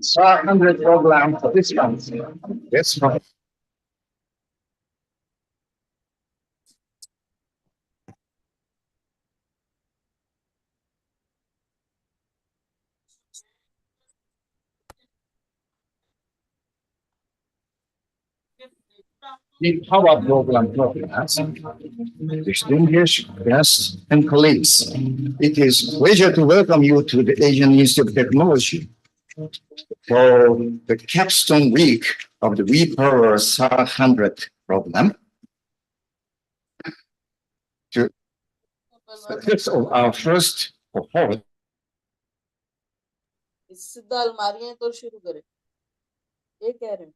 SAR100 program participants. Yes, right. The Power Program programs, distinguished guests and colleagues. It is a pleasure to welcome you to the Asian Institute of Technology for the Capstone Week of the We Power SAR100 program. This is our first cohort. सीधा अलमारियां तो शुरू करें ये कह रहे हैं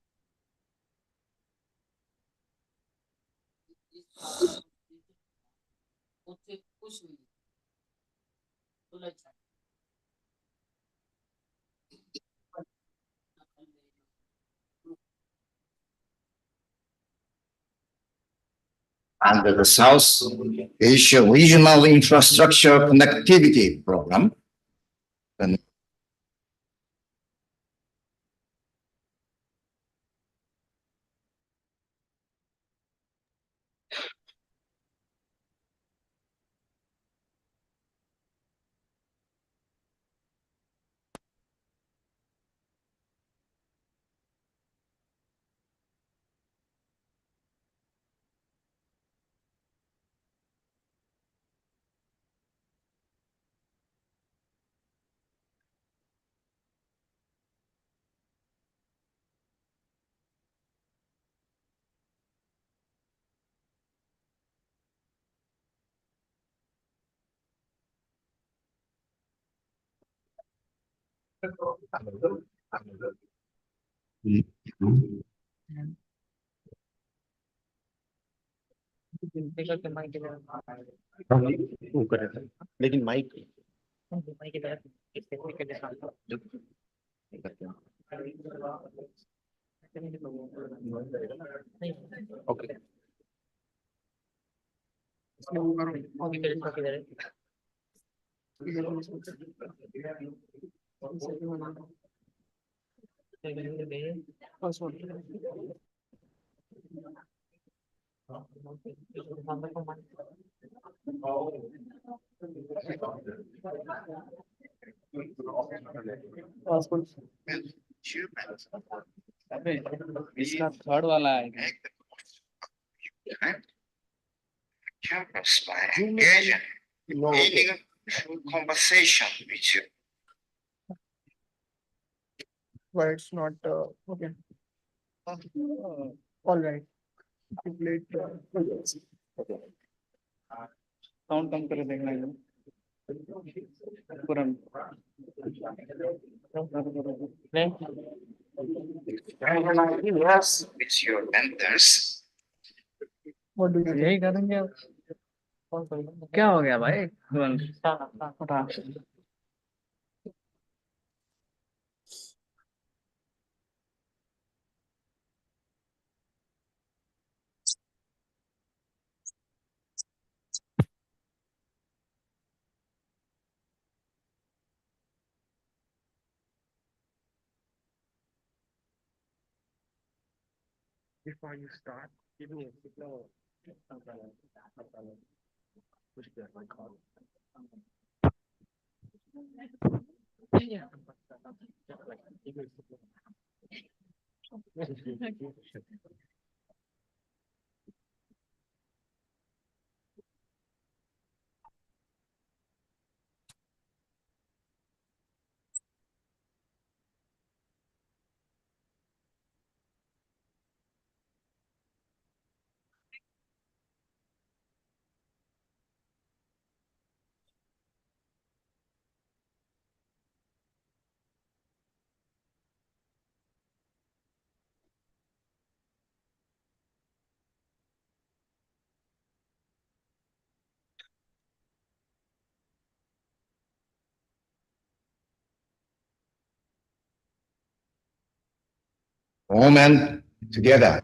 कुछ नहीं Under the South Asia Regional Infrastructure Connectivity Program. And लेकिन माइक ओके इसका थर्ड वाला है campus by engaging in meaningful conversation with you. Why it's not okay. All right. Complete. Sound कम कर देखना है तुरंत Yes, with your mentors. What do you think? यही करेंगे अब क्या हो गया भाई तुरंत उठा Before you start, give me a signal. Women together.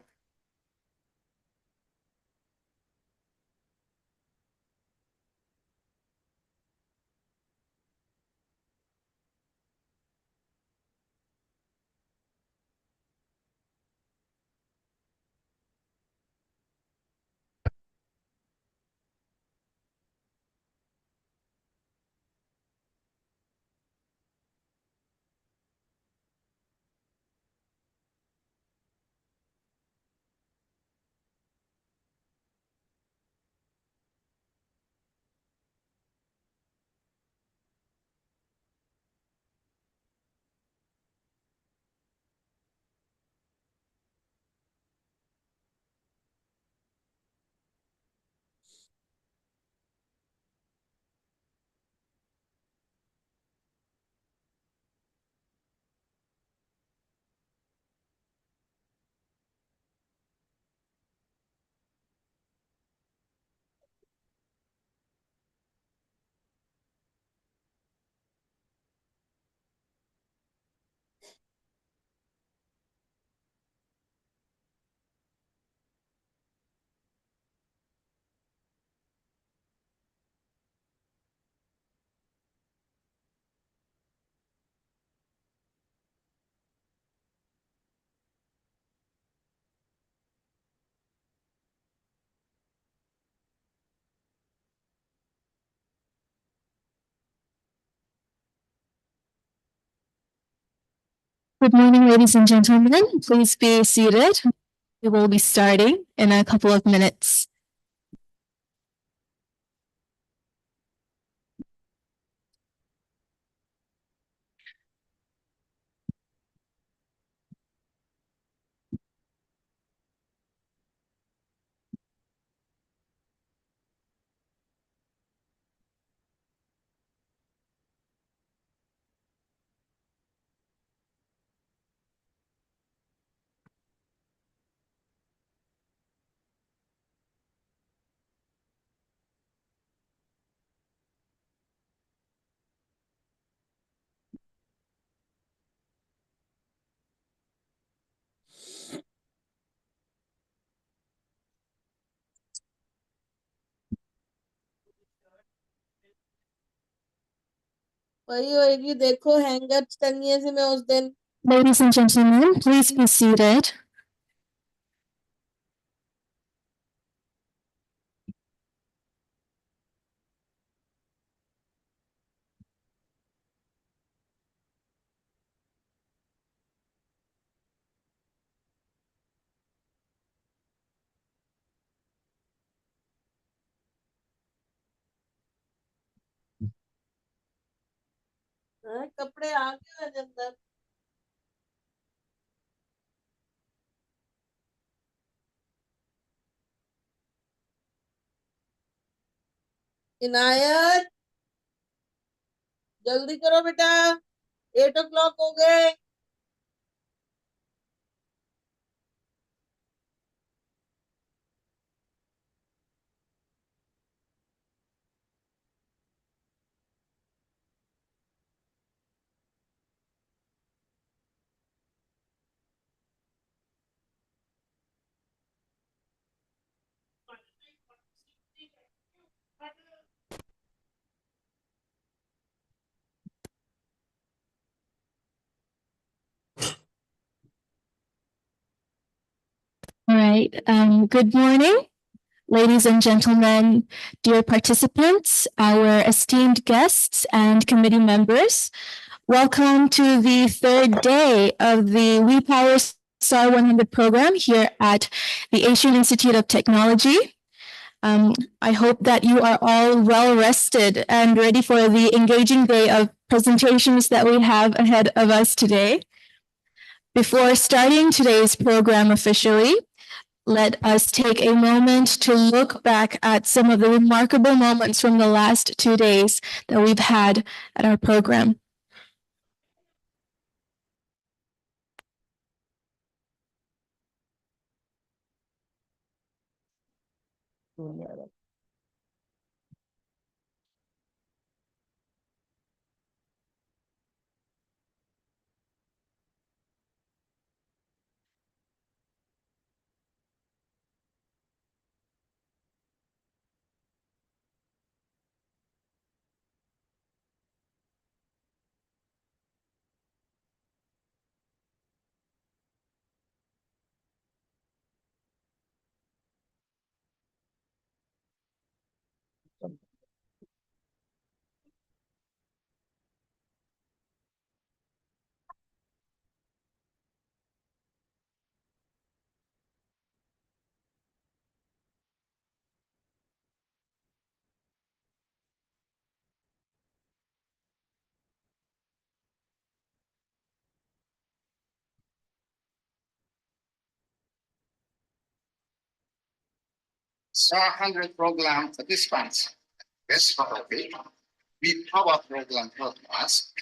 Good morning, ladies and gentlemen. Please be seated. We will be starting in a couple of minutes. वही होएगी, देखो हैंगर टंगी है मैं उस दिन। Ladies and gentlemen, please be seated. कपड़े आ गए अंदर। इनायत, जल्दी करो बेटा, 8 o'clock हो गए। All right. Good morning, ladies and gentlemen, dear participants, our esteemed guests and committee members. Welcome to the third day of the We Power SAR100 program here at the Asian Institute of Technology. I hope that you are all well rested and ready for the engaging day of presentations that we have ahead of us today. Before starting today's program officially, let us take a moment to look back at some of the remarkable moments from the last 2 days that we've had at our program. SAR100 program participants. Best for we power program partners,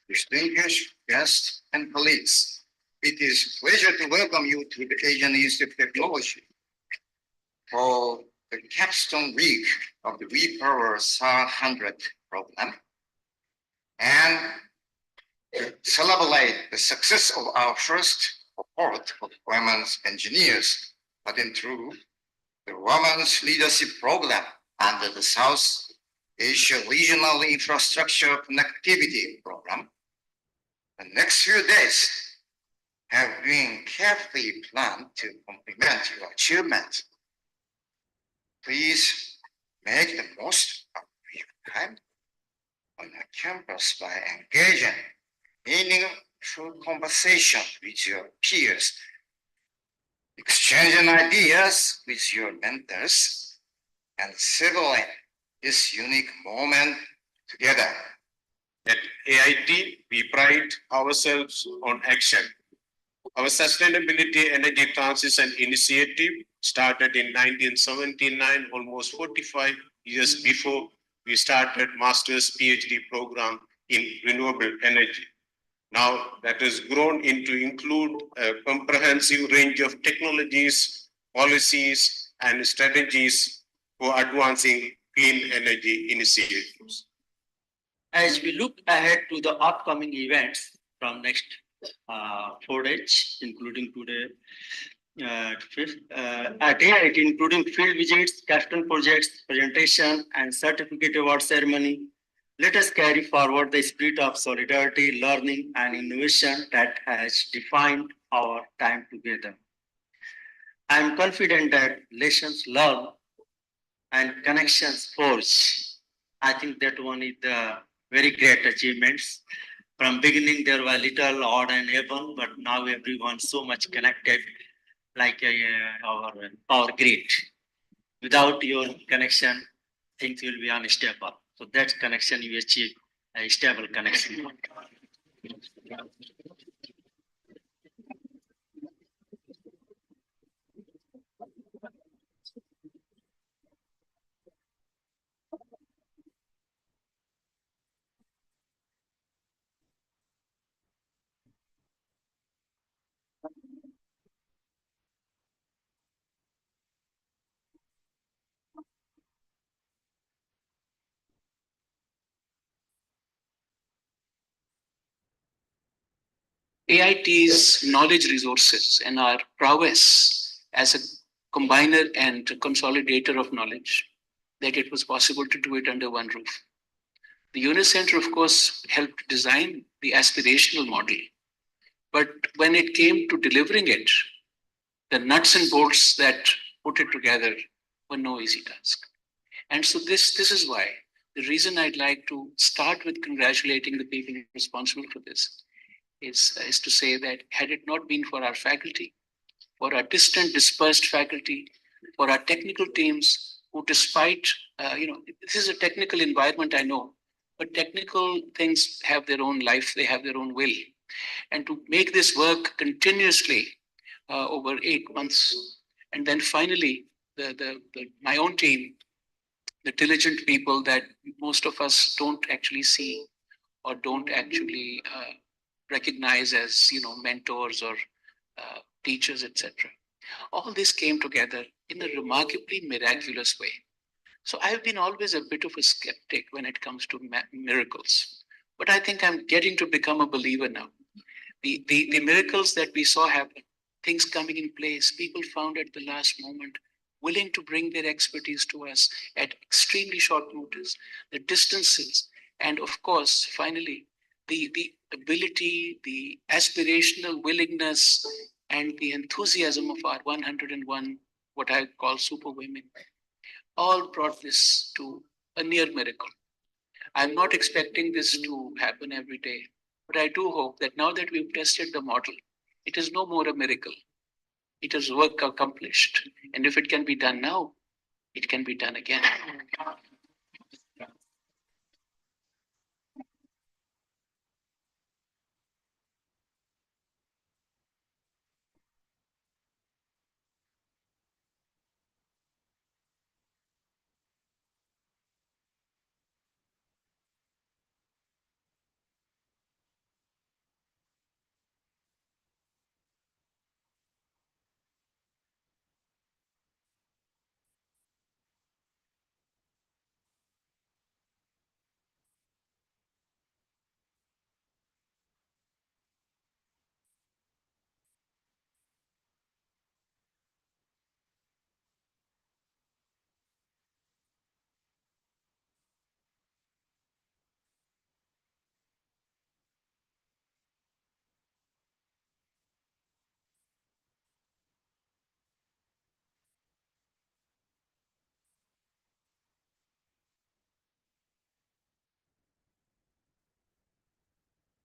distinguished guests and colleagues. It is a pleasure to welcome you to the Asian Institute of Technology for the Capstone week of the We Power SAR100 program and to celebrate the success of our first cohort of women's engineers, but in true the Women's Leadership Program under the South Asia Regional Infrastructure Connectivity Program. The next few days have been carefully planned to complement your achievements. Please make the most of your time on the campus by engaging in through conversation with your peers, exchanging ideas with your mentors, and savoring this unique moment together. At AIT, we pride ourselves on action. Our Sustainability Energy Transition Initiative started in 1979, almost 45 years before we started Master's PhD program in renewable energy. Now that has grown into include a comprehensive range of technologies, policies, and strategies for advancing clean energy initiatives. As we look ahead to the upcoming events from next 4 days, including today, at AIT, including field visits, Capstone projects, presentation, and certificate award ceremony, let us carry forward the spirit of solidarity, learning, and innovation that has defined our time together. I am confident that lessons learned and connections forged. I think that one is the very great achievements. From beginning, there were little odd and even, but now everyone so much connected, like our power grid. Without your connection, things will be unstable. So that connection you achieve a stable connection. AIT's knowledge resources and our prowess as a combiner and consolidator of knowledge, that it was possible to do it under one roof. The UNIS Center, of course, helped design the aspirational model. But when it came to delivering it, the nuts and bolts that put it together were no easy task. And so this is why the reason I'd like to start with congratulating the people responsible for this is to say that had it not been for our faculty, for our distant dispersed faculty, for our technical teams who despite, this is a technical environment, I know, but technical things have their own life, they have their own will. And to make this work continuously over 8 months, and then finally, my own team, the diligent people that most of us don't actually see or don't actually recognize as mentors or teachers, etc. All this came together in a remarkably miraculous way. So I've been always a bit of a skeptic when it comes to miracles, but I think I'm getting to become a believer now. The miracles that we saw happen, things coming in place, people found at the last moment, willing to bring their expertise to us at extremely short notice, the distances, and of course, finally, the ability, the aspirational willingness, and the enthusiasm of our 101, what I call super women, all brought this to a near miracle. I'm not expecting this to happen every day, but I do hope that now that we've tested the model, it is no more a miracle. It is work accomplished. And if it can be done now, it can be done again.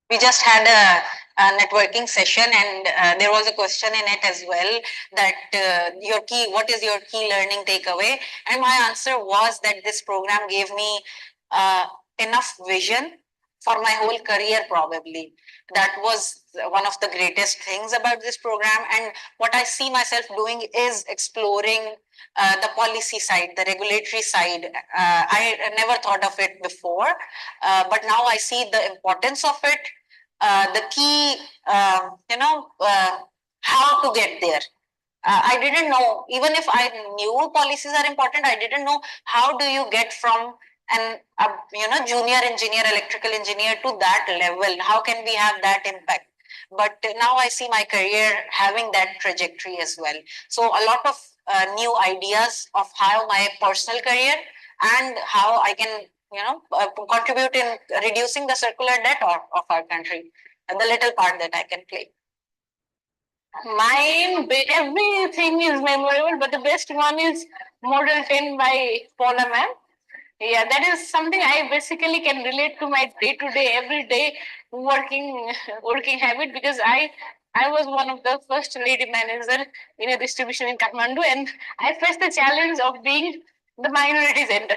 We just had a networking session, and there was a question in it as well that what is your key learning takeaway? And my answer was that this program gave me enough vision for my whole career, probably. That was one of the greatest things about this program. And what I see myself doing is exploring the policy side, the regulatory side. I never thought of it before, but now I see the importance of it, the key, how to get there. I didn't know, even if I knew policies are important, I didn't know how do you get from an junior engineer, electrical engineer to that level. How can we have that impact? But now I see my career having that trajectory as well. So a lot of new ideas of how my personal career and how I can contribute in reducing the circular debt of our country, and the little part that I can play. Mine, everything is memorable, but the best one is Model 10 by Paula ma'am. Yeah, that is something I basically can relate to my day-to-day, everyday working habit, because I was one of the first lady manager in a distribution in Kathmandu, and I faced the challenge of being the minority gender.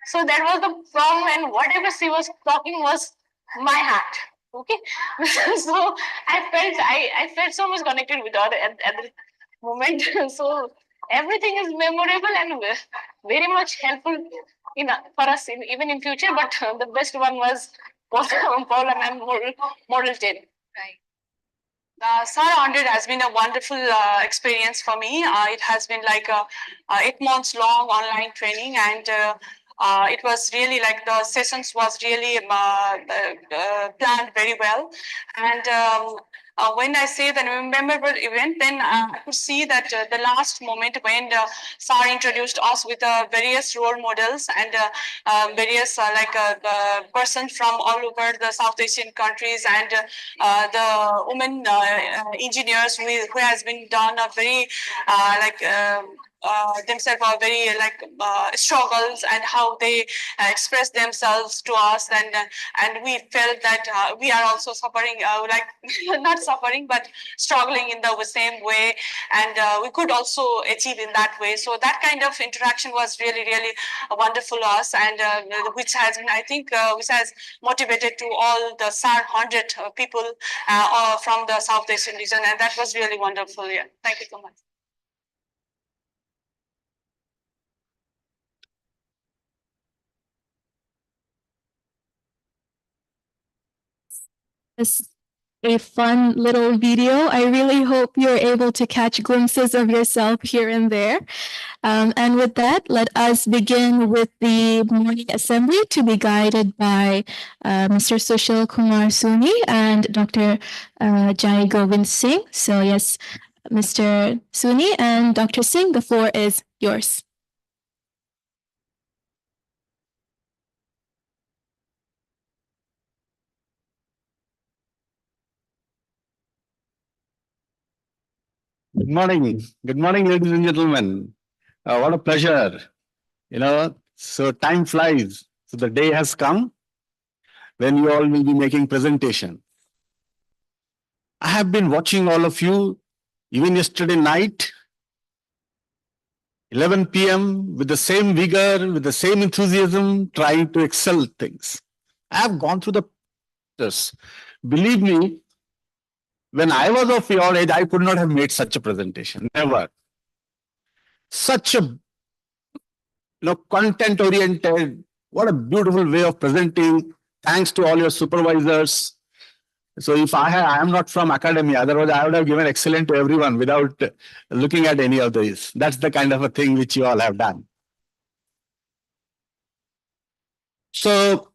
So that was the problem, and whatever she was talking was my heart. Okay, so I felt so much connected with her at the moment. So everything is memorable and very much helpful for us even in future. But the best one was Paula ma'am model 10. Right. SAR100 has been a wonderful experience for me. It has been like a 8 months long online training, and it was really like the sessions was really planned very well. And when I say the memorable event, then I could see that the last moment when SAR introduced us with various role models and various persons from all over the South Asian countries, and the women engineers who has been done a very themselves are very struggles, and how they express themselves to us, and we felt that we are also suffering, not suffering but struggling in the same way, and we could also achieve in that way. So that kind of interaction was really wonderful to us, and which has been, I think, which has motivated to all the SAR100 people from the South Asian region, and that was really wonderful. Yeah, thank you so much. This a fun little video. I really hope you're able to catch glimpses of yourself here and there. And with that, let us begin with the morning assembly to be guided by Mr. Sushil Kumar Suni and Dr. Jai Govind Singh. So yes, Mr. Suni and Dr. Singh, the floor is yours. Good morning. Good morning, ladies and gentlemen. What a pleasure. So time flies. So the day has come when you all will be making presentation. I have been watching all of you even yesterday night, 11 p.m. with the same vigor, with the same enthusiasm, trying to excel things. I have gone through the process. Believe me, when I was of your age, I could not have made such a presentation. Never. Such a content oriented. What a beautiful way of presenting. Thanks to all your supervisors. So if I am not from academia, otherwise I would have given excellent to everyone without looking at any of these. That's the kind of a thing which you all have done. So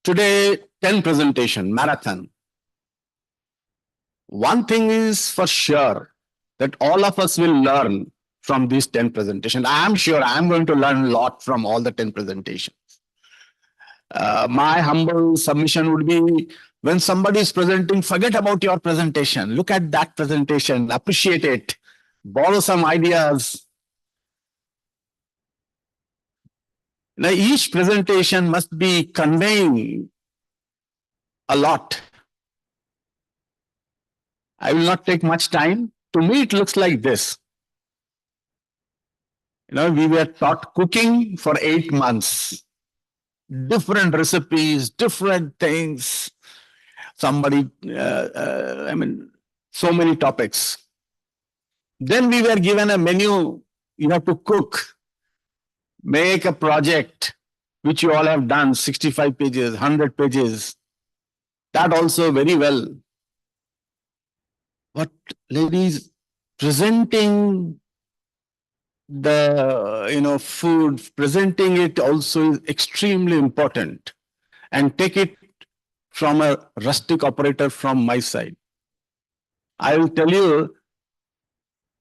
today, 10 presentation, marathon. One thing is for sure that all of us will learn from these 10 presentations. I am sure I am going to learn a lot from all the 10 presentations. My humble submission would be, when somebody is presenting, forget about your presentation. Look at that presentation, appreciate it, borrow some ideas. Now, each presentation must be conveying a lot. I will not take much time. To me, it looks like this. We were taught cooking for 8 months, different recipes, different things. So many topics. Then we were given a menu. You have to cook, make a project, which you all have done, 65 pages, 100 pages. That also very well. But ladies, presenting the food, presenting it also is extremely important. And take it from a rustic operator from my side. I will tell you,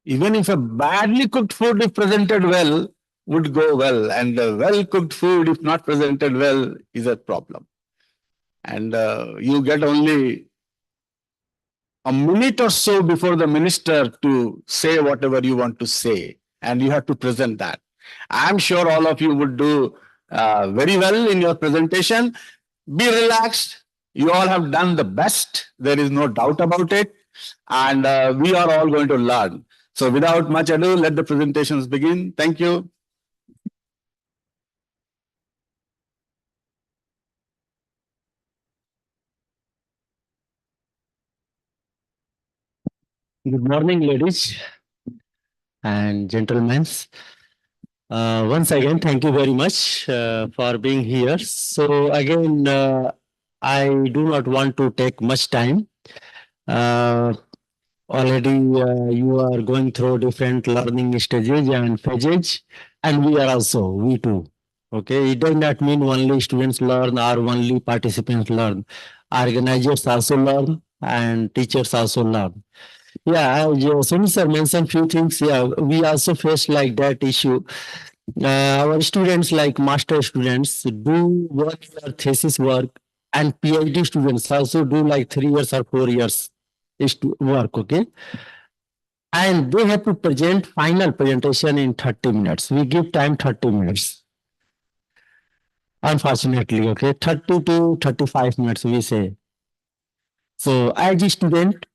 even if a badly cooked food, if presented well, would go well, and a well cooked food, if not presented well, is a problem. And you get only a minute or so before the minister to say whatever you want to say, and you have to present that. I'm sure all of you would do very well in your presentation. Be relaxed. You all have done the best. There is no doubt about it. And we are all going to learn. So without much ado, let the presentations begin. Thank you. Good morning, ladies and gentlemen. Once again, thank you very much for being here. So again, I do not want to take much time. Already you are going through different learning stages and phases, and we are also, we too. Okay, it does not mean only students learn or only participants learn. Organizers also learn and teachers also learn. Yeah, Sunil sir mentioned few things. Yeah, we also face like that issue. Our students, like master students, do 1 year thesis work, and PhD students also do like 3 years or 4 years is to work. Okay, and they have to present final presentation in 30 minutes. We give time 30 minutes. Unfortunately, okay, 30 to 35 minutes we say. So as a student,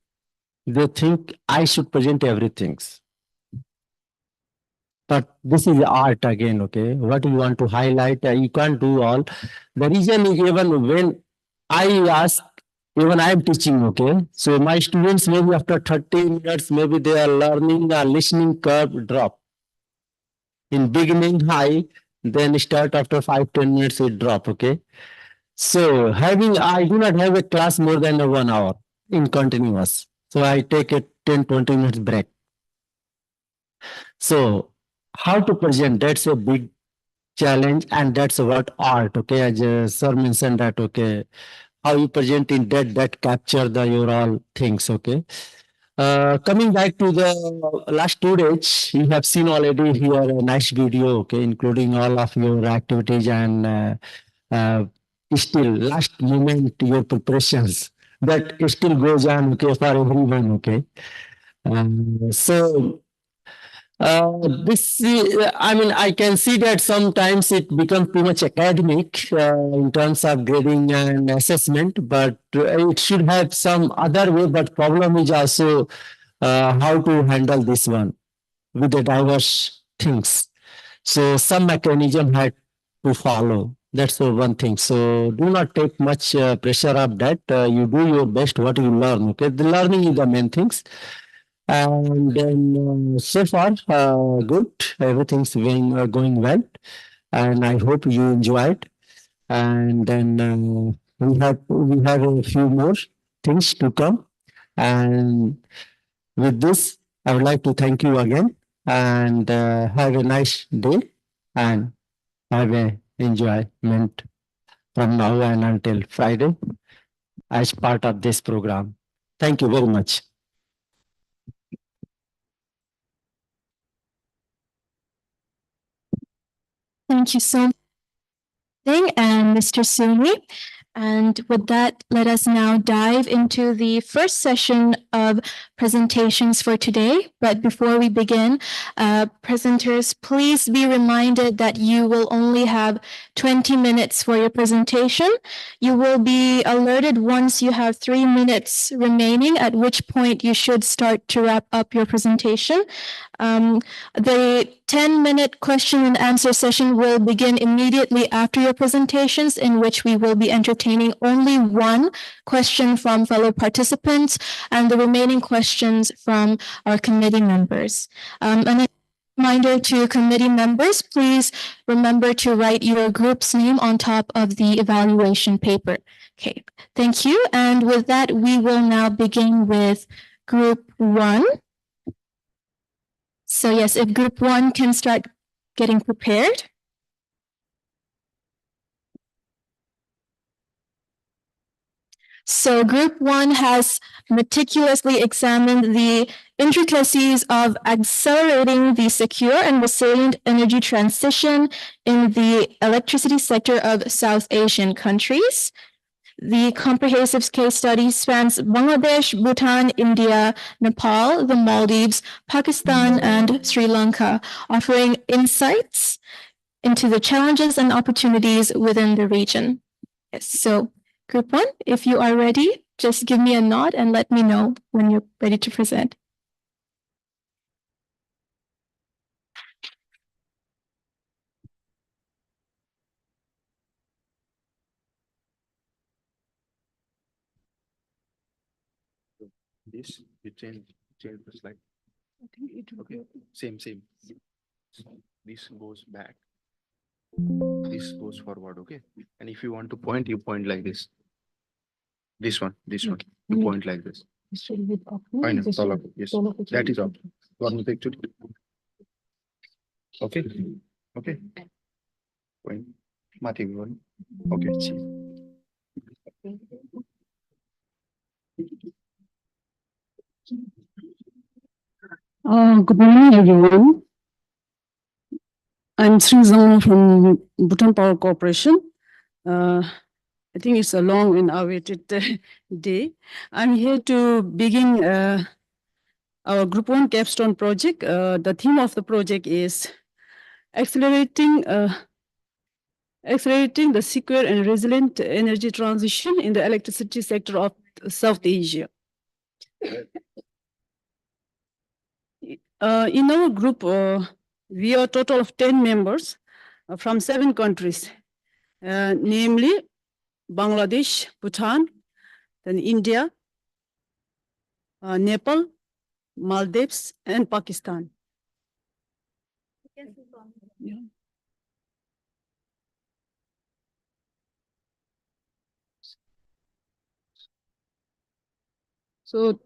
they think I should present everything. But this is art again, okay? What you want to highlight, you can't do all. The reason is even when I ask, even I am teaching, okay? So my students, maybe after 30 minutes, maybe they are learning a listening curve drop. In beginning high, then start after 5-10 minutes, it drop, okay? So I do not have a class more than 1 hour in continuous. So I take a 10-20 minutes break. So how to present, that's a big challenge, and that's what art, okay? As sir mentioned that, okay, how you present in that capture the your all things, okay? Coming back to the last 2 days, you have seen already here a nice video, okay, including all of your activities and uh, still last moment your preparations that still goes on, okay, for everyone, okay? So I mean, I can see that sometimes it becomes too much academic in terms of grading and assessment, but it should have some other way. But problem is also how to handle this one with the diverse things. So some mechanism had to follow. That's the one thing. So do not take much pressure of that. You do your best what you learn. Okay, the learning is the main things. And then so far, good. Everything's going well, and I hope you enjoyed. And then we have a few more things to come. And with this, I would like to thank you again, and have a nice day, and have a enjoyment from now and until Friday as part of this program. Thank you very much. Thank you so much. And Mr. Sumi. And with that, let us now dive into the first session of presentations for today. But before we begin, presenters, please be reminded that you will only have 20 minutes for your presentation. You will be alerted once you have 3 minutes remaining, at which point you should start to wrap up your presentation. The 10-minute question and answer session will begin immediately after your presentations, in which we will be entertaining only one question from fellow participants and the remaining questions from our committee members. And a reminder to committee members, please remember to write your group's name on top of the evaluation paper. Okay, thank you. And with that, we will now begin with group 1. So yes, if group 1 can start getting prepared. So group 1 has meticulously examined the intricacies of accelerating the secure and resilient energy transition in the electricity sector of South Asian countries. The comprehensive case study spans Bangladesh, Bhutan, India, Nepal, the Maldives, Pakistan, and Sri Lanka, offering insights into the challenges and opportunities within the region. Yes, so group 1, if you are ready, just give me a nod and let me know when you're ready to present. This you change the slide. Okay, same. This goes back. This goes forward. Okay, and if you want to point, you point like this. This one. You point like this. Fine, tall yes, that is all. One picture. Okay. Point. Mati one. Okay. Good morning, everyone. I'm Sri Zong from Bhutan Power Corporation. I think it's a long and awaited day. I'm here to begin our Group 1 Capstone project. The theme of the project is accelerating the secure and resilient energy transition in the electricity sector of South Asia. In our group, we are a total of 10 members from 7 countries, namely Bangladesh, Bhutan, then India, Nepal, Maldives, and Pakistan. Yeah. So,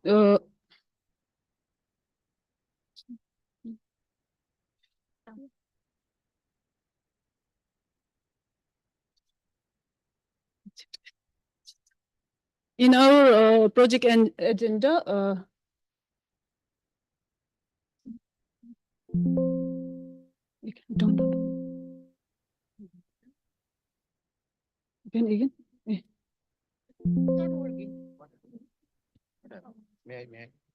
in our project and agenda, don't. Again. Not working. May I?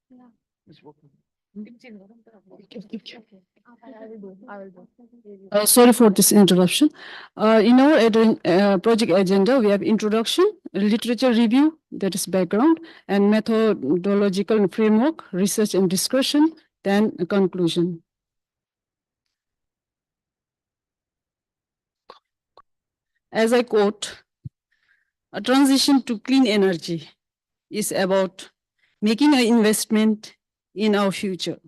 Yeah. It's working. Sorry for this interruption. In our project agenda, we have introduction, literature review, that is background, and methodological framework, research and discussion, then a conclusion. As I quote, a transition to clean energy is about making an investment in our future.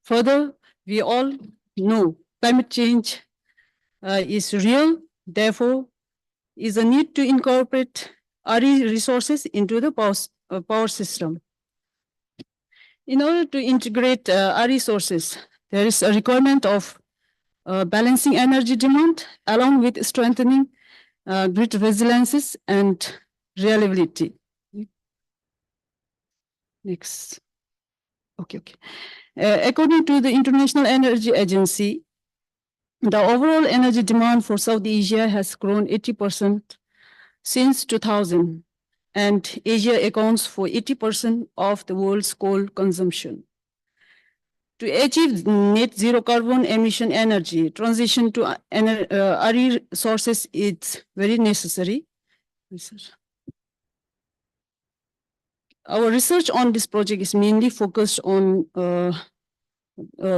Further, we all know climate change is real, therefore, is a need to incorporate RE resources into the power system. In order to integrate RE sources, there is a requirement of balancing energy demand along with strengthening grid resiliences and reliability. Next. Okay. According to the International Energy, the overall energy demand for South Asia has grown 80% since 2000, and Asia accounts for 80% of the world's coal consumption. To achieve net zero carbon emission energy, transition to RE sources is very necessary. Our research on this project is mainly focused on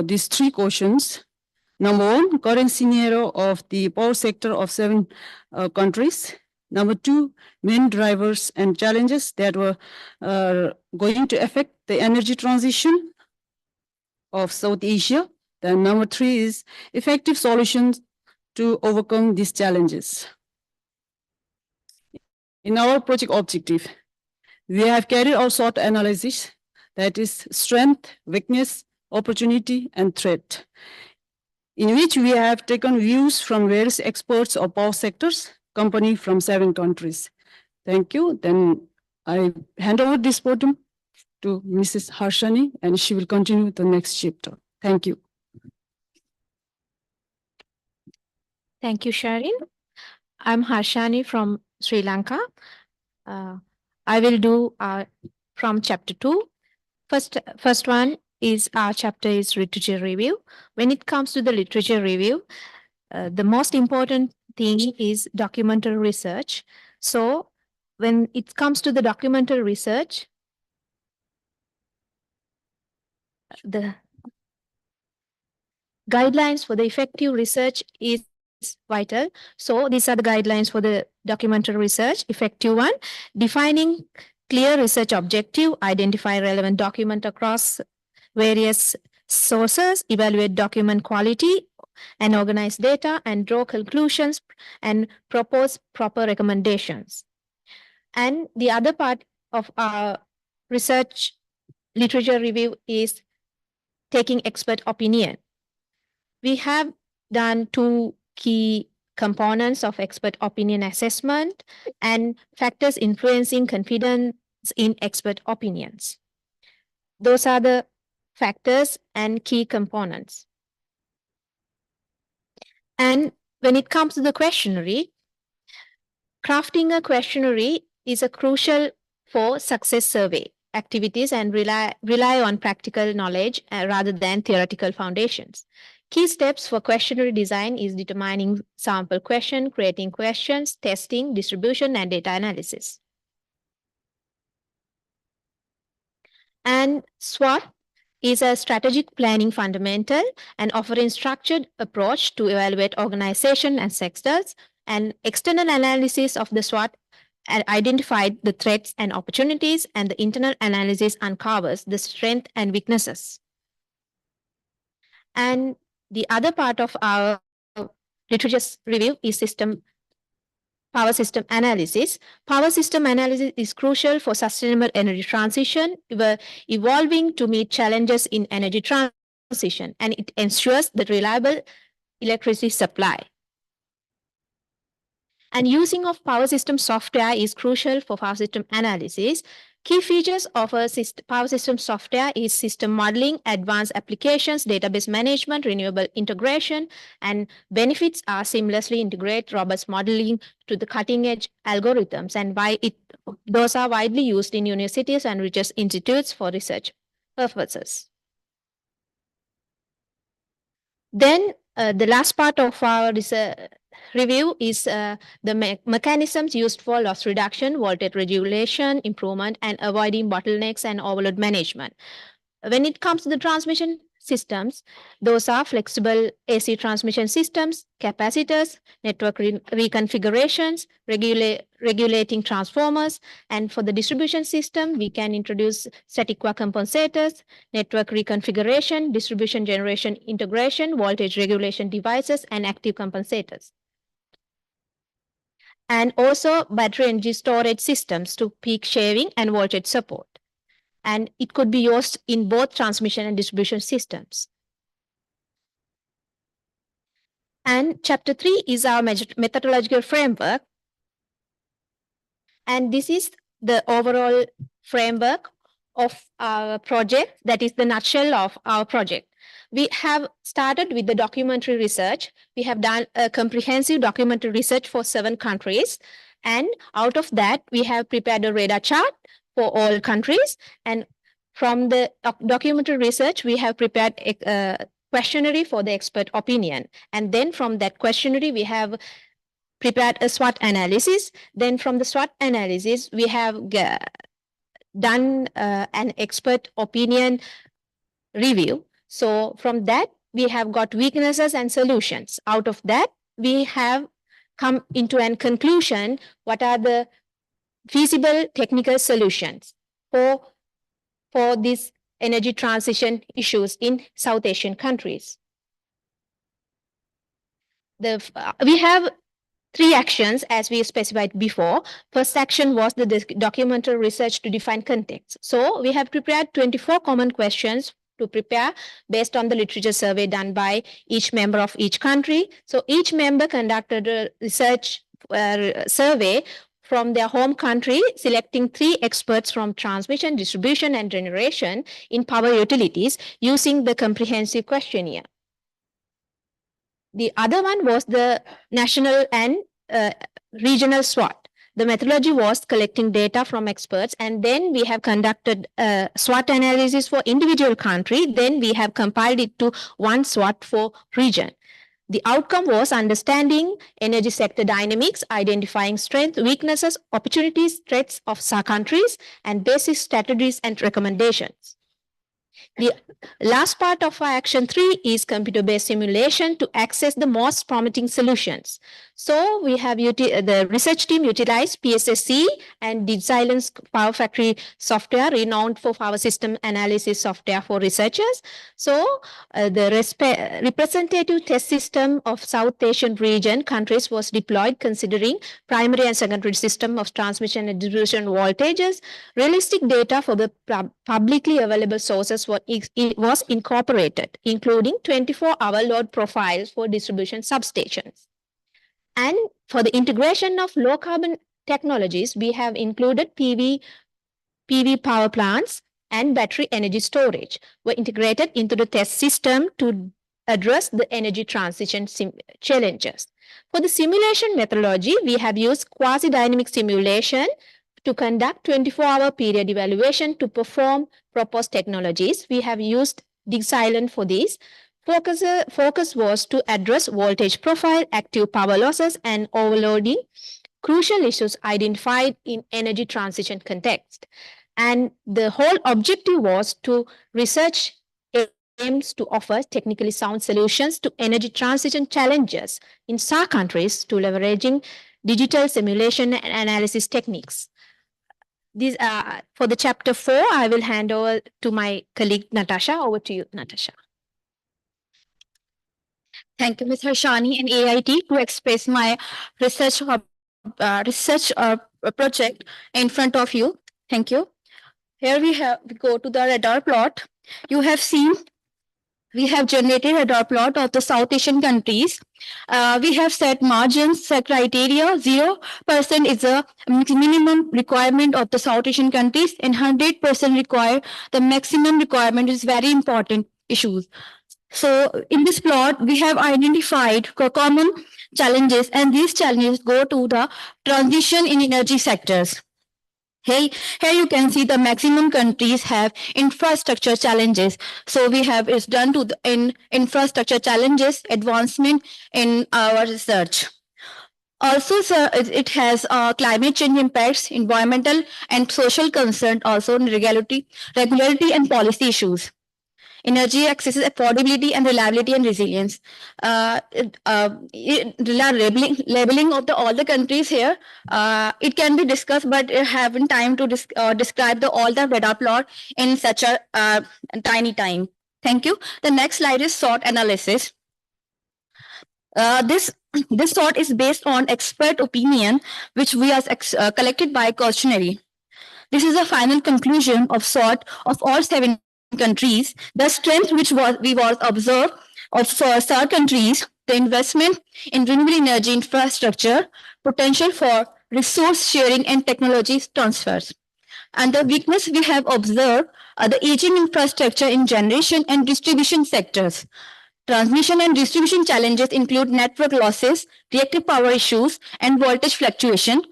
these three questions. Number one, current scenario of the power sector of 7 countries. Number two, main drivers and challenges that were going to affect the energy transition of South Asia. Then number three is effective solutions to overcome these challenges. In our project objective, we have carried out SWOT analysis, that is strength, weakness, opportunity, and threat, in which we have taken views from various experts of power sectors, companies from 7 countries. Thank you. Then I hand over this podium to Mrs. Harshani, and she will continue the next chapter. Thank you. Thank you, Sharin. I'm Harshani from Sri Lanka. I will do from chapter 2. First one is our chapter is literature review. When it comes to the literature review, the most important thing is documental research. So when it comes to the documental research, the guidelines for the effective research is vital. So these are the guidelines for the documental research. Effective one, defining clear research objective, identify relevant document across various sources, evaluate document quality and organize data, and draw conclusions and propose proper recommendations. And the other part of our research literature review is taking expert opinion. We have done 2 key components of expert opinion assessment and factors influencing confidence in expert opinions. Those are the factors and key components. And when it comes to the questionnaire, crafting a questionnaire is a crucial for success survey activities and rely on practical knowledge rather than theoretical foundations. Key steps for questionnaire design is determining sample question, creating questions, testing, distribution, and data analysis. And SWOT is a strategic planning fundamental and offering structured approach to evaluate organization and sectors, and external analysis of the SWOT identified the threats and opportunities, and the internal analysis uncovers the strengths and weaknesses. And the other part of our literature review is power system analysis. Power system analysis is crucial for sustainable energy transition, evolving to meet challenges in energy transition, and it ensures the reliable electricity supply. And using of power system software is crucial for power system analysis. Key features of a power system software is system modeling, advanced applications, database management, renewable integration, and benefits are seamlessly integrate robust modeling to the cutting-edge algorithms, and those are widely used in universities and research institutes for research purposes. Then the last part of our review is the mechanisms used for loss reduction, voltage regulation, improvement, and avoiding bottlenecks and overload management. When it comes to the transmission systems, those are flexible AC transmission systems, capacitors, network reconfigurations, regulating transformers, and for the distribution system, we can introduce static compensators, network reconfiguration, distribution generation integration, voltage regulation devices, and active compensators. And also battery energy storage systems to peak shaving and voltage support. And it could be used in both transmission and distribution systems. And chapter 3 is our methodological framework. And this is the overall framework of our project, that is the nutshell of our project. We have started with the documentary research. We have done a comprehensive documentary research for 7 countries. And out of that, we have prepared a radar chart for all countries. And from the documentary research, we have prepared a questionnaire for the expert opinion. And then from that questionnaire, we have prepared a SWOT analysis. Then from the SWOT analysis, we have done an expert opinion review. So from that, we have got weaknesses and solutions. Out of that, we have come into a conclusion what are the feasible technical solutions for these energy transition issues in South Asian countries. We have 3 actions as we specified before. First action was the documentary research to define context. So we have prepared 24 common questions to prepare based on the literature survey done by each member of each country. So each member conducted a research survey from their home country, selecting 3 experts from transmission, distribution, and generation in power utilities using the comprehensive questionnaire. The other one was the national and regional SWOT. The methodology was collecting data from experts, and then we have conducted a SWOT analysis for individual country. Then we have compiled it to one SWOT for region. The outcome was understanding energy sector dynamics, identifying strengths, weaknesses, opportunities, threats of SAR countries, and basic strategies and recommendations. The last part of our action 3 is computer-based simulation to access the most promising solutions. So we have the research team utilized PSSC and DigSilence Power Factory software, renowned for power system analysis software for researchers. So the representative test system of South Asian region countries was deployed considering primary and secondary system of transmission and distribution voltages. Realistic data for the publicly available sources was incorporated, including 24-hour load profiles for distribution substations. And for the integration of low carbon technologies, we have included PV power plants and battery energy storage were integrated into the test system to address the energy transition challenges. For the simulation methodology, we have used quasi-dynamic simulation to conduct 24-hour period evaluation to perform proposed technologies. We have used DigSilence for this. Focus was to address voltage profile, active power losses, and overloading, crucial issues identified in energy transition context. And the whole objective was to research aims to offer technically sound solutions to energy transition challenges in SAR countries to leveraging digital simulation and analysis techniques. These for the chapter 4, I will hand over to my colleague Natasha. Over to you, Natasha. Thank you, Ms. Harshani and AIT, to express my research project in front of you. Thank you. Here we go to the radar plot. You have seen we have generated a radar plot of the South Asian countries. We have set margins, set criteria. 0% is the minimum requirement of the South Asian countries, and 100% require the maximum requirement is very important issues. So in this plot, we have identified common challenges, and these challenges go to the transition in energy sectors. Here you can see the maximum countries have infrastructure challenges. So we have is done to the infrastructure challenges advancement in our research. Also, sir, it has climate change impacts, environmental and social concern, also regularity and policy issues. Energy access, affordability, and reliability and resilience. Labeling of all the countries here, it can be discussed, but haven't time to describe all the radar plot in such a tiny time. Thank you. The next slide is SWOT analysis. This SWOT is based on expert opinion, which we have collected by questionnaire. This is the final conclusion of SWOT of all 7 countries. The strength which we was observed of SAR countries, the investment in renewable energy infrastructure, potential for resource sharing and technology transfers. And the weakness we have observed are the aging infrastructure in generation and distribution sectors. Transmission and distribution challenges include network losses, reactive power issues, and voltage fluctuation.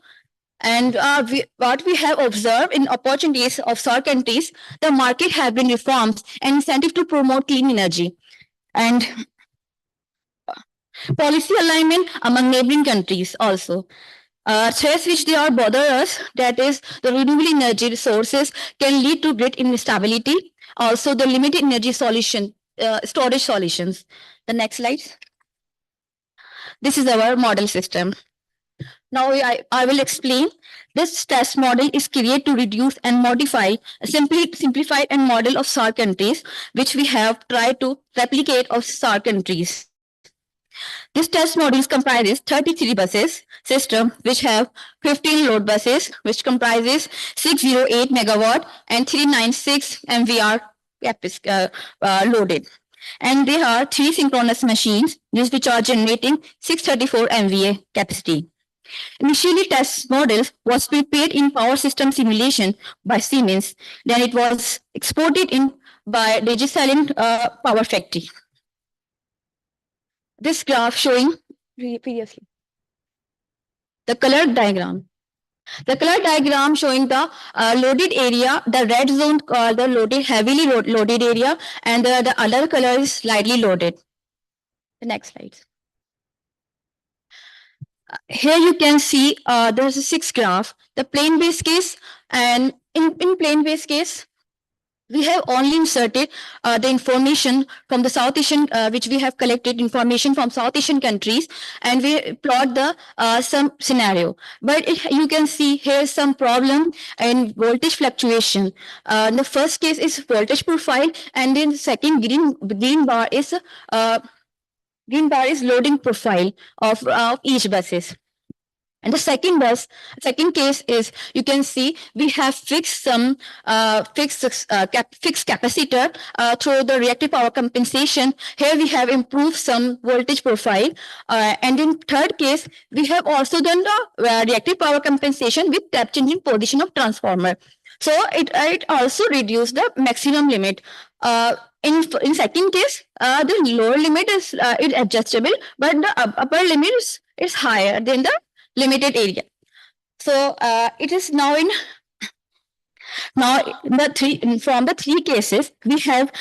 And what we have observed in opportunities of SAR countries, the market has been reforms and incentive to promote clean energy and policy alignment among neighboring countries also. Threats which they are bother us, that is the renewable energy sources can lead to grid instability. Also the limited energy storage solutions. The next slide. This is our model system. Now I will explain. This test model is created to reduce and modify a simplified and model of SAR countries, which we have tried to replicate of SAR countries. This test model comprises 33 buses system, which have 15 load buses, which comprises 608 megawatt and 396 MVR loaded. And there are 3 synchronous machines which are generating 634 MVA capacity. Initially, test model was prepared in power system simulation by Siemens. Then it was exported in by Digitalin Power Factory. This graph showing previously the color diagram. The color diagram showing the loaded area, the red zone called the heavily loaded area, and the other color is slightly loaded. The next slide. Here you can see there's a 6 graph, the plane base case, and in plane base case, we have only inserted the information from the South Asian, which we have collected information from South Asian countries, and we plot the some scenario. But you can see here some problem in voltage fluctuation. The first case is voltage profile, and then the second green bar is loading profile of each buses. And the second case is, you can see we have fixed some fixed capacitor through the reactive power compensation. Here we have improved some voltage profile. And in third case, we have also done the reactive power compensation with tap changing position of transformer. So it also reduced the maximum limit. In second case, the lower limit is adjustable, but the upper limit is higher than the limited area. So it is now in from the 3 cases we have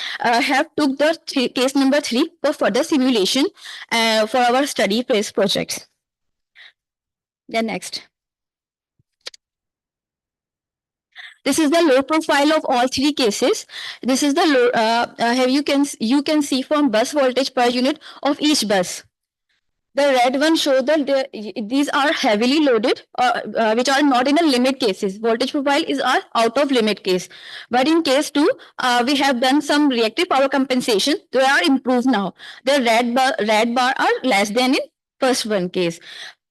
took the case number 3 for further simulation for our study phase projects. Then next. This is the load profile of all 3 cases. This is the load. You can see from bus voltage per unit of each bus. The red one shows that these are heavily loaded, which are not in the limit cases. Voltage profile is our out of limit case. But in case 2, we have done some reactive power compensation. They are improved now. The red bar are less than in first one case.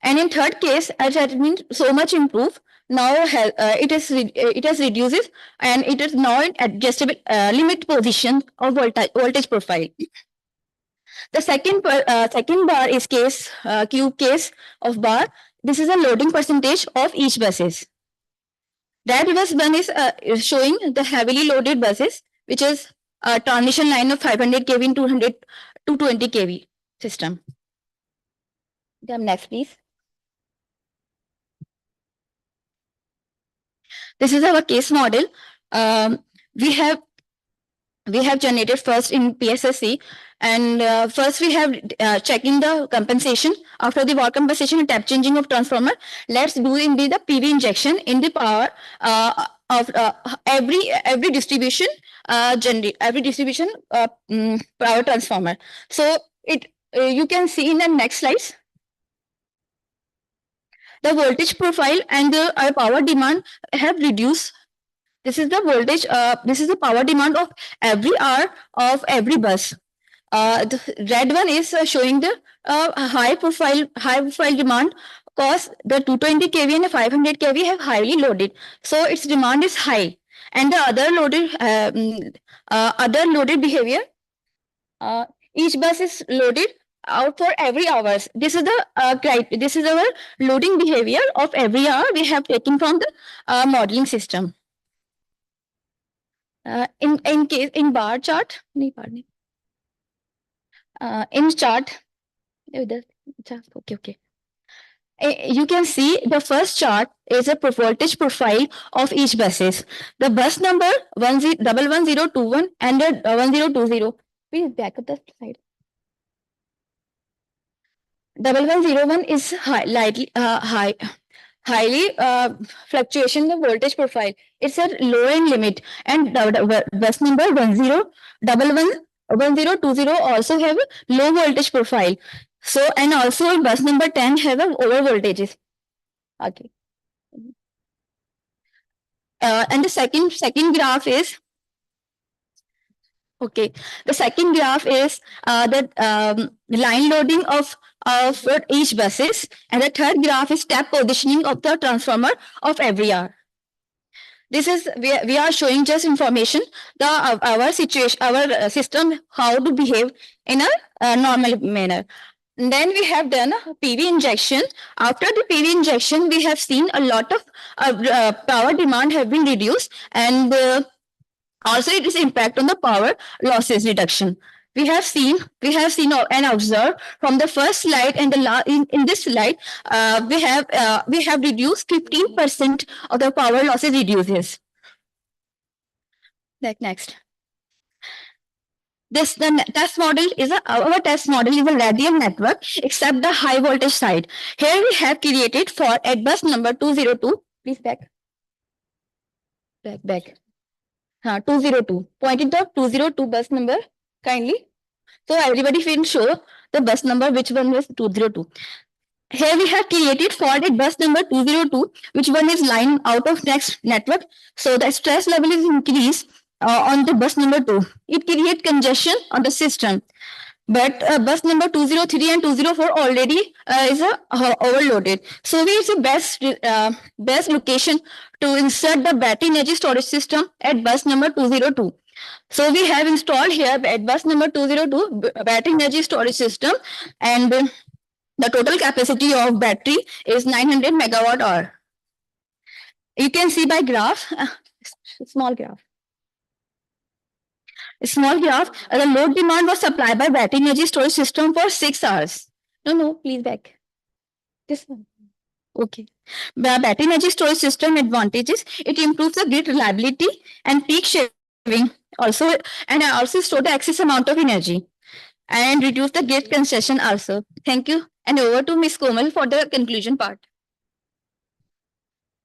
And in third case, as it means so much improved. Now it has reduces, and it is now in adjustable limit position of voltage profile. The second bar is cube case of bar. This is a loading percentage of each buses. That bus one is showing the heavily loaded buses, which is a transmission line of 500 kV in 220 kV system. Then next, please. This is our case model. We have generated first in PSSC, and first we have checking the compensation. After the work compensation and tap changing of transformer, let's do in the PV injection in the power of every distribution power transformer. So you can see in the next slides. The voltage profile and the power demand have reduced. This is the voltage. This is the power demand of every hour of every bus. The red one is showing the high profile demand, because the 220 kV and the 500 kV have highly loaded, so its demand is high. And the other loaded behavior. Each bus is loaded out for every hours. This is our loading behavior of every hour we have taken from the modeling system. In bar chart, in chart, okay. You can see the first chart is a voltage profile of each buses. The bus number 11021 and the 1020. Please back up the slide. 1101 is highly fluctuation in the voltage profile. It's a low end limit, and the bus number 1020 also have a low voltage profile. So, and also bus number 10 have a over voltages. Okay. And the second graph is okay. The second graph is the line loading of each buses, and the third graph is step positioning of the transformer of every hour. This is we are showing just information the our situation, our system, how to behave in a normal manner. And then we have done a PV injection. After the PV injection, we have seen a lot of power demand have been reduced, and also it is impact on the power losses reduction. We have seen and observed from the first slide and in this slide, we have reduced 15% of the power losses reduces. Next. Test model is our test model is a radial network except the high voltage side. Here we have created for at bus number 202. Please back. 202. Pointed the 202 bus number kindly. So everybody can show the bus number which one was 202. Here we have created for the bus number 202, which one is line out of next network. So the stress level is increased on the bus number 2. It creates congestion on the system. But bus number 203 and 204 already is overloaded. So we is the best location to insert the battery energy storage system at bus number 202. So we have installed here at bus number 202 battery energy storage system, and the total capacity of battery is 900 megawatt hour. You can see by graph, small graph. A small graph, the load demand was supplied by battery energy storage system for 6 hours. No, please back. This one. Okay. The battery energy storage system advantages, it improves the grid reliability and peak shaving also, and also store the excess amount of energy and reduce the grid congestion also. Thank you. And over to Ms. Komal for the conclusion part.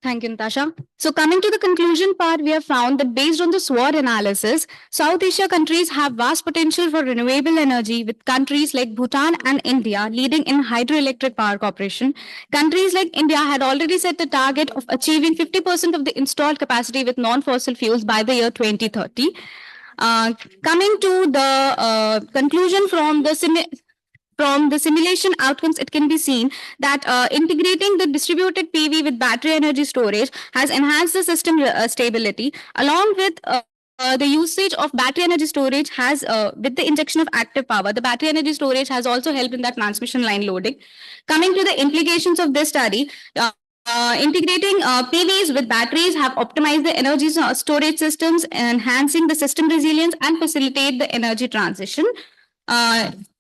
Thank you, Natasha. So coming to the conclusion part, we have found that based on the SWOT analysis, South Asia countries have vast potential for renewable energy, with countries like Bhutan and India leading in hydroelectric power cooperation. Countries like India had already set the target of achieving 50% of the installed capacity with non-fossil fuels by the year 2030. Coming to the conclusion from the simulation outcomes, it can be seen that integrating the distributed PV with battery energy storage has enhanced the system stability, along with the usage of battery energy storage has, with the injection of active power, the battery energy storage has also helped in that transmission line loading. Coming to the implications of this study, integrating PVs with batteries have optimized the energy storage systems, enhancing the system resilience and facilitate the energy transition.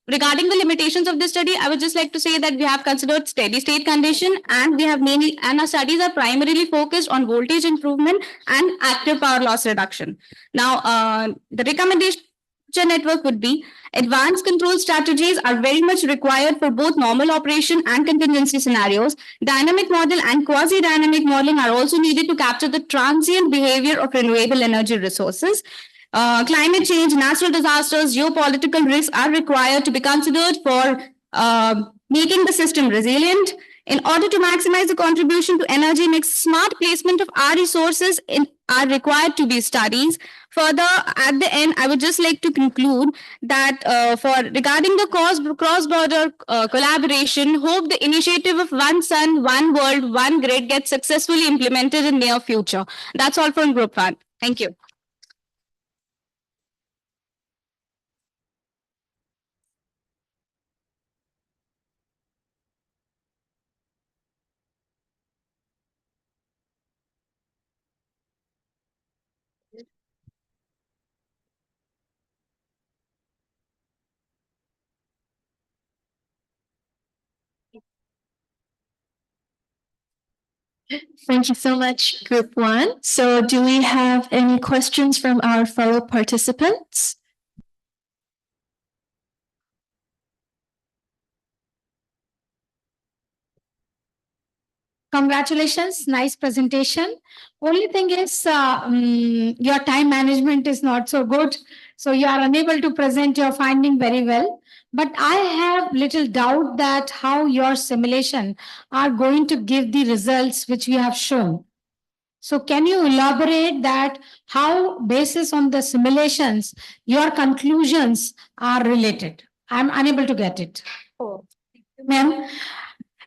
Regarding the limitations of this study, I would just like to say that we have considered steady state condition, and our studies are primarily focused on voltage improvement and active power loss reduction. Now, the recommendation network would be advanced control strategies are very much required for both normal operation and contingency scenarios. Dynamic model and quasi-dynamic modeling are also needed to capture the transient behavior of renewable energy resources. Climate change, natural disasters, geopolitical risks are required to be considered for making the system resilient. In order to maximize the contribution to energy mix, smart placement of our resources are required to be studied. Further, at the end, I would just like to conclude that regarding the cross-border collaboration, hope the initiative of One Sun, One World, One Grid gets successfully implemented in near future. That's all from Group 1. Thank you. Thank you so much, Group One. So do we have any questions from our fellow participants? Congratulations, nice presentation. Only thing is, your time management is not so good. So you are unable to present your finding very well. But I have little doubt that how your simulation are going to give the results which you have shown. So can you elaborate that how basis on the simulations, your conclusions are related? I'm unable to get it. Oh, ma'am,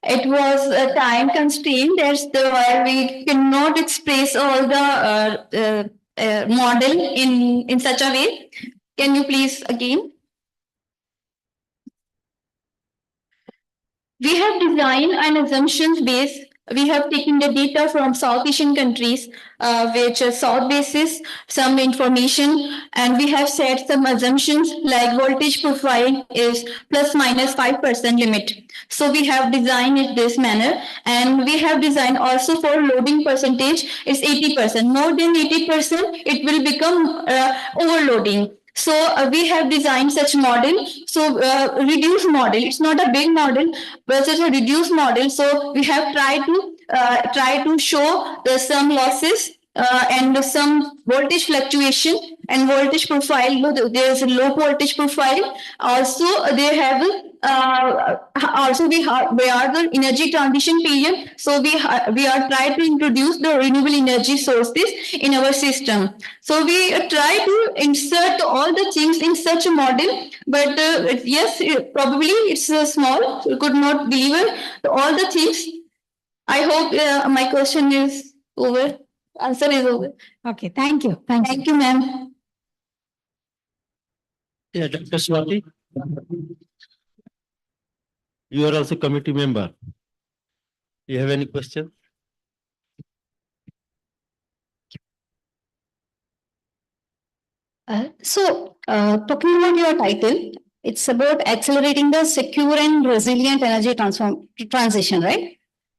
it was a time constraint. That's the why we cannot express all the model in such a way. Can you please again? We have designed an assumptions base. We have taken the data from South Asian countries, which are South basis, some information, and we have set some assumptions like voltage profile is plus minus 5% limit. So we have designed it this manner, and we have designed also for loading percentage is 80%. More than 80%, it will become overloading. So we have designed such model. So reduced model. It's not a big model, but it's a reduced model. So we have tried to show the some losses and some voltage fluctuation and voltage profile. There is a low voltage profile. Also, they have also we are the energy transition period. So we are trying to introduce the renewable energy sources in our system. So we try to insert all the things in such a model, but yes, probably it's small. We could not deliver all the things. I hope my question is over. Answer is over. Okay, thank you. Thank you, ma'am. Yeah, Dr. Swati. You are also committee member. You have any question? Talking about your title, it's about accelerating the secure and resilient energy transition, right?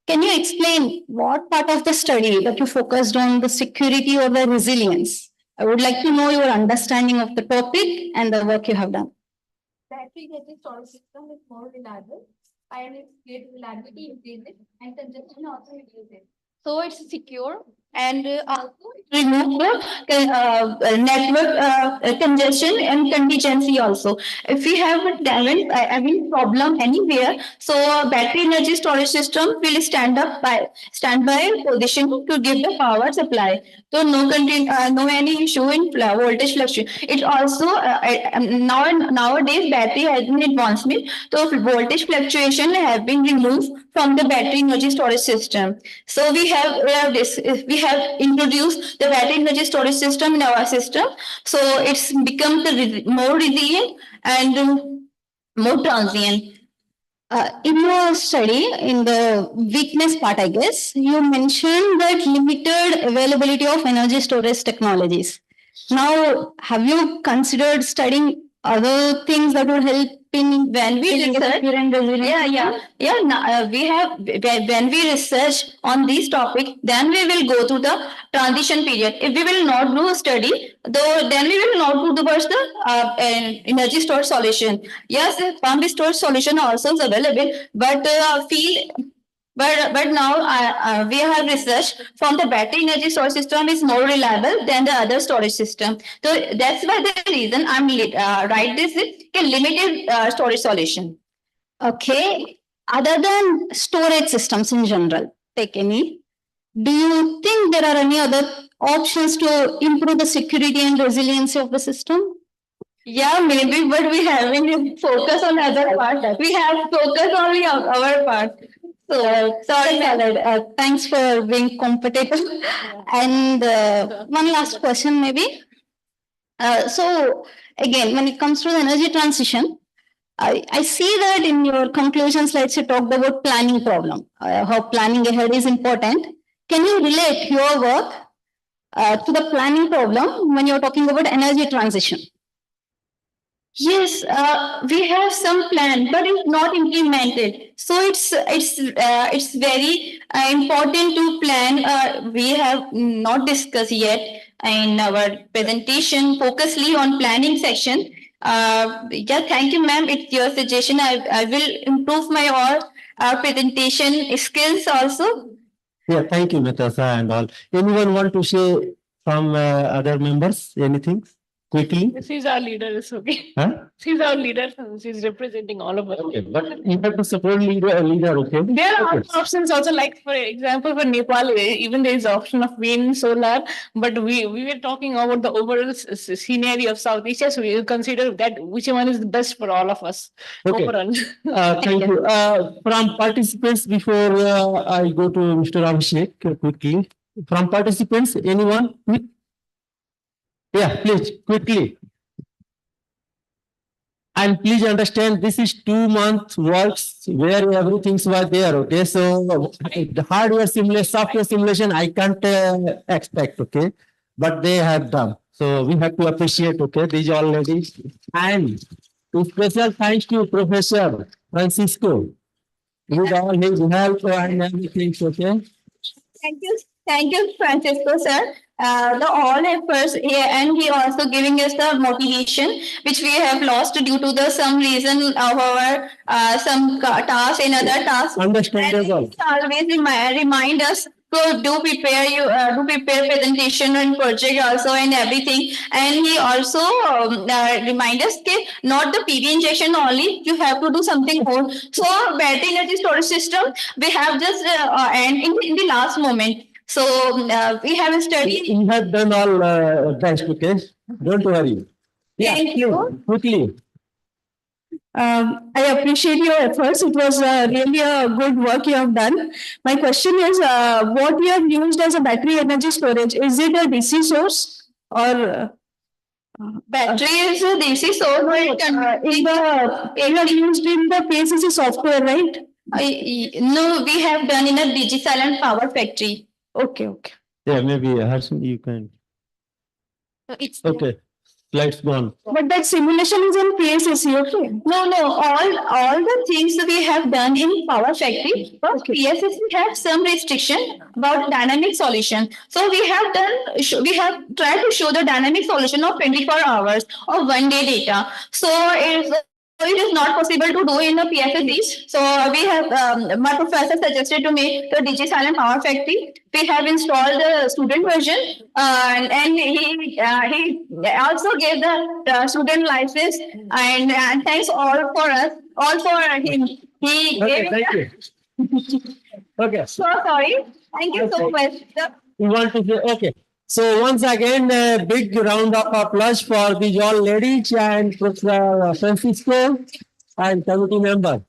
Can you explain what part of the study that you focused on the security or the resilience? I would like to know your understanding of the topic and the work you have done. Battery energy storage system is more reliable and its grid reliability increases and congestion also reduces. So it's secure and also it Remove the network congestion and contingency also. If we have a damage, I mean problem anywhere, so battery energy storage system will stand by position to give the power supply. So no any issue in voltage fluctuation. It also nowadays battery has been advancement. So voltage fluctuation have been removed from the battery energy storage system. So we have introduced the battery energy storage system in our system. So it's become more resilient and more transient. In your study, in the weakness part, I guess, you mentioned that limited availability of energy storage technologies. Now, have you considered studying other things that would help in when we research, we have when we research on these topic, then we will go to the transition period. If we will not do a study, though, then we will not do towards the energy storage solution. Yes, pump storage solution also is available, but but now we have research from the battery energy storage system is more reliable than the other storage system. So that's why the reason I'm write this is a limited storage solution. Okay. Other than storage systems in general, take any, do you think there are any other options to improve the security and resiliency of the system? Yeah, maybe, but we haven't focused on other part. We have focused only on our part. So sorry, thanks for being competitive. And one last question, maybe. So again, when it comes to the energy transition, I see that in your conclusion slides you talked about planning problem. How planning ahead is important. Can you relate your work to the planning problem when you're talking about energy transition? Yes, we have some plan, but it's not implemented. So it's very important to plan. We have not discussed yet in our presentation, focusly on planning section. Yeah, thank you, ma'am. It's your suggestion. I will improve my all presentation skills also. Yeah, thank you, Natasha and all. Anyone want to say from other members anything quickly? She's our leader, it's okay. Huh? She's our leader, she's representing all of us. Okay, but you have to support leader, okay? There are Okay. options also, like for example, for Nepal, even there is option of wind, solar, but we were talking about the overall scenario of South Asia, so we will consider that which one is the best for all of us Okay. overall. Thank you. From participants, before I go to Mr. Abhishek quickly, from participants, anyone? Yeah, please, quickly. And please understand, this is 2 months works where everything's was there, okay? So the hardware simulation, software simulation, I can't expect, okay? But they have done. So we have to appreciate, okay, these all ladies. And special thanks to Professor Francisco with all his help and everything, okay? Thank you, Francisco, sir. The all efforts here, and he also giving us the motivation which we have lost due to the some reason of our some task and other tasks. Understandable. And he always remind us to do prepare presentation and project also and everything. And he also remind us that not the PV injection only, you have to do something more. So battery energy storage system we have just and in the last moment. So we have a study. You have done all best, okay? Don't worry. Yeah, Thank you. quickly. I appreciate your efforts. It was really a good work you have done. My question is, what you have used as a battery energy storage? Is it a DC source or battery is a DC source? you have used in the PSSC software, right? No, we have done in a DigiSilent Power Factory. Okay, okay. Yeah, maybe Harshit, you can. It's Okay, slides gone. But that simulation is in PSSC, okay? No. All the things we have done in Power Factory, but PSS we have some restriction about dynamic solution. So we have tried to show the dynamic solution of 24 hours or 1 day data. So it is not possible to do in the PSSC. So we have my professor suggested to me the DigiSilent Power Factory. We have installed the student version, and he also gave the student license. And thanks all for us, all for him. He Okay, gave. thank you. Okay. So sorry. Thank you so much. You want to say, okay. So once again, a big round of applause for these all ladies and Professor Francisco and committee member.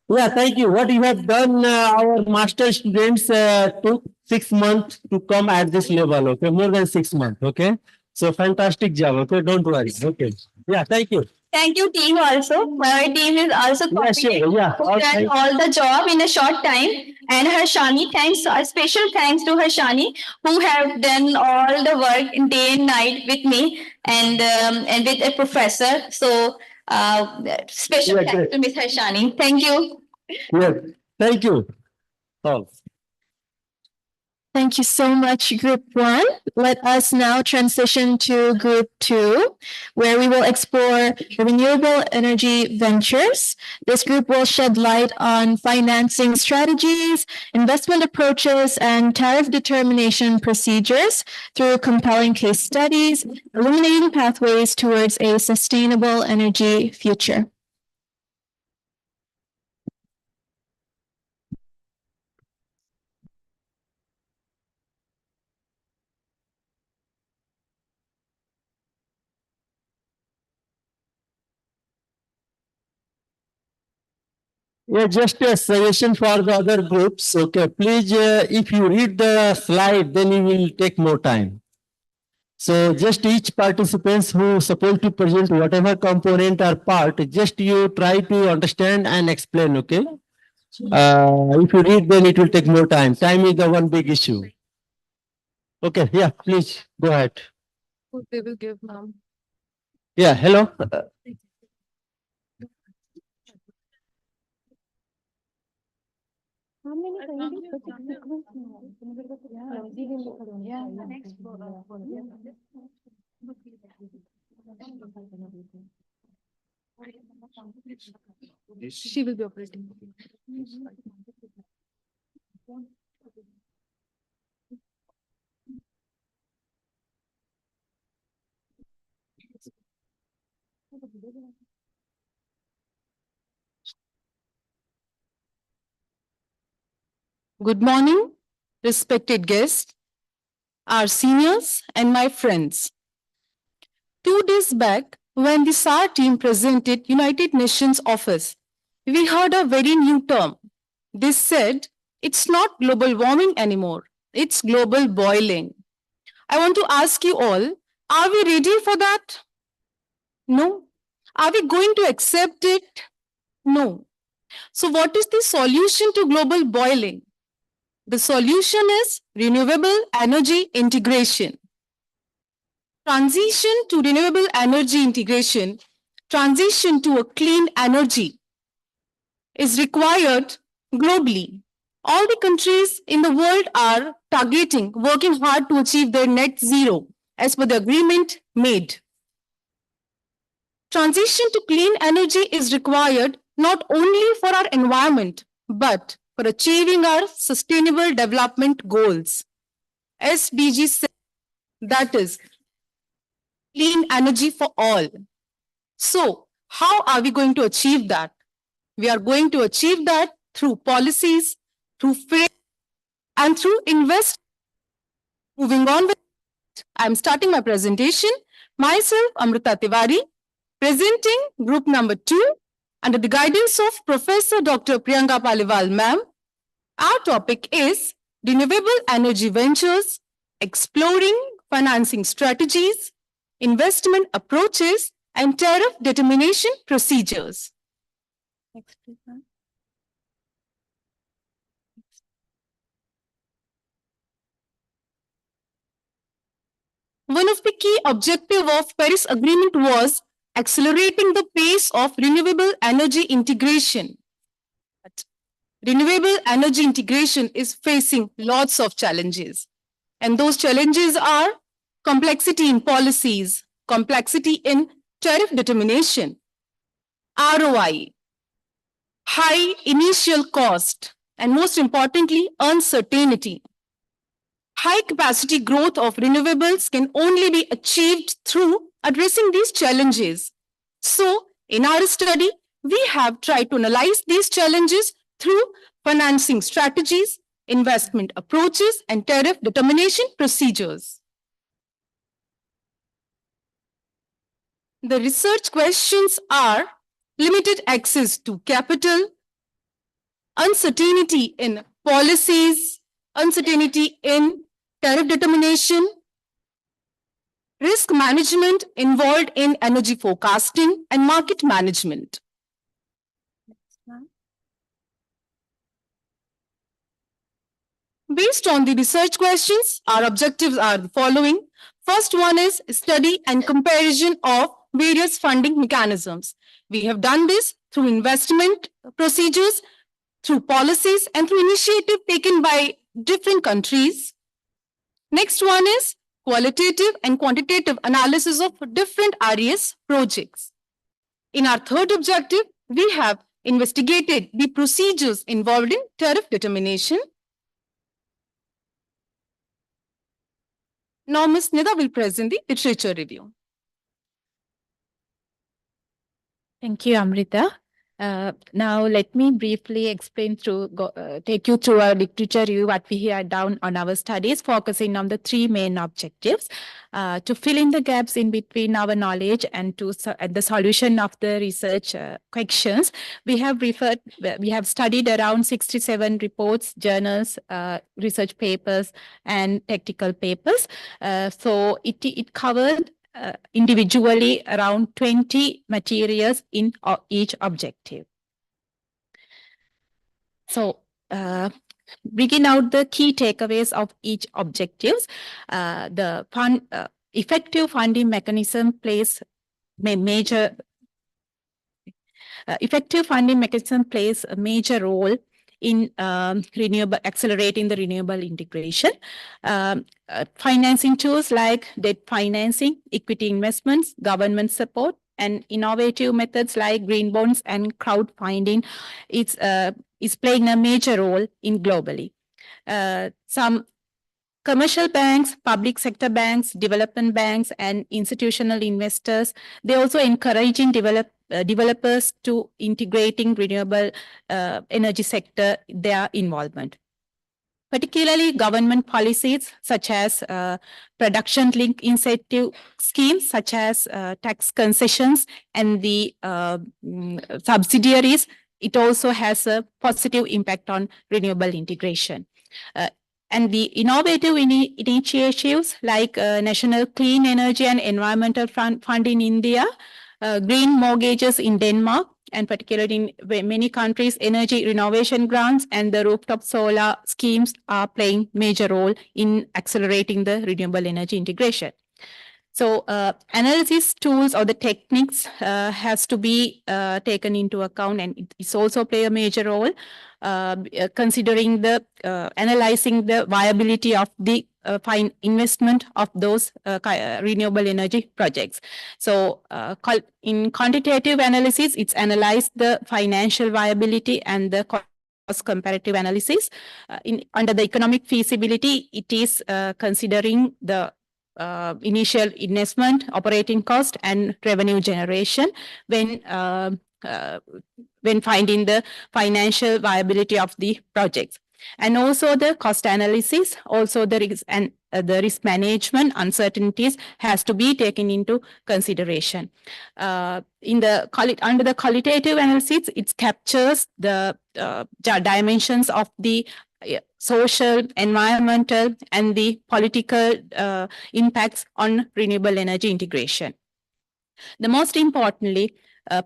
Yeah, thank you. What you have done, our master students took 6 months to come at this level, okay? More than 6 months, okay? So fantastic job, okay? Don't worry, okay? Yeah, thank you. Thank you, team also. My team is also sure, yeah. who done all the job in a short time. And Harshani, thanks, a special thanks to Harshani, who have done all the work in day and night with me and with a professor. So special Yeah, thanks great. to Miss Harshani. Thank you. Yeah, thank you. Oh. Thank you so much, Group 1. Let us now transition to Group 2, where we will explore renewable energy ventures. This group will shed light on financing strategies, investment approaches, and tariff determination procedures through compelling case studies, illuminating pathways towards a sustainable energy future. Yeah, just a suggestion for the other groups. Okay, please, if you read the slide, then you will take more time. So just each participants who supposed to present whatever component or part, just you try to understand and explain, okay? If you read, then it will take more time. Time is the one big issue. Okay, yeah, please go ahead. They will give, ma'am. Yeah, hello. She will be operating. Good morning, respected guests, our seniors, and my friends. 2 days back, when the SAR team presented United Nations office, we heard a very new term. They said, it's not global warming anymore, it's global boiling. I want to ask you all, are we ready for that? No. Are we going to accept it? No. So what is the solution to global boiling? The solution is renewable energy integration. Transition to renewable energy integration, transition to a clean energy is required globally. All the countries in the world are targeting, working hard to achieve their net zero as per the agreement made. Transition to clean energy is required not only for our environment, but for achieving our sustainable development goals. SDG says, that is clean energy for all. So, how are we going to achieve that? We are going to achieve that through policies, through frame, and through invest. Moving on with, I'm starting my presentation. Myself, Amrita Tiwari, presenting group number 2 under the guidance of Professor Dr. Priyanka Paliwal ma'am. Our topic is renewable energy ventures, exploring financing strategies, investment approaches, and tariff determination procedures. Next, please, ma'am. One of the key objectives of Paris Agreement was accelerating the pace of renewable energy integration. But renewable energy integration is facing lots of challenges. And those challenges are complexity in policies, complexity in tariff determination, ROI, high initial cost, and most importantly, uncertainty. High capacity growth of renewables can only be achieved through addressing these challenges. So, in our study, we have tried to analyze these challenges through financing strategies, investment approaches, and tariff determination procedures. The research questions are limited access to capital, uncertainty in policies, uncertainty in tariff determination, risk management involved in energy forecasting and market management. Based on the research questions, our objectives are the following. First one is study and comparison of various funding mechanisms. We have done this through investment procedures, through policies, and through initiative taken by different countries. Next one is qualitative and quantitative analysis of different RES projects. In our third objective, we have investigated the procedures involved in tariff determination. Now, Ms. Nida will present the literature review. Thank you, Amrita. Now, let me briefly explain take you through our literature review, what we have done on our studies, focusing on the 3 main objectives to fill in the gaps in between our knowledge and the solution of the research questions. We have studied around 67 reports, journals, research papers, and technical papers. So it covered individually around 20 materials in each objective. So, bringing out the key takeaways of each objectives, the effective funding mechanism plays a major role in accelerating the renewable integration. Financing tools like debt financing, equity investments, government support, and innovative methods like green bonds and crowdfunding is playing a major role in globally. Some commercial banks, public sector banks, development banks, and institutional investors, they also encouraging developers to integrating renewable energy sector, their involvement. Particularly government policies such as production-linked incentive schemes such as tax concessions and the subsidiaries, it also has a positive impact on renewable integration. And the innovative initiatives like National Clean Energy and Environmental Fund in India, green mortgages in Denmark, and particularly in many countries, energy renovation grants and the rooftop solar schemes are playing major role in accelerating the renewable energy integration. So analysis tools or the techniques has to be taken into account, and it's also play a major role considering the analyzing the viability of the investment of those renewable energy projects. So in quantitative analysis, it's analyzed the financial viability and the cost comparative analysis. Under the economic feasibility, it is considering the initial investment, operating cost, and revenue generation when finding the financial viability of the projects. And also the cost analysis, also the risk management uncertainties has to be taken into consideration. Under the qualitative analysis, it captures the dimensions of the social, environmental, and the political impacts on renewable energy integration. The most importantly,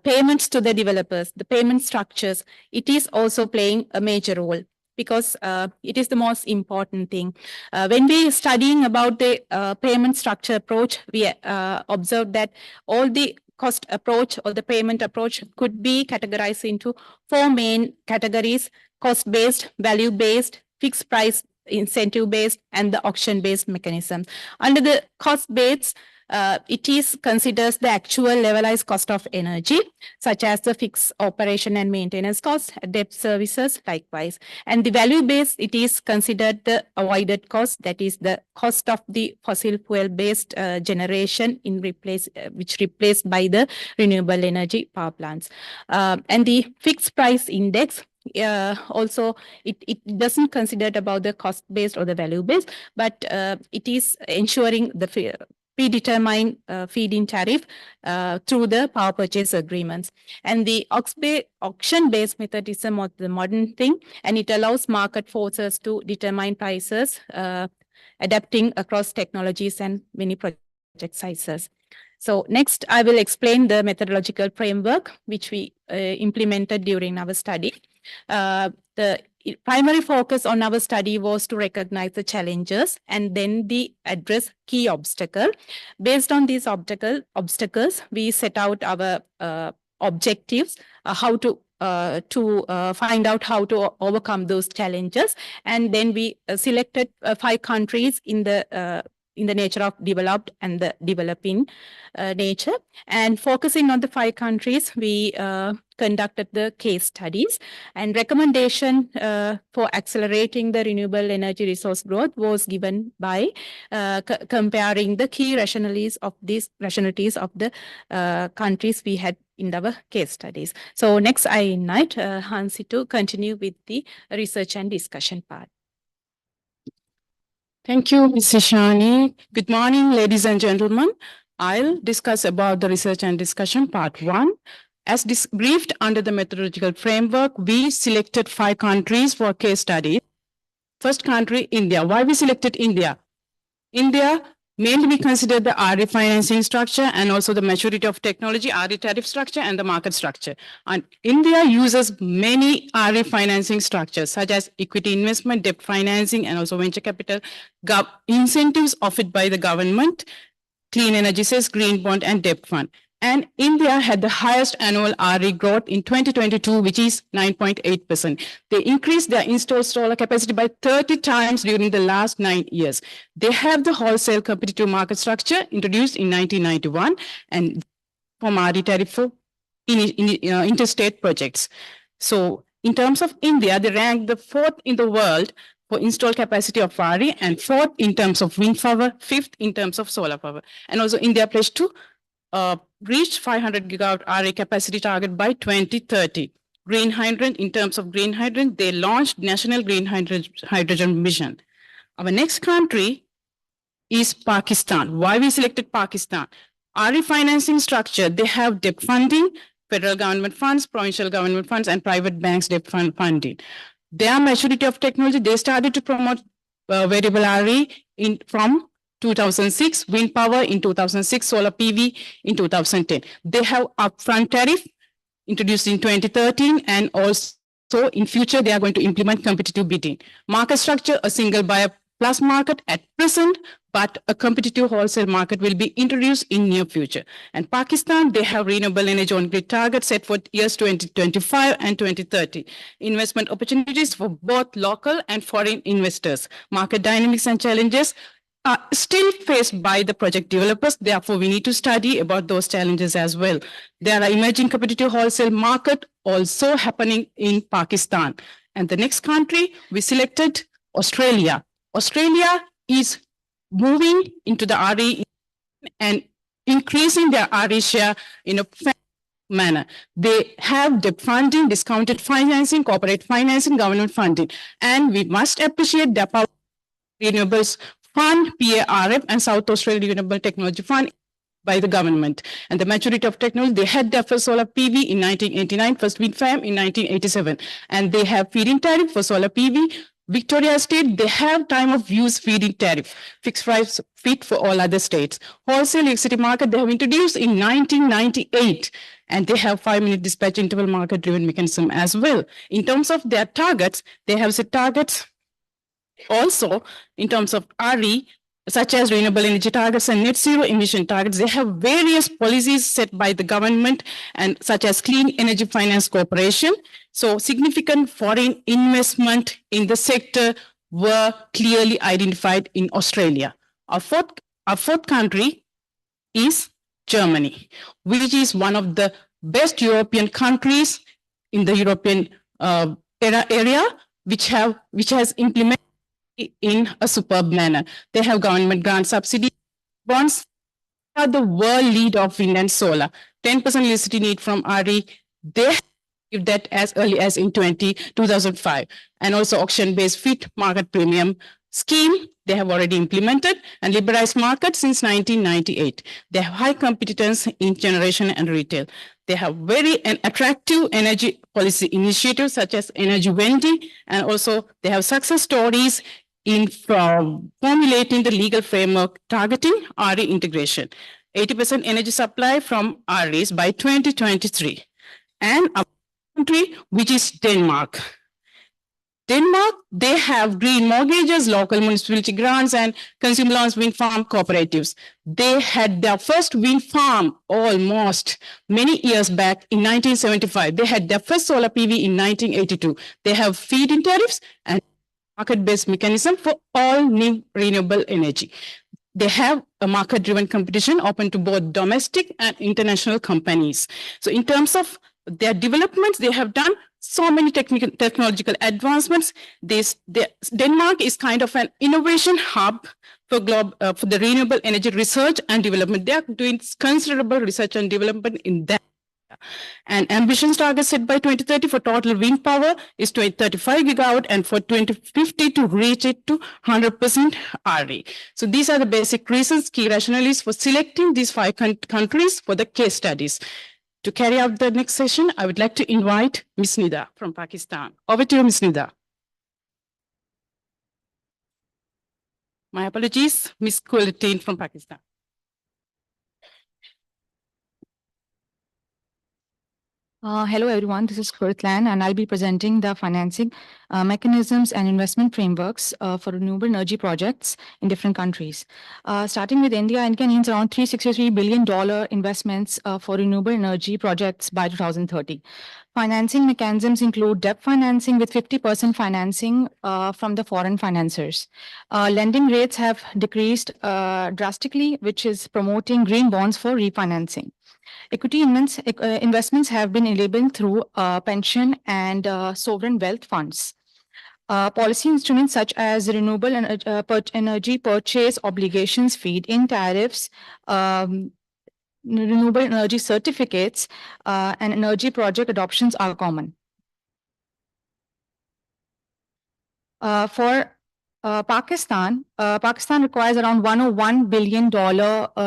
payments to the developers, the payment structures, it is also playing a major role because it is the most important thing. When we are studying about the payment structure approach, we observed that all the cost approach or the payment approach could be categorized into 4 main categories: cost-based, value-based, fixed price, incentive-based, and the auction-based mechanism. Under the cost-based, it is considers the actual levelized cost of energy, such as the fixed operation and maintenance costs, debt services likewise. And the value-based, it is considered the avoided cost, that is the cost of the fossil fuel-based generation which replaced by the renewable energy power plants. And the fixed price index, also it doesn't consider about the cost-based or the value-based, but it is ensuring the predetermined feed-in tariff through the power purchase agreements. And the auction-based method is the modern thing, and it allows market forces to determine prices, adapting across technologies and many project sizes. So next, I will explain the methodological framework which we implemented during our study. The primary focus on our study was to recognize the challenges and then address key obstacles. Based on these obstacles, we set out our objectives, how to find out how to overcome those challenges, and then we selected 5 countries in the nature of developed and the developing nature. And focusing on the 5 countries, we conducted the case studies, and recommendation for accelerating the renewable energy resource growth was given by comparing the key rationalities of the countries we had in our case studies. So next, I invite Hansi to continue with the research and discussion part. Thank you, Mrs. Shani. Good morning, ladies and gentlemen. I'll discuss about the research and discussion part 1. As briefed under the methodological framework, we selected 5 countries for case study. First country, India. Why we selected India? India, mainly we consider the RE financing structure and also the maturity of technology, RE tariff structure, and the market structure. And India uses many RE financing structures such as equity investment, debt financing, and also venture capital, incentives offered by the government, clean energy cells, green bond, and debt fund. And India had the highest annual RE growth in 2022, which is 9.8%. They increased their installed solar capacity by 30 times during the last 9 years. They have the wholesale competitive market structure introduced in 1991 and from RE tariff for interstate projects. So in terms of India, they rank the 4th in the world for installed capacity of RE and 4th in terms of wind power, 5th in terms of solar power. And also India pledged to reach 500 gigawatt RE capacity target by 2030. Green hydrogen, in terms of green hydrogen, they launched National Green Hydrogen Mission. Our next country is Pakistan. Why we selected Pakistan? RE financing structure, they have debt funding, federal government funds, provincial government funds, and private banks debt funding. Their maturity of technology, they started to promote variable RE from 2006, wind power in 2006, solar PV in 2010. They have upfront tariff introduced in 2013, and also in future, they are going to implement competitive bidding. Market structure, a single buyer plus market at present, but a competitive wholesale market will be introduced in near future. And Pakistan, they have renewable energy on grid targets set for years 2025 and 2030. Investment opportunities for both local and foreign investors. Market dynamics and challenges are still faced by the project developers. Therefore, we need to study about those challenges as well. There are emerging competitive wholesale market also happening in Pakistan. And the next country, we selected Australia. Australia is moving into the RE and increasing their RE share in a manner. They have debt funding, discounted financing, corporate financing, government funding. And we must appreciate the power renewables fund, PARF, and South Australia Renewable Technology Fund by the government. And the maturity of technology, they had their first solar PV in 1989, first wind farm in 1987. And they have feed-in tariff for solar PV. Victoria State, they have time of use feed-in tariff, fixed price fit for all other states. Wholesale electricity market, they have introduced in 1998. And they have 5-minute dispatch interval market driven mechanism as well. In terms of their targets, they have set targets also, in terms of RE, such as renewable energy targets and net zero emission targets, they have various policies set by the government and such as Clean Energy Finance Corporation. So significant foreign investment in the sector were clearly identified in Australia. Our fourth country is Germany, which is one of the best European countries in the European area, which has implemented in a superb manner. They have government grant subsidy bonds, are the world lead of wind and solar. 10% electricity need from RE. They give that as early as in 2005. And also auction-based fit market premium scheme, they have already implemented, and liberalized market since 1998. They have high competence in generation and retail. They have very attractive energy policy initiatives such as energy vending, and also they have success stories in formulating the legal framework targeting RE integration. 80% energy supply from REs by 2023. And a country which is Denmark. Denmark, they have green mortgages, local municipality grants, and consumer loans wind farm cooperatives. They had their first wind farm almost many years back in 1975. They had their first solar PV in 1982. They have feed-in tariffs and market-based mechanism for all new renewable energy. They have a market-driven competition open to both domestic and international companies. So in terms of their developments, they have done so many technological advancements. Denmark is kind of an innovation hub for the renewable energy research and development. They are doing considerable research and development in that. And ambitions target set by 2030 for total wind power is 35 gigawatt, and for 2050 to reach it to 100% RE. So these are the basic reasons, key rationales for selecting these 5 countries for the case studies. To carry out the next session, I would like to invite Ms. Nida from Pakistan. Over to you, Ms. Nida. My apologies, Ms. Kulitin from Pakistan. Hello, everyone. This is Kirtland, and I'll be presenting the financing mechanisms and investment frameworks for renewable energy projects in different countries. Starting with India, India needs around $363 billion investments for renewable energy projects by 2030. Financing mechanisms include debt financing with 50% financing from the foreign financiers. Lending rates have decreased drastically, which is promoting green bonds for refinancing. Equity investments have been enabled through pension and sovereign wealth funds. Policy instruments such as renewable energy purchase obligations, feed-in tariffs, renewable energy certificates, and energy project adoptions are common. For Pakistan requires around $101 billion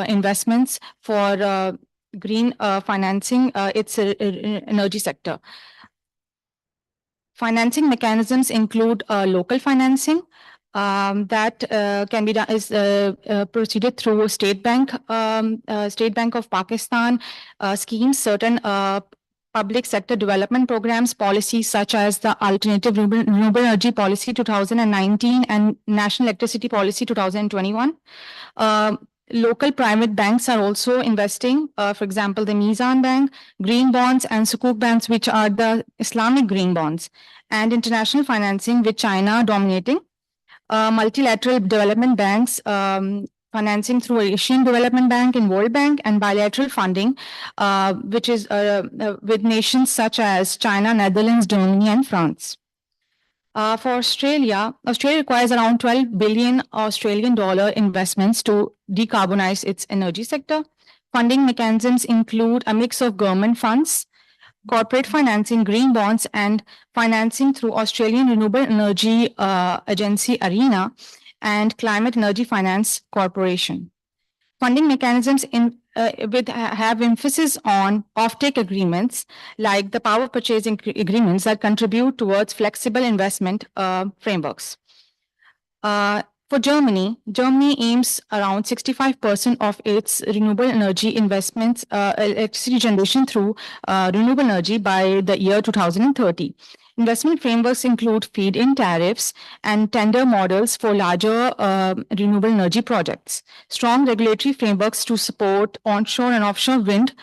investments for green financing its energy sector. Financing mechanisms include local financing that can be done is proceeded through State Bank of Pakistan schemes, certain public sector development programs, policies such as the Alternative Renewable Energy Policy 2019 and National Electricity Policy 2021. Local private banks are also investing, for example, the Mizan Bank, green bonds, and Sukuk banks, which are the Islamic green bonds, and international financing with China dominating. Multilateral development banks financing through Asian Development Bank and World Bank, and bilateral funding, which is with nations such as China, Netherlands, Germany, and France. For Australia requires around 12 billion Australian dollar investments to decarbonize its energy sector. Funding mechanisms include a mix of government funds, corporate financing, green bonds, and financing through Australian Renewable Energy Agency ARENA and Climate Energy Finance Corporation. Funding mechanisms have emphasis on offtake agreements like the power purchasing agreements that contribute towards flexible investment frameworks. For Germany aims around 65% of its renewable energy investments, electricity generation through renewable energy by the year 2030. Investment frameworks include feed-in tariffs and tender models for larger renewable energy projects. Strong regulatory frameworks to support onshore and offshore wind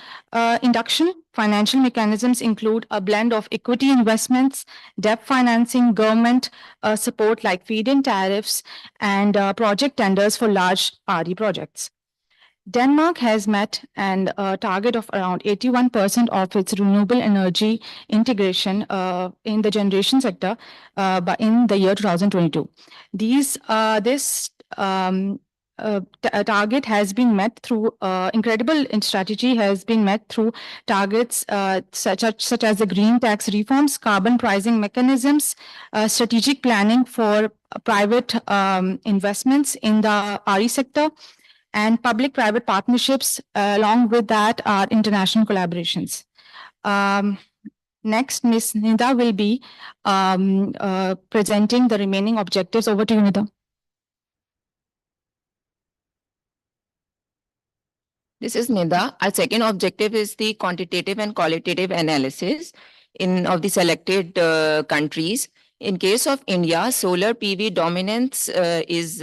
induction. Financial mechanisms include a blend of equity investments, debt financing, government support like feed-in tariffs, and project tenders for large RE projects. Denmark has met a target of around 81% of its renewable energy integration in the generation sector in the year 2022. This target has been met through incredible strategy has been met through targets such as the green tax reforms, carbon pricing mechanisms, strategic planning for private investments in the RE sector, and public-private partnerships. Along with that are international collaborations. Next, Ms. Nida will be presenting the remaining objectives. Over to you, Nida. This is Nida. Our second objective is the quantitative and qualitative analysis of the selected countries. In case of India, solar PV dominance is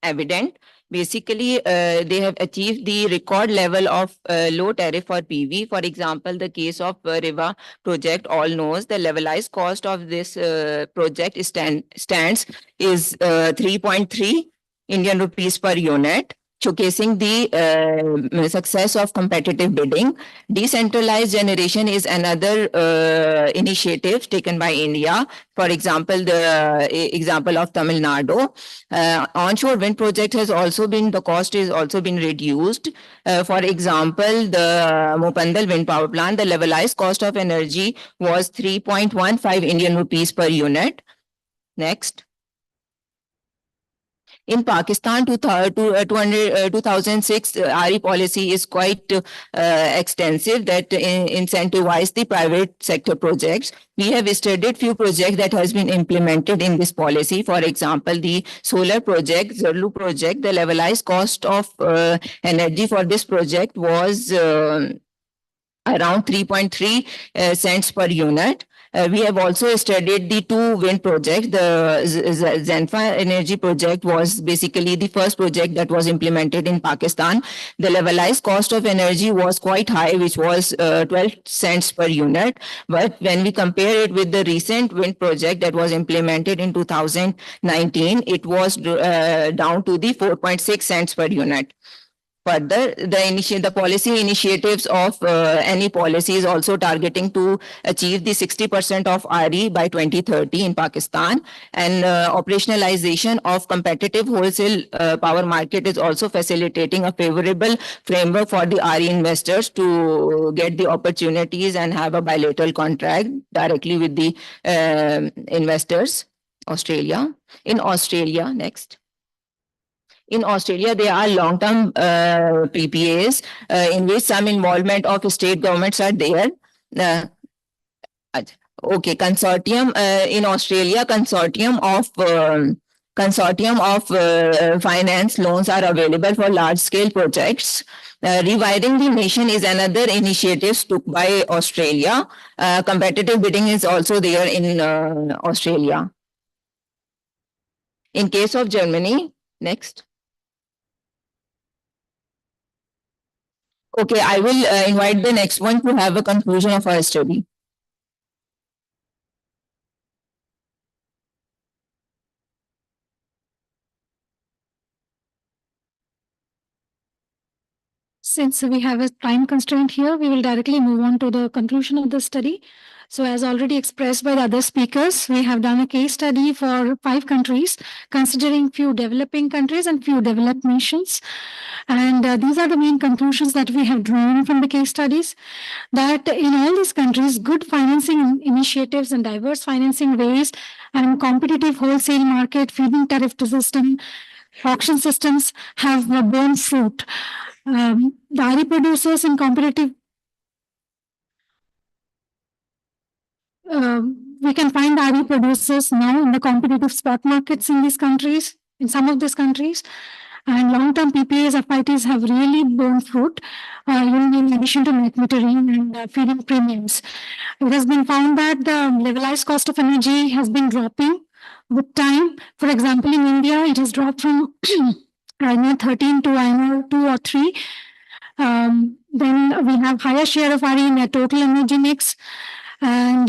evident. Basically, they have achieved the record level of low tariff for PV. For example, the case of Riva project, all knows the levelized cost of this project stands is 3.3 Indian rupees per unit, showcasing the success of competitive bidding. Decentralized generation is another initiative taken by India. For example, the example of Tamil Nadu. Onshore wind project has also been, the cost is also been reduced. For example, the Mopandal wind power plant, the levelized cost of energy was 3.15 Indian rupees per unit. Next. In Pakistan, 2006 RE policy is quite extensive that incentivize the private sector projects. We have studied few projects that has been implemented in this policy. For example, the solar project, Zerlu project, the levelized cost of energy for this project was around 3.3 cents per unit. We have also studied the two wind projects. The Zenfa Energy project was basically the first project that was implemented in Pakistan. The levelized cost of energy was quite high, which was 12 cents per unit. But when we compare it with the recent wind project that was implemented in 2019, it was down to the 4.6 cents per unit. Further, the policy initiatives of any policy is also targeting to achieve the 60% of RE by 2030 in Pakistan, and operationalization of competitive wholesale power market is also facilitating a favorable framework for the RE investors to get the opportunities and have a bilateral contract directly with the investors. Australia. In Australia, next. In Australia, there are long-term PPAs in which some involvement of state governments are there. Okay, consortium in Australia, consortium of finance loans are available for large-scale projects. Rewiring the nation is another initiative took by Australia. Competitive bidding is also there in Australia. In case of Germany, next. Okay, I will invite the next one to have a conclusion of our study. Since we have a time constraint here, we will directly move on to the conclusion of the study. So as already expressed by the other speakers, we have done a case study for 5 countries, considering few developing countries and few developed nations. And these are the main conclusions that we have drawn from the case studies, that in all these countries, good financing initiatives and diverse financing ways and competitive wholesale market, feeding tariff to system, auction systems have borne fruit. Dairy producers and competitive we can find dairy producers now in the competitive spot markets in these countries, in some of these countries. And long-term PPAs, FITs have really borne fruit, in addition to net metering and feeding premiums. It has been found that the levelized cost of energy has been dropping with time. For example, in India, it has dropped from INR 13 to INR 2 or 3. Then we have higher share of RE in the total energy mix. And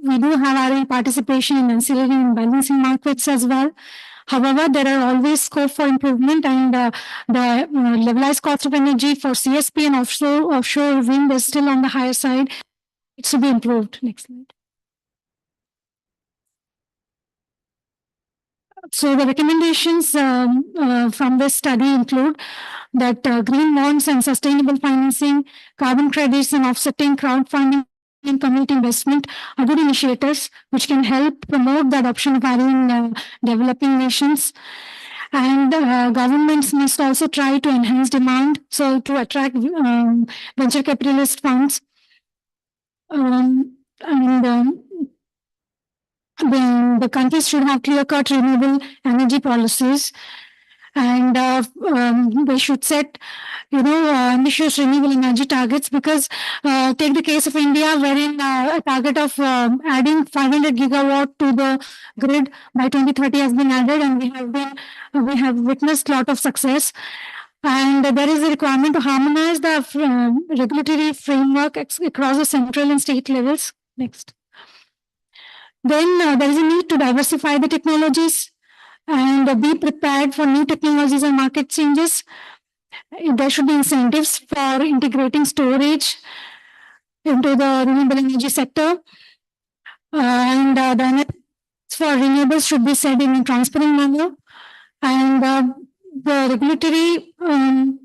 we do have RE participation in ancillary and balancing markets as well. However, there are always scope for improvement, and the levelized cost of energy for CSP and offshore wind is still on the higher side. It should be improved. Next slide. So the recommendations from this study include that green bonds and sustainable financing, carbon credits and offsetting, crowdfunding and community investment are good initiators which can help promote the adoption of RE in developing nations. And governments must also try to enhance demand, so to attract venture capitalist funds. The countries should have clear-cut renewable energy policies, and they should set, ambitious renewable energy targets, because take the case of India, wherein a target of adding 500 gigawatt to the grid by 2030 has been added, and we have witnessed a lot of success. And there is a requirement to harmonize the regulatory framework across the central and state levels. Next. Then there is a need to diversify the technologies and be prepared for new technologies and market changes. There should be incentives for integrating storage into the renewable energy sector. And the for renewables should be set in a transparent manner. And the regulatory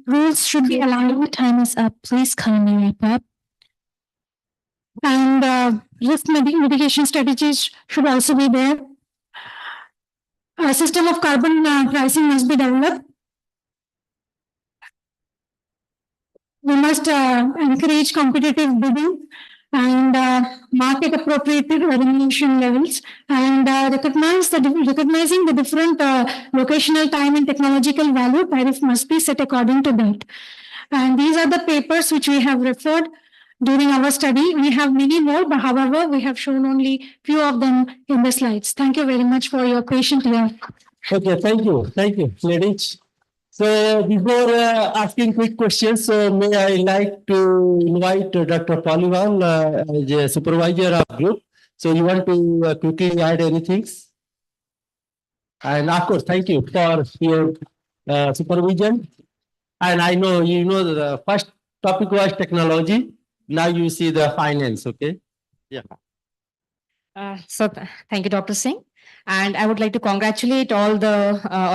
rules should be aligned. Time is up. Please kindly wrap up. And risk mitigation strategies should also be there. A system of carbon pricing must be developed. We must encourage competitive bidding and market appropriate remuneration levels, and recognizing the different locational time and technological value, tariff must be set according to that. And these are the papers which we have referred. during our study. We have many more, but however, we have shown only few of them in the slides. Thank you very much for your patient here. Okay, thank you, ladies. So before asking quick questions, so may I like to invite Dr. Paliwal as a supervisor of group. So you want to quickly add anything? And of course, thank you for your supervision. And I know you know the first topic was technology. Now you see the finance. Okay. Yeah. Thank you, Dr. Singh. And I would like to congratulate all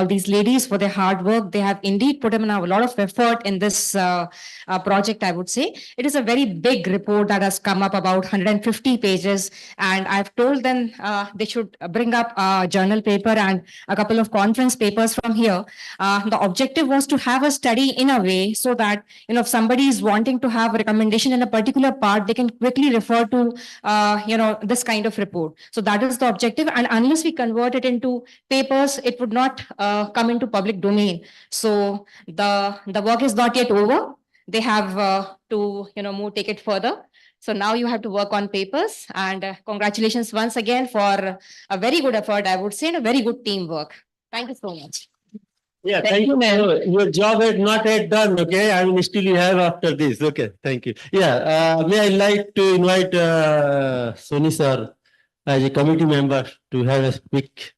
these ladies for their hard work. They have indeed put in a lot of effort in this project, I would say. It is a very big report that has come up about 150 pages. And I've told them they should bring up a journal paper and a couple of conference papers from here. The objective was to have a study in a way so that, if somebody is wanting to have a recommendation in a particular part, they can quickly refer to, this kind of report. So that is the objective. And unless we convert it into papers, it would not come into public domain. So the work is not yet over. They have to take it further. So now you have to work on papers, and congratulations once again for a very good effort, I would say, and a very good teamwork. Thank you so much. Yeah, thank you, ma'am. Your job is not yet done, okay? I mean, still you have after this. Okay, thank you. Yeah, may I like to invite Soni sir as a committee member to have a quick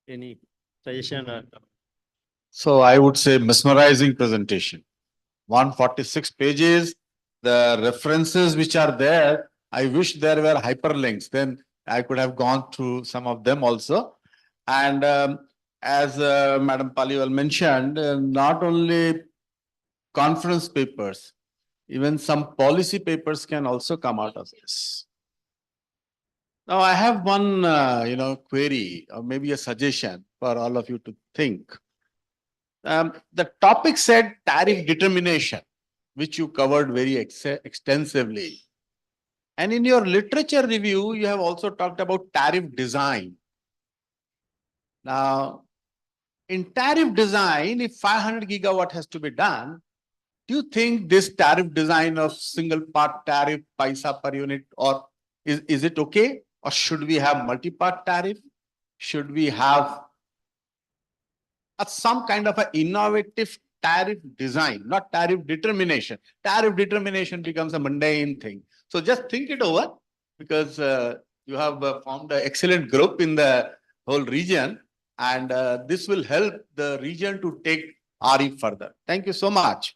any suggestion? So I would say mesmerizing presentation. 146 pages, the references which are there, I wish there were hyperlinks. Then I could have gone through some of them also. And as Madam Paliwal mentioned, not only conference papers, even some policy papers can also come out of this. Now I have one, query or maybe a suggestion for all of you to think. The topic said tariff determination, which you covered very extensively. And in your literature review, you have also talked about tariff design. Now, in tariff design, if 500 gigawatt has to be done, do you think this tariff design of single part tariff, paisa per unit, or is it okay? Or should we have multi-part tariff? Should we have some kind of an innovative tariff design, not tariff determination? Tariff determination becomes a mundane thing. So just think it over, because you have formed an excellent group in the whole region, and this will help the region to take RE further. Thank you so much.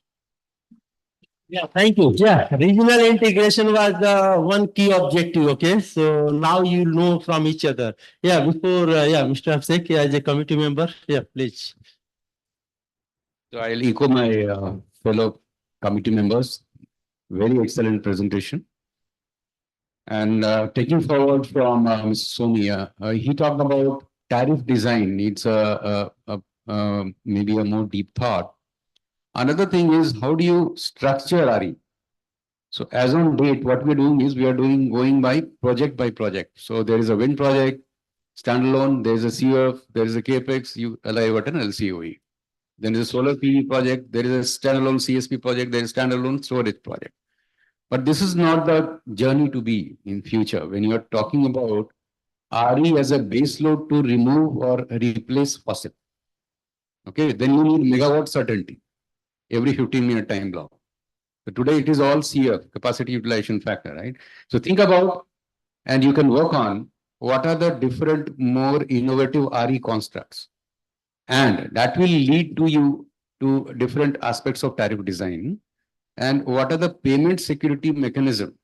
Yeah, thank you. Yeah, regional integration was the one key objective. Okay, so now you know from each other. Yeah, before, Mr. Absek, as a committee member, yeah, please. So I'll echo my fellow committee members. Very excellent presentation. And taking forward from Mr. Sonia, he talked about tariff design needs maybe a more deep thought. Another thing is, how do you structure RE? So as on date, what we're doing is we are going by project. So there is a wind project, standalone, there is a CF, there is a CAPEX, LIVAT and LCOE. Then there is a solar PV project, there is a standalone CSP project, there is a standalone storage project. But this is not the journey to be in future. When you are talking about RE as a base load to remove or replace fossil, okay, then you need megawatt certainty every 15-minute time block. So today it is all CF, capacity utilization factor, right? So think about, and you can work on what are the different more innovative RE constructs. And that will lead to you to different aspects of tariff design. And what are the payment security mechanism?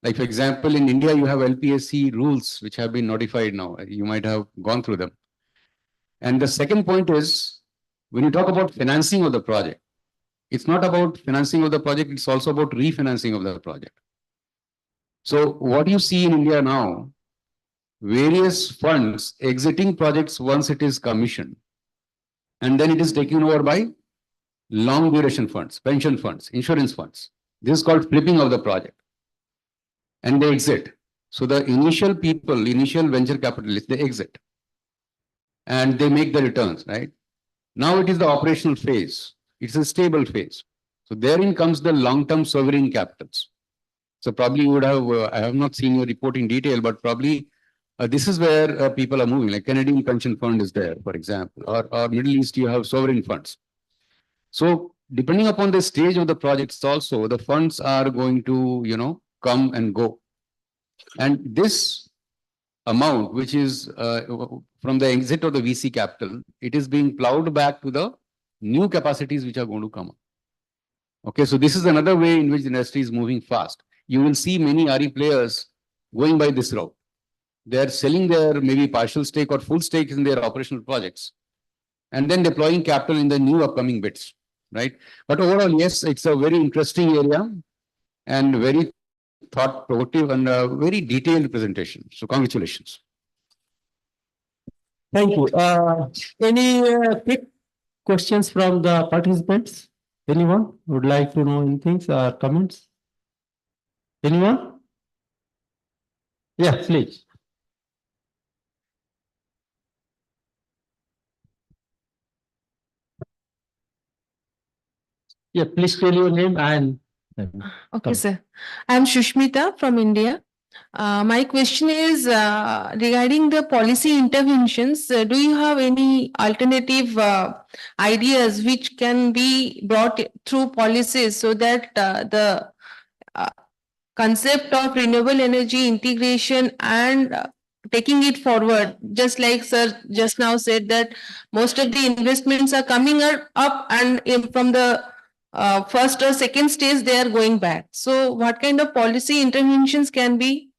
Like, for example, in India, you have LPSC rules, which have been notified now. You might have gone through them. And the second point is, when you talk about financing of the project, it's not about financing of the project, it's also about refinancing of the project. So what you see in India now, various funds exiting projects once it is commissioned, and then it is taken over by long duration funds, pension funds, insurance funds. This is called flipping of the project. And they exit. So the initial people, initial venture capitalists, they exit. And they make the returns, right? Now it is the operational phase. It's a stable phase. So therein comes the long-term sovereign capitals. So probably you would have, I have not seen your report in detail, but probably this is where people are moving, like Canadian pension fund is there, for example, or Middle East, you have sovereign funds. So depending upon the stage of the projects also, the funds are going to, come and go. And this amount, which is from the exit of the VC capital, it is being plowed back to the new capacities which are going to come up. Okay, so this is another way in which the industry is moving fast. You will see many RE players going by this route. They are selling their maybe partial stake or full stake in their operational projects and then deploying capital in the new upcoming bits, right? But overall, yes, it's a very interesting area and very thought-provocative and a very detailed presentation. So congratulations. Thank you. Any quick questions from the participants? Anyone would like to know anything or comments? Anyone? Yeah, please. Yeah, please tell your name and. Okay, sir. I'm Shushmita from India. My question is regarding the policy interventions. Do you have any alternative ideas which can be brought through policies so that the uh, concept of renewable energy integration and taking it forward, just like sir just now said that most of the investments are coming up and from the first or second stage they are going back. So what kind of policy interventions can be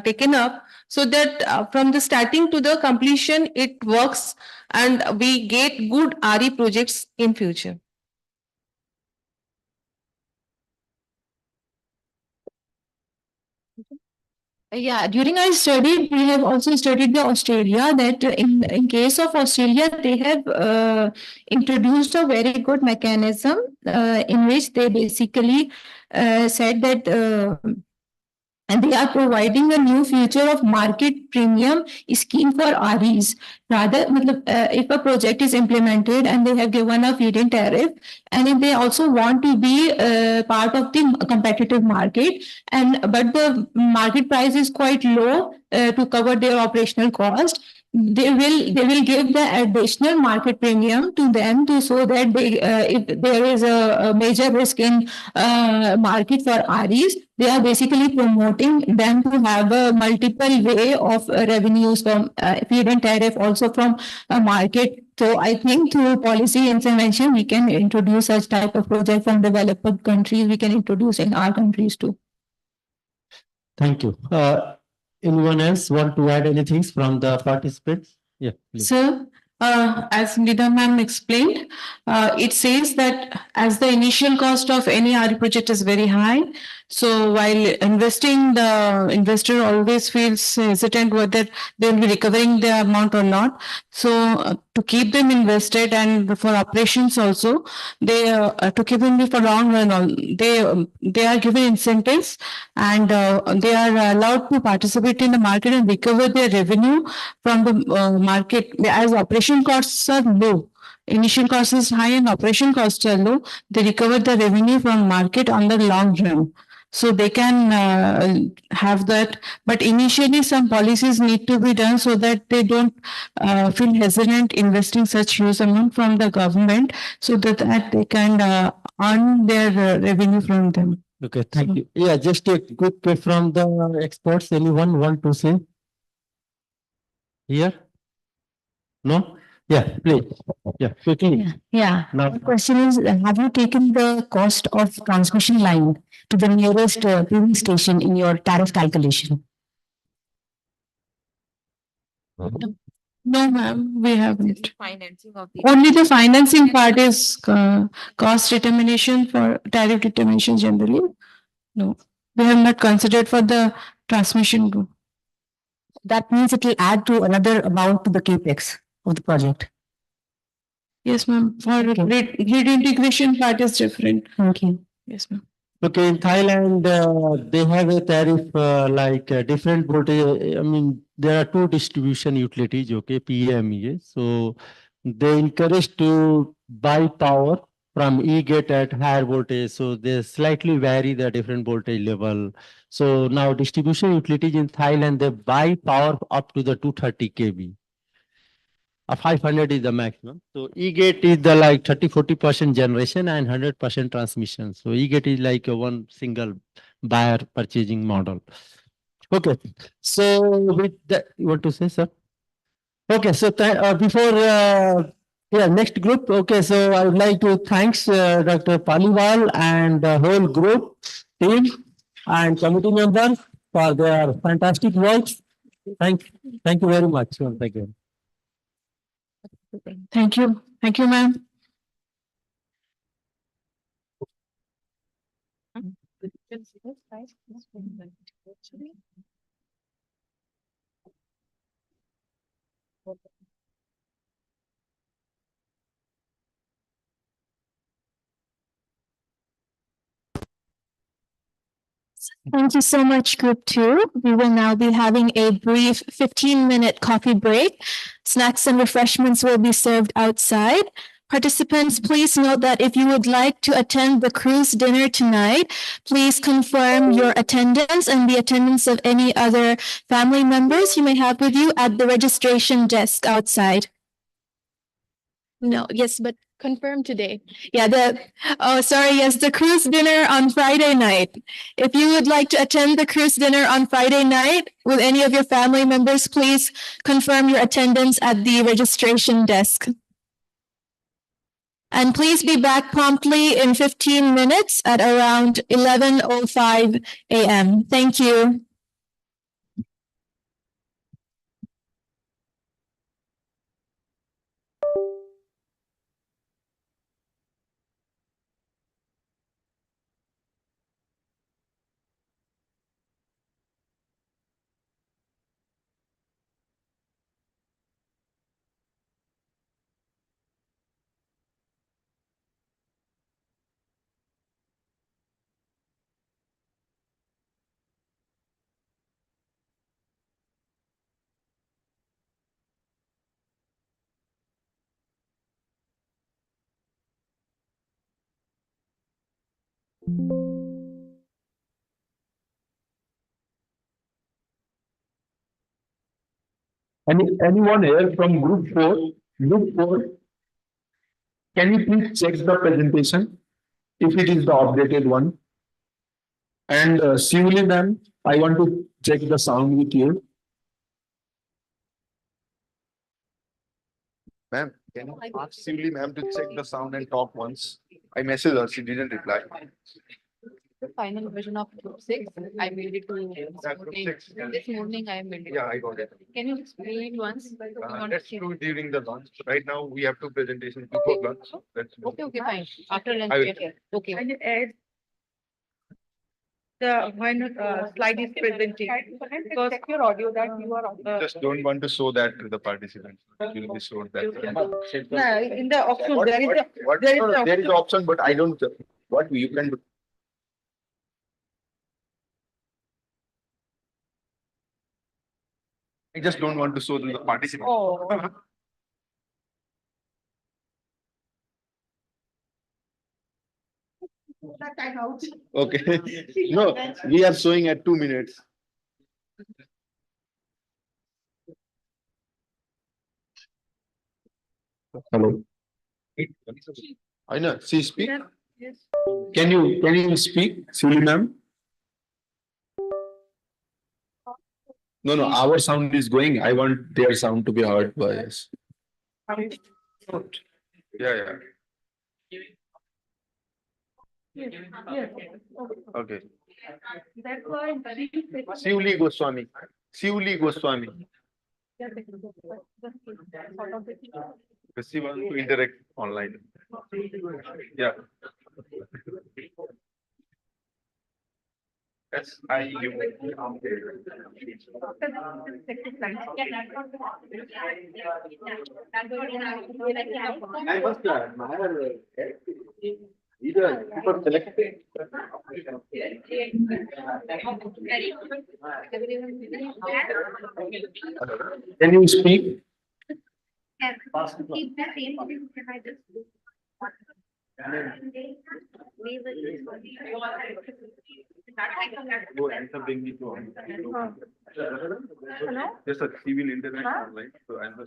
taken up so that from the starting to the completion it works and we get good RE projects in future? Yeah, during our study, we have also studied the Australia that in case of Australia, they have introduced a very good mechanism in which they basically said that and they are providing a new feature of market premium scheme for REs. Rather, if a project is implemented and they have given a feed-in tariff, and if they also want to be part of the competitive market, and but the market price is quite low to cover their operational cost, they will give the additional market premium to them to so that they if there is a major risk in market for REs, they are basically promoting them to have a multiple way of revenues from feed and tariff, also from a market. So I think through policy intervention, we can introduce such type of project from developed countries. We can introduce in our countries too. Thank you. Anyone else want to add anything from the participants? Yeah, please. Sir, as Nida ma'am explained, it says that as the initial cost of any RE project is very high, so while investing, the investor always feels hesitant whether they will be recovering the amount or not. So to keep them invested and for operations also, they to keep them for long run, they are given incentives and they are allowed to participate in the market and recover their revenue from the market as operation costs are low. Initial cost is high and operation costs are low. They recover the revenue from market on the long run. So they can have that, but initially some policies need to be done so that they don't feel hesitant investing such huge amount from the government, so that they can earn their revenue from them. Okay, thank you. Yeah, just a quick from the experts. Anyone want to say? Here? No? Yeah, please. Yeah, quickly. Yeah. Now, The question is, have you taken the cost of transmission line to the nearest PV station in your tariff calculation? No, ma'am, we haven't. Financing of the. Only the financing part is cost determination for tariff determination generally. No, we have not considered for the transmission group. That means it will add to another amount to the capex of the project. Yes, ma'am. For grid integration part is different. Thank you. Yes, ma'am. okay, in Thailand, they have a tariff like different voltage. I mean, there are two distribution utilities, okay, PA and MEA. So they encourage to buy power from E-gate at higher voltage. So they slightly vary the different voltage level So now distribution utilities in Thailand, they buy power up to the 230 kV. 500 is the maximum. So E-gate is the like 30-40% generation and 100% transmission. So E-gate is like a one single buyer purchasing model. Okay. So with that, you want to say, sir? Okay. So before yeah, next group. Okay. So I would like to thanks Dr. Paliwal and the whole group team and committee members for their fantastic work. Thank you very much once again. Thank you. Thank you, ma'am. Thank you so much, Group 2. We will now be having a brief 15-minute coffee break. Snacks and refreshments will be served outside. Participants, please note that if you would like to attend the cruise dinner tonight, please confirm your attendance and the attendance of any other family members you may have with you at the registration desk outside. No, yes, but confirm today. Yeah, the cruise dinner on Friday night. If you would like to attend the cruise dinner on Friday night with any of your family members, please confirm your attendance at the registration desk. And please be back promptly in 15 minutes at around 11:05 a.m. Thank you. Anyone here from group 4? Group 4, can you please check the presentation if it is the updated one? And Shivali ma'am, I want to check the sound with you. Ma'am, can you ask Shivali ma'am to check the sound and talk once? I messaged her, she didn't reply. The final version of group 6, I made it to this morning I made it. Yeah, I got it. Can you just read it once? Let's do it during the lunch. Right now, we have two presentations before lunch. Okay, fine. After lunch, I will- we are here. Okay. And add the when slide is presenting. Because your audio that you are on the. Just don't want to show that to the participants. You'll be showed that. No, in the option, there is a, What? there is No, the there is an option, but I don't, what you can do. I just don't want to show to the participants. Oh. Okay, no, we are showing at 2 minutes. Hello. I know, see, speak. Can you speak, Shivali ma'am? No, our sound is going. I want their sound to be heard by us. Yeah. Okay. Shivali Goswami. Shivali Goswami. Because she wants to interact online. Yeah. SIU. I must admire either people selected. Can you speak? वो ऐसा देंगे तो जैसा civil internet online तो ऐसा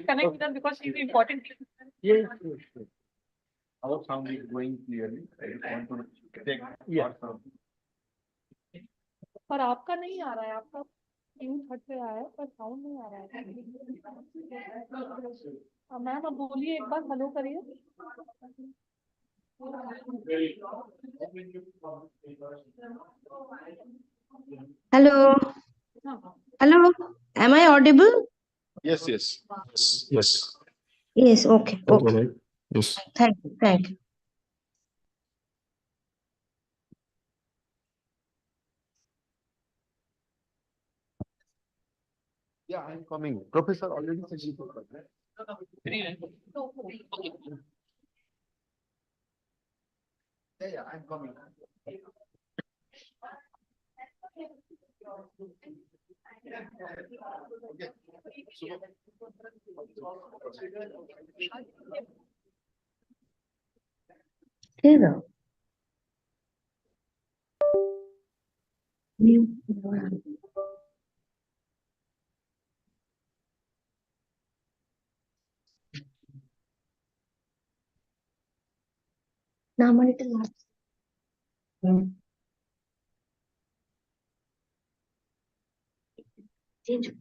connect because it's important. Yes. Our sound is going clearly. I just want to check. Yeah. पर आपका नहीं आ रहा है, आपका म्यूट हट पे आया है पर साउंड नहीं आ रहा है। मैम अब बोलिए, एक बार हेलो करिए। Hello. Hello. Am I audible? Yes, yes. Yes. Yes. Okay. Okay. Yes. Thank you. Thank you. Yeah, I'm coming. Professor already said you could come. Yeah, I'm coming. Hello. Namanital last. Change.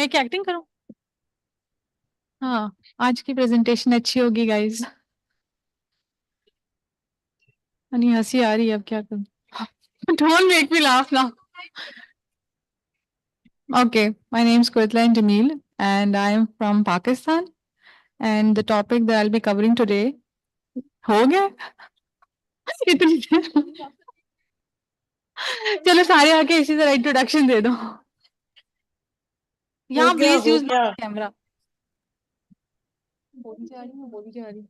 मैं क्या acting करूं? हाँ, आज की presentation अच्छी होगी guys. नहीं हंसी आ रही है, अब क्या करूं? Don't make me laugh now. Okay, my name is Koitlan Jamil and I am from Pakistan. And the topic that I'll be covering today, हो गया? इतनी चलो सारे आके इसी तरह इंट्रोडक्शन दे दो। यहाँ प्लीज यूज कैमरा। बोली जा रही हूँ, बोली जा रही हूँ।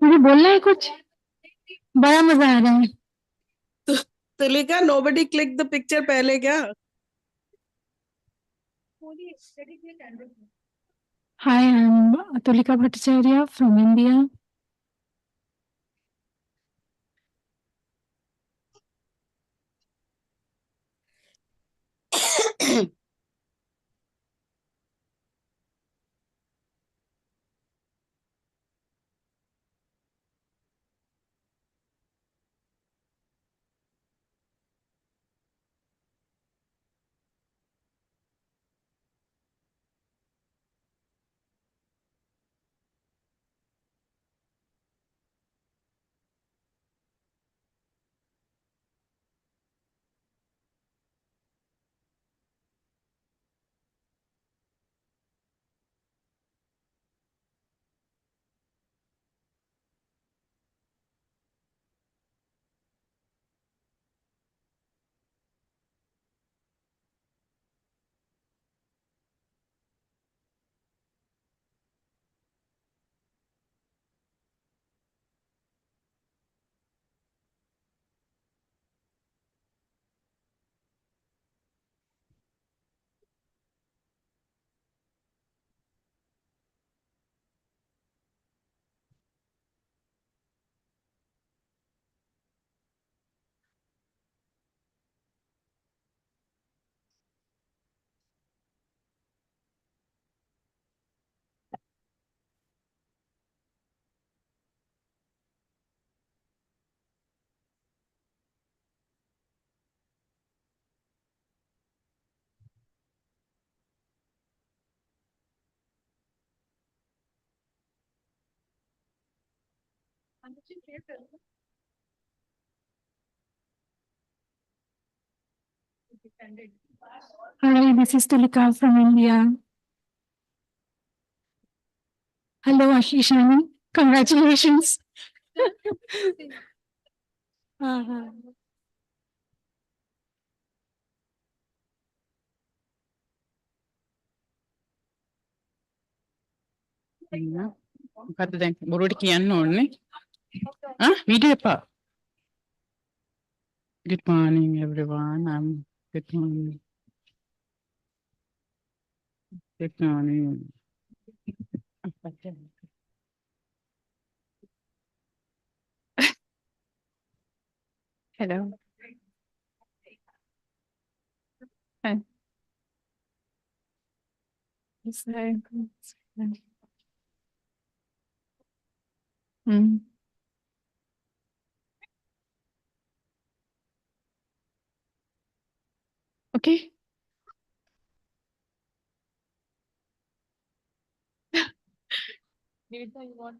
मुझे बोलना है कुछ, बड़ा मजा आ रहा है। Tulika, nobody clicked the picture पहले क्या? Hi, I'm Tulika Bhattacharya from India. Hi, this is Tulika from India. Hello, Ashishani. Congratulations. Uh-huh. මොකද්ද දැන් බොරුවට කියන්න ඕනේ? වීඩියෝ එපා. Good morning everyone. Good morning. Good morning. Hello. Hi. Yes, hi. Mm. Okay. Nivita, you want?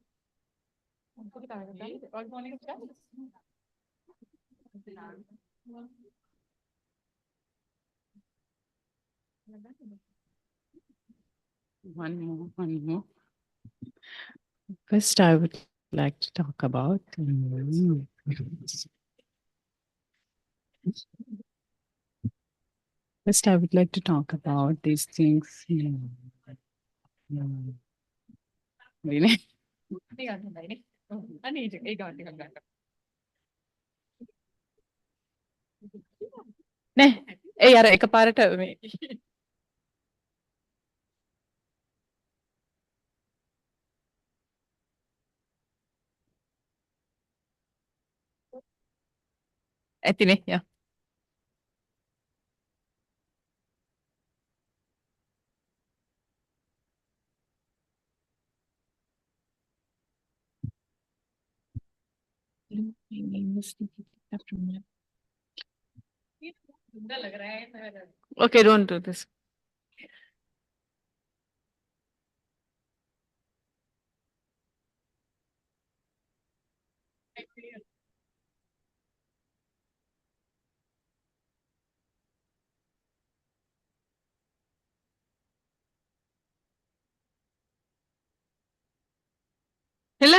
One more. First, I would like to talk about. First, I would like to talk about these things. Really? නේ ඒ අර එකපාරට මේ ඇතිනේ යා Okay, don't do this. ಇಲ್ಲ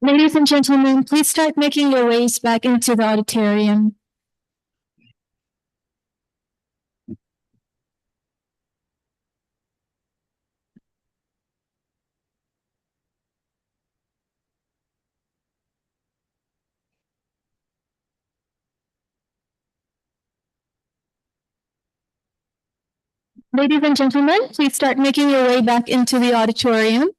Ladies and gentlemen, please start making your ways back into the auditorium. Ladies and gentlemen, please start making your way back into the auditorium.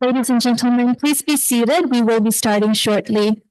Ladies and gentlemen, please be seated. We will be starting shortly.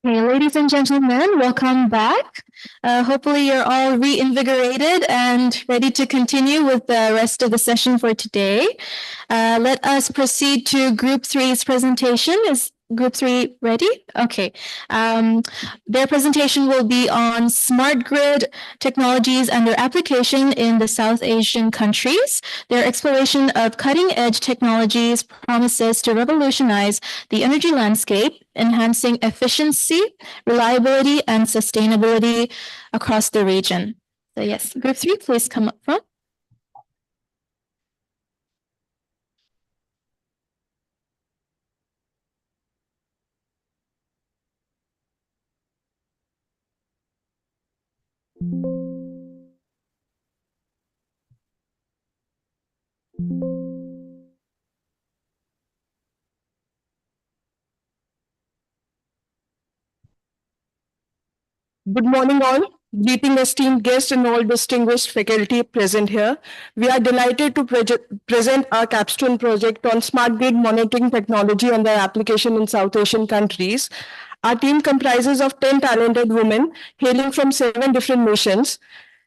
Okay, ladies and gentlemen, welcome back. Hopefully you're all reinvigorated and ready to continue with the rest of the session for today. Let us proceed to Group 3's presentation. Is Group 3 ready? Okay. Their presentation will be on smart grid technologies and their application in the South Asian countries. Their exploration of cutting-edge technologies promises to revolutionize the energy landscape, enhancing efficiency, reliability, and sustainability across the region. So yes, Group 3, please come up front. Good morning, all. Greeting esteemed guests and all distinguished faculty present here. We are delighted to present our Capstone project on smart grid monitoring technology and their application in South Asian countries. Our team comprises of 10 talented women hailing from 7 different nations,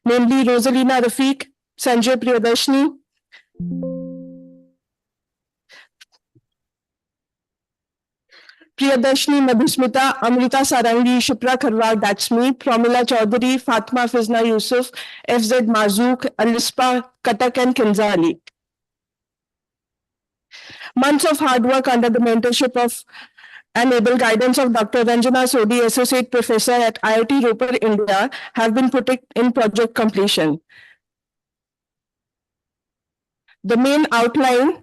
namely Rosalina Rafiq, Sanjay Priyadarshini, Priyadarshini Madhusmita, Amrita Sarangi, Shipra Kharwar, that's me, Pramila Chaudhary, Fatma Fizna Yusuf, FZ Mazook, Alispa Katak and Kinzali. Months of hard work under the mentorship of and able guidance of Dr. Ranjana Sodhi, Associate Professor at IIT Ropar, India, have been put in project completion. The main outline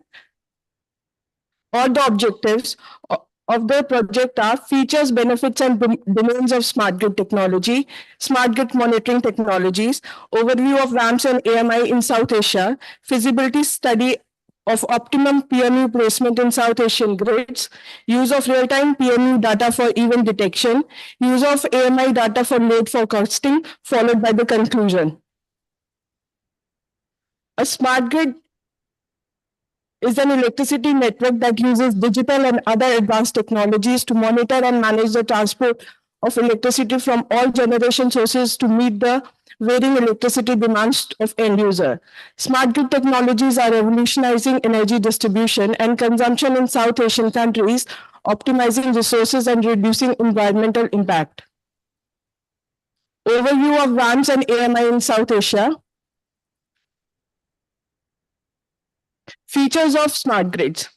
or the objectives of the project are features, benefits, and domains of smart grid technology, smart grid monitoring technologies, overview of RAMs and AMI in South Asia, feasibility study of optimum PMU placement in South Asian grids, use of real-time PMU data for event detection, use of AMI data for load forecasting, followed by the conclusion. A smart grid is an electricity network that uses digital and other advanced technologies to monitor and manage the transport of electricity from all generation sources to meet the varying electricity demands of end user. Smart grid technologies are revolutionizing energy distribution and consumption in South Asian countries, optimizing resources and reducing environmental impact. Overview of RAMs and AMI in South Asia. Features of smart grids.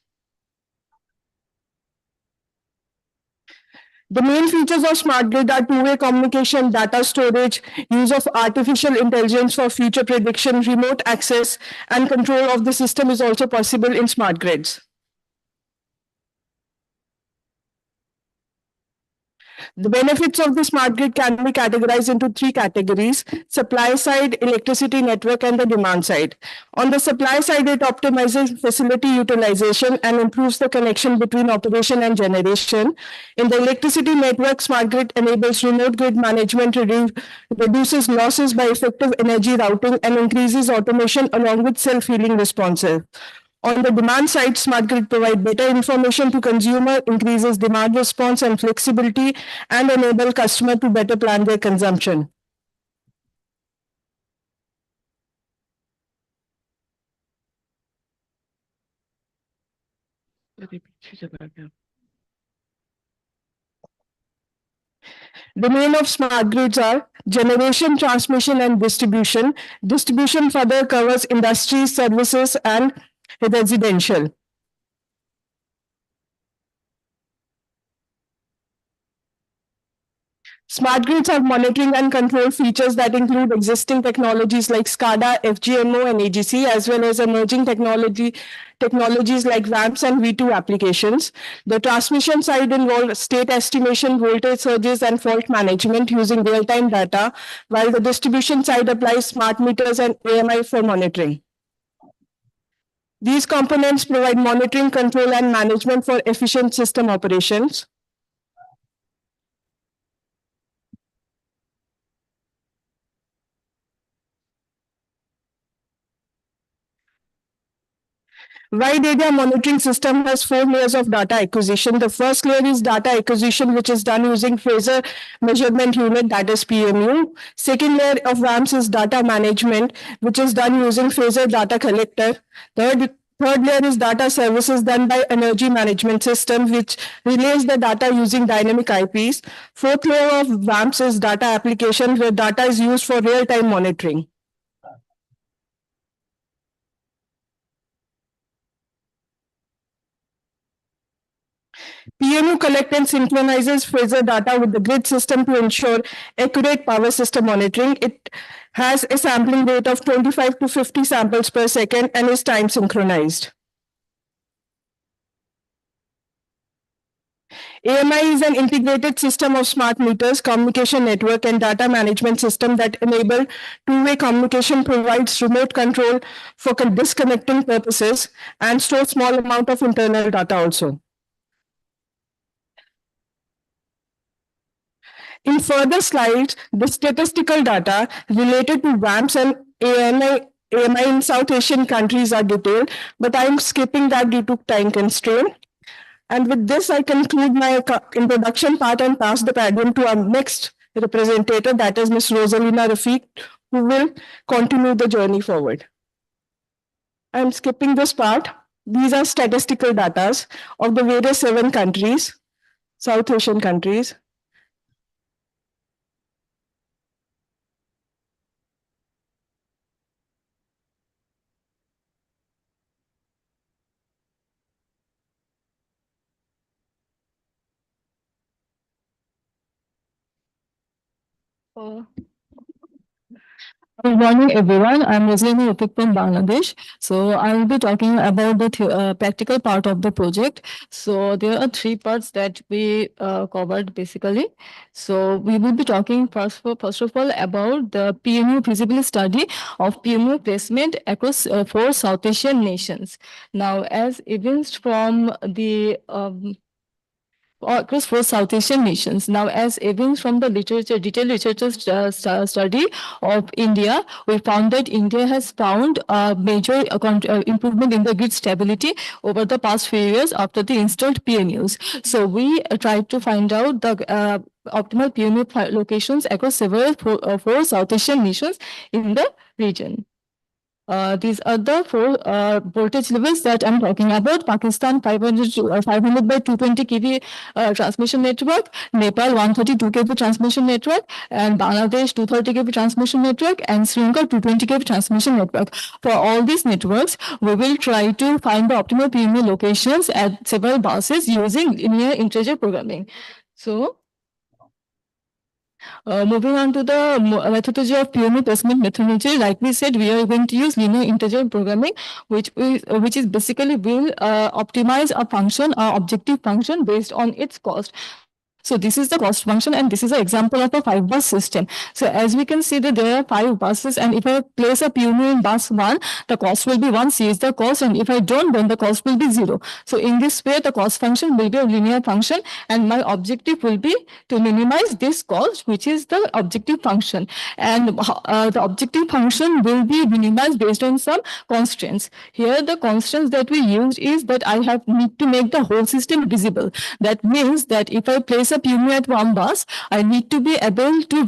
The main features of smart grid are two-way communication, data storage, use of artificial intelligence for future prediction, remote access, and control of the system is also possible in smart grids. The benefits of the smart grid can be categorized into three categories: supply side, electricity network, and the demand side. On the supply side, it optimizes facility utilization and improves the connection between operation and generation. In the electricity network, smart grid enables remote grid management, reduces losses by effective energy routing, and increases automation along with self-healing responses. On the demand side, smart grid provide better information to consumer, increases demand response and flexibility, and enable customer to better plan their consumption. The main of smart grids are generation, transmission, and distribution. Distribution further covers industry, services, and residential. Smart grids have monitoring and control features that include existing technologies like SCADA, FGMO, and AGC, as well as emerging technologies like VAMPs and V2 applications. The transmission side involves state estimation, voltage surges, and fault management using real-time data, while the distribution side applies smart meters and AMI for monitoring. These components provide monitoring, control, and management for efficient system operations. Wide area monitoring system has 4 layers of data acquisition. The first layer is data acquisition, which is done using phasor measurement unit, that is PMU. Second layer of VAMPs is data management, which is done using phasor data collector. Third layer is data services done by energy management system, which relays the data using dynamic IPs. Fourth layer of VAMPs is data application, where data is used for real-time monitoring. PMU collects and synchronizes phasor data with the grid system to ensure accurate power system monitoring. It has a sampling rate of 25 to 50 samples per second and is time synchronized. AMI is an integrated system of smart meters, communication network, and data management system that enable two-way communication, provides remote control for disconnecting purposes, and stores small amount of internal data also. In further slides, the statistical data related to VAMPs and AMI in South Asian countries are detailed, but I'm skipping that due to time constraint. And with this, I conclude my introduction part and pass the podium to our next representative, that is Ms. Rosalina Rafiq, who will continue the journey forward. I'm skipping this part. These are statistical data of the various 7 countries, South Asian countries. Good morning, everyone. I'm Rosalina Rafiq from Bangladesh. So I will be talking about the practical part of the project. So there are 3 parts that we covered basically. So we will be talking first of all about the PMU feasibility study of PMU placement across 4 South Asian nations. Now, as evinced from the across 4 South Asian nations. Now, as evinced from the detailed literature study of India, we found that India has found a major improvement in the grid stability over the past few years after the installed PMUs. So we tried to find out the optimal PMU locations across several 4 South Asian nations in the region. These are the 4 voltage levels that I'm talking about. Pakistan 500 by 220 kV transmission network, Nepal 132 kV transmission network, and Bangladesh 230 kV transmission network, and Sri Lanka 220 kV transmission network. For all these networks, we will try to find the optimal PMU locations at several buses using linear integer programming. So Moving on to the methodology of PMO placement methodology, like we said, we are going to use linear integer programming, which is basically will optimize a function, objective function based on its cost. So this is the cost function, and this is an example of a 5-bus system. So as we can see that there are 5 buses, and if I place a PMO in bus 1, the cost will be 1, C is the cost, and if I don't, then the cost will be 0. So in this way, the cost function will be a linear function, and my objective will be to minimize this cost, which is the objective function. And the objective function will be minimized based on some constraints. Here, the constraints that we used is that I need to make the whole system visible. That means that if I place a PMO at one bus, I need to be able to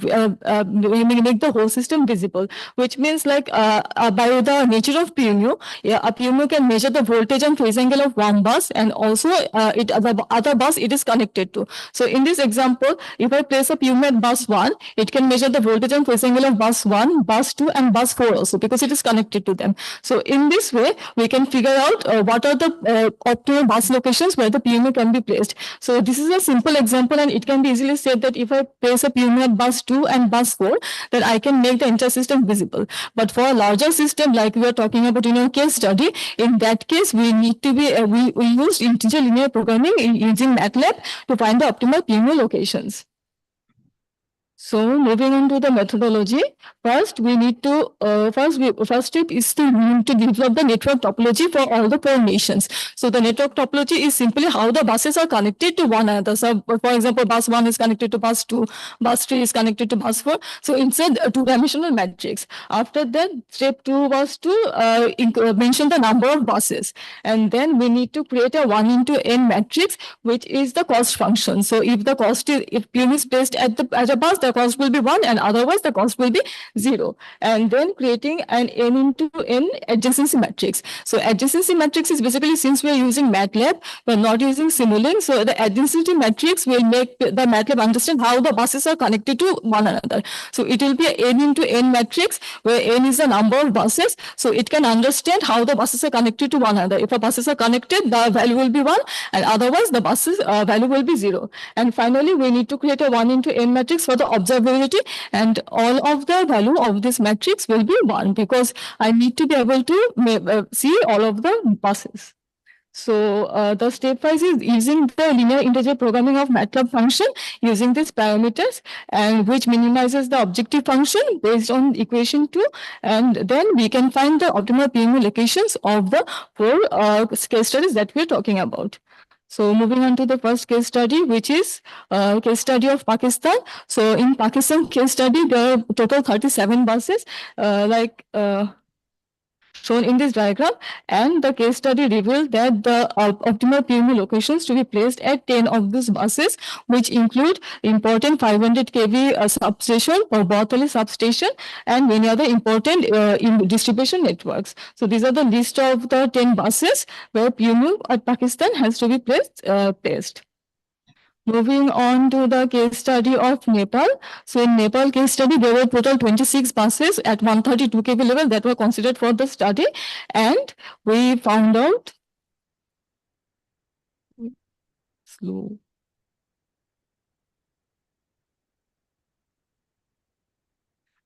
make the whole system visible, which means like by the nature of PMO, a PMO can measure the voltage and phase angle of one bus, and also the other bus it is connected to. So in this example, if I place a PMO at bus 1, it can measure the voltage and phase angle of bus 1, bus 2, and bus 4 also, because it is connected to them. So in this way, we can figure out what are the optimal bus locations where the PMO can be placed. So this is a simple example, and it can be easily said that if I place a PMO at bus 2 and bus 4, then I can make the entire system visible. But for a larger system, like we are talking about in our case study, in that case, we need to be, we used integer linear programming using MATLAB to find the optimal PMO locations. So moving on to the methodology, first we need to first step is to develop the network topology for all the 4 nations. So the network topology is simply how the buses are connected to one another. So for example, bus 1 is connected to bus 2, bus 3 is connected to bus 4. So it's a 2-dimensional matrix. After that, step 2 was to mention the number of buses, and then we need to create a 1 into n matrix, which is the cost function. So if the cost is, if PMO is placed at a bus, the cost will be 1, and otherwise the cost will be 0. And then creating an n into n adjacency matrix. So adjacency matrix is basically, since we are using MATLAB, we are not using Simulink. So the adjacency matrix will make the MATLAB understand how the buses are connected to one another. So it will be an n into n matrix, where n is the number of buses. So it can understand how the buses are connected to one another. If the buses are connected, the value will be 1, and otherwise the buses value will be 0. And finally, we need to create a 1 into n matrix for the observability, and all of the value of this matrix will be 1, because I need to be able to see all of the buses. So the stepwise is using the linear integer programming of MATLAB function using these parameters, and which minimizes the objective function based on equation 2, and then we can find the optimal PMO locations of the 4 case studies that we are talking about. So moving on to the first case study, which is case study of Pakistan. So in Pakistan case study, there are total 37 buses, shown in this diagram, and the case study revealed that the optimal PMO locations to be placed at 10 of these buses, which include important 500 kV substation or Bothali substation, and many other important distribution networks. So these are the list of the 10 buses where PMO at Pakistan has to be placed. Moving on to the case study of Nepal. So in Nepal case study, there were total 26 buses at 132 kV level that were considered for the study, and we found out slow.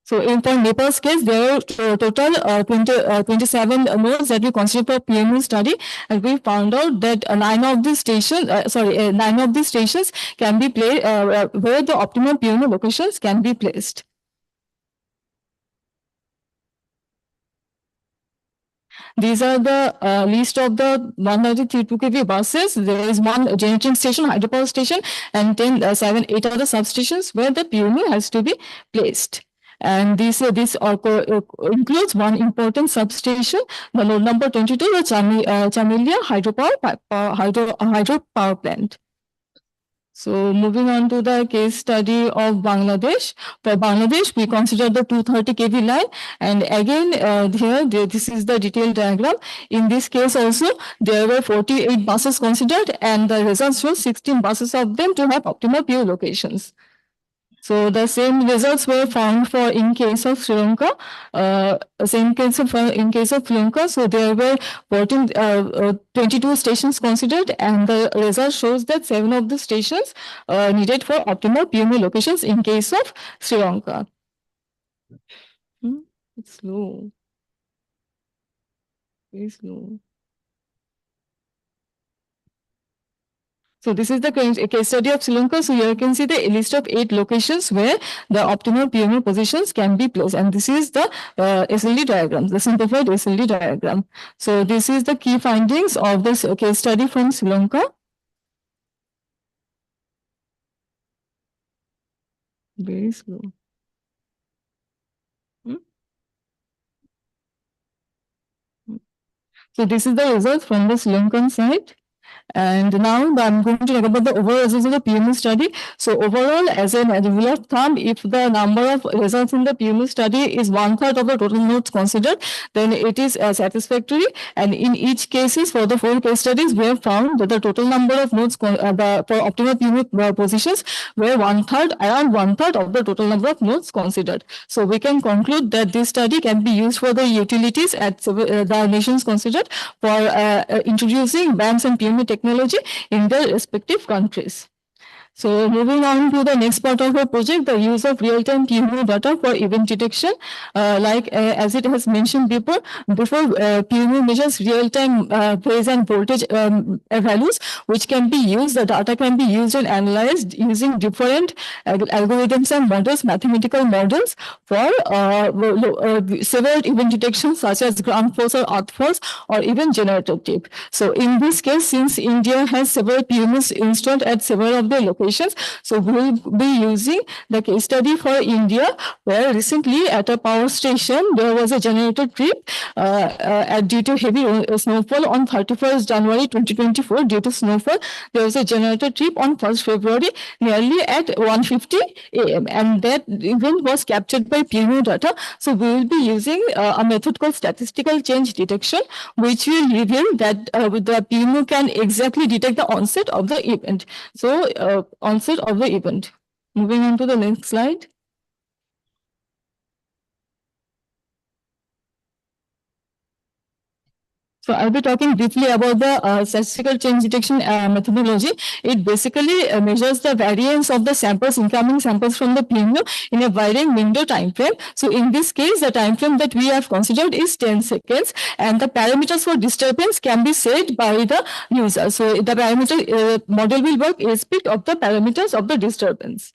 So in for Nepal's case, there are total 27 nodes that we considered for PMO study, and we found out that 9 of these stations, 9 of these stations can be placed where the optimal PMO locations can be placed. These are the list of the 132 kV buses. There is 1 generating station, hydropower station, and 8 other substations where the PMO has to be placed. And this includes 1 important substation, the node number 22, the Chamilia hydropower plant. So moving on to the case study of Bangladesh. For Bangladesh, we consider the 230 kV line, and again this is the detailed diagram. In this case also, there were 48 buses considered, and the results show 16 buses of them to have optimal PO locations. So the same results were found for in case of Sri Lanka, same case of in case of Sri Lanka. So there were 22 stations considered, and the result shows that 7 of the stations needed for optimal PMO locations in case of Sri Lanka. It's slow. Very slow. So this is the case study of Sri Lanka. So here you can see the list of 8 locations where the optimal PMO positions can be placed. And this is the SLD diagram, the simplified SLD diagram. So this is the key findings of this case study from Sri Lanka. Very slow. So this is the result from the Sri Lankan side. And now I'm going to talk about the overall results of the PMO study. So overall, as a rule of thumb, if the number of results in the PMO study is 1/3 of the total notes considered, then it is satisfactory. And in each cases, for the 4 case studies, we have found that the total number of notes for optimal PMO positions were around 1/3 of the total number of notes considered. So we can conclude that this study can be used for the utilities at the nations considered for introducing BAMS and PMO technology in their respective countries. So moving on to the next part of our project, the use of real-time PMO data for event detection. As it has mentioned before PMO measures real-time phase and voltage values, which can be used, the data can be used and analyzed using different algorithms and models, mathematical models for several event detections such as ground force or earth force or even generator tip. So in this case, since India has several PMOs installed at several of the locations, so we will be using the case study for India, where recently at a power station there was a generator trip due to heavy snowfall on 31st January 2024. Due to snowfall, there was a generator trip on 1st February nearly at 1:50 a.m. and that event was captured by PMO data. So we will be using a method called statistical change detection, which will reveal that the PMO can exactly detect the onset of the event. So onset of the event. Moving on to the next slide. So I'll be talking briefly about the statistical change detection methodology. It basically measures the variance of the samples, incoming samples from the PMO in a varying window time frame. So in this case, the time frame that we have considered is 10 seconds, and the parameters for disturbance can be set by the user. So the parameter model will work irrespective of the parameters of the disturbance.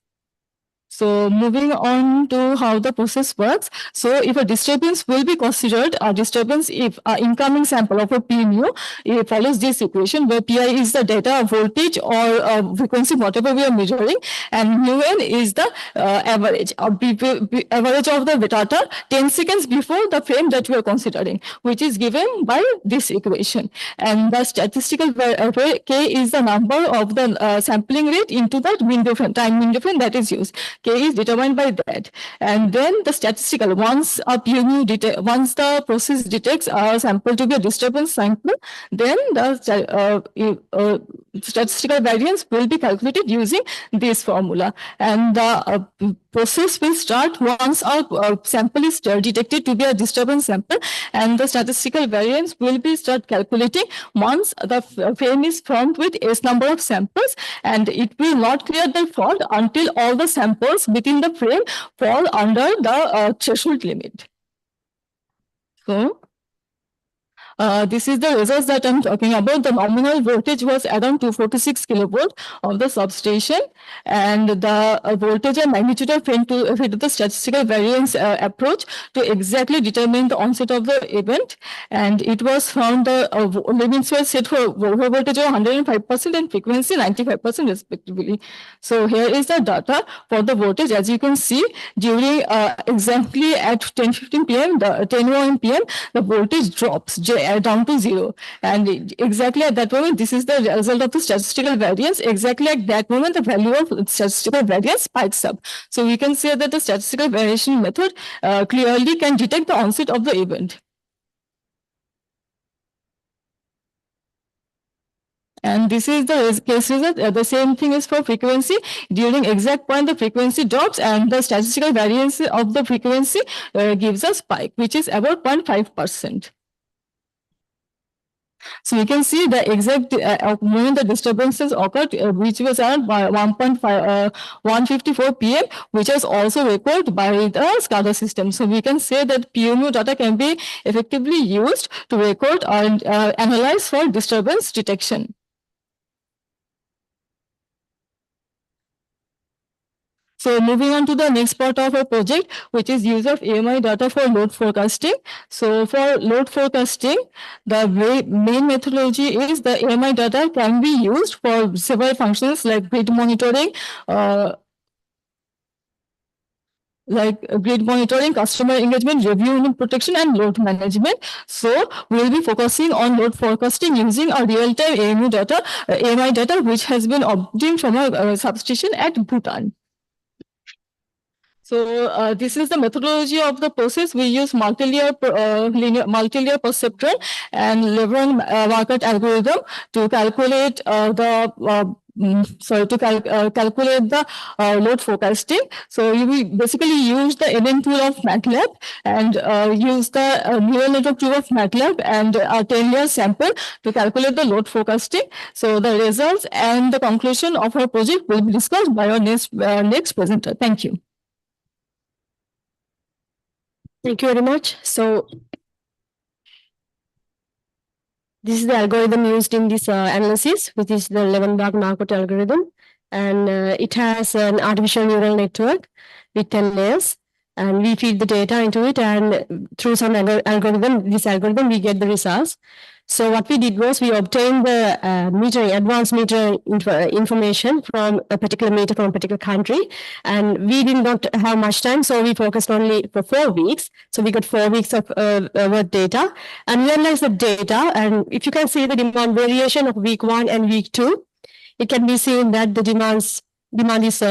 So moving on to how the process works. So if a disturbance will be considered, a disturbance if incoming sample of a PMU, it follows this equation where Pi is the data voltage or frequency, whatever we are measuring, and mu(n) is the average of the data 10 seconds before the frame that we are considering, which is given by this equation. And the statistical K is the number of the sampling rate into the window frame, time window frame that is used. K is determined by that. And then the statistical, once the process detects a sample to be a disturbance sample, then the statistical variance will be calculated using this formula. And the process will start once a sample is detected to be a disturbance sample, and the statistical variance will be start calculating once the frame is formed with S number of samples, and it will not clear the fault until all the samples within the frame fall under the threshold limit. So this is the results that I'm talking about. The nominal voltage was around 246 kilovolt of the substation, and the voltage and magnitude are fit to the statistical variance approach to exactly determine the onset of the event. And it was found the limits were set for voltage of 105% and frequency 95% respectively. So here is the data for the voltage. As you can see, during exactly at 10:15 p.m., 10:01 p.m., the voltage drops down to 0. And exactly at that moment, this is the result of the statistical variance. Exactly at that moment, the value of statistical variance spikes up. So we can say that the statistical variation method clearly can detect the onset of the event. And this is the case result. The same thing is for frequency. During exact point, the frequency drops and the statistical variance of the frequency gives a spike, which is about 0.5%. So you can see the exact moment the disturbances occurred, which was around 154 p.m., which was also recorded by the SCADA system. So we can say that PMU data can be effectively used to record and analyze for disturbance detection. So moving on to the next part of our project, which is use of AMI data for load forecasting. So for load forecasting, the main methodology is the AMI data can be used for several functions like grid monitoring, customer engagement, revenue unit protection, and load management. So we'll be focusing on load forecasting using a real-time AMI data, which has been obtained from a substation at Bhutan. So this is the methodology of the process. We use multi-layer perceptron and Lebron market algorithm to calculate calculate the load forecasting. So we basically use the NN tool of MATLAB and use the neural network tool of MATLAB and a 10-layer sample to calculate the load forecasting. So the results and the conclusion of our project will be discussed by our next presenter. Thank you. Thank you very much. So this is the algorithm used in this analysis, which is the Levenberg-Marquardt algorithm. And it has an artificial neural network with 10 layers. And we feed the data into it, and through some algorithm, we get the results. So what we did was we obtained the advanced metering information from a particular meter from a particular country. And we did not have much time, so we focused only for 4 weeks. So we got 4 weeks of data and we analyzed the data. And if you can see the demand variation of week 1 and week 2, it can be seen that the demand is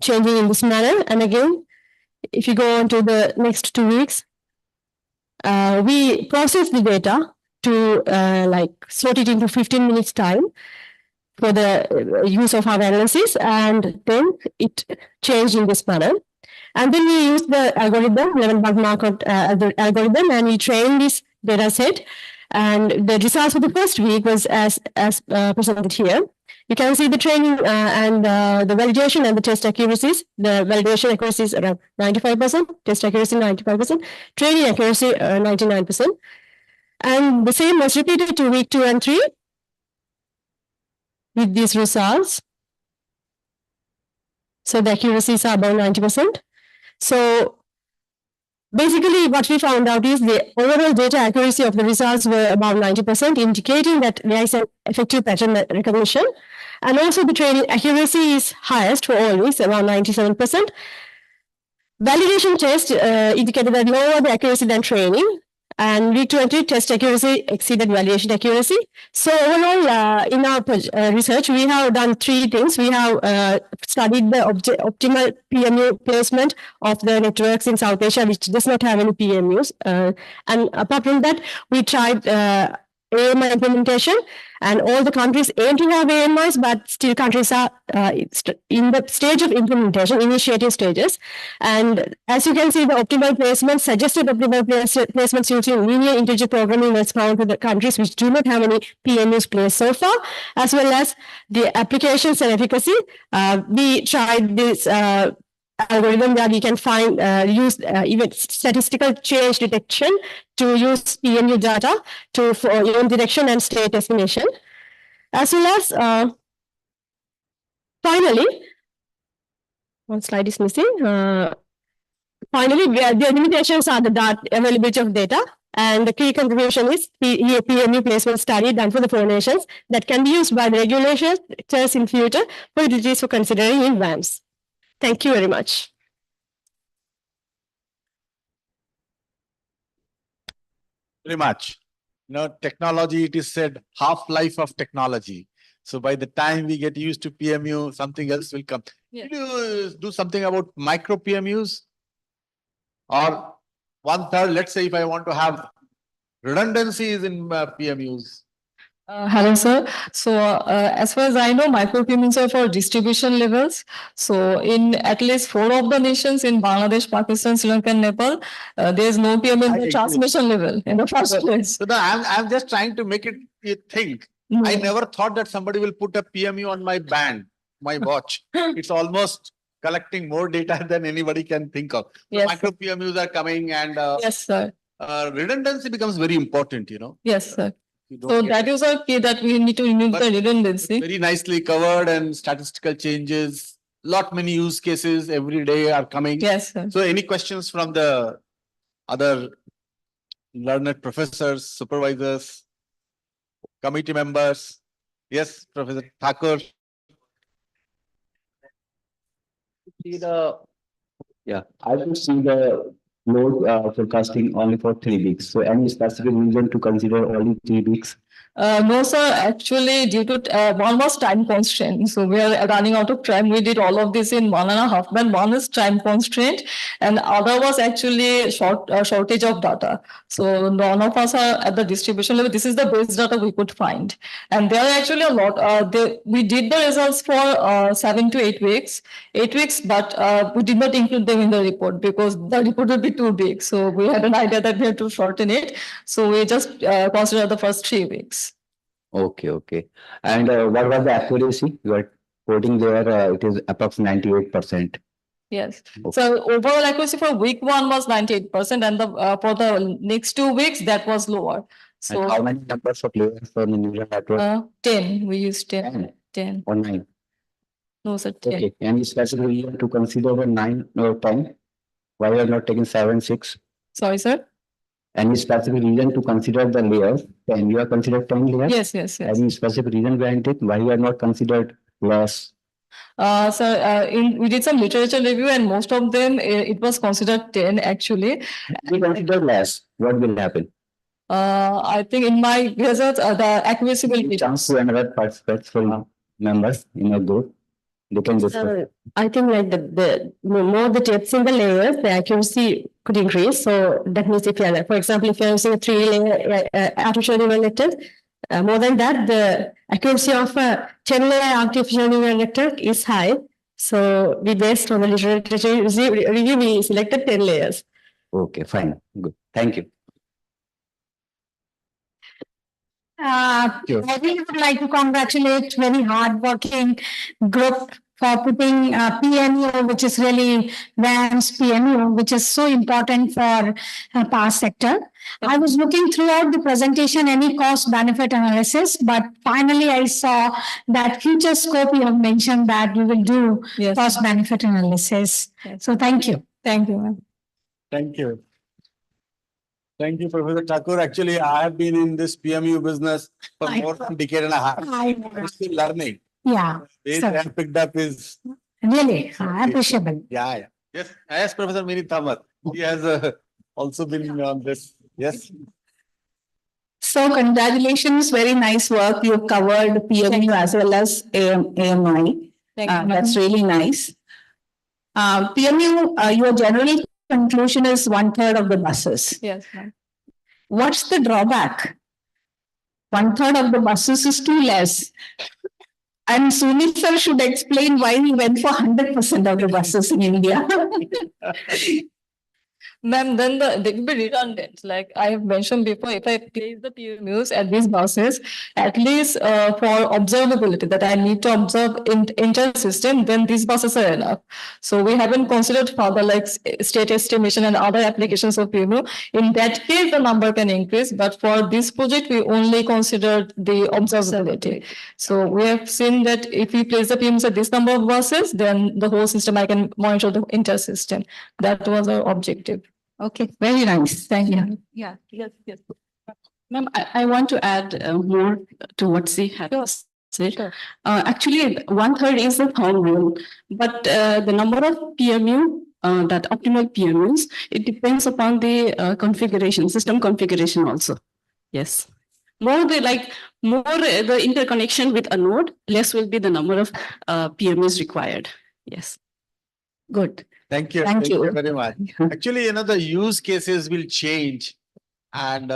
changing in this manner. And again, if you go on to the next 2 weeks, we process the data to sort it into 15 minutes time for the use of our analysis, and then it changed in this manner. And then we use the algorithm, Levenberg-Marquardt algorithm, and we train this data set. And the results for the first week was as presented here. You can see the training and the validation and the test accuracies. The validation accuracy is around 95%, test accuracy 95%, training accuracy 99%. And the same was repeated to week 2 and 3 with these results. So the accuracies are about 90%. So basically what we found out is the overall data accuracy of the results were about 90%, indicating that there is an effective pattern recognition. And also the training accuracy is highest for all weeks, around 97%. Validation test indicated that lower the accuracy than training. And week 20 test accuracy exceeded validation accuracy. So overall, in our research, we have done 3 things. We have studied the optimal PMU placement of the networks in South Asia, which does not have any PMUs. And apart from that, we tried AMI implementation, and all the countries aim to have AMIs, but still countries are in the stage of implementation, initiative stages. And as you can see, the optimal placement, suggested optimal placements using linear integer programming was found for the countries which do not have any PMUs placed so far, as well as the applications and efficacy. We tried this algorithm where we can find use even statistical change detection to use PMU data for event detection and state estimation, as well as finally, one slide is missing. Finally, the limitations are the availability of data, and the key contribution is PMU placement study done for the 4 nations that can be used by the regulators in future for utilities for considering in VAMs. Thank you very much. Very much. Technology, it is said, half-life of technology. So by the time we get used to PMU, something else will come. Yeah. Did you do something about micro PMUs? Or 1/3, let's say if I want to have redundancies in PMUs, Hello, sir. So, as far as I know, micro PMUs are for distribution levels. So, in at least 4 of the nations in Bangladesh, Pakistan, Sri Lanka, and Nepal, there is no PMU in the transmission level in the first place. So I'm just trying to make it you think. I never thought that somebody will put a PMU on my band, my watch. It's almost collecting more data than anybody can think of. So Yes, micro PMUs are coming and Yes, sir. redundancy becomes very important, you know. Yes, sir. You don't So get that is a key that we need to remove the redundancy. very nicely covered and statistical changes. Lot many use cases every day are coming. Yes, sir. So any questions from the other learned professors, supervisors, committee members? Yes, Professor Thakur. See the Yeah, I would see the load forecasting only for 3 weeks. So any specific reason to consider only 3 weeks? No, sir. Actually, due to one was time constraint, so we are running out of time. We did all of this in 1.5 months. One is time constraint, and other was actually shortage of data. So none of us are at the distribution level. This is the best data we could find, and there are actually a lot. We did the results for 7 to 8 weeks, 8 weeks, but we did not include them in the report because the report would be too big. So we had an idea that we had to shorten it. So we just consider the first 3 weeks. Okay, okay. And what was the accuracy? You are quoting there, it is approximately 98%. Yes. So overall accuracy for week 1 was 98%, and the for the next 2 weeks that was lower. And how So many numbers of layers for the neural network? 10. We used 10. 10. Or 9? No, sir. 10. Okay. Any specific reason to consider the 9 or 10? Why you are not taking 7, 6? Sorry, sir. Any specific reason to consider the layers? 10, you are considered 10 layers? Yes, yes, yes. Any specific reason behind it? Why you are not considered less? We did some literature review, and most of them it was considered 10 actually. We consider less. What will happen? I think in my results, the accuracy will be. Chance to another participants for members in a group. They can discuss. I think like the more the depths in the layers, the accuracy could increase. So that means if you're, for example, if you're using a 3-layer artificial neural network, more than that, the accuracy of a 10-layer artificial neural network is high. So we based on the literature review, we selected 10 layers. Okay, fine. Good. Thank you. I really would like to congratulate very hardworking group for putting PMU, which is really VAMS PMU, which is so important for power sector. I was looking throughout the presentation, any cost benefit analysis, but finally I saw that future scope you have mentioned that we will do cost benefit analysis. So thank you. Thank you, ma'am. Thank you. Thank you, Professor Thakur. Actually, I have been in this PMU business for more than a decade and a half. I'm still learning. Yeah. Base So- I have picked up is Really appreciable. yeah. Yes, Professor Mini Thamar. He has also been on this. Yes. So congratulations, very nice work. You covered PMU as well as AMI. That's really nice. PMU, your general conclusion is 1/3 of the buses. Yes, ma'am. What's the drawback? 1/3 of the buses is too less. And Sunil sir should explain why we went for 100% of the buses in India. Ma'am, then they will be redundant. Like I have mentioned before, if I place the PMUs at these buses, at least for observability that I need to observe in entire system, then these buses are enough. So we haven't considered further like state estimation and other applications of PMU. In that case, the number can increase, but for this project, we only considered the observability. So we have seen that if we place the PMUs at this number of buses, then the whole system, I can monitor the entire system. That was our objective. Okay, very nice. Thank you. Yeah, yes, yes. Ma'am, I want to add more to what she had said. Actually, 1/3 is the thumb rule, but the number of PMU, that optimal PMUs, it depends upon the configuration, system configuration also. Yes. More the interconnection with a node, less will be the number of PMUs required. Yes. Good. Thank you. Thank you. Very much. Actually, the use cases will change and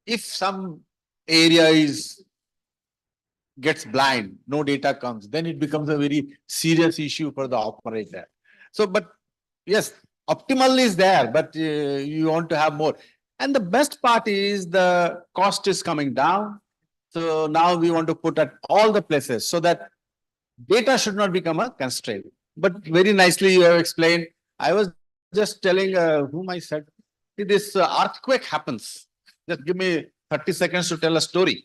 if some area gets blind, no data comes, then it becomes a very serious issue for the operator. So, but yes, optimal is there, but you want to have more. And the best part is the cost is coming down. So now we want to put at all the places so that data should not become a constraint. But very nicely you have explained. I was just telling whom I said, see, this earthquake happens. Just give me 30 seconds to tell a story.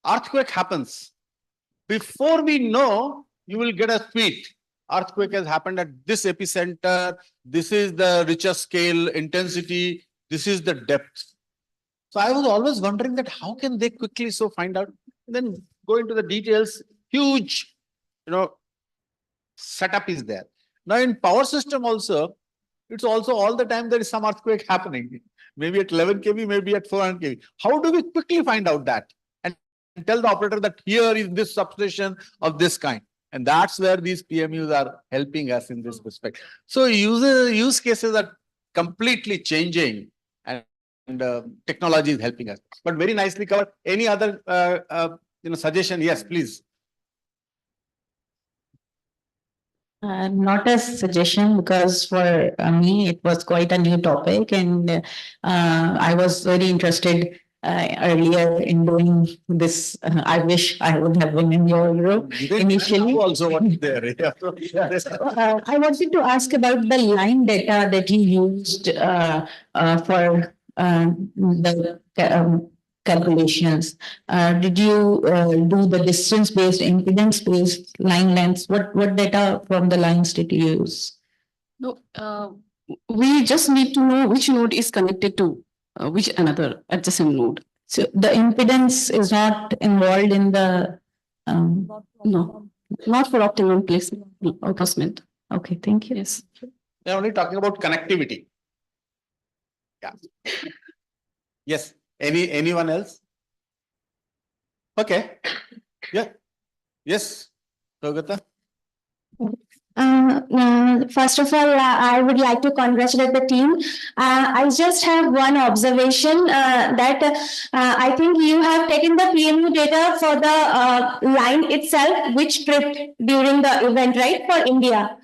Earthquake happens. Before we know, you will get a tweet. Earthquake has happened at this epicenter. This is the Richter scale intensity. This is the depth. So I was always wondering that how can they quickly so find out? Then go into the details. Huge, setup is there. Now in power system also, it's also all the time there is some earthquake happening. Maybe at 11 kV, maybe at 400 kV. How do we quickly find out that? And tell the operator that here is this substation of this kind. And that's where these PMUs are helping us in this respect. So use cases are completely changing and technology is helping us. But very nicely covered. Any other suggestion? Yes, please. Not a suggestion because for me it was quite a new topic and I was very interested earlier in doing this. I wish I would have been in your group initially. Also, what there? I wanted to ask about the line data that you used for the calculations. Did you do the distance-based, impedance-based line lengths? What data from the lines did you use? No, we just need to know which node is connected to which another adjacent node. So the impedance is not involved in the No, not for optimum placement. Okay, thank you. Yes. They're only talking about connectivity. Yeah. Yes. Anyone else? Okay. Yeah. Yes. Pragata? First of all, I would like to congratulate the team. I just have one observation that I think you have taken the PMU data for the line itself, which tripped during the event, right, for India.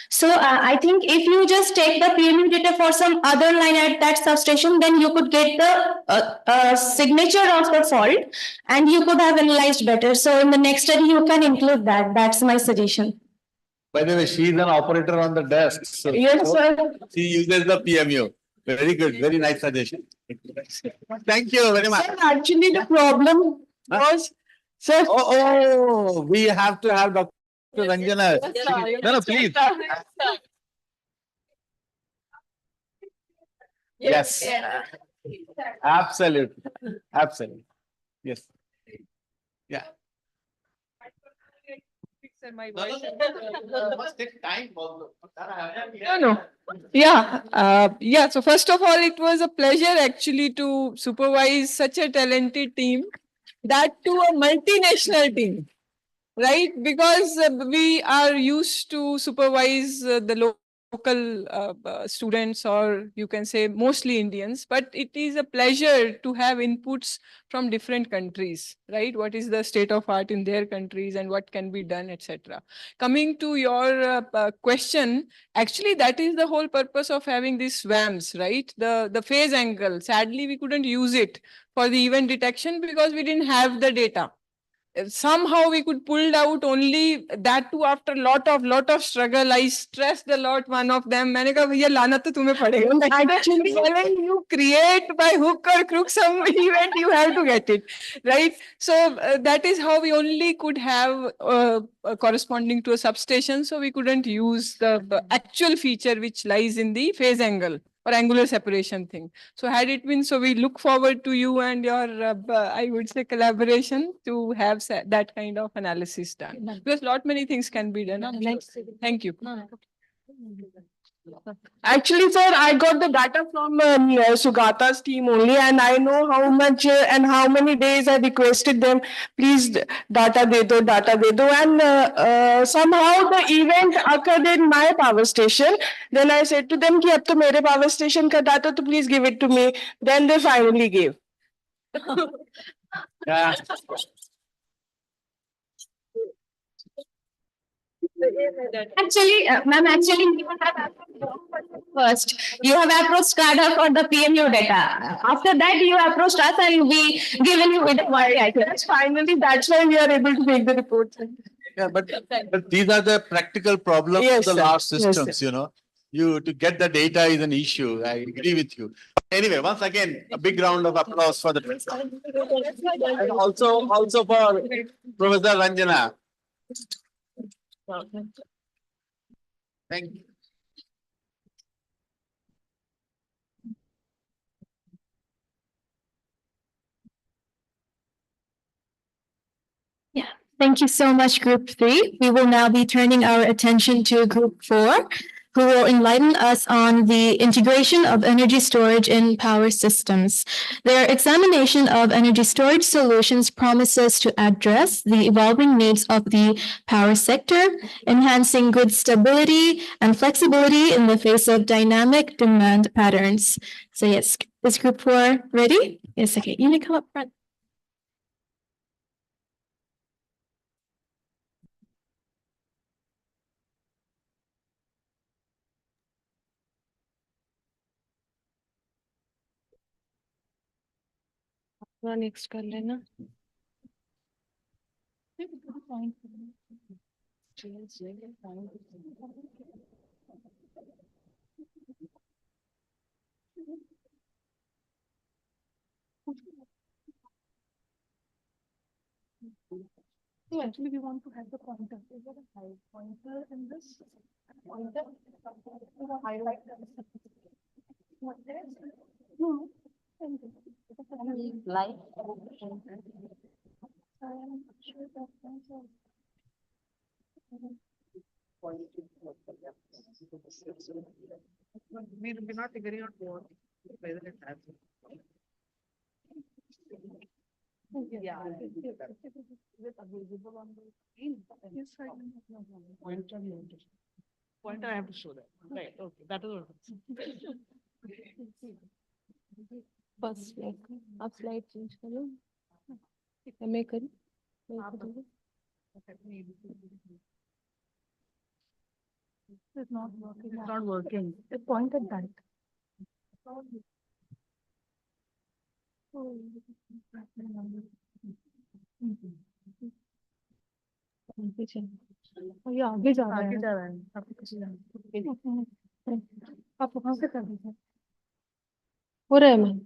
So I think if you just take the PMU data for some other line at that substation, then you could get the signature of the fault and you could have analyzed better. So in the next study, you can include that. That's my suggestion. By the way, she is an operator on the desk. So Yes, sir. She uses the PMU. Very good. Very nice suggestion. Thank you very much. Sir, actually, the problem was, sir. Oh, we have to have Dr. Ranjana. No, please. Yes. Absolutely. Absolutely. Yes. Yeah. Must take time also. No. Yeah. So first of all, it was a pleasure actually to supervise such a talented team, that to a multinational team, right? Because we are used to supervise the local students, or you can say mostly Indians, but it is a pleasure to have inputs from different countries, right? What is the state of art in their countries and what can be done, etc. Coming to your question, actually that is the whole purpose of having these SWAMs, right? The phase angle. Sadly, we couldn't use it for the event detection because we didn't have the data. Somehow we could pull out only that too after lot of struggle. I stressed a lot one of them. मैंने कहा भैया लाना तो तुम्हें पड़ेगा. Actually, when you create by hook or crook some event, you have to get it, right? So that is how we only could have corresponding to a substation. So we couldn't use the actual feature which lies in the phase angle or angular separation thing. So had it been, so we look forward to you and your, I would say, collaboration to have that kind of analysis done. Because many things can be done. Thank you. Actually, sir, I got the data from Sugata's team only, and I know how much and how many days I requested them, please data de do, and somehow the event occurred in my power station. Then I said to them, ki ab to mere power station ka data, to please give it to me. Then they finally gave. Yeah. Actually, ma'am, actually, you have approached first. You have approached SCADA for the PMU data. After that, you approached us and we given you with the wire. Finally, that's why we are able to make the report. Yeah, but these are the practical problems Yes, of the sir. large Yes, systems, sir. you know. You to get the data is an issue. I agree with you. Anyway, once again, a big round of applause for the and also for Professor Ranjana. Thank you. Yeah, thank you so much, Group 3. We will now be turning our attention to Group 4, who will enlighten us on the integration of energy storage in power systems. Their examination of energy storage solutions promises to address the evolving needs of the power sector, enhancing grid stability and flexibility in the face of dynamic demand patterns. So yes, is Group 4 ready? Yes, okay, you may come up front. Next कर लेना So actually, we want to have the pointer. Is there a high pointer in this? Pointer? Highlight. What there? No. Like. I am sure that answer. We're not figuring out what whether it has. Yeah. Is it available on the screen? Yes, I can. Pointer. Pointer, I have to show that. Right, okay, that is what. First आप slide change करो मैं करूँ It's not working. It's not working. It pointed that. ये आगे जा रहा है। आगे जा रहा है। आपको कैसे जाना? आप वहां से कर दीजिए। हो रहा है मैम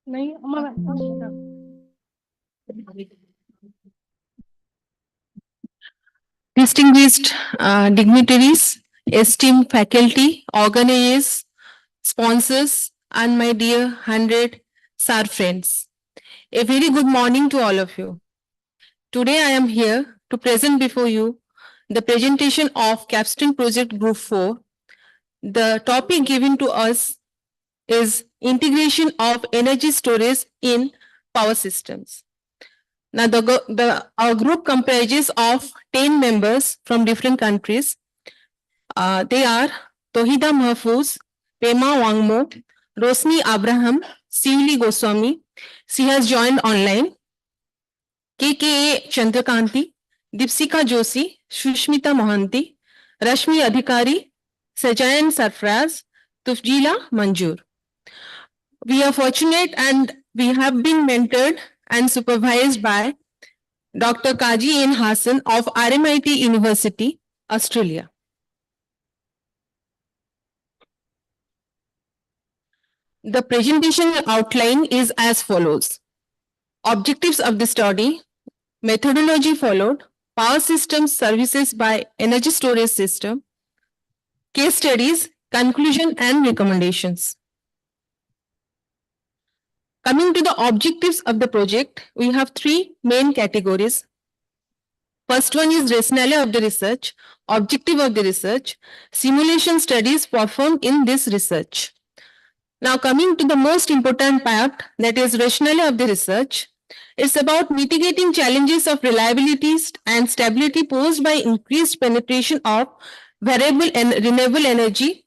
नहीं अम्मा Distinguished dignitaries, esteemed faculty, organizers, sponsors, and my dear 100 SAR friends. A very good morning to all of you. Today I am here to present before you the presentation of Capstone Project Group 4. The topic given to us is integration of energy storage in power systems. Now, our group comprises of 10 members from different countries. They are Tohida Mahfouz, Pema Wangmo, Rosni Abraham, Sivli Goswami. She has joined online. KKA Chandrakanti, Dipsika Joshi, Shushmita Mohanty, Rashmi Adhikari, Sajayan Sarfraz, Tufjila Manjur. We are fortunate and we have been mentored and supervised by Dr. Kaji N. Hassan of RMIT University, Australia. The presentation outline is as follows. Objectives of the study, methodology followed, power systems services by energy storage system, case studies, conclusion and recommendations. Coming to the objectives of the project, we have three main categories. First one is rationale of the research, objective of the research, simulation studies performed in this research. Now coming to the most important part, that is rationale of the research, it's about mitigating challenges of reliability and stability posed by increased penetration of variable and renewable energy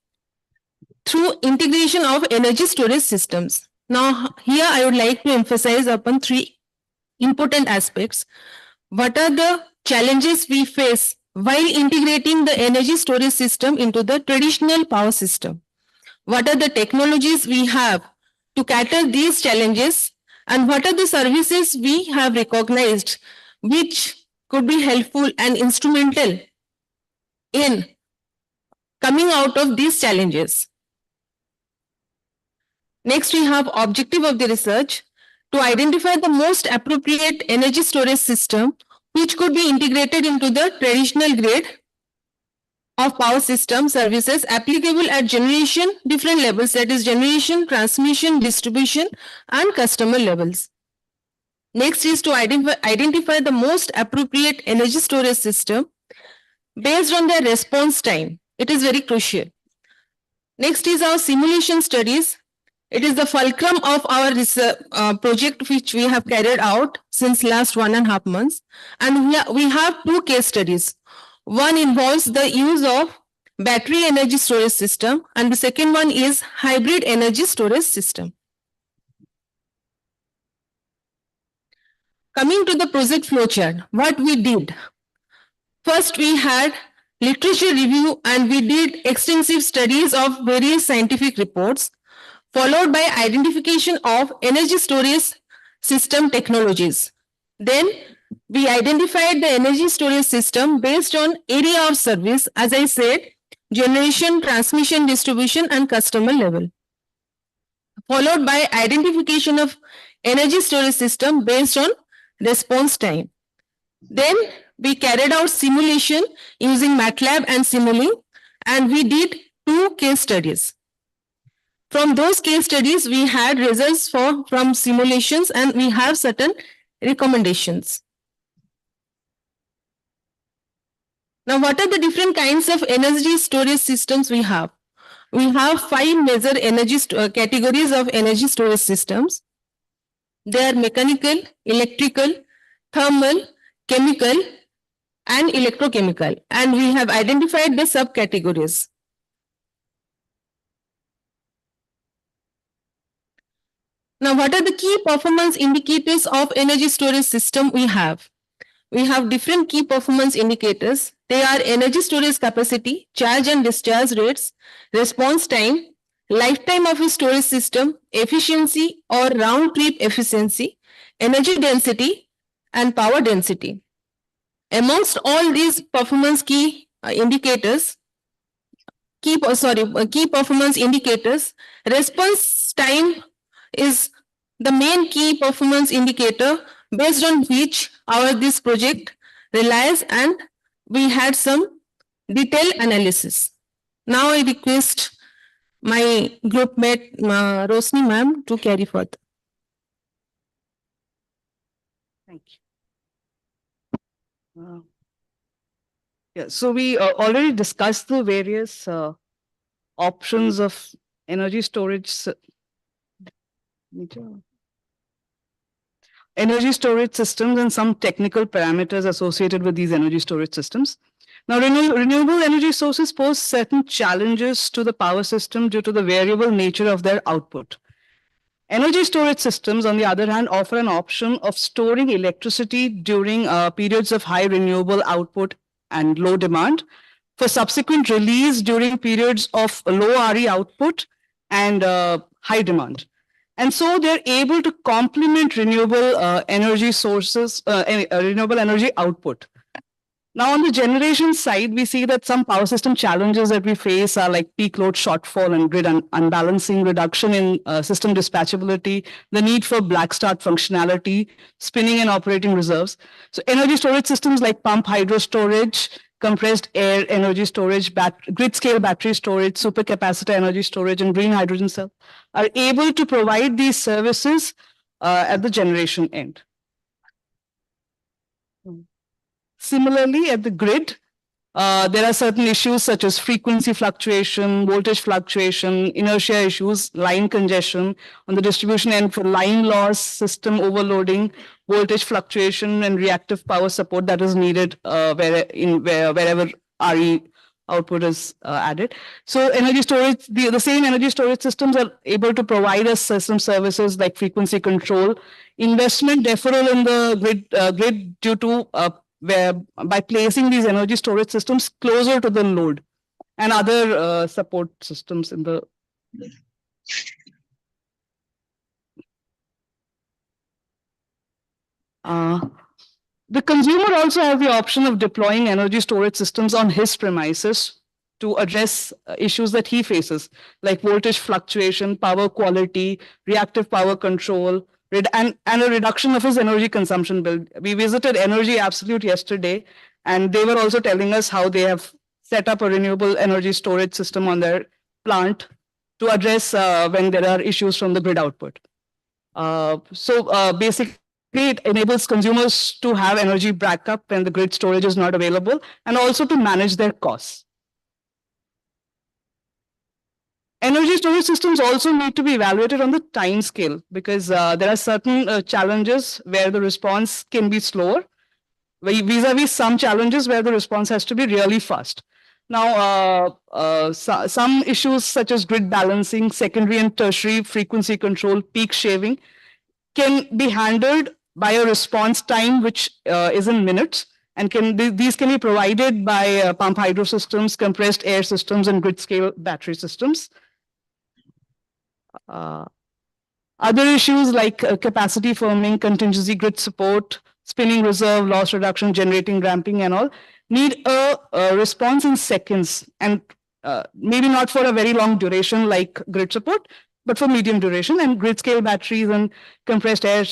through integration of energy storage systems. Now, here I would like to emphasize upon three important aspects. What are the challenges we face while integrating the energy storage system into the traditional power system? What are the technologies we have to cater these challenges? And what are the services we have recognized which could be helpful and instrumental in coming out of these challenges? Next, we have objective of the research to identify the most appropriate energy storage system which could be integrated into the traditional grid of power system services applicable at generation different levels, that is generation, transmission, distribution and customer levels. Next is to identify the most appropriate energy storage system based on their response time. It is very crucial. Next is our simulation studies. It is the fulcrum of our project which we have carried out since last 1.5 months. And we have two case studies. One involves the use of battery energy storage system and the second one is hybrid energy storage system. Coming to the project flowchart, what we did. First, we had literature review and we did extensive studies of various scientific reports, followed by identification of energy storage system technologies. Then we identified the energy storage system based on area of service, as I said, generation, transmission, distribution, and customer level. Followed by identification of energy storage system based on response time. Then we carried out simulation using MATLAB and Simulink, and we did two case studies. From those case studies, we had results from simulations and we have certain recommendations. Now, what are the different kinds of energy storage systems we have? We have 5 major energy categories of energy storage systems. They are mechanical, electrical, thermal, chemical, and electrochemical. And we have identified the subcategories. Now, what are the key performance indicators of energy storage system we have? We have different key performance indicators. They are energy storage capacity, charge and discharge rates, response time, lifetime of a storage system, efficiency or round trip efficiency, energy density, and power density. Amongst all these performance key indicators, key performance indicators, response time is the main key performance indicator based on which this project relies, and we had some detailed analysis. Now I request my group mate Rosni ma'am to carry further. Thank you. Yeah, so we already discussed the various options of energy storage systems and some technical parameters associated with these energy storage systems. Now, renewable energy sources pose certain challenges to the power system due to the variable nature of their output. Energy storage systems, on the other hand, offer an option of storing electricity during periods of high renewable output and low demand for subsequent release during periods of low RE output and high demand. And so they're able to complement renewable energy sources, renewable energy output. Now, on the generation side, we see that some power system challenges that we face are like peak load shortfall and grid unbalancing, reduction in system dispatchability, the need for black start functionality, spinning and operating reserves. So energy storage systems like pump hydro storage, compressed air energy storage, grid scale battery storage, supercapacitor energy storage, and green hydrogen cell are able to provide these services at the generation end. Similarly, at the grid, there are certain issues such as frequency fluctuation, voltage fluctuation, inertia issues, line congestion. On the distribution end, for line loss, system overloading, voltage fluctuation, and reactive power support that is needed wherever RE output is added. So energy storage, the same energy storage systems are able to provide us system services like frequency control, investment deferral in the grid due to where by placing these energy storage systems closer to the load, and other support systems in the the consumer also has the option of deploying energy storage systems on his premises to address issues that he faces, like voltage fluctuation, power quality, reactive power control, and a reduction of his energy consumption bill. We visited Energy Absolute yesterday, and they were also telling us how they have set up a renewable energy storage system on their plant to address when there are issues from the grid output. Basically, it enables consumers to have energy backup when the grid storage is not available, and also to manage their costs. Energy storage systems also need to be evaluated on the time scale, because there are certain challenges where the response can be slower, vis-a-vis some challenges where the response has to be really fast. Now, some issues such as grid balancing, secondary and tertiary frequency control, peak shaving, can be handled by a response time which is in minutes, and these can be provided by pump hydro systems, compressed air systems, and grid scale battery systems. Other issues like capacity firming, contingency grid support, spinning reserve, loss reduction, generating ramping, and all need a response in seconds, and maybe not for a very long duration like grid support, but for medium duration. And grid scale batteries and compressed air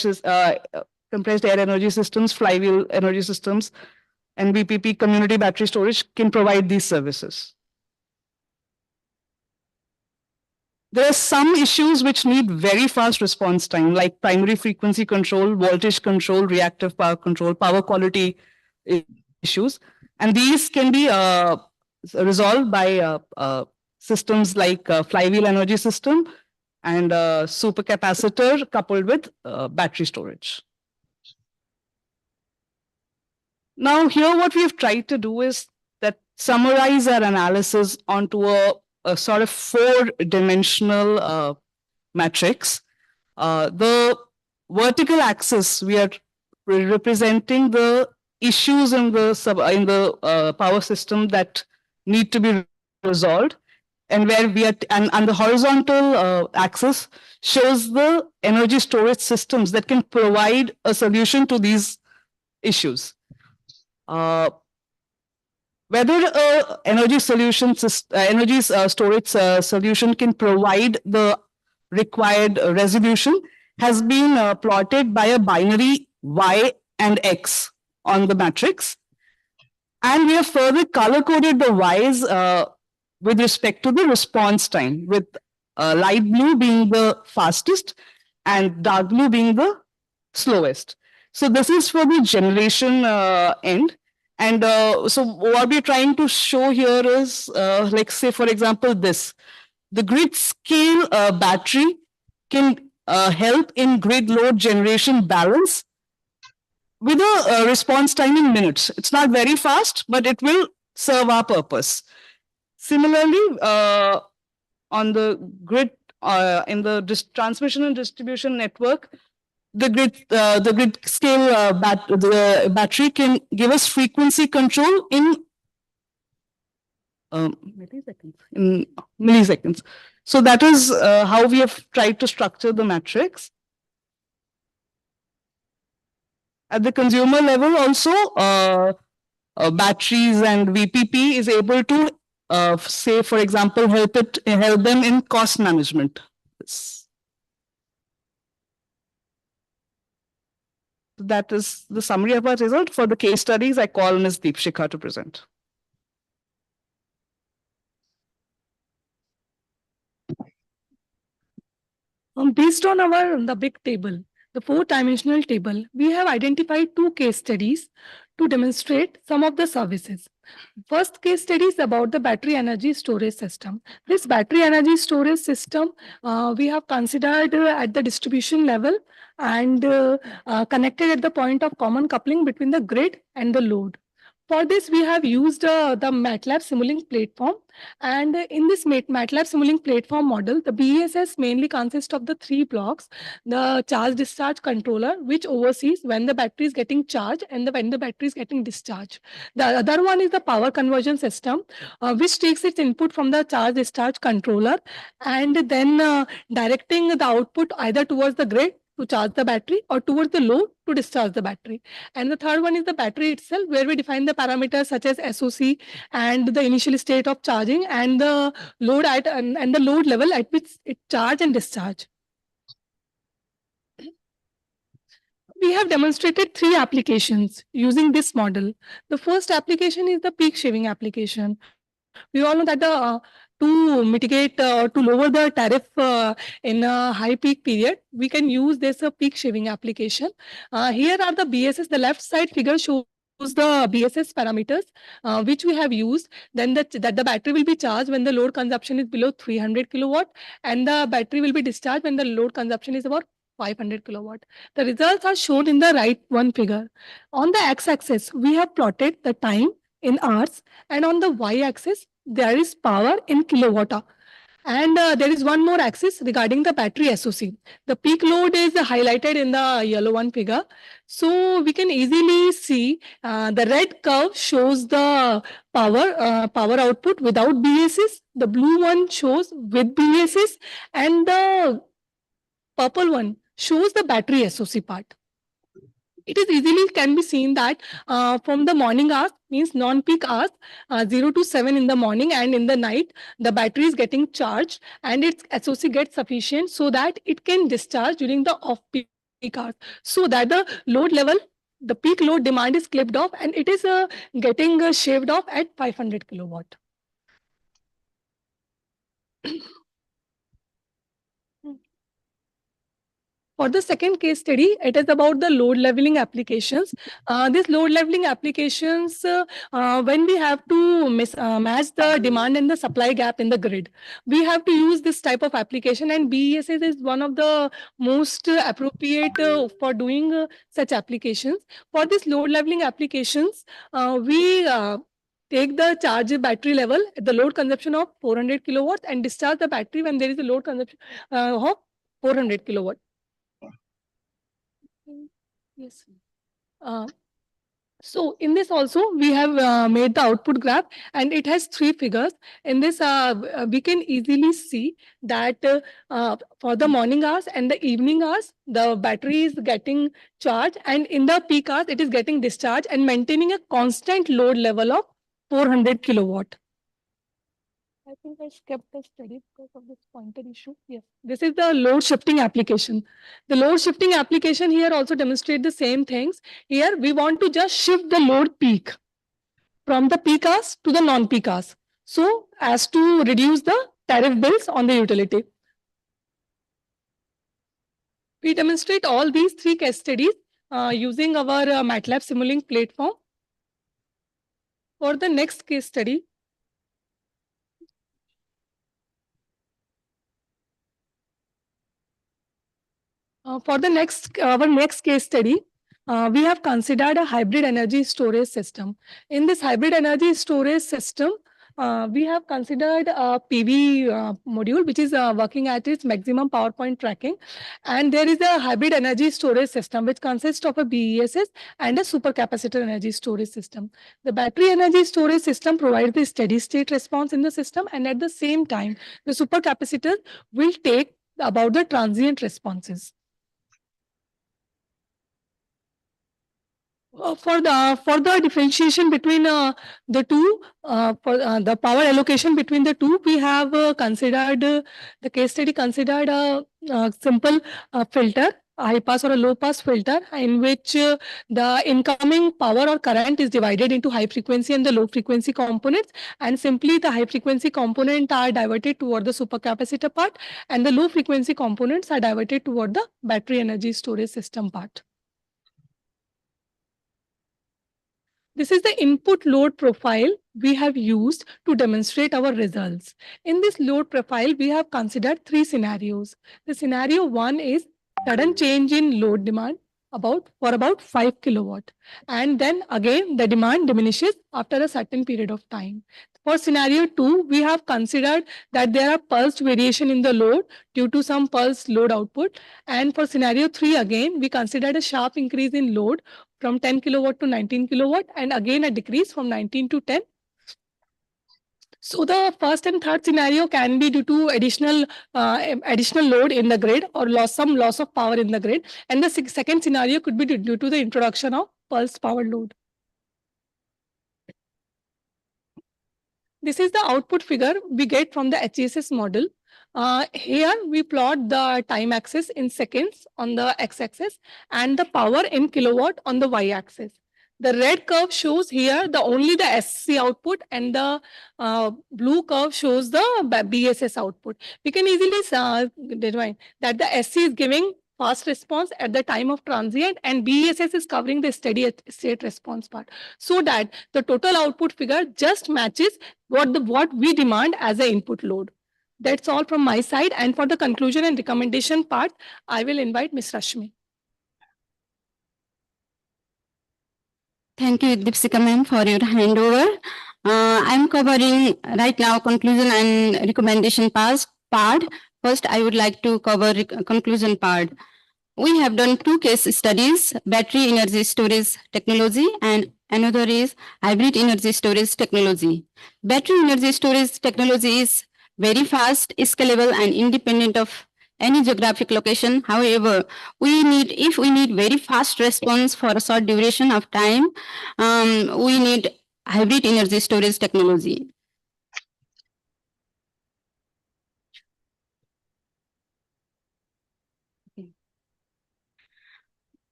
energy systems, flywheel energy systems, and VPP community battery storage can provide these services. There are some issues which need very fast response time, like primary frequency control, voltage control, reactive power control, power quality issues. And these can be resolved by systems like flywheel energy system and supercapacitor coupled with battery storage. Now, here what we have tried to do is that summarize our analysis onto a sort of four-dimensional matrix. The vertical axis, we are representing the issues in the power system that need to be resolved, and where we are, and the horizontal axis shows the energy storage systems that can provide a solution to these issues. Whether energy storage solution can provide the required resolution has been plotted by a binary Y and X on the matrix. And we have further color-coded the Ys with respect to the response time, with light blue being the fastest and dark blue being the slowest. So this is for the generation end. And so what we're trying to show here is, like say, for example, the grid scale battery can help in grid load generation balance with a response time in minutes. It's not very fast, but it will serve our purpose. Similarly, on the grid, in the transmission and distribution network, the grid scale battery can give us frequency control in milliseconds. So that is how we have tried to structure the matrix. At the consumer level also, batteries and VPP is able to say, for example, help them in cost management. That is the summary of our result. For the case studies, I call Ms. Deepshikha to present. Based on the big table, the four-dimensional table, we have identified two case studies to demonstrate some of the services. First case study is about the battery energy storage system. This battery energy storage system we have considered at the distribution level and connected at the point of common coupling between the grid and the load. For this, we have used the MATLAB Simulink platform. And in this MATLAB Simulink platform model, the BESS mainly consists of the three blocks: the charge discharge controller, which oversees when the battery is getting charged and when the battery is getting discharged. The other one is the power conversion system, which takes its input from the charge discharge controller and then directing the output either towards the grid to charge the battery or towards the load to discharge the battery. And the third one is the battery itself, where we define the parameters such as SOC and the initial state of charging and the load and the load level at which it charge and discharge. We have demonstrated three applications using this model. The first application is the peak shaving application. We all know that to mitigate or to lower the tariff in a high peak period, we can use this peak shaving application. Here are the BSS. The left side figure shows the BSS parameters which we have used. Then that the battery will be charged when the load consumption is below 300 kilowatt, and the battery will be discharged when the load consumption is about 500 kilowatt. The results are shown in the right one figure. On the x-axis, we have plotted the time in hours, and on the y-axis, there is power in kilowatt hour. And there is one more axis regarding the battery SOC. The peak load is highlighted in the yellow one figure. So we can easily see the red curve shows the power output without BSS. The blue one shows with BSS, and the purple one shows the battery SOC part. It is easily can be seen that from the morning hours, means non-peak hours, 0 to 7 in the morning and in the night, the battery is getting charged and its SOC gets sufficient so that it can discharge during the off-peak hours. So that the load level, the peak load demand is clipped off and it is getting shaved off at 500 kilowatt. For the second case study, it is about the load leveling applications. These load leveling applications, when we have to match the demand and the supply gap in the grid, we have to use this type of application, and BESS is one of the most appropriate for doing such applications. For these load leveling applications, we take the charge battery level at the load consumption of 400 kilowatts and discharge the battery when there is a load consumption of 400 kilowatt. Yes. So in this also, we have made the output graph and it has three figures. In this, we can easily see that for the morning hours and the evening hours, the battery is getting charged, and in the peak hours, it is getting discharged and maintaining a constant load level of 400 kilowatt. I think I skipped the study because of this pointer issue. Yes, this is the load shifting application. The load shifting application here also demonstrate the same things. Here we want to just shift the load peak from the peak hours to the non-peak hours, so as to reduce the tariff bills on the utility. We demonstrate all these three case studies using our MATLAB Simulink platform. For the next case study, for the our next case study, we have considered a hybrid energy storage system. In this hybrid energy storage system, we have considered a PV module, which is working at its maximum power point tracking. And there is a hybrid energy storage system, which consists of a BESS and a supercapacitor energy storage system. The battery energy storage system provides the steady state response in the system, and at the same time, the supercapacitor will take about the transient responses. For the differentiation between the two, for the power allocation between the two, we have considered the case study considered a simple filter, a high pass or a low pass filter, in which the incoming power or current is divided into high frequency and the low frequency components, and simply the high frequency component are diverted toward the supercapacitor part, and the low frequency components are diverted toward the battery energy storage system part. This is the input load profile we have used to demonstrate our results. In this load profile, we have considered three scenarios. The scenario one is sudden change in load demand. for about 5 kilowatt. And then again, the demand diminishes after a certain period of time. For scenario 2, we have considered that there are pulsed variation in the load due to some pulse load output. And for scenario 3, again, we considered a sharp increase in load from 10 kilowatt to 19 kilowatt, and again a decrease from 19 to 10. So the first and third scenario can be due to additional load in the grid or some loss of power in the grid, and the second scenario could be due to the introduction of pulse power load. This is the output figure we get from the HESS model. Here we plot the time axis in seconds on the x-axis and the power in kilowatt on the y-axis. The red curve shows here only the SC output, and the blue curve shows the BSS output. We can easily determine that the SC is giving fast response at the time of transient, and BSS is covering the steady state response part, so that the total output figure just matches what we demand as an input load. That's all from my side. And for the conclusion and recommendation part, I will invite Ms. Rashmi. Thank you, Deepsika ma'am, for your handover. I'm covering right now conclusion and recommendation part. First, I would like to cover conclusion part. We have done 2 case studies, battery energy storage technology, and another is hybrid energy storage technology. Battery energy storage technology is very fast, scalable, and independent of any geographic location. However, if we need very fast response for a short duration of time, we need hybrid energy storage technology.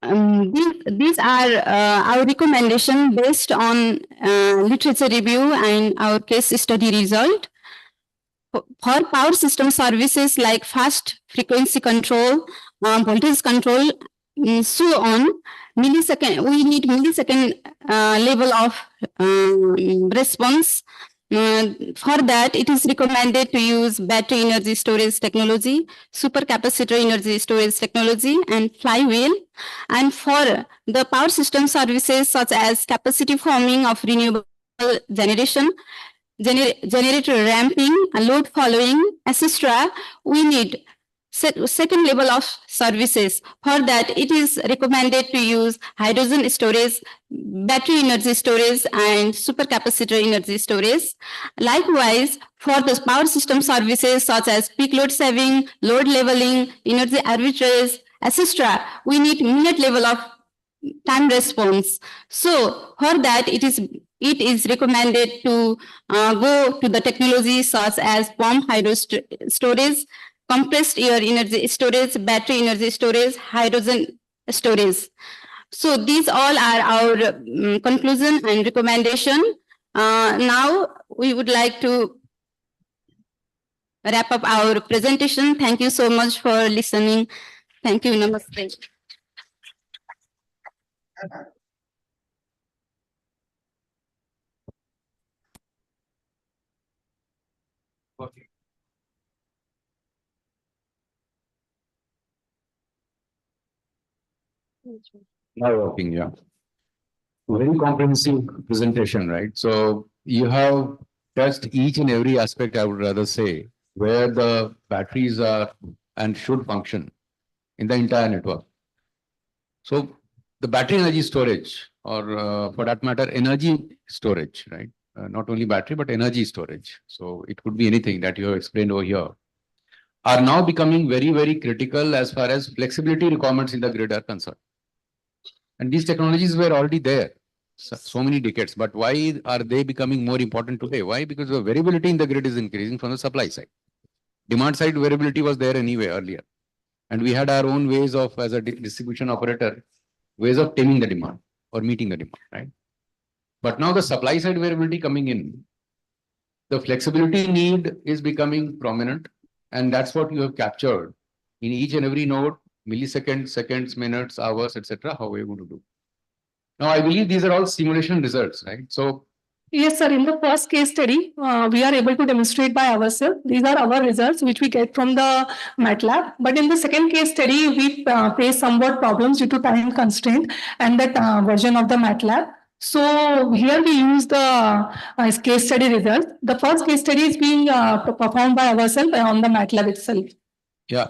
These are our recommendation based on literature review and our case study result. For power system services like fast frequency control, voltage control, so on, we need millisecond level of response. For that, it is recommended to use battery energy storage technology, supercapacitor energy storage technology, and flywheel. And for the power system services such as capacity forming of renewable generation, generator ramping, load following, etc., we need second level of services. For that, it is recommended to use hydrogen storage, battery energy storage, and supercapacitor energy storage. Likewise, for the power system services such as peak load saving, load leveling, energy arbitrage, etc., we need minute level of time response. So for that, it is recommended to go to the technology such as pumped hydro storage, compressed air energy storage, battery energy storage, hydrogen storage. So these all are our conclusion and recommendation. Now we would like to wrap up our presentation. Thank you so much for listening. Thank you. Namaste. Now working, yeah. Very comprehensive presentation, right? So you have touched each and every aspect, I would rather say, where the batteries are and should function in the entire network. So the battery energy storage, or for that matter, energy storage, right? Not only battery, but energy storage. So it could be anything that you have explained over here, are now becoming very, very critical as far as flexibility requirements in the grid are concerned. And these technologies were already there so many decades, but why are they becoming more important today? Why? Because the variability in the grid is increasing from the supply side. Demand side variability was there anyway earlier. And we had our own ways of, as a distribution operator, ways of taming the demand or meeting the demand, right? But now the supply side variability coming in, the flexibility need is becoming prominent. And that's what you have captured in each and every node, milliseconds, seconds, minutes, hours, etc. How are you going to do? Now, I believe these are all simulation results, right? So Yes, sir. In the first case study, we are able to demonstrate by ourselves. These are our results, which we get from the MATLAB. But in the second case study, we face somewhat problems due to time constraint and that version of the MATLAB. So here we use the case study results. The first case study is being performed by ourselves on the MATLAB itself. Yeah.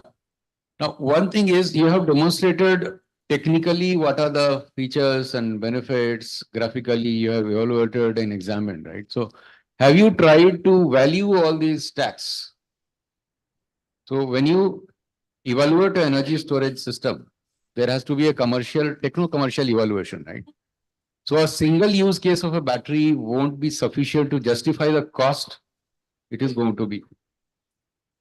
Now, one thing is you have demonstrated technically what are the features and benefits, graphically you have evaluated and examined, right? So have you tried to value all these stacks? So when you evaluate an energy storage system, there has to be a techno-commercial evaluation, right? So a single use case of a battery won't be sufficient to justify the cost it is going to be.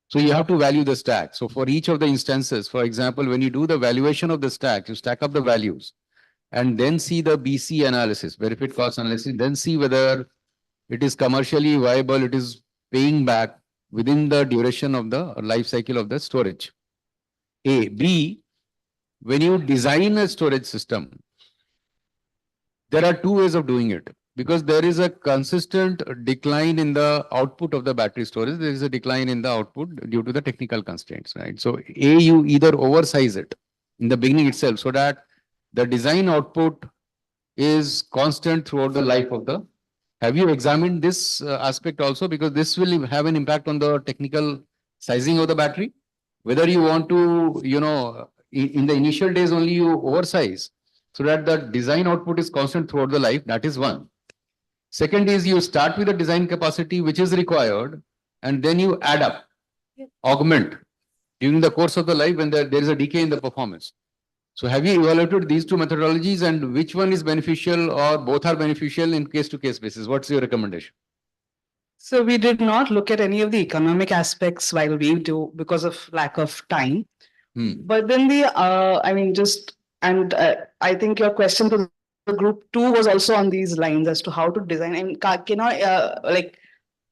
So you have to value the stack. So for each of the instances, for example, when you do the valuation of the stack, you stack up the values and then see the BC analysis, benefit cost analysis, then see whether it is commercially viable, it is paying back within the duration of the life cycle of the storage. A. B, when you design a storage system, there are two ways of doing it. Because there is a consistent decline in the output of the battery storage, there is a decline in the output due to the technical constraints, right? So A, you either oversize it in the beginning itself so that the design output is constant throughout the life of the. Have you examined this aspect also? Because this will have an impact on the technical sizing of the battery. Whether you want to, in the initial days only you oversize so that the design output is constant throughout the life, that is one. Second is you start with the design capacity which is required and then you add up, augment during the course of the life when there is a decay in the performance. So have you evaluated these two methodologies and which one is beneficial or both are beneficial in case-to-case basis? What's your recommendation? So we did not look at any of the economic aspects while we do because of lack of time. But then I think your question to the group 2 was also on these lines as to how to design. And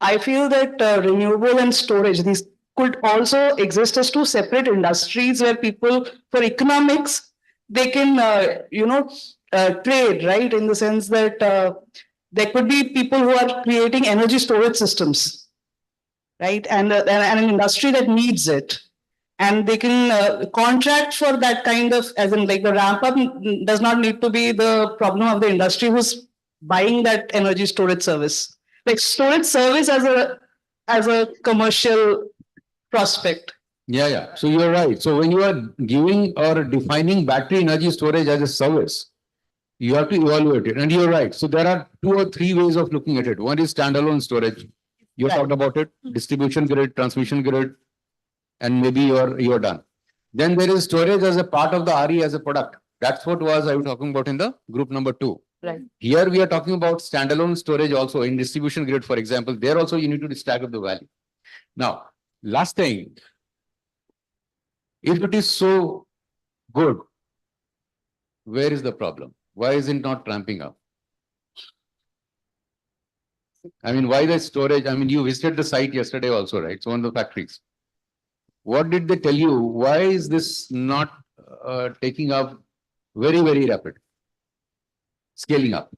I feel that renewable and storage, these could also exist as two separate industries where people, for economics, they can, trade, right? In the sense that there could be people who are creating energy storage systems, right? And an industry that needs it. And they can contract for that kind of, as in like the ramp up does not need to be the problem of the industry who's buying that energy storage service. Like storage service as a commercial prospect. Yeah. So you're right. So when you are giving or defining battery energy storage as a service, you have to evaluate it. And you're right. So there are 2 or 3 ways of looking at it. One is standalone storage. You talked about it, distribution grid, transmission grid, and maybe you're done. Then there is storage as a part of the RE as a product. That's what I was talking about in the group number 2. Right. Here we are talking about standalone storage also in distribution grid, for example. There also you need to stack up the value. Now, last thing, if it is so good, where is the problem? Why is it not ramping up? I mean, why the storage? I mean, you visited the site yesterday also, right? So one of the factories. What did they tell you? Why is this not taking up very, very rapid? Scaling up.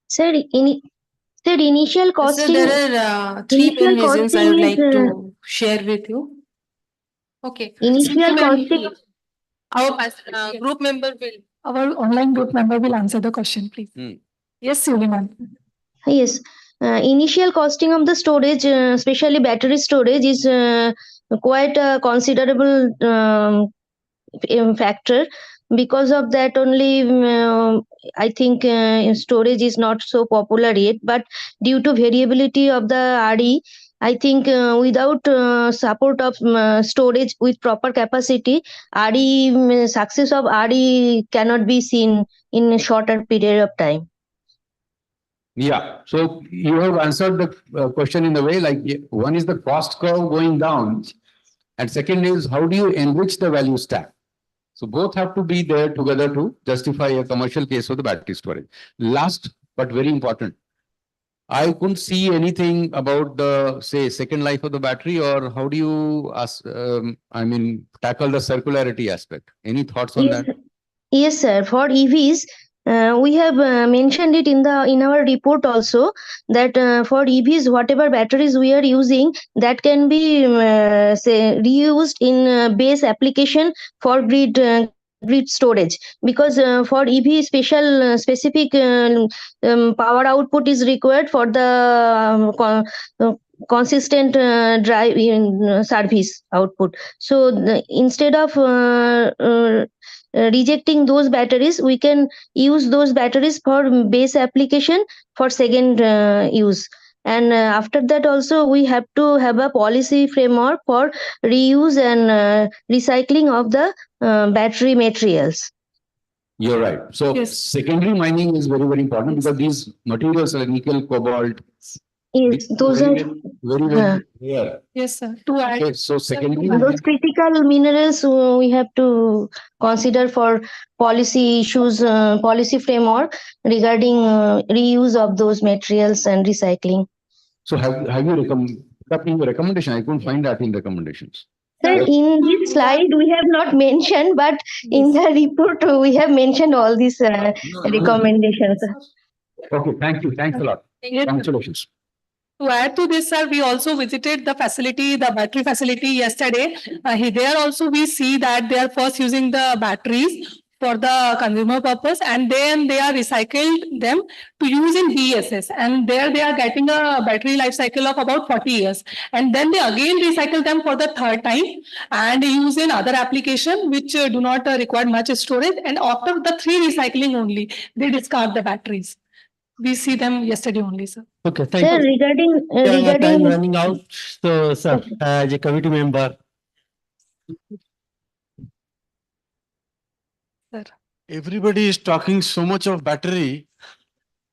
Sir, initial costing. So there are 3 main reasons I would like to share with you. Okay. Initial costing. Our group member will. Our online group member will answer the question, please. Yes, Suleiman. Yes. Initial costing of the storage, especially battery storage, is quite a considerable factor. Because of that only, I think storage is not so popular yet. But due to variability of the RE, I think without support of storage with proper capacity, success of RE cannot be seen in a shorter period of time. Yeah. So you have answered the question in a way like one is the cost curve going down and second is how do you enrich the value stack? So both have to be there together to justify a commercial case of the battery storage. Last but very important, I couldn't see anything about the, say, second life of the battery or how do you, tackle the circularity aspect? Any thoughts on that? Yes, sir. For EVs, We have mentioned it in our report also that for EVs, whatever batteries we are using, that can be say reused in base application for grid storage, because for EV specific power output is required for the consistent drive in service output. So instead of rejecting those batteries, we can use those batteries for base application for second use. And after that also we have to have a policy framework for reuse and recycling of the battery materials. You're right. So Yes. secondary mining is very, very important because these materials like nickel, cobalt, Yes, those very, are very, very rare. Yes, sir. To add. Okay, so secondary those critical minerals we have to consider for policy issues, policy framework regarding reuse of those materials and recycling. So have you put up in your recommendation? I couldn't find that in recommendations. Sir, in this slide we have not mentioned, but in the report we have mentioned all these recommendations. Okay, thank you. Thanks a lot. Yes. Congratulations. To add to this, sir, we also visited the facility, the battery facility yesterday. There also we see that they are first using the batteries for the consumer purpose, and then they are recycled them to use in BSS. And there they are getting a battery life cycle of about 40 years. And then they again recycle them for the third time and use in other application which do not require much storage. And after the 3 recycling only, they discard the batteries. We see them yesterday only, sir. Okay, thank Sir, you. regarding Time running out. So, sir, as a committee member. Sir. Everybody is talking so much of battery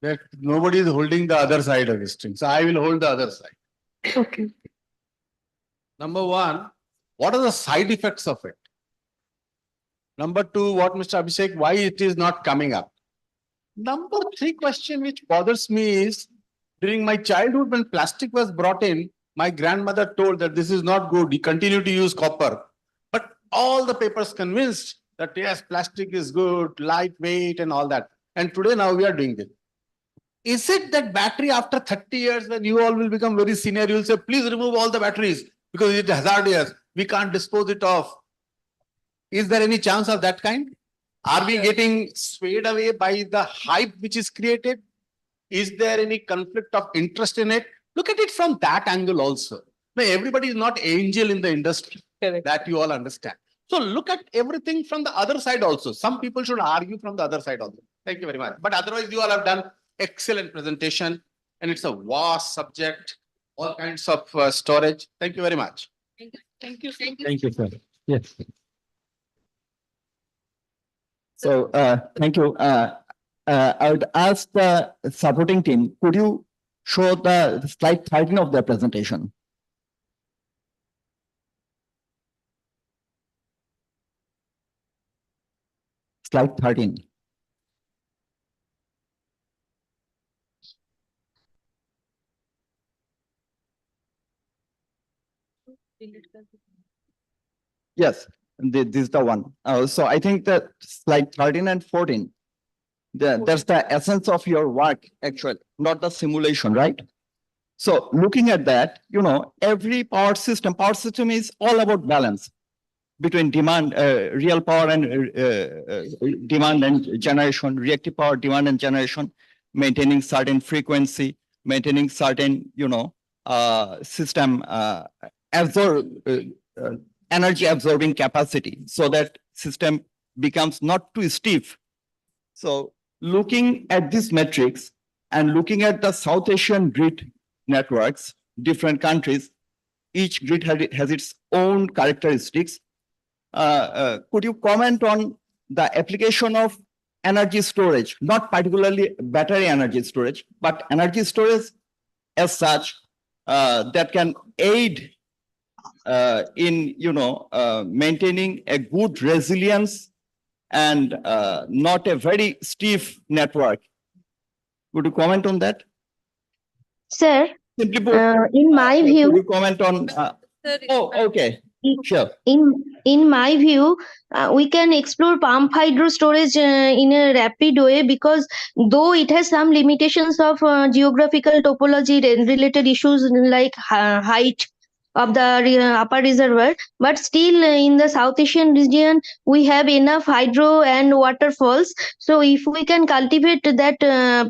that nobody is holding the other side of this thing. So I will hold the other side. Okay. Number one, what are the side effects of it? Number two, what Mr. Abhishek, why it is not coming up? Number three question which bothers me is, during my childhood when plastic was brought in, my grandmother told that this is not good, you continue to use copper. But all the papers convinced that yes, plastic is good, lightweight and all that. And today now we are doing this. Is it that battery after 30 years when you all will become very senior, you will say, please remove all the batteries because it is hazardous, we can't dispose it off. Is there any chance of that kind? Are we getting swayed away by the hype which is created? Is there any conflict of interest in it? Look at it from that angle also. Now, everybody is not angel in the industry. Correct. That you all understand. So look at everything from the other side also. Some people should argue from the other side also. Thank you very much. But otherwise, you all have done excellent presentation and it's a vast subject, all kinds of storage. Thank you very much. Thank you. Thank you, sir. Yes. So, thank you. I would ask the supporting team, could you show the slide 13 of the presentation? Slide 13. Yes, this is the one. So I think that slide 13 and 14, that's the essence of your work, actually, not the simulation, right? So looking at that, every power system is all about balance between demand, real power and demand and generation, reactive power, demand and generation, maintaining certain frequency, maintaining certain, system energy absorbing capacity so that system becomes not too stiff. So looking at these metrics and looking at the South Asian grid networks, different countries, each grid has its own characteristics. Could you comment on the application of energy storage, not particularly battery energy storage, but energy storage as such that can aid in maintaining a good resilience and not a very stiff network? Would you comment on that? Sir, Simply put, in my view, could you comment on? Oh, okay. Sure. In my view, we can explore pump hydro storage in a rapid way, because though it has some limitations of geographical topology related issues like height of the upper reservoir, but still in the South Asian region we have enough hydro and waterfalls. So if we can cultivate that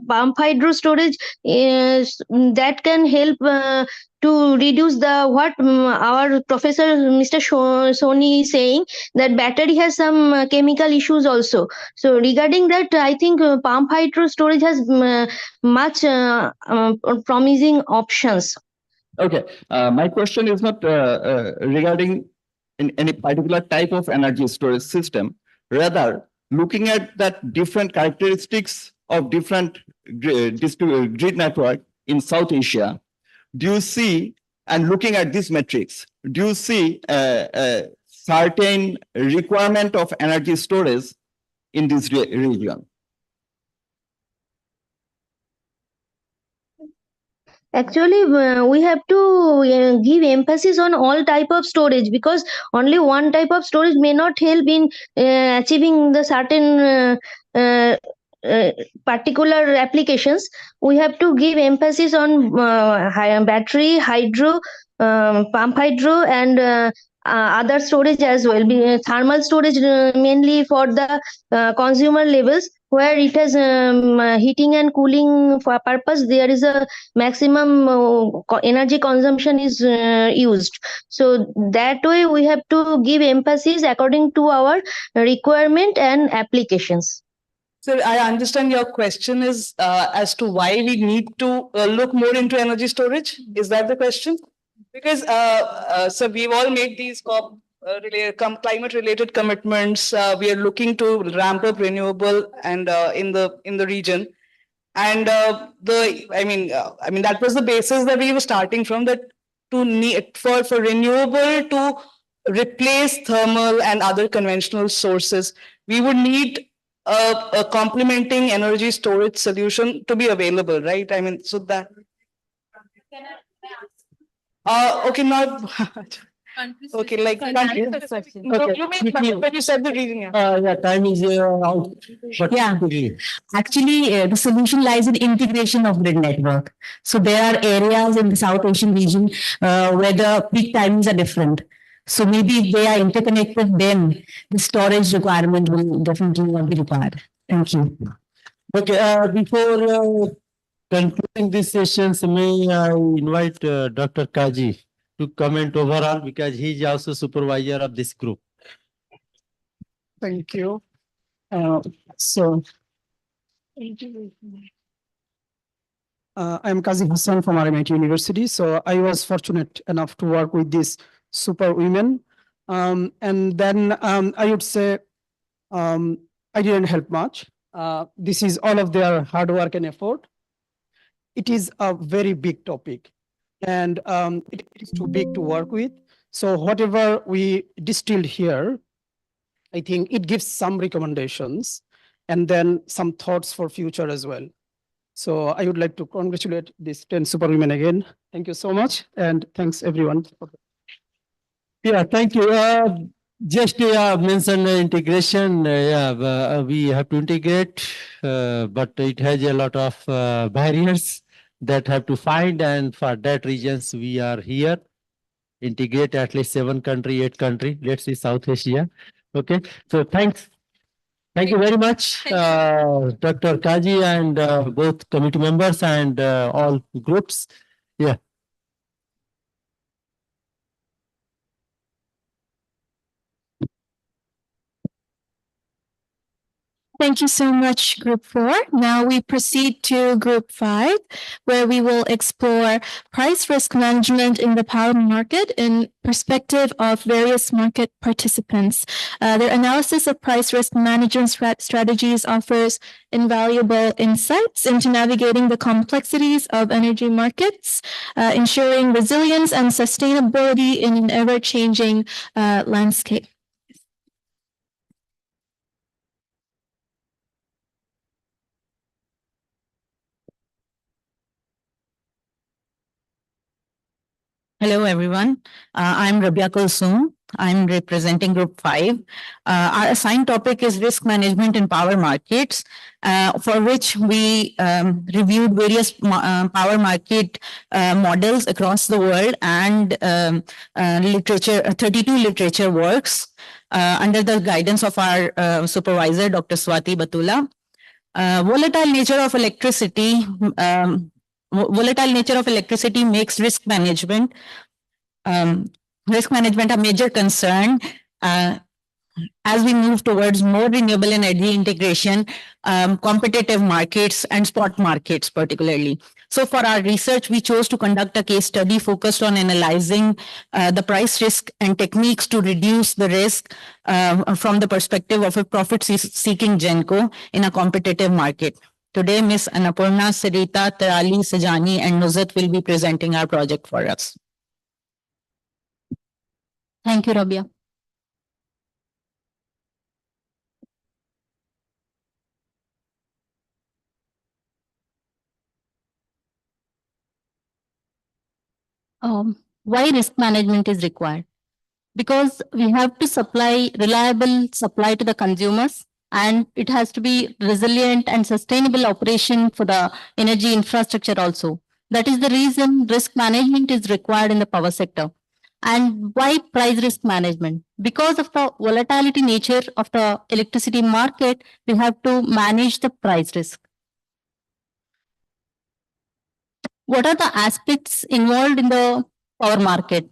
pump hydro storage, that can help to reduce the what our professor Mr. Soni is saying, that battery has some chemical issues also. So regarding that, I think pump hydro storage has much promising options. Okay, my question is not regarding in any particular type of energy storage system. Rather, looking at that different characteristics of different grid network in South Asia, do you see, and looking at this matrix, do you see a certain requirement of energy storage in this region? Actually, we have to give emphasis on all type of storage, because only one type of storage may not help in achieving the certain uh, particular applications. We have to give emphasis on battery, hydro, pump hydro, and other storage as well. Thermal storage mainly for the consumer levels, where it has heating and cooling for purpose. There is a maximum energy consumption is used. So that way we have to give emphasis according to our requirement and applications. So I understand your question is as to why we need to look more into energy storage. Is that the question? Because so we've all made these climate related commitments. We are looking to ramp up renewable and in the region. And that was the basis that we were starting from, that to need for renewable to replace thermal and other conventional sources, we would need a complementing energy storage solution to be available, right? I mean, so that. Okay, not. Okay, like country. Okay. You mean when you said the region, yeah. Yeah, time is out. But Yeah. quickly. Actually, the solution lies in integration of grid network. So there are areas in the South Asian region where the peak timings are different. So maybe if they are interconnected, then the storage requirement will definitely not be required. Thank you. Okay, before concluding this session, may I invite Dr. Kaji to comment overall, because he is also supervisor of this group. Thank you. So I'm Kazi Hassan from RMIT University. So I was fortunate enough to work with these super women. And then I would say I didn't help much. This is all of their hard work and effort. It is a very big topic, and it is too big to work with. So whatever we distilled here, I think it gives some recommendations and then some thoughts for future as well. So I would like to congratulate these 10 superwomen again. Thank you so much. And thanks everyone. Yeah, thank you. Just mention integration. We have to integrate, but it has a lot of barriers that have to find, and for that reasons we are here. Integrate at least 7 country, 8 country. Let's see South Asia. Okay, so thanks. Thank you very much, Dr. Kaji, and both committee members and all groups. Yeah. Thank you so much, Group 4. Now we proceed to Group 5, where we will explore price risk management in the power market in perspective of various market participants. Their analysis of price risk management strategies offers invaluable insights into navigating the complexities of energy markets, ensuring resilience and sustainability in an ever-changing landscape. Hello, everyone. I'm Rabia Kulsoom. I'm representing Group 5. Our assigned topic is risk management in power markets, for which we reviewed various power market models across the world and literature, 32 literature works under the guidance of our supervisor, Dr. Swati Batula. Volatile nature of electricity. Volatile nature of electricity makes risk management a major concern as we move towards more renewable energy integration, competitive markets, and spot markets particularly. So for our research, we chose to conduct a case study focused on analyzing the price risk and techniques to reduce the risk from the perspective of a profit-seeking Genco in a competitive market. Today, Ms. Annapurna, Sarita, Tarali, Sajani, and Nuzat will be presenting our project for us. Thank you, Rabia. Why risk management is required? Because we have to supply reliable supply to the consumers, and it has to be resilient and sustainable operation for the energy infrastructure also. That is the reason risk management is required in the power sector. And why price risk management? Because of the volatility nature of the electricity market, we have to manage the price risk. What are the aspects involved in the power market?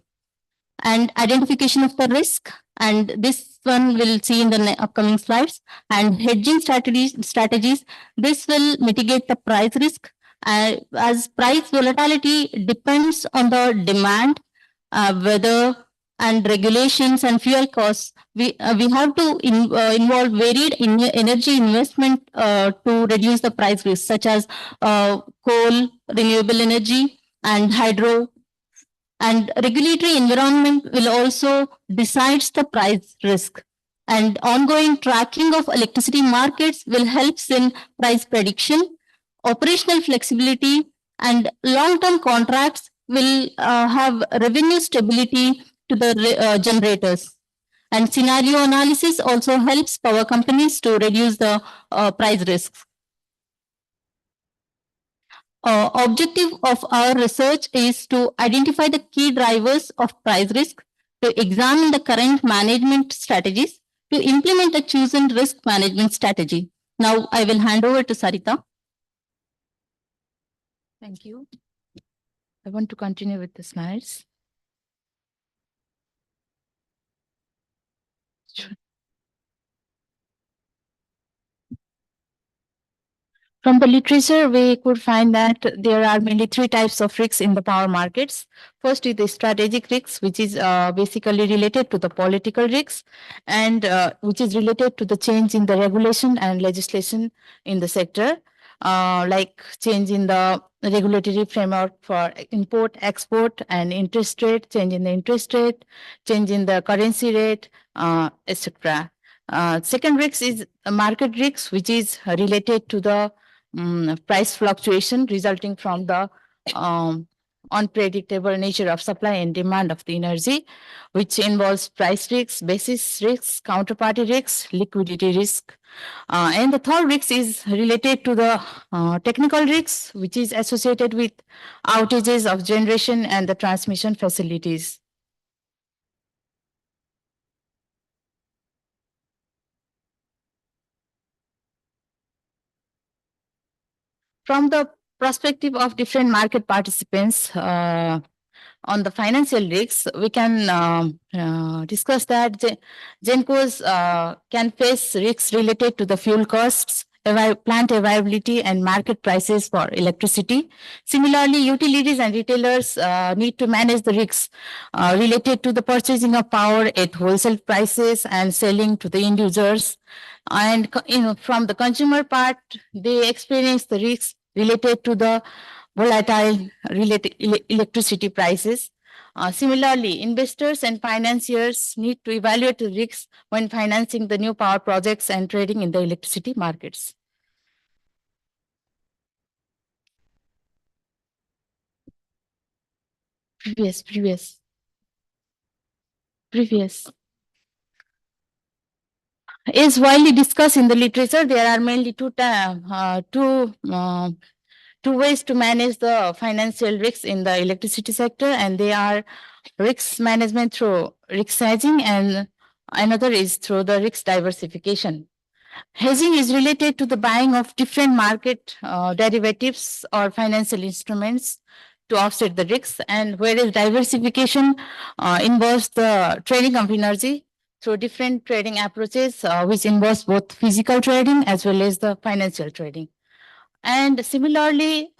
And identification of the risk, and this one we'll see in the upcoming slides, and hedging strategies. This will mitigate the price risk, as price volatility depends on the demand, weather, and regulations and fuel costs. We have to involve varied energy investment to reduce the price risk, such as coal, renewable energy, and hydro. And regulatory environment will also decides the price risk. And ongoing tracking of electricity markets will help in price prediction, operational flexibility, and long-term contracts will have revenue stability to the generators. And scenario analysis also helps power companies to reduce the price risks. Objective of our research is to identify the key drivers of price risk, to examine the current management strategies, to implement a chosen risk management strategy. Now I will hand over to Sarita. Thank you. I want to continue with the slides. From the literature, we could find that there are mainly three types of risks in the power markets. First is the strategic risks, which is basically related to the political risks, and which is related to the change in the regulation and legislation in the sector, like change in the regulatory framework for import, export, and interest rate, change in the interest rate, change in the currency rate, etc. Second risk is market risk, which is related to the price fluctuation resulting from the unpredictable nature of supply and demand of the energy, which involves price risks, basis risks, counterparty risks, liquidity risk. And the third risk is related to the technical risks, which is associated with outages of generation and the transmission facilities. From the perspective of different market participants, on the financial risks, we can discuss that Gencos can face risks related to the fuel costs, plant availability, and market prices for electricity. Similarly, utilities and retailers need to manage the risks related to the purchasing of power at wholesale prices and selling to the end users. And from the consumer part, they experience the risks related to the volatile electricity prices. Similarly, investors and financiers need to evaluate the risks when financing the new power projects and trading in the electricity markets. Previous. Previous. Is widely discussed in the literature. There are mainly two ways to manage the financial risks in the electricity sector, and they are risk management through risk hedging, and another is through the risk diversification. Hedging is related to the buying of different market derivatives or financial instruments to offset the risks, and whereas diversification involves the trading of energy through different trading approaches, which involves both physical trading as well as the financial trading. And similarly,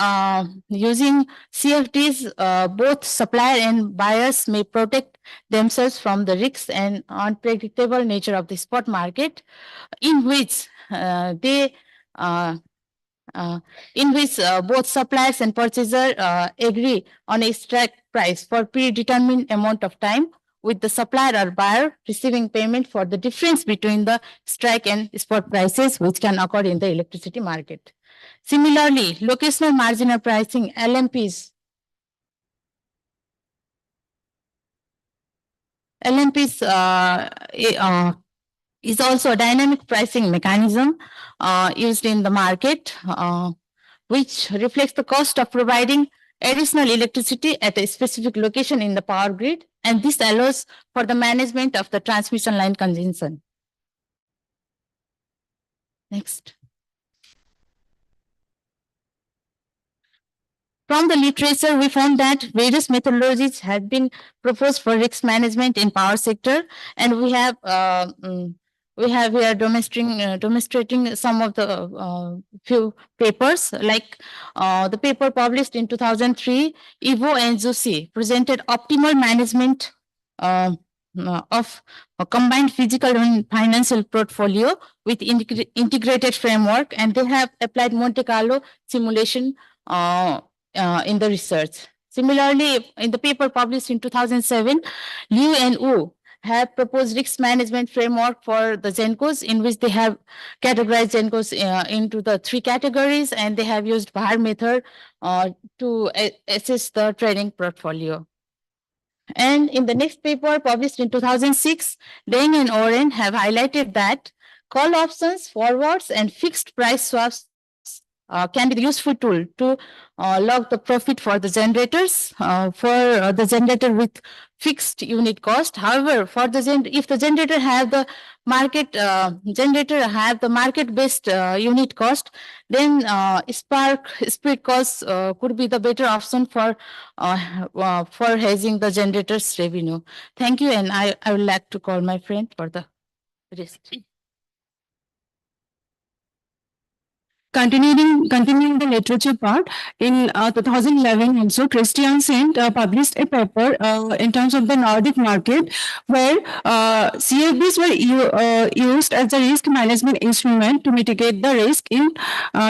using CFDs, both supplier and buyers may protect themselves from the risks and unpredictable nature of the spot market, in which both suppliers and purchaser agree on a strike price for predetermined amount of time, with the supplier or buyer receiving payment for the difference between the strike and spot prices, which can occur in the electricity market. Similarly, locational marginal pricing, LMPs, is also a dynamic pricing mechanism used in the market, which reflects the cost of providing additional electricity at a specific location in the power grid, and this allows for the management of the transmission line congestion. Next. From the literature, we found that various methodologies have been proposed for risk management in power sector, and we have here demonstrating some of the few papers, like the paper published in 2003, Ivo and Zusi presented optimal management of a combined physical and financial portfolio with integrated framework, and they have applied Monte Carlo simulation in the research. Similarly, in the paper published in 2007, Liu and Wu have proposed risk management framework for the GENCOs, in which they have categorized GENCOs into the three categories, and they have used VAR method to assess the trading portfolio. And in the next paper published in 2006, Deng and Oren have highlighted that call options, forwards, and fixed price swaps can be the useful tool to log the profit for the generators, for the generator with fixed unit cost. However, for the if the generator have the market market-based unit cost, then split cost could be the better option for hedging the generator's revenue. Thank you, and I would like to call my friend for the rest. Continuing the literature part, in 2011 also, Christian Saint published a paper in terms of the Nordic market, where CFDs were used as a risk management instrument to mitigate the risk in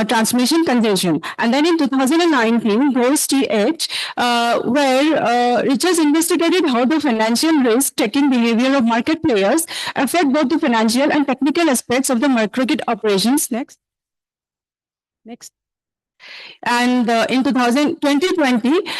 transmission congestion. And then in 2019, Gross TH, where research investigated how the financial risk-taking behavior of market players affect both the financial and technical aspects of the microgrid operations. Next. And in 2020,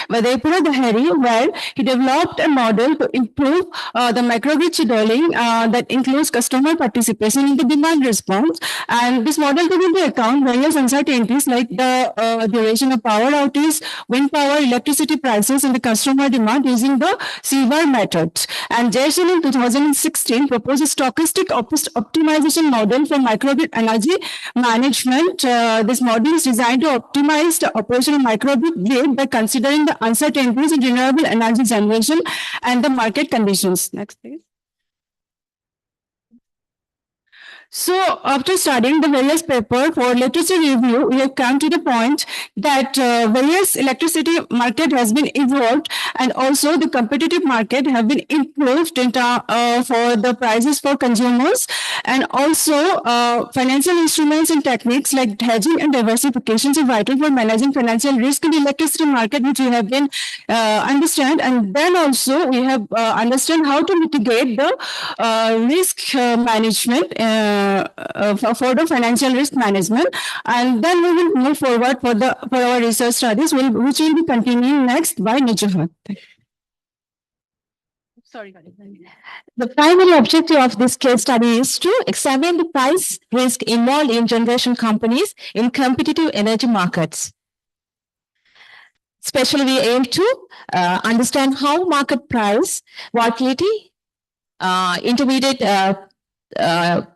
Vadepura Dahari, where he developed a model to improve the microgrid scheduling that includes customer participation in the demand response. And this model took into account various uncertainties like the duration of power outage, wind power, electricity prices, and the customer demand using the SAR method. And Jason in 2016 proposed a stochastic optimization model for microgrid energy management. This model is designed to optimize the operation of microgrid by considering the uncertainties in renewable energy generation and the market conditions. Next, please. So after studying the various papers for literature review, we have come to the point that various electricity market has been evolved, and also the competitive market have been improved in for the prices for consumers, and also financial instruments and techniques like hedging and diversification are vital for managing financial risk in the electricity market, which we have been understand. And then also we have understand how to mitigate the risk management for the financial risk management, and then we will move forward for our research studies, which will be continuing next by Nijuhat. Sorry. The primary objective of this case study is to examine the price risk involved in generation companies in competitive energy markets. Especially, we aim to understand how market price volatility, intermediate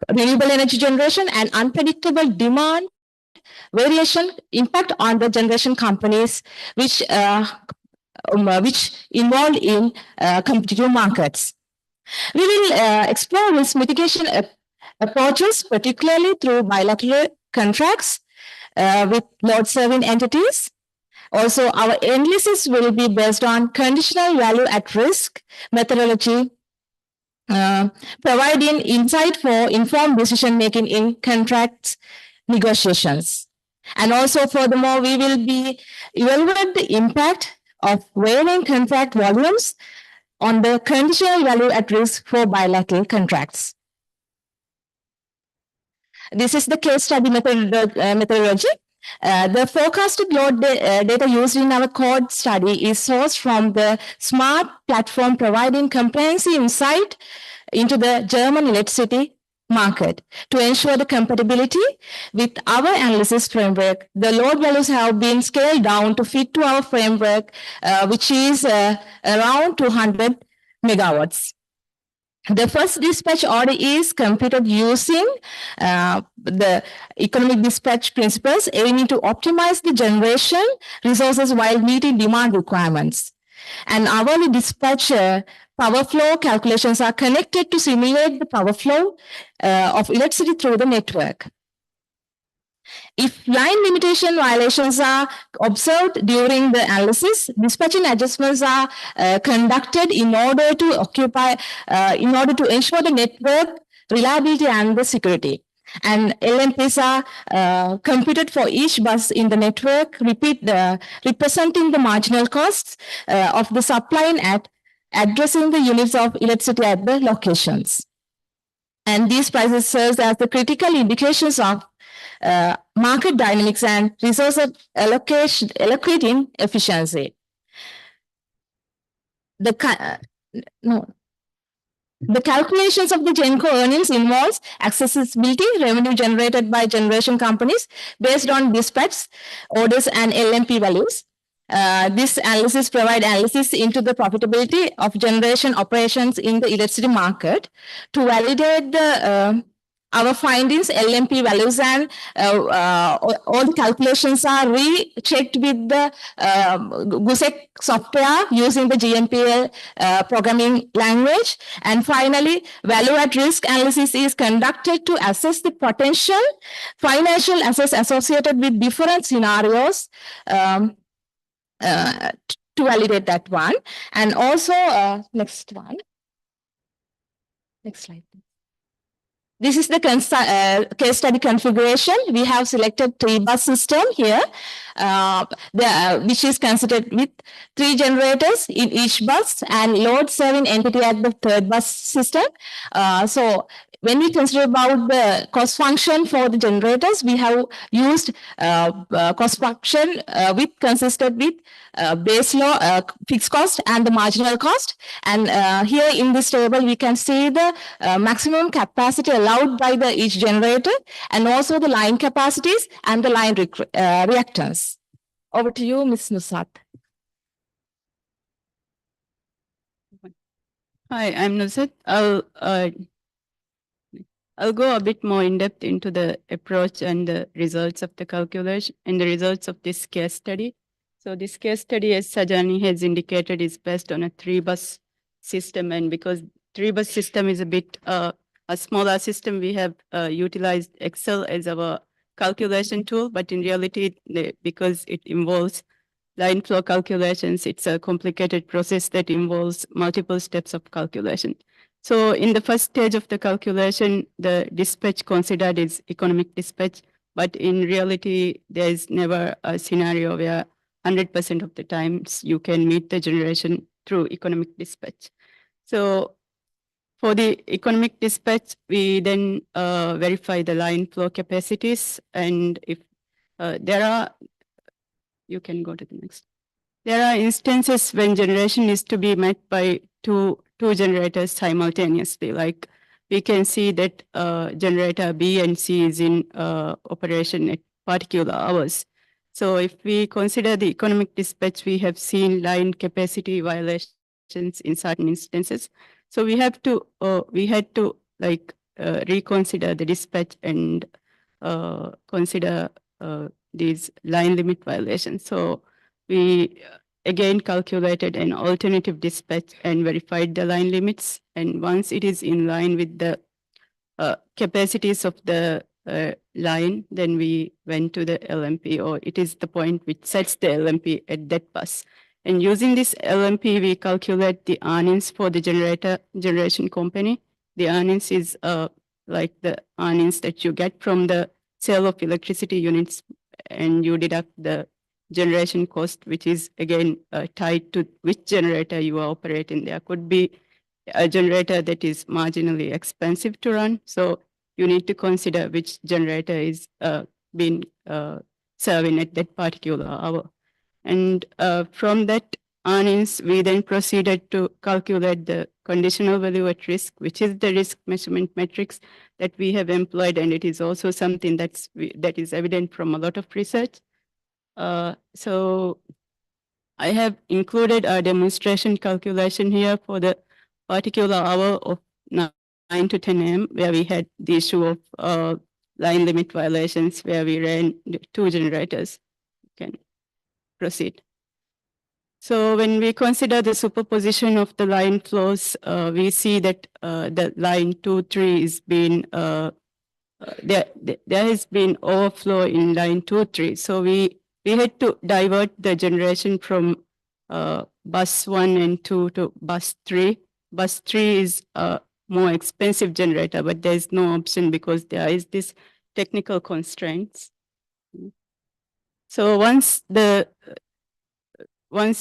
renewable energy generation, and unpredictable demand variation impact on the generation companies which involved in competitive markets. We will explore risk mitigation approaches, particularly through bilateral contracts with load-serving entities. Also, our analysis will be based on conditional value at risk methodology, providing insight for informed decision-making in contract negotiations. And also, furthermore, we will be evaluate the impact of varying contract volumes on the conditional value at risk for bilateral contracts. This is the case study methodology. The forecasted load data used in our code study is sourced from the smart platform providing comprehensive insight into the German electricity market. To ensure the compatibility with our analysis framework, the load values have been scaled down to fit to our framework, which is around 200 megawatts. The first dispatch order is computed using the economic dispatch principles, aiming to optimize the generation resources while meeting demand requirements. And hourly dispatch power flow calculations are connected to simulate the power flow of electricity through the network. If line limitation violations are observed during the analysis, dispatching adjustments are conducted in order to ensure the network reliability and the security. And LMPs are computed for each bus in the network, representing the marginal costs of the supply at addressing the units of electricity at the locations. And these prices serve as the critical indications of market dynamics and resource allocating efficiency. The calculations of the GenCo earnings involves accessibility revenue generated by generation companies based on dispatch orders and LMP values. This analysis provides analysis into the profitability of generation operations in the electricity market. To validate our findings, LMP values and all the calculations are rechecked with the GUSEC software using the GMPL programming language. And finally, value at risk analysis is conducted to assess the potential financial assets associated with different scenarios to validate that one. And also, next one. Next slide. This is the case study configuration. We have selected 3-bus system here, which is considered with 3 generators in each bus and load serving entity at the 3rd bus system. So when we consider about the cost function for the generators, we have used cost function consisted with base load, fixed cost and the marginal cost. And here in this table, we can see the maximum capacity allowed by each generator and also the line capacities and the line reactance. Over to you, Ms. Nusrat. Hi, I'm Nusrat. I'll go a bit more in depth into the approach and the results of the calculation and the results of this case study. So this case study, as Sajani has indicated, is based on a 3-bus system. And because 3-bus system is a bit a smaller system, we have utilized Excel as our calculation tool. But in reality, because it involves line flow calculations, it's a complicated process that involves multiple steps of calculation. So in the first stage of the calculation, the dispatch considered is economic dispatch, but in reality, there is never a scenario where 100% of the times you can meet the generation through economic dispatch. So for the economic dispatch, we then verify the line flow capacities. And if there are, you can go to the next. There are instances when generation is to be met by two two generators simultaneously. Like we can see that generator B and C is in operation at particular hours. So if we consider the economic dispatch, we have seen line capacity violations in certain instances. So we had to like reconsider the dispatch and consider these line limit violations. So we again calculated an alternative dispatch and verified the line limits. And once it is in line with the capacities of the line, then we went to the LMP, or it is the point which sets the LMP at that bus. And using this LMP, we calculate the earnings for the generation company. The earnings is like the earnings that you get from the sale of electricity units, and you deduct the generation cost, which is again tied to which generator you are operating. There could be a generator that is marginally expensive to run. So you need to consider which generator is being serving at that particular hour. And from that earnings, we then proceeded to calculate the conditional value at risk, which is the risk measurement metrics that we have employed. And it is also something that is evident from a lot of research. So I have included a demonstration calculation here for the particular hour of 9 to 10 a.m., where we had the issue of line limit violations, where we ran two generators. You can proceed. So when we consider the superposition of the line flows, we see that the line 2-3 is being there has been overflow in line 2-3. So we had to divert the generation from bus 1 and 2 to bus 3. Bus 3 is a more expensive generator, but there is no option because there is this technical constraints. So once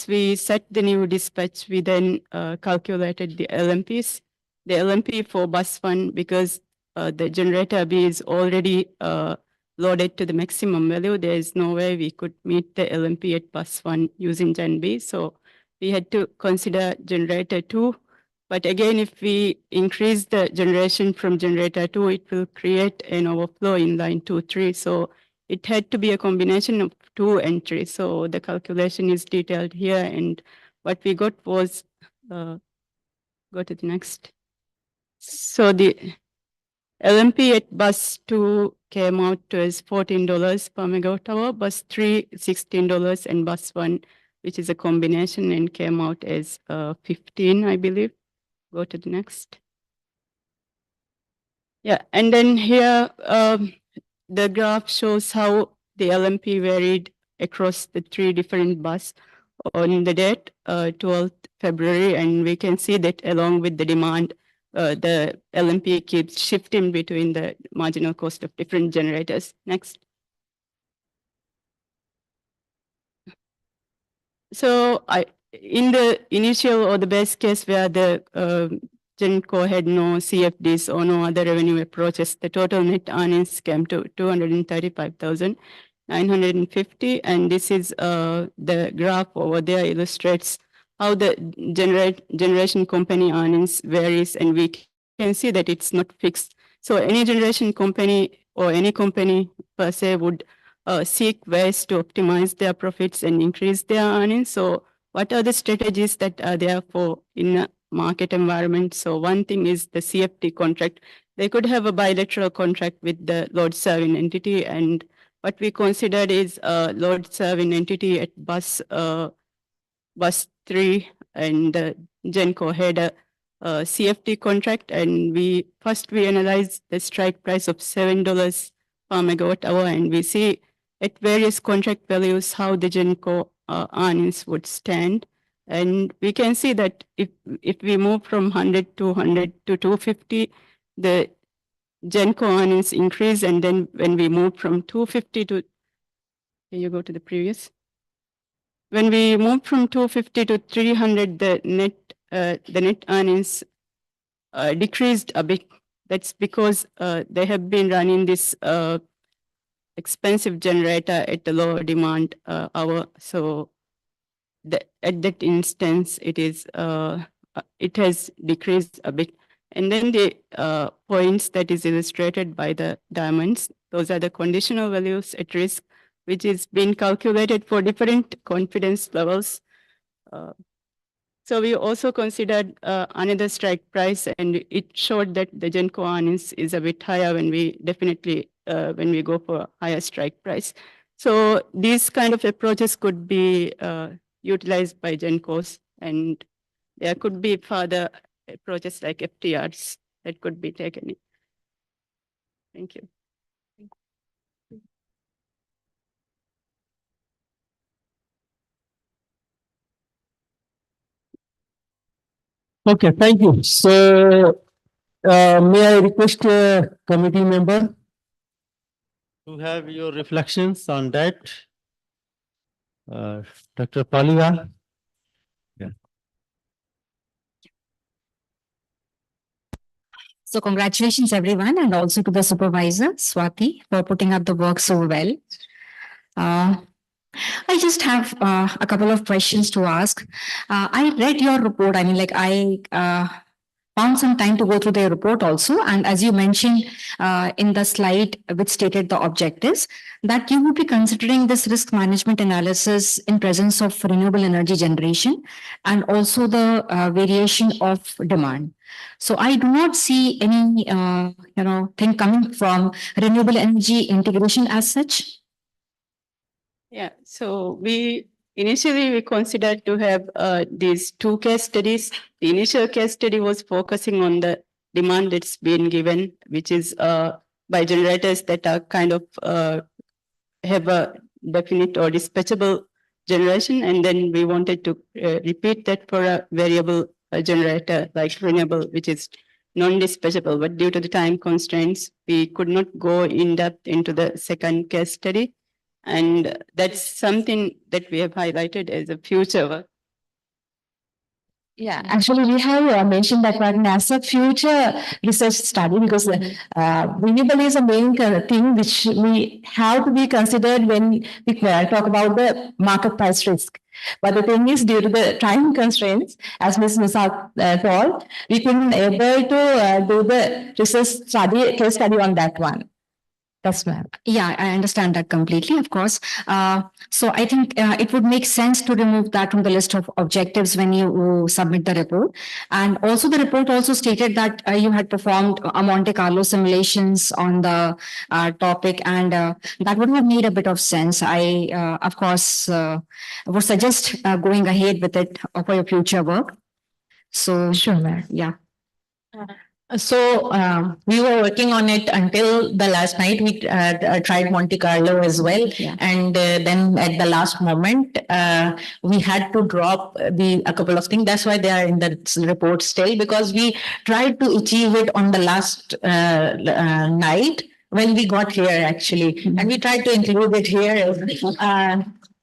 we set the new dispatch, we then calculated the LMPs. The LMP for bus 1, because the generator B is already loaded to the maximum value, there is no way we could meet the LMP at bus 1 using Gen B. So we had to consider generator 2. But again, if we increase the generation from generator 2, it will create an overflow in line 2-3. So it had to be a combination of 2 and 3. So the calculation is detailed here. And what we got was, go to the next. So the LMP at bus 2 came out to as $14 per megawatt hour, bus 3, $16, and bus 1, which is a combination, and came out as 15, I believe. Go to the next. Yeah, and then here, the graph shows how the LMP varied across the 3 different buses on the date, 12th February, and we can see that along with the demand, the LMP keeps shifting between the marginal cost of different generators. Next. So in the initial or the best case where the GenCo had no CFDs or no other revenue approaches, the total net earnings came to 235,950. And this is the graph over there illustrates how the generation company earnings varies, and we can see that it's not fixed. So any generation company or any company per se would seek ways to optimize their profits and increase their earnings. So what are the strategies that are there for in a market environment? So one thing is the CFD contract. They could have a bilateral contract with the load serving entity, and what we considered is a load serving entity at bus 3, and GenCo had a CFD contract, and we analyzed the strike price of $7 per megawatt hour, and we see at various contract values how the GenCo earnings would stand. And we can see that if we move from 100 to 250, the GenCo earnings increase, and then when we move from 250 to, can you go to the previous? When we move from 250 to 300, the net earnings decreased a bit. That's because they have been running this expensive generator at the lower demand hour. So at that instance, it is it has decreased a bit. And then the points that is illustrated by the diamonds, those are the conditional values at risk, which is being calculated for different confidence levels. So we also considered another strike price, and it showed that the Genco earnings is a bit higher when we when we go for higher strike price. So these kind of approaches could be utilized by Gencos, and there could be further approaches like FTRs that could be taken. Thank you. Okay, thank you. So, may I request a committee member to have your reflections on that? Dr. Paliwal? Yeah. So congratulations, everyone, and also to the supervisor, Swati, for putting up the work so well. I just have a couple of questions to ask. I read your report. I mean, like I found some time to go through the report also. And as you mentioned in the slide which stated the objectives, that you would be considering this risk management analysis in presence of renewable energy generation and also the variation of demand. So I do not see any, thing coming from renewable energy integration as such. Yeah, so initially we considered to have these two case studies. The initial case study was focusing on the demand that's been given, which is by generators that are kind of have a definite or dispatchable generation, and then we wanted to repeat that for a variable generator like renewable, which is non-dispatchable. But due to the time constraints, we could not go in depth into the second case study. And that's something that we have highlighted as a future work. Yeah, actually, we have mentioned that one as a future research study because renewable is a main thing which we have to be considered when we talk about the market price risk. But the thing is, due to the time constraints, as Ms. Musa told, we couldn't able to do the research study, case study on that one. Yes, ma'am. Yeah, I understand that completely, of course. So I think it would make sense to remove that from the list of objectives when you submit the report. And also the report also stated that you had performed a Monte Carlo simulations on the topic, and that would have made a bit of sense. I, of course, would suggest going ahead with it for your future work. So, sure, ma'am. Yeah. So we were working on it until the last night. We tried Monte Carlo as well, and then at the last moment we had to drop a couple of things. That's why they are in the report still, because we tried to achieve it on the last night when we got here actually, and we tried to include it here.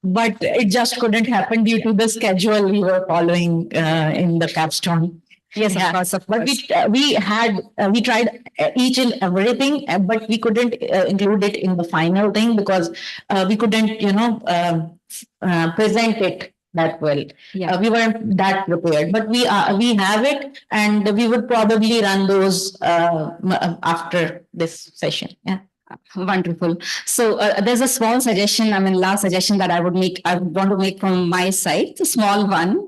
But it just couldn't happen due to the schedule we were following in the Capstone. Yes, of course, of course. But we tried each and everything, but we couldn't include it in the final thing because we couldn't, present it that well. Yeah. We weren't that prepared, but we have it, and we would probably run those after this session. Yeah. Wonderful. So there's a small suggestion, last suggestion that I want to make from my side. It's a small one.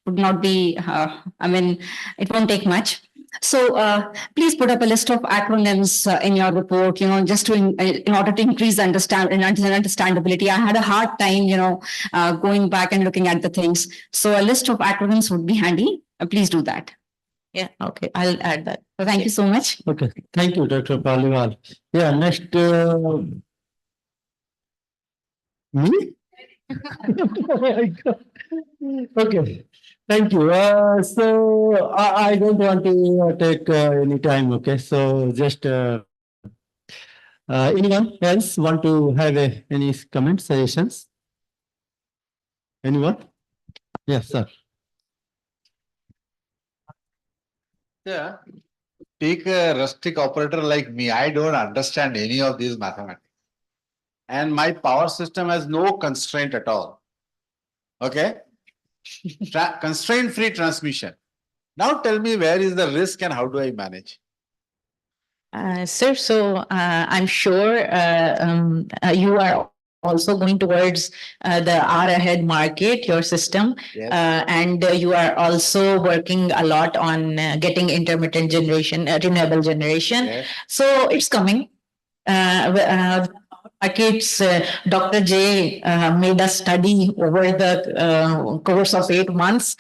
Would not be, it won't take much. So please put up a list of acronyms in your report, just to in order to increase understandability. I had a hard time, going back and looking at the things. So a list of acronyms would be handy. Please do that. Yeah, okay, I'll add that. So thank you so much. Okay, thank you, Dr. Paliwal. Yeah, next. Me? Oh my God. Okay, thank you. So I don't want to take any time. Okay, so just anyone else want to have any comments, suggestions? Anyone? Yes, sir. Yeah. Take a rustic operator like me. I don't understand any of these mathematics. And my power system has no constraint at all. Okay? Constraint-free transmission. Now tell me, where is the risk and how do I manage? Sir, so I'm sure you are also going towards the hour ahead market, your system, Yes. and you are also working a lot on getting intermittent generation, renewable generation. Yes. So it's coming. Markets, Dr. J made a study over the course of 8 months.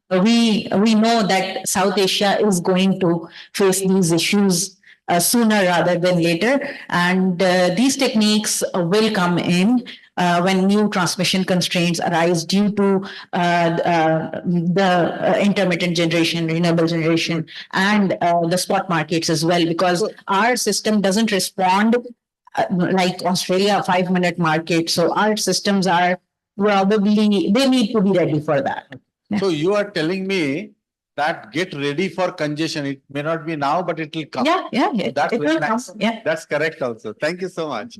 We know that South Asia is going to face these issues sooner rather than later, and these techniques will come in when new transmission constraints arise due to the intermittent generation, renewable generation, and the spot markets as well, because our system doesn't respond like Australia, 5 minute market. So our systems are probably, they need to be ready for that. So you are telling me that get ready for congestion. It may not be now, but it will come. Yeah, That's it very will come. nice. Yeah. That's correct also. Thank you so much.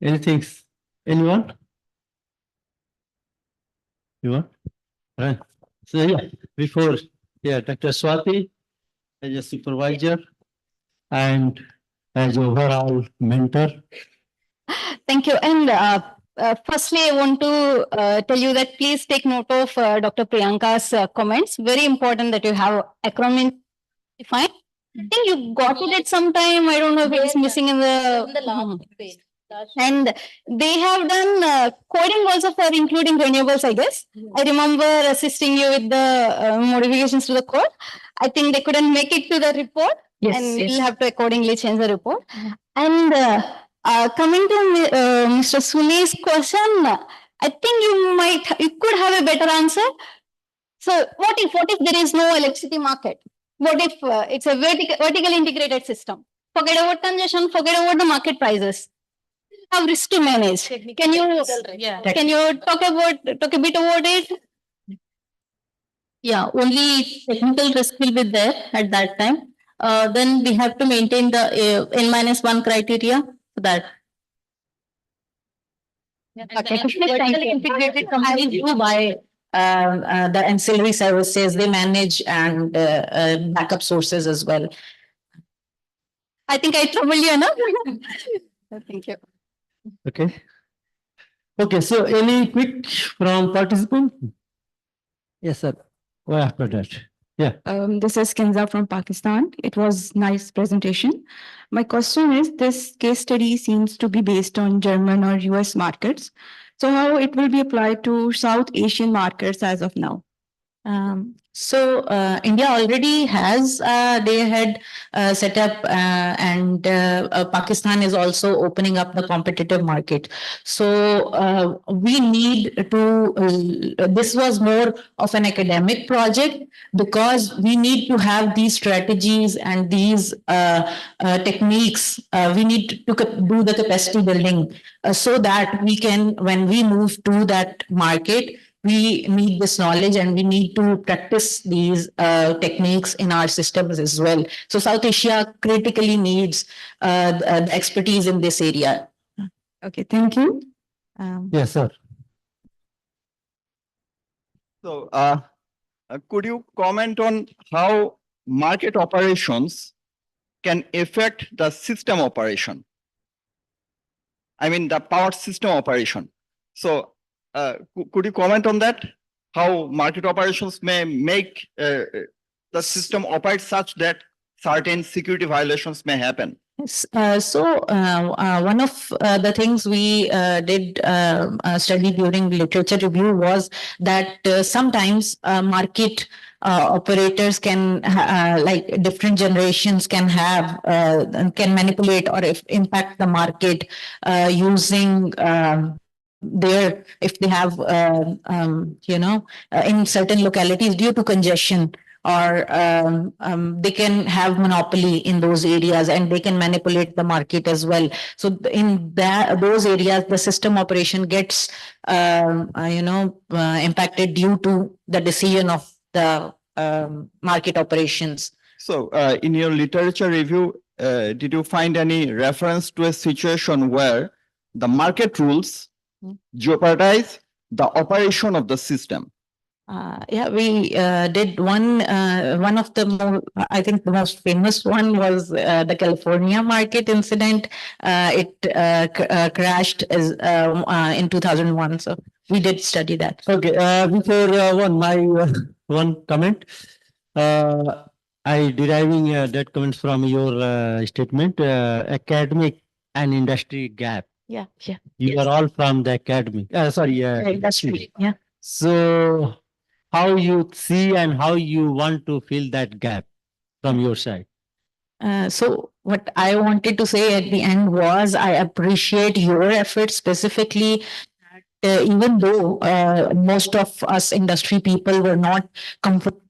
Anything? Anyone? Anyone? Right. So yeah, before, Dr. Swati as a supervisor and as overall mentor. Thank you. And firstly, I want to tell you that please take note of Dr. Priyanka's comments. Very important that you have acronym defined. I think you got it at some time. I don't know if it's missing in the last page. And they have done coding also for including renewables, I guess. I remember assisting you with the modifications to the code. I think they couldn't make it to the report. Yes, and yes. you'll have to accordingly change the report. And coming to Mr. Suni's question, I think you could have a better answer. So what if there is no electricity market? What if it's a vertically integrated system? Forget about congestion, forget about the market prices. You have risk to manage. Can you talk a bit about it? Yeah, only technical risk will be there at that time. Then we have to maintain the N-1 criteria for that. Okay, Vertically integrated companies do buy the ancillary services, they manage and backup sources as well. I think I troubled you enough. Thank you. Okay. Okay, so any quick from participant? Yes, sir. Go after that. Yeah. This is Kenza from Pakistan. It was nice presentation. My question is, this case study seems to be based on German or US markets. So how it will be applied to South Asian markets as of now? So India already has day-ahead set up, and Pakistan is also opening up the competitive market. So we need to. This was more of an academic project because we need to have these strategies and these techniques. We need to do the capacity building so that we can, when we move to that market, we need this knowledge and we need to practice these techniques in our systems as well. So South Asia critically needs the expertise in this area. Okay, thank you. Yes, sir. So, could you comment on how market operations can affect the system operation? I mean, the power system operation. So, could you comment on that? How market operations may make the system operate such that certain security violations may happen? So one of the things we did study during literature review was that sometimes market operators can like different generations can have can manipulate or impact the market using if they have in certain localities due to congestion, or they can have monopoly in those areas and they can manipulate the market as well. So in those areas, the system operation gets impacted due to the decision of the market operations. So in your literature review, did you find any reference to a situation where the market rules jeopardize the operation of the system? Yeah, we did one of the I think the most famous one was the California market incident. It crashed in 2001. So we did study that. Okay, before one comment. Uh, I deriving that comments from your statement, academic and industry gap. Yeah, yeah. You are all from the academic, sorry, Industry. Yeah. So how you see and how you want to fill that gap from your side? So what I wanted to say at the end was I appreciate your efforts specifically. Even though most of us industry people were not comfortable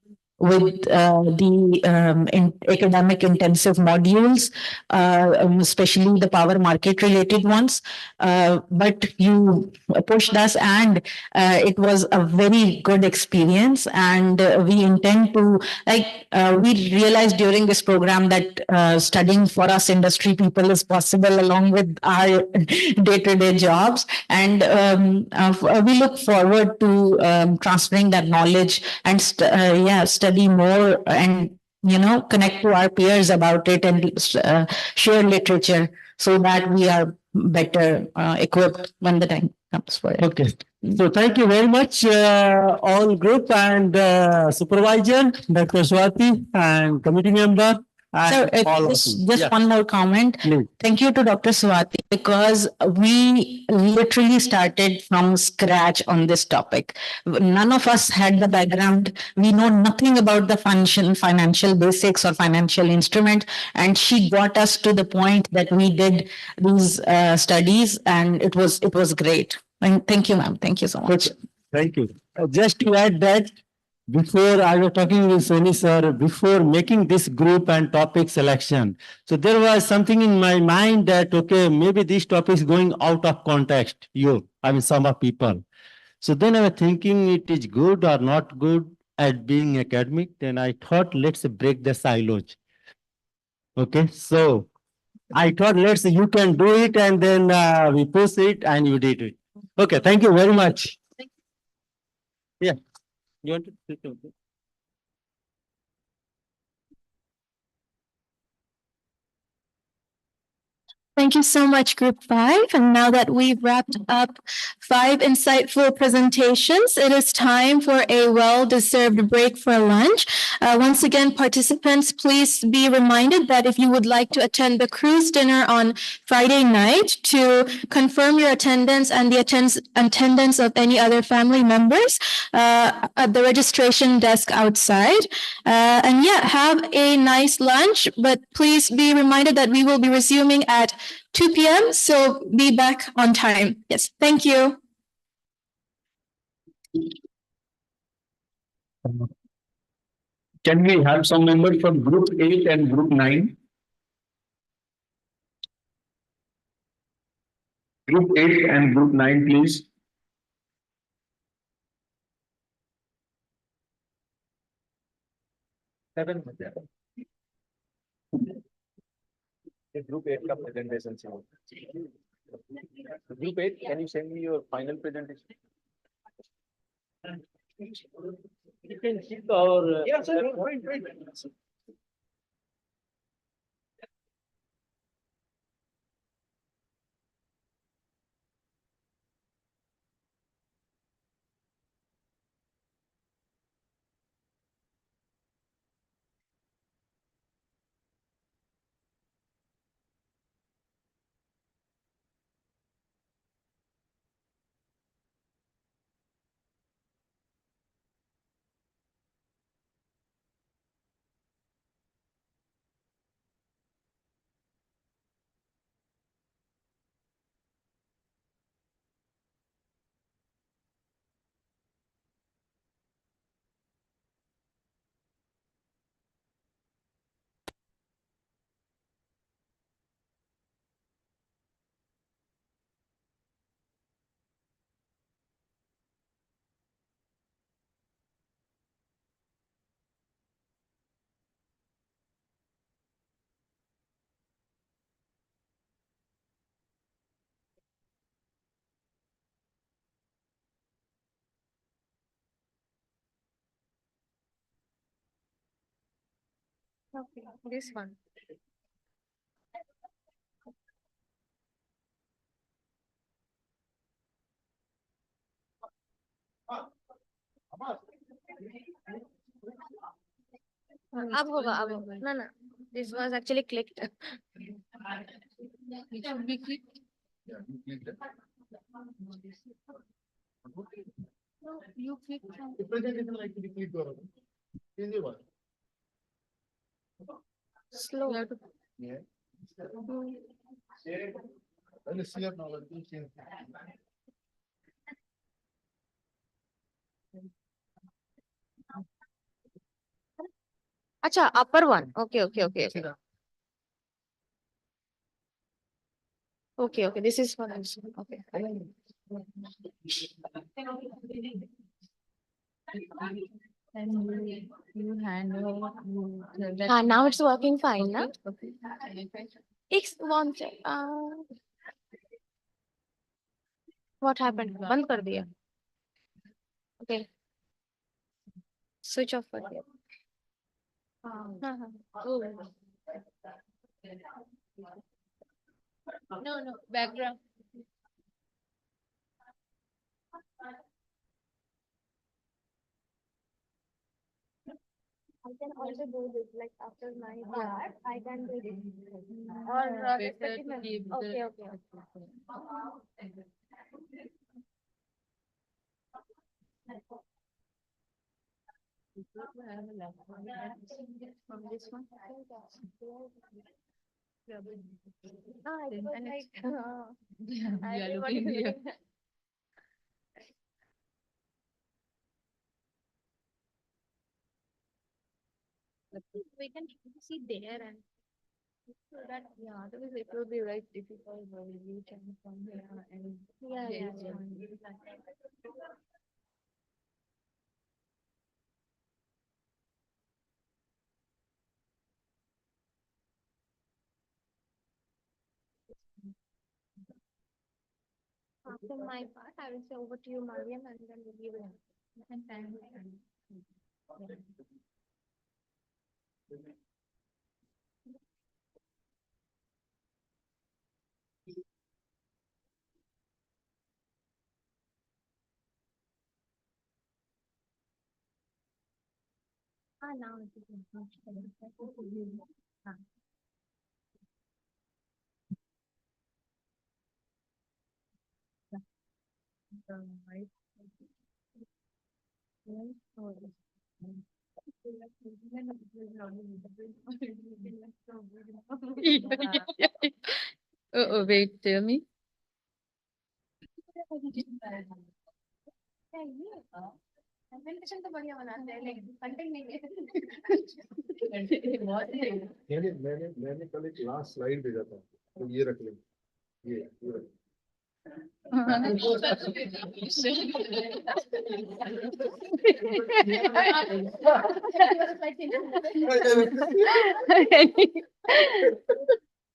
with the academic intensive modules, especially the power market related ones. But you pushed us, and it was a very good experience. And we intend to, we realized during this program that studying for us industry people is possible along with our day to day jobs. And we look forward to transferring that knowledge and study more and connect to our peers about it and share literature so that we are better equipped when the time comes for it. Okay. So thank you very much, all group and supervisor, Dr. Swati and committee member. So And all of just you. Yeah. one more comment. Please. Thank you to Dr. Swati because we literally started from scratch on this topic. None of us had the background. We know nothing about the financial basics or financial instrument. And she got us to the point that we did these studies, and it was great. And thank you, ma'am. Thank you so much. Thank you. Just to add that, before I was talking with Soni sir, before making this group and topic selection, so there was something in my mind that, okay, maybe this topic is going out of context, some of people. So then I was thinking it is good or not good at being academic. Then I thought, let's break the silos. Okay, so I thought, you can do it, and then we push it and you did it. Okay, thank you very much. Yeah. You want to say something? Thank you so much, Group 5. And now that we've wrapped up 5 insightful presentations, it is time for a well-deserved break for lunch. Once again, participants, please be reminded that if you would like to attend the cruise dinner on Friday night, to confirm your attendance and the attendance of any other family members at the registration desk outside. And yeah, have a nice lunch, but please be reminded that we will be resuming at 2 p.m. So be back on time. Yes, thank you. Can we have some members from group 8 and group 9? Group 8 and group 9, please. Seven. Group 8 का presentation चाहिए. Group 8, can you send me your final presentation? You can keep our. Yeah, sir. Fine. Okay, this one. अब होगा अब ना ना this was actually clicked. It should be clicked. No, you click. Slow. Yeah. अच्छा upper one. Okay, okay, okay, okay. Okay, okay. This is for us. Okay. And you hand over. Now it's working fine, na? It's one check. What happened? बंद कर दिया. Okay. Switch off कर दिया. हाँ हाँ. No, no, background. I can also do this, like after my part, I can do this. Or respectively. Okay, okay. From this one. Ah, it was like, You are everybody looking here. doing that. We can see there and so that otherwise it will be very difficult when you can from here and yeah. After my part, I will say over to you, Mariam, and then we will now it is much better. Right. Oh, wait, tell me. Presentation तो बढ़िया बनाते हैं लेकिन content नहीं है मैंने कल एक लास्ट स्लाइड भेजा था तो ये रख लें ये रख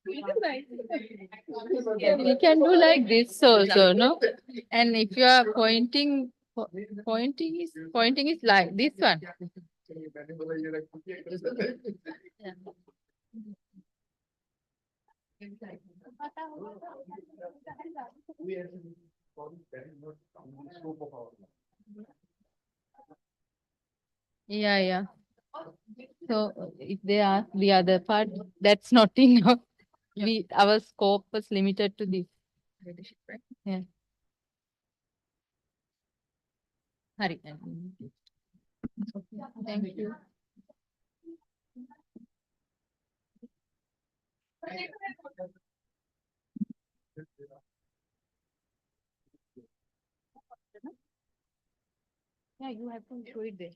We can do like this also, no? And if you are pointing is like this one. Yeah. So if they ask the other part, that's not enough. Our scope was limited to this. Yeah. Hari. Thank you. Yeah, you have to show it there.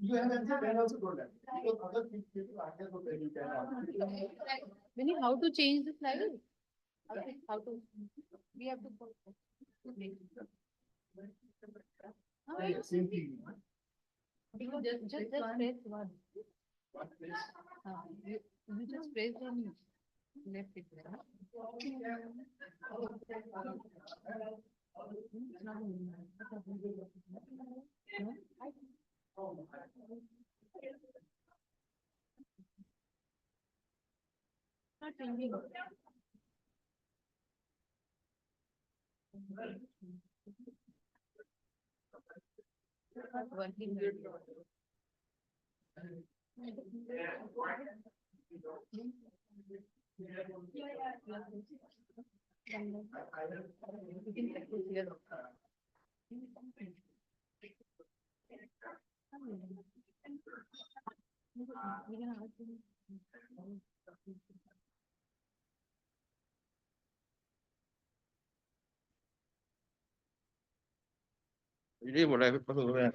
You have answered and also told that. Because other people are there, so you can. Vinny, how to change the slide? How to? We have to. Same thing. Just press one. You just press them. Ini boleh masuk ya.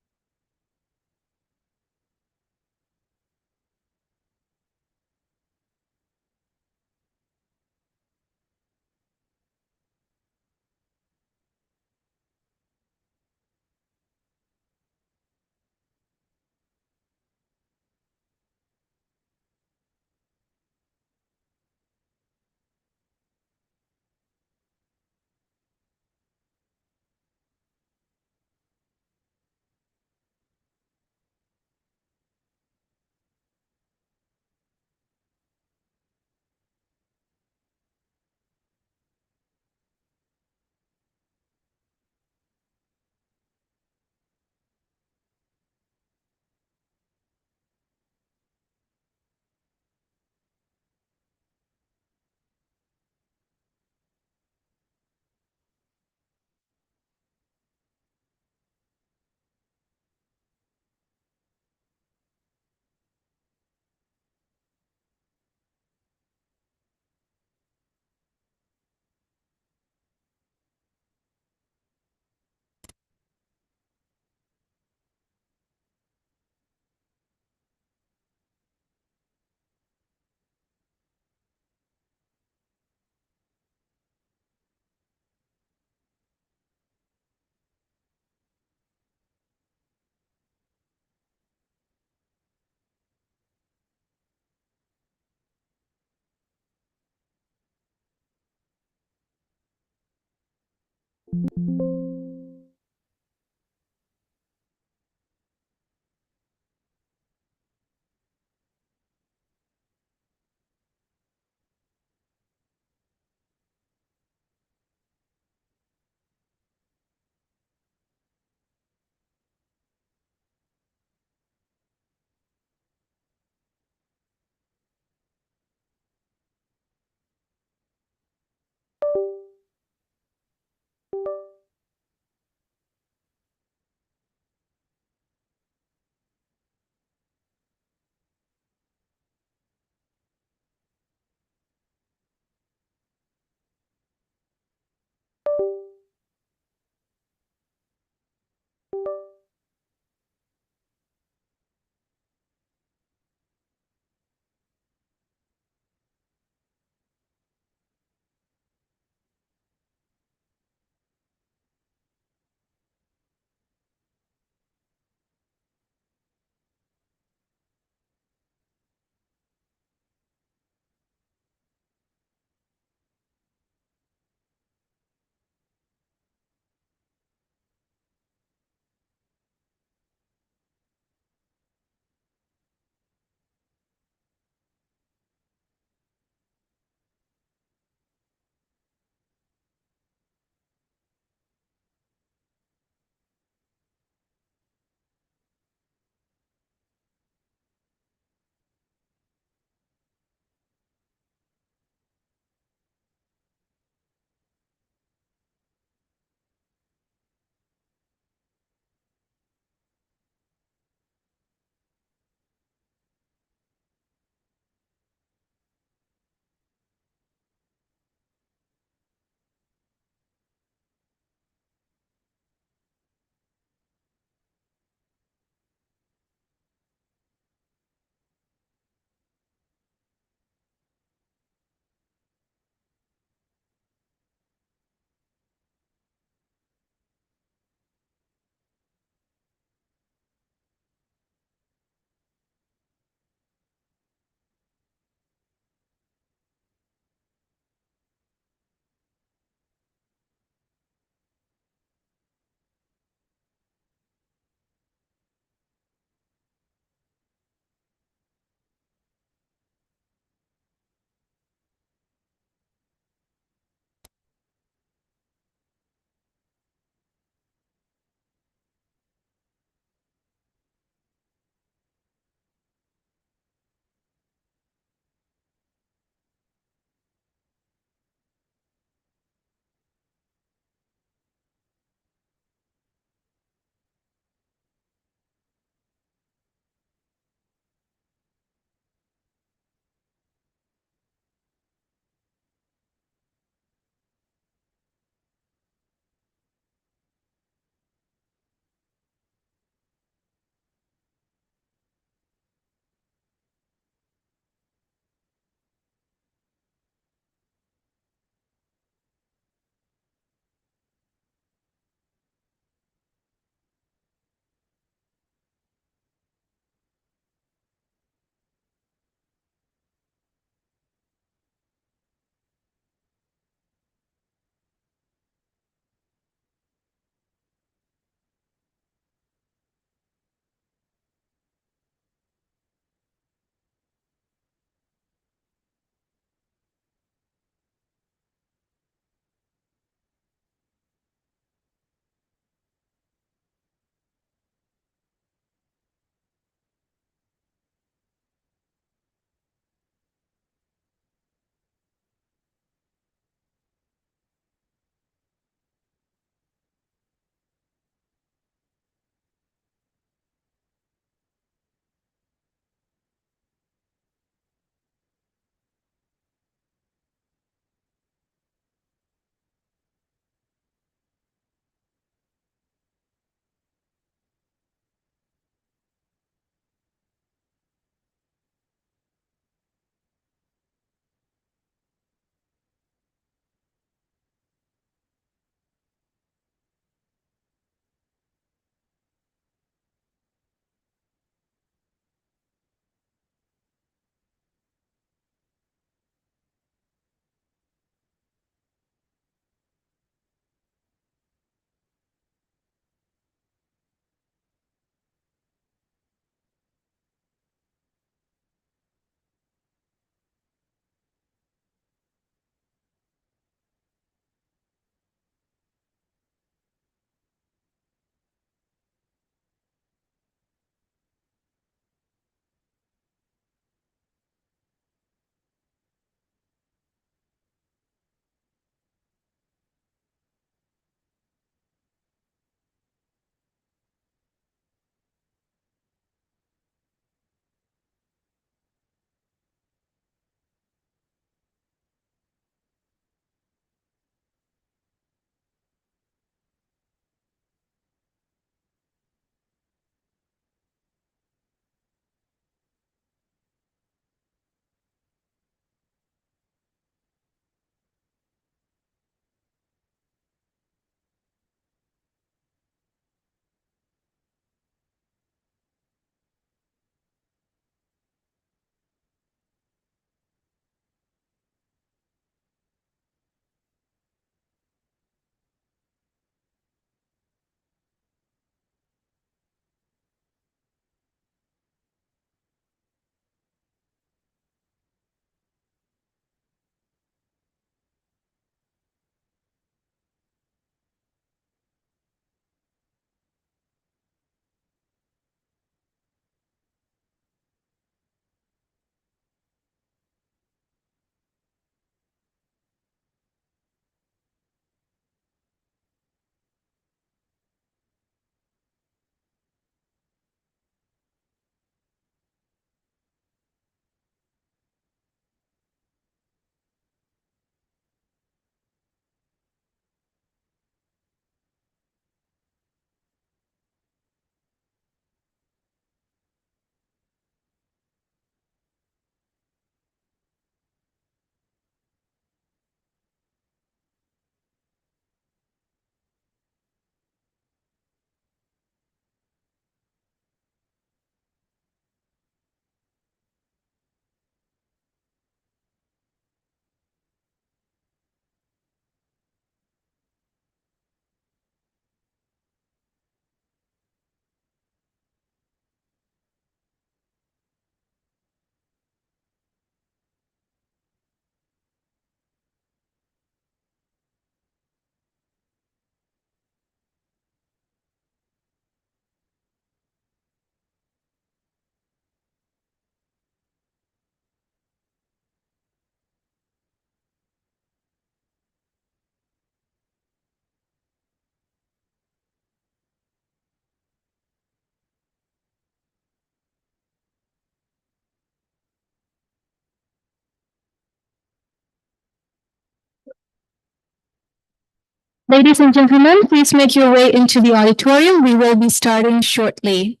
Ladies and gentlemen, please make your way into the auditorium. We will be starting shortly.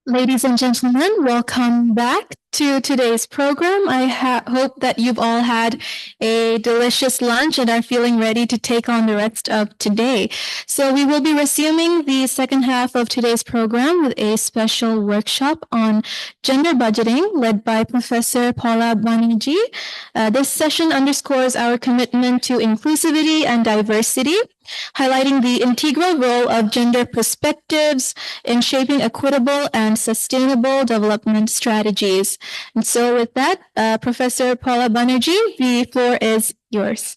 Ladies and gentlemen, welcome back to today's program. I hope that you've all had a delicious lunch and are feeling ready to take on the rest of today. So we will be resuming the second half of today's program with a special workshop on gender budgeting led by Professor Paula Banerjee. This session underscores our commitment to inclusivity and diversity, highlighting the integral role of gender perspectives in shaping equitable and sustainable development strategies. And so with that, Professor Paula Banerjee, the floor is yours.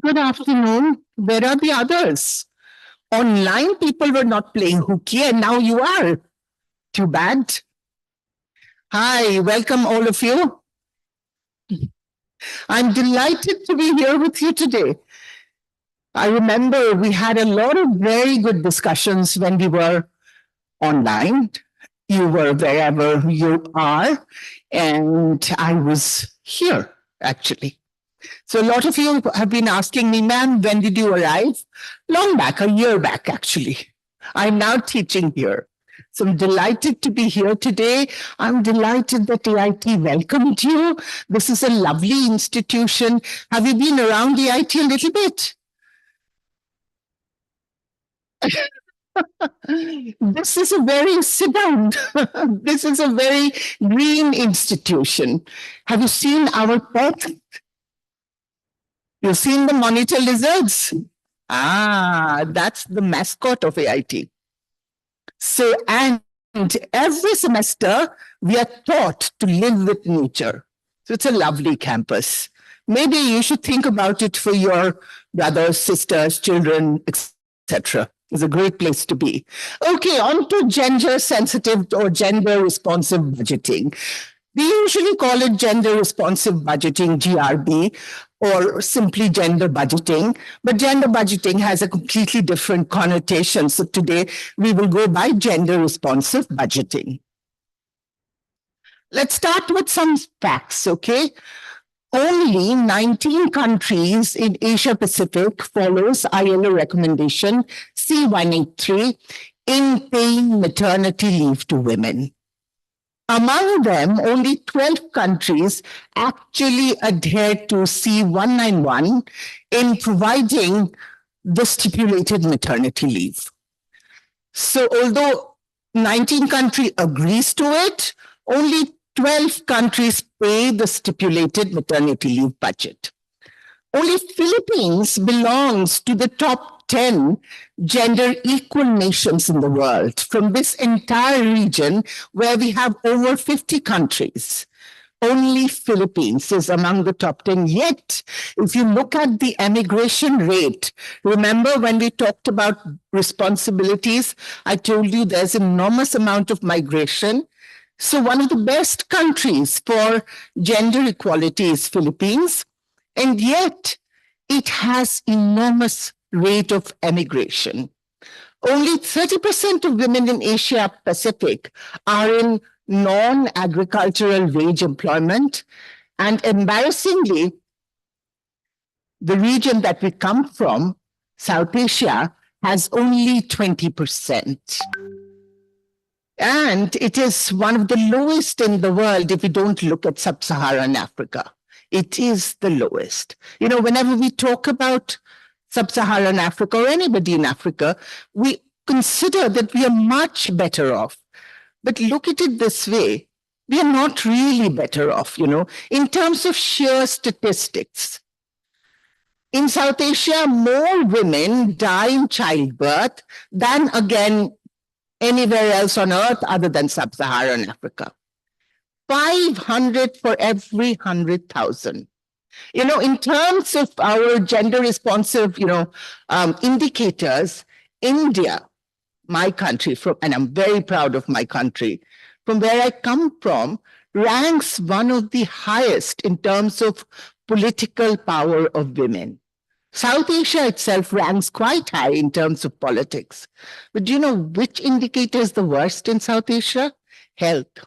Good afternoon. Where are the others? Online people were not playing hooky and now you are. Too bad. Hi, welcome all of you. I'm delighted to be here with you today. I remember we had a lot of very good discussions when we were online. You were wherever you are, and I was here actually. So a lot of you have been asking me, ma'am, when did you arrive? Long back, a year back actually. I'm now teaching here. So I'm delighted to be here today. I'm delighted that AIT welcomed you. This is a lovely institution. Have you been around AIT a little bit? This is a very, sit down. This is a very green institution. Have you seen our pet? You've seen the monitor lizards? Ah, that's the mascot of AIT. So, and every semester we are taught to live with nature. So it's a lovely campus. Maybe you should think about it for your brothers, sisters, children, etc. It's a great place to be. Okay, on to gender sensitive or gender responsive budgeting. We usually call it gender responsive budgeting, GRB, or simply gender budgeting. But gender budgeting has a completely different connotation. So today we will go by gender responsive budgeting. Let's start with some facts, okay? Only 19 countries in Asia Pacific follows ILO recommendation C183 in paying maternity leave to women. Among them, only 12 countries actually adhere to C191 in providing the stipulated maternity leave. So although 19 countries agrees to it, only 12 countries pay the stipulated maternity leave budget. Only Philippines belongs to the top 10 gender equal nations in the world from this entire region where we have over 50 countries. Only Philippines is among the top 10. Yet, if you look at the emigration rate, remember when we talked about responsibilities, I told you there's an enormous amount of migration. So one of the best countries for gender equality is Philippines. And yet, it has enormous rate of emigration. Only 30% of women in Asia Pacific are in non-agricultural wage employment. And embarrassingly, the region that we come from, South Asia, has only 20%. And it is one of the lowest in the world if you don't look at sub-Saharan Africa. It is the lowest. You know, whenever we talk about sub-Saharan Africa or anybody in Africa, we consider that we are much better off. But look at it this way, we are not really better off, you know, in terms of sheer statistics. In South Asia, more women die in childbirth than, again, anywhere else on earth other than sub-Saharan Africa. 500 for every 100,000. You know, in terms of our gender responsive, indicators, India, my country, and I'm very proud of my country, from where I come from, ranks one of the highest in terms of political power of women. South Asia itself ranks quite high in terms of politics. But do you know which indicator is the worst in South Asia? Health.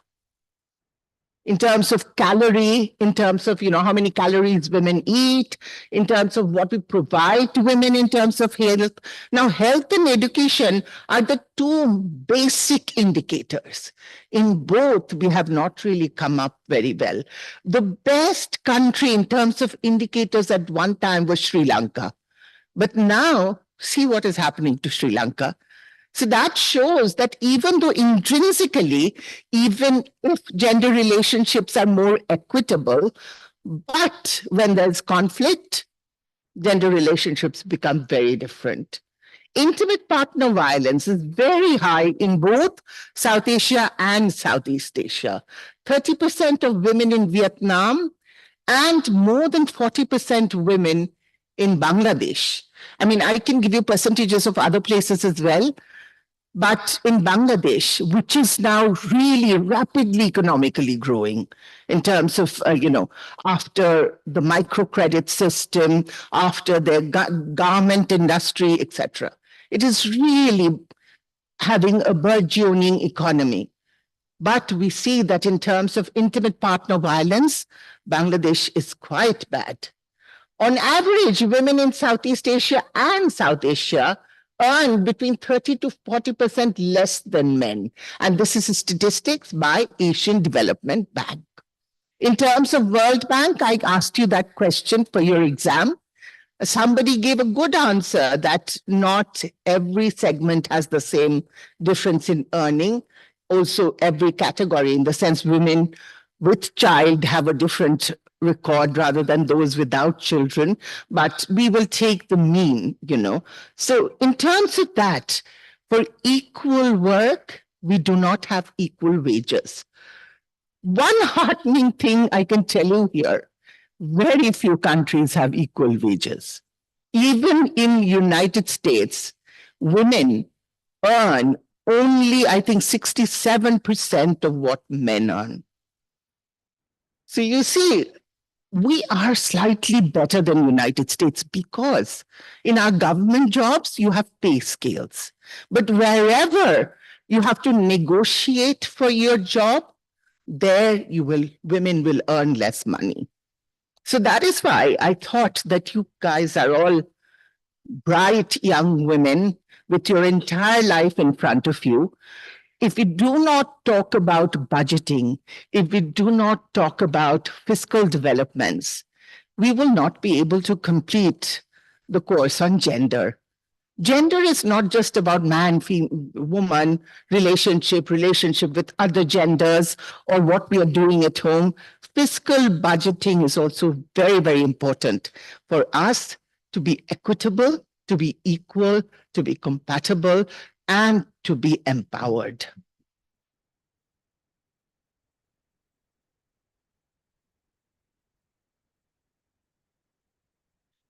In terms of calorie, in terms of, how many calories women eat, in terms of what we provide to women in terms of health. Now, health and education are the two basic indicators. In both, we have not really come up very well. The best country in terms of indicators at one time was Sri Lanka. But now, see what is happening to Sri Lanka. So that shows that even though intrinsically, even if gender relationships are more equitable, but when there's conflict, gender relationships become very different. Intimate partner violence is very high in both South Asia and Southeast Asia. 30% of women in Vietnam and more than 40% women in Bangladesh. I mean, I can give you percentages of other places as well. But in Bangladesh, which is now really rapidly economically growing in terms of, after the microcredit system, after their garment industry, etc., it is really having a burgeoning economy. But we see that in terms of intimate partner violence, Bangladesh is quite bad. On average, women in Southeast Asia and South Asia earn between 30 to 40% less than men. And this is statistics by Asian Development Bank. In terms of World Bank, I asked you that question for your exam. Somebody gave a good answer that not every segment has the same difference in earning. Also, every category, in the sense women with child have a different record rather than those without children, but we will take the mean, So in terms of that, for equal work, we do not have equal wages. One heartening thing I can tell you here, very few countries have equal wages. Even in United States, women earn only, I think, 67% of what men earn. So you see, we are slightly better than United States because in our government jobs, you have pay scales. But wherever you have to negotiate for your job, there women will earn less money. So that is why I thought that you guys are all bright young women with your entire life in front of you. If we do not talk about budgeting, if we do not talk about fiscal developments, we will not be able to complete the course on gender. Gender is not just about man, woman, relationship with other genders, or what we are doing at home. Fiscal budgeting is also very, very important for us to be equitable, to be equal, to be compatible, and to be empowered.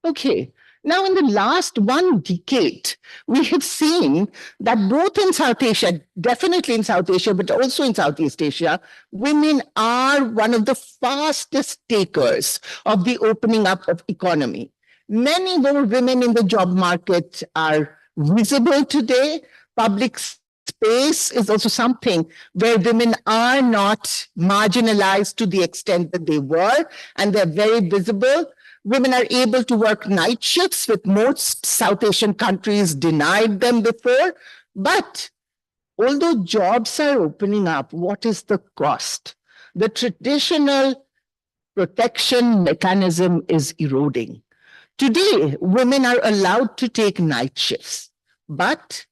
Okay, now in the last 1 decade, we have seen that both in South Asia, definitely in South Asia, but also in Southeast Asia, women are one of the fastest takers of the opening up of economy. Many more women in the job market are visible today. Public space is also something where women are not marginalized to the extent that they were, and they're very visible. Women are able to work night shifts, with most South Asian countries denied them before. But although jobs are opening up, what is the cost? The traditional protection mechanism is eroding. Today, women are allowed to take night shifts, but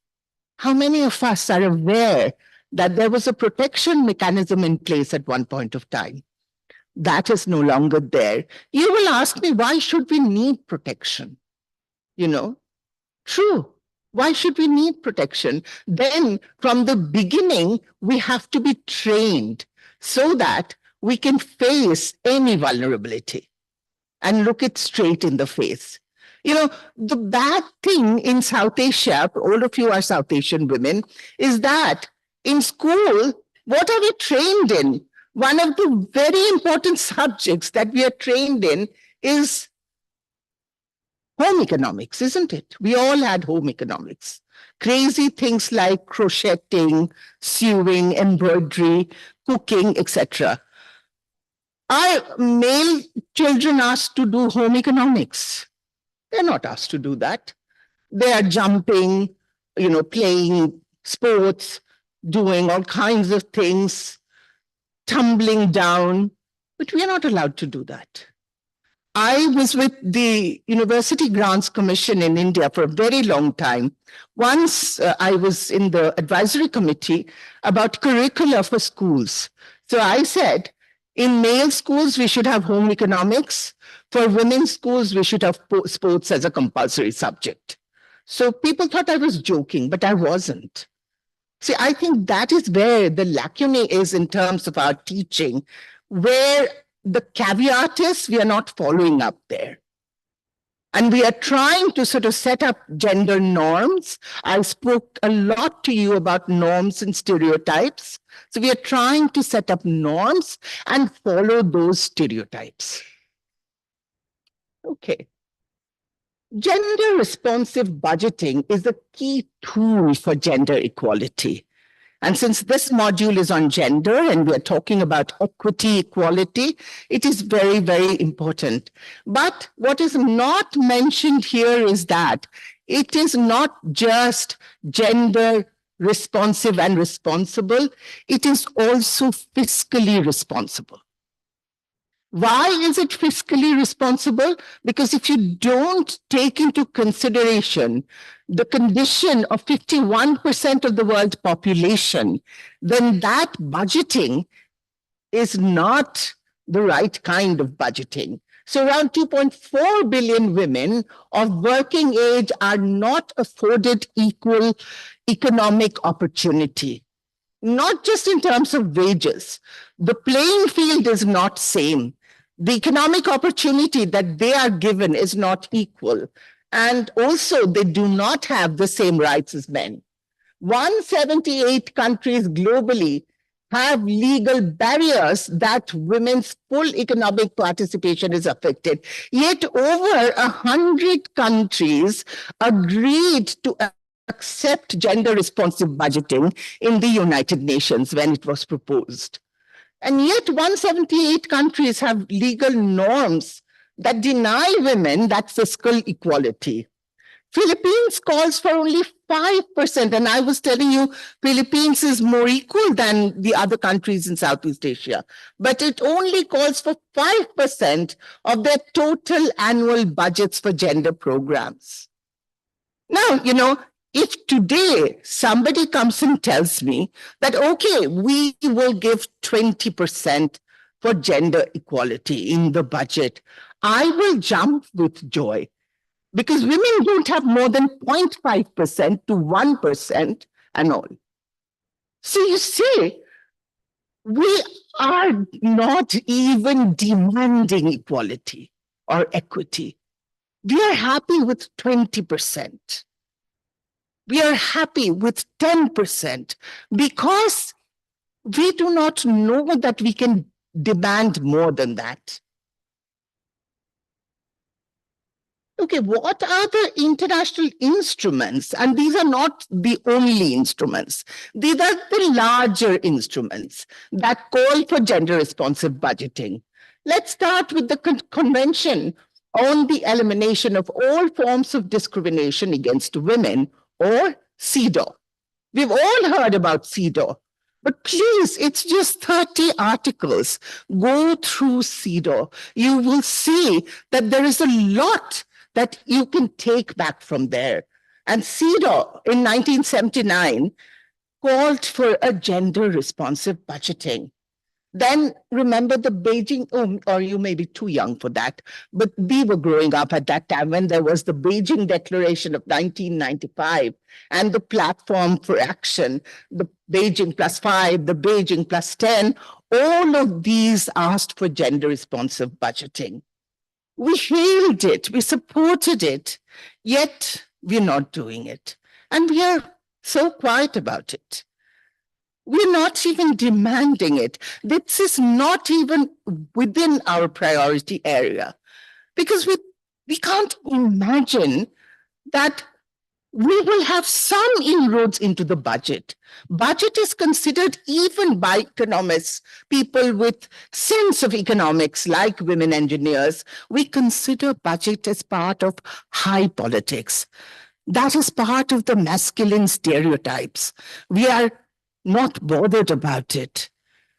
how many of us are aware that there was a protection mechanism in place at one point of time? That is no longer there. You will ask me, why should we need protection? True. Why should we need protection? Then from the beginning, we have to be trained so that we can face any vulnerability and look it straight in the face. The bad thing in South Asia, all of you are South Asian women, is that in school, what are we trained in? One of the very important subjects that we are trained in is home economics, isn't it? We all had home economics. Crazy things like crocheting, sewing, embroidery, cooking, etc. Are male children asked to do home economics? They're not asked to do that. They are jumping, playing sports, doing all kinds of things, tumbling down, but we are not allowed to do that. I was with the University Grants Commission in India for a very long time. Once I was in the advisory committee about curricula for schools. So I said, in male schools, we should have home economics. For women's schools, we should have sports as a compulsory subject. So people thought I was joking, but I wasn't. See, I think that is where the lacunae is in terms of our teaching, where the caveat is we are not following up there. And we are trying to sort of set up gender norms. I spoke a lot to you about norms and stereotypes. So we are trying to set up norms and follow those stereotypes. Okay. Gender responsive budgeting is a key tool for gender equality. And since this module is on gender and we're talking about equity, equality, it is very, very important. But what is not mentioned here is that it is not just gender responsive and responsible, it is also fiscally responsible. Why is it fiscally responsible? Because if you don't take into consideration the condition of 51% of the world population, then that budgeting is not the right kind of budgeting. So around 2.4 billion women of working age are not afforded equal economic opportunity. Not just in terms of wages. The playing field is not same. The economic opportunity that they are given is not equal. And also, they do not have the same rights as men. 178 countries globally have legal barriers that women's full economic participation is affected. Yet over 100 countries agreed to accept gender responsive budgeting in the United Nations when it was proposed. And yet 178 countries have legal norms that deny women that fiscal equality. Philippines calls for only 5%. And I was telling you, Philippines is more equal than the other countries in Southeast Asia. But it only calls for 5% of their total annual budgets for gender programs. Now, if today somebody comes and tells me that, okay, we will give 20% for gender equality in the budget, I will jump with joy because women don't have more than 0.5% to 1% and all. So you see, we are not even demanding equality or equity. We are happy with 20%. We are happy with 10% because we do not know that we can demand more than that. Okay, what are the international instruments? And these are not the only instruments. These are the larger instruments that call for gender responsive budgeting. Let's start with the Convention on the Elimination of All Forms of Discrimination Against Women, or CEDAW. We've all heard about CEDAW, but please, it's just 30 articles. Go through CEDAW. You will see that there is a lot that you can take back from there. And CEDAW in 1979 called for a gender responsive budgeting. Then remember the Beijing, or you may be too young for that, but we were growing up at that time when there was the Beijing Declaration of 1995 and the Platform for Action, the Beijing +5, the Beijing +10, all of these asked for gender responsive budgeting. We hailed it, we supported it, yet we're not doing it. And we are so quiet about it. We're not even demanding it. This is not even within our priority area because we can't imagine that we will have some inroads into the budget. Budget is considered even by economists, people with sense of economics like women engineers. We consider budget as part of high politics. That is part of the masculine stereotypes. We are not bothered about it.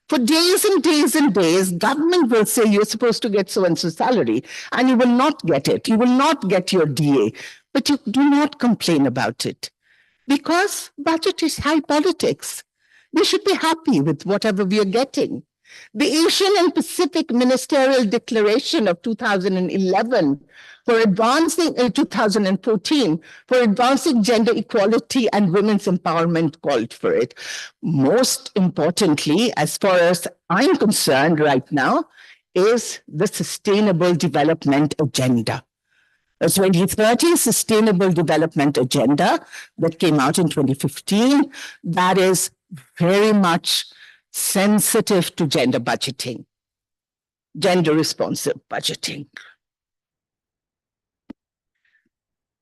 For days and days and days, government will say you're supposed to get so-and-so salary, and you will not get it. You will not get your DA, but you do not complain about it because budget is high politics. We should be happy with whatever we are getting. The Asian and Pacific Ministerial Declaration of 2011 for advancing 2014 for advancing gender equality and women's empowerment called for it. Most importantly, as far as I'm concerned right now, is the Sustainable Development Agenda. A 2030 Sustainable Development Agenda that came out in 2015 that is very much sensitive to gender budgeting, gender responsive budgeting.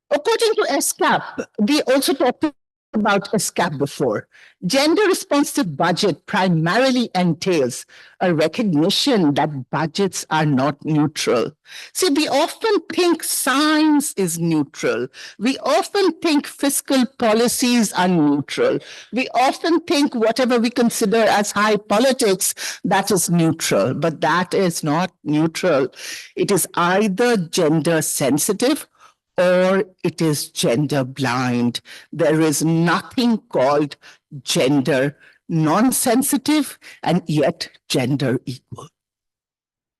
According to SCAP, we also talked about SCAP before. Gender responsive budget primarily entails a recognition that budgets are not neutral. See, we often think science is neutral. We often think fiscal policies are neutral. We often think whatever we consider as high politics, that is neutral, but that is not neutral. It is either gender sensitive or it is gender blind. There is nothing called gender non-sensitive and yet gender equal.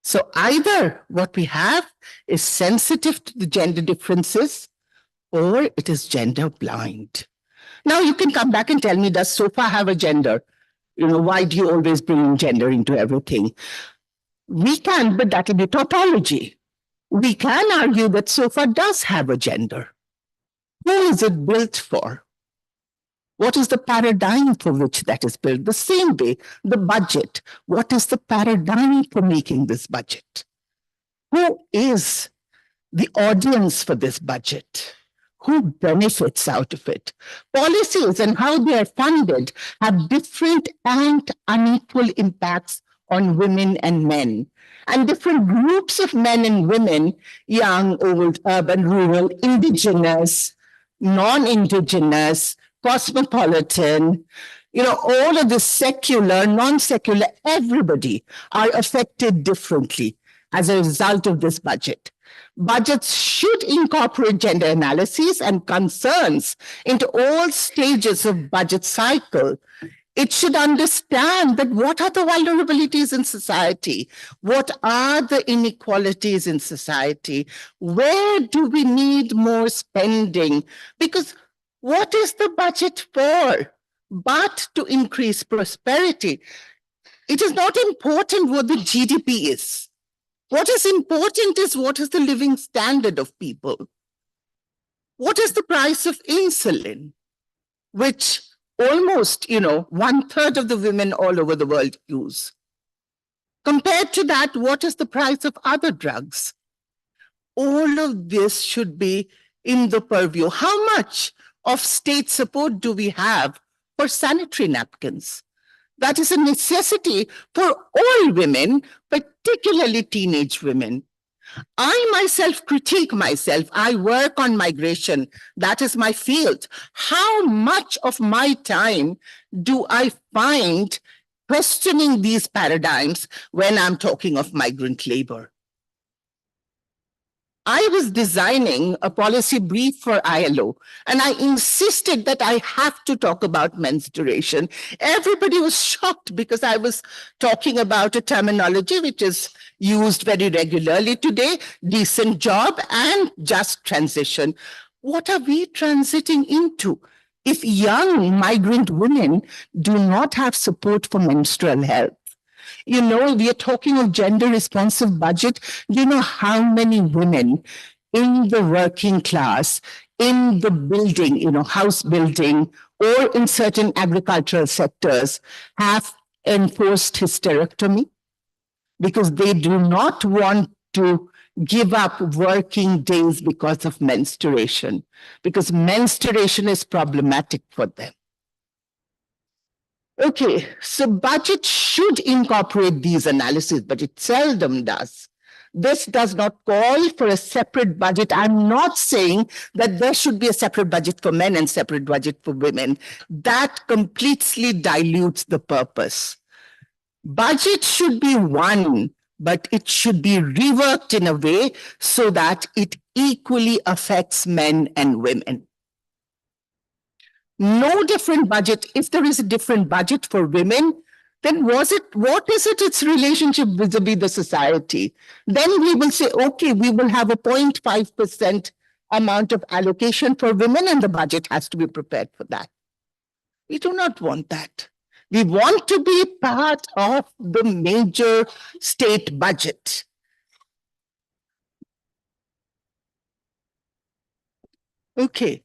So either what we have is sensitive to the gender differences or it is gender blind. Now you can come back and tell me, does SOFA have a gender? You know, why do you always bring gender into everything? We can, but that will be tautology. We can argue that SOFA does have a gender. Who is it built for? What is the paradigm for which that is built? The same way, the budget. What is the paradigm for making this budget? Who is the audience for this budget? Who benefits out of it? Policies and how they are funded have different and unequal impacts on women and men. And different groups of men and women, young, old, urban, rural, indigenous, non-indigenous, cosmopolitan, you know, all of the secular, non-secular, everybody are affected differently as a result of this budget. Budgets should incorporate gender analyses and concerns into all stages of budget cycle. It should understand that what are the vulnerabilities in society? What are the inequalities in society? Where do we need more spending? Because what is the budget for? But to increase prosperity. It is not important what the GDP is. What is important is what is the living standard of people? What is the price of insulin, which almost, 1/3 of the women all over the world use? Compared to that, what is the price of other drugs? All of this should be in the purview. How much of state support do we have for sanitary napkins? That is a necessity for all women, particularly teenage women. I myself critique myself. I work on migration. That is my field. How much of my time do I find questioning these paradigms when I'm talking of migrant labor? I was designing a policy brief for ILO, and I insisted that I have to talk about menstruation. Everybody was shocked because I was talking about a terminology which is used very regularly today, decent job and just transition. What are we transiting into? If young migrant women do not have support for menstrual health, we are talking of gender responsive budget. Do you know how many women in the working class, in the building, house building, or in certain agricultural sectors have enforced hysterectomy? Because they do not want to give up working days because of menstruation, because menstruation is problematic for them. Okay, so budget should incorporate these analyses, but it seldom does. This does not call for a separate budget. I'm not saying that there should be a separate budget for men and separate budget for women. That completely dilutes the purpose. Budget should be one, but it should be reworked in a way so that it equally affects men and women. No different budget. If there is a different budget for women, then what is its relationship vis-a-vis the society? Then we will say, okay, we will have a 0.5% amount of allocation for women and the budget has to be prepared for that. We do not want that. We want to be part of the major state budget. Okay.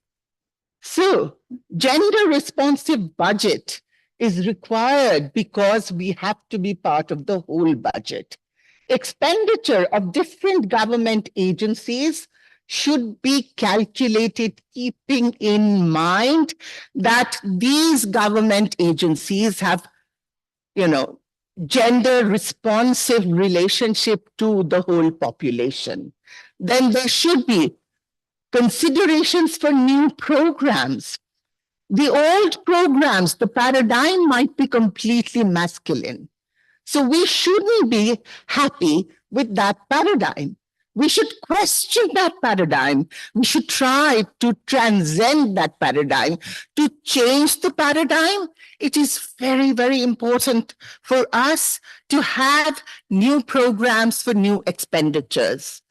So gender responsive budget is required because we have to be part of the whole budget. Expenditure of different government agencies should be calculated keeping in mind that these government agencies have, gender responsive relationship to the whole population. Then there should be considerations for new programs. The old programs, the paradigm might be completely masculine. So we shouldn't be happy with that paradigm. We should question that paradigm. We should try to transcend that paradigm, to change the paradigm. It is very, very important for us to have new programs for new expenditures.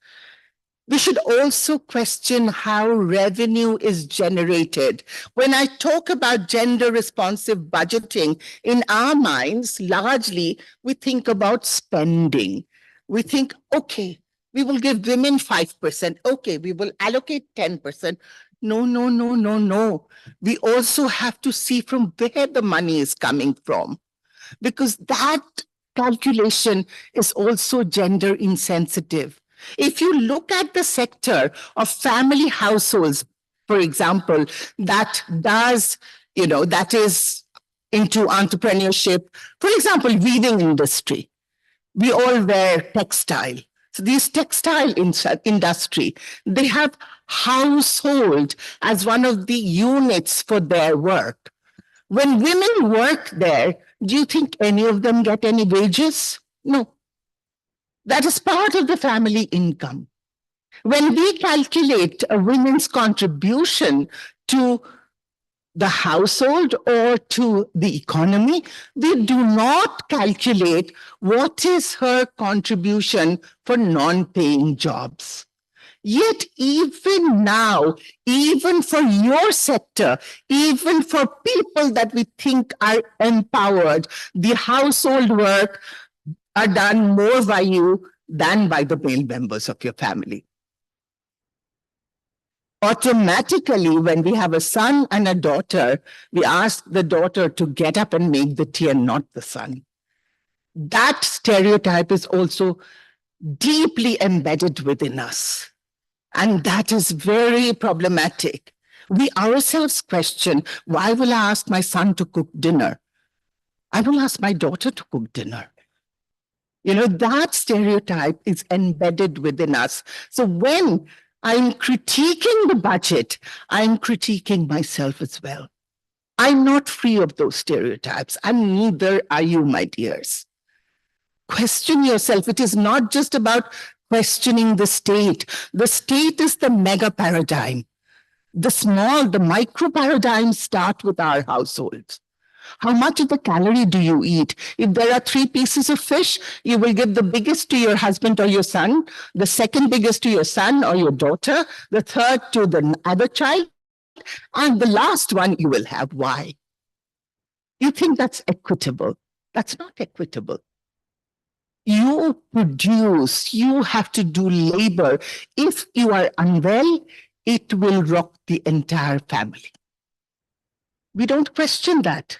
We should also question how revenue is generated. When I talk about gender responsive budgeting, in our minds, largely, we think about spending. We think, okay, we will give women 5%. Okay, we will allocate 10%. No, no, no, no, no. We also have to see from where the money is coming from, because that calculation is also gender insensitive. If you look at the sector of family households, for example, that does, that is into entrepreneurship, for example, weaving industry, we all wear textile. So these textile industry, they have household as one of the units for their work. When women work there, do you think any of them get any wages? No. That is part of the family income. When we calculate a woman's contribution to the household or to the economy, we do not calculate what is her contribution for non-paying jobs. Yet even now, even for your sector, even for people that we think are empowered, the household work are done more by you than by the male members of your family. Automatically, when we have a son and a daughter, we ask the daughter to get up and make the tea and not the son. That stereotype is also deeply embedded within us. And that is very problematic. We ourselves question, why will I ask my son to cook dinner? I will ask my daughter to cook dinner. That stereotype is embedded within us. So when I'm critiquing the budget, I'm critiquing myself as well. I'm not free of those stereotypes, and neither are you, my dears. Question yourself. It is not just about questioning the state. The state is the mega paradigm. The micro paradigms start with our households. How much of the calorie do you eat? If there are 3 pieces of fish, you will give the biggest to your husband or your son, the second biggest to your son or your daughter, the third to the other child, and the last one you will have. Why? You think that's equitable. That's not equitable. You produce, you have to do labor. If you are unwell, it will rock the entire family. We don't question that.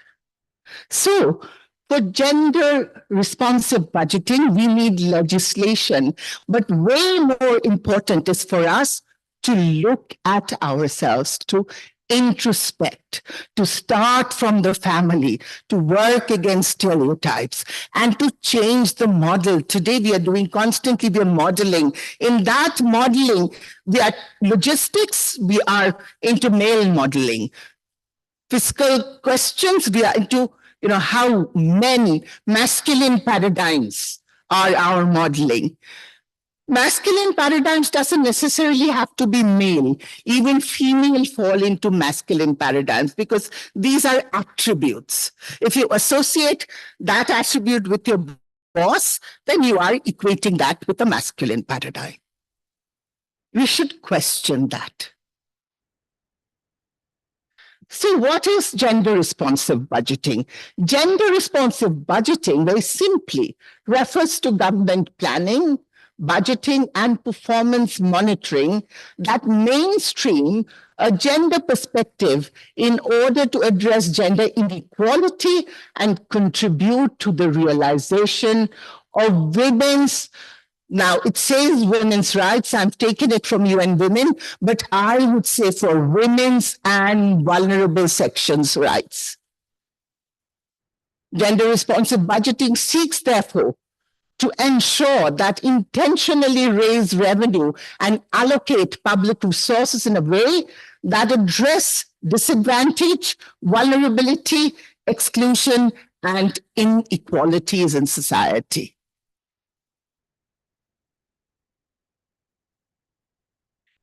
So, for gender responsive budgeting, we need legislation, but way more important is for us to look at ourselves, to introspect, to start from the family, to work against stereotypes, and to change the model. Today we are doing constantly, we are modeling. In that modeling, we are logistics, we are into male modeling. Fiscal questions, we are into how many masculine paradigms are our modeling. Masculine paradigms doesn't necessarily have to be male. Even female fall into masculine paradigms because these are attributes. If you associate that attribute with your boss, then you are equating that with a masculine paradigm. We should question that. So what is gender responsive budgeting? Gender responsive budgeting, very simply, refers to government planning, budgeting, and performance monitoring that mainstream a gender perspective in order to address gender inequality and contribute to the realization of women's. Now, it says women's rights. I've taken it from UN Women, but I would say for women's and vulnerable sections' rights. Gender responsive budgeting seeks, therefore, to ensure that intentionally raise revenue and allocate public resources in a way that address disadvantage, vulnerability, exclusion, and inequalities in society.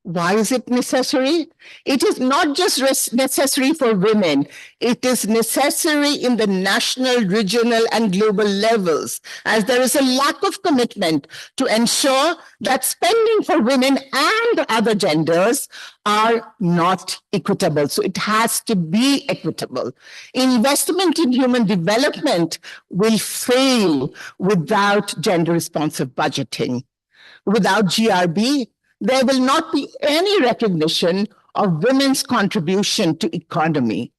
Why is it necessary? It is not just necessary for women. It is necessary in the national, regional, and global levels, as there is a lack of commitment to ensure that spending for women and other genders are not equitable. So it has to be equitable. Investment in human development will fail without gender responsive budgeting. Without GRB, there will not be any recognition of women's contribution to economy.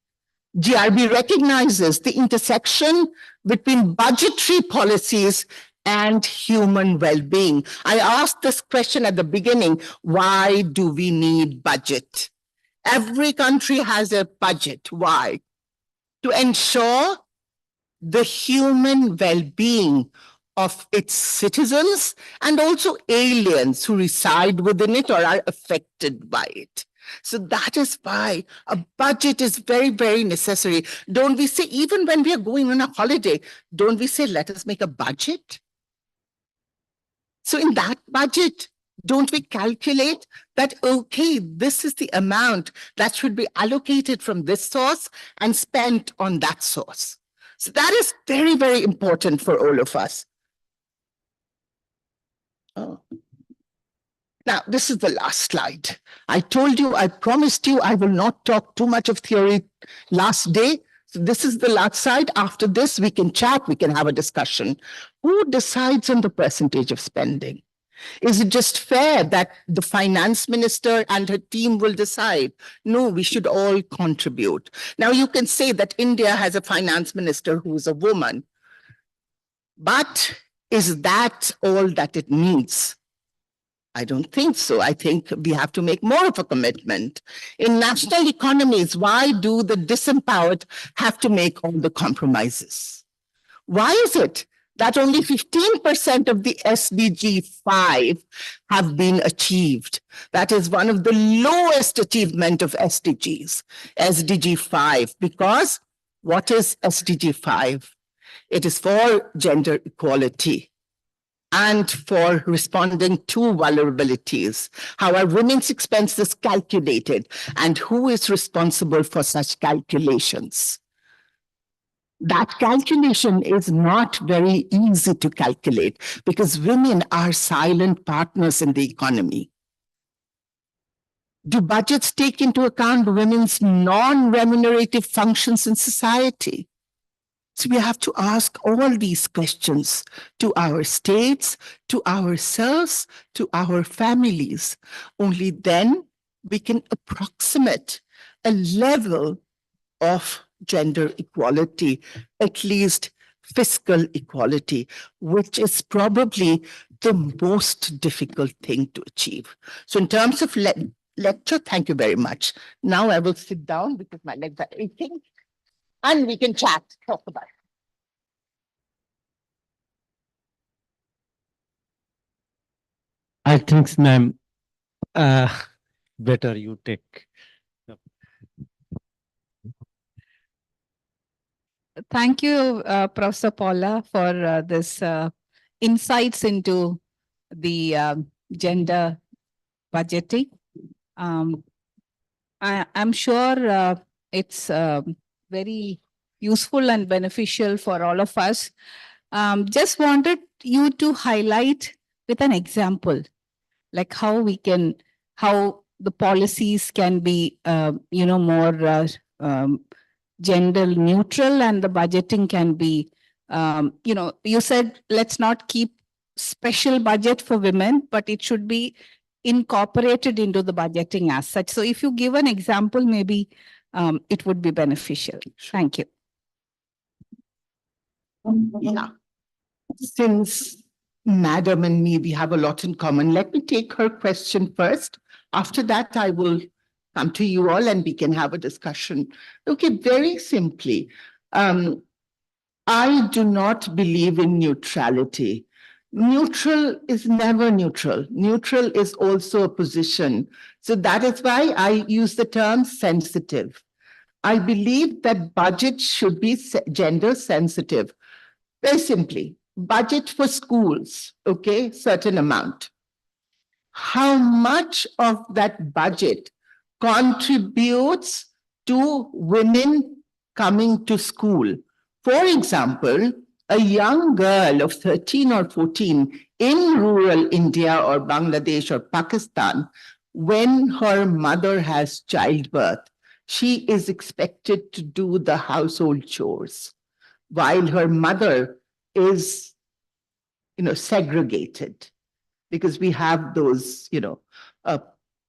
GRB recognizes the intersection between budgetary policies and human well-being. I asked this question at the beginning, why do we need budget? Every country has a budget. Why? To ensure the human well-being of its citizens and also aliens who reside within it or are affected by it. So that is why a budget is very, very necessary. Don't we say, even when we are going on a holiday, don't we say, let us make a budget? So in that budget, don't we calculate that, okay, this is the amount that should be allocated from this source and spent on that source? So that is very, very important for all of us. Oh. Now, this is the last slide. I told you, I promised you, I will not talk too much of theory last day. So this is the last slide. After this, we can chat, we can have a discussion. Who decides on the percentage of spending? Is it just fair that the finance minister and her team will decide? No, we should all contribute. Now, you can say that India has a finance minister who is a woman, but is that all that it needs? I don't think so. I think we have to make more of a commitment. In national economies, why do the disempowered have to make all the compromises? Why is it that only 15% of the SDG 5 have been achieved? That is one of the lowest achievement of SDGs, SDG 5, because what is SDG 5? It is for gender equality and for responding to vulnerabilities. How are women's expenses calculated and who is responsible for such calculations? That calculation is not very easy to calculate because women are silent partners in the economy. Do budgets take into account women's non-remunerative functions in society? So we have to ask all these questions to our states, to ourselves, to our families. Only then we can approximate a level of gender equality, at least fiscal equality, which is probably the most difficult thing to achieve. So in terms of lecture, thank you very much. Now I will sit down because my legs are aching. And we can chat, talk about it. I think, ma'am, better you take. Thank you, Professor Paula, for this insights into the gender budgeting. I'm sure it's very useful and beneficial for all of us. Just wanted you to highlight with an example, like how the policies can be, more gender neutral and the budgeting can be, you said, let's not keep special budget for women, but it should be incorporated into the budgeting as such. So if you give an example, maybe it would be beneficial. Thank you. Yeah. Since Madam and me, we have a lot in common, let me take her question first. After that, I will come to you all and we can have a discussion. Okay, very simply, I do not believe in neutrality. Neutral is never neutral. Neutral is also a position. So that is why I use the term sensitive. I believe that budget should be gender sensitive. Very simply, budget for schools, okay, certain amount. How much of that budget contributes to women coming to school? For example, a young girl of 13 or 14 in rural India or Bangladesh or Pakistan, when her mother has childbirth, she is expected to do the household chores while her mother is, segregated, because we have those,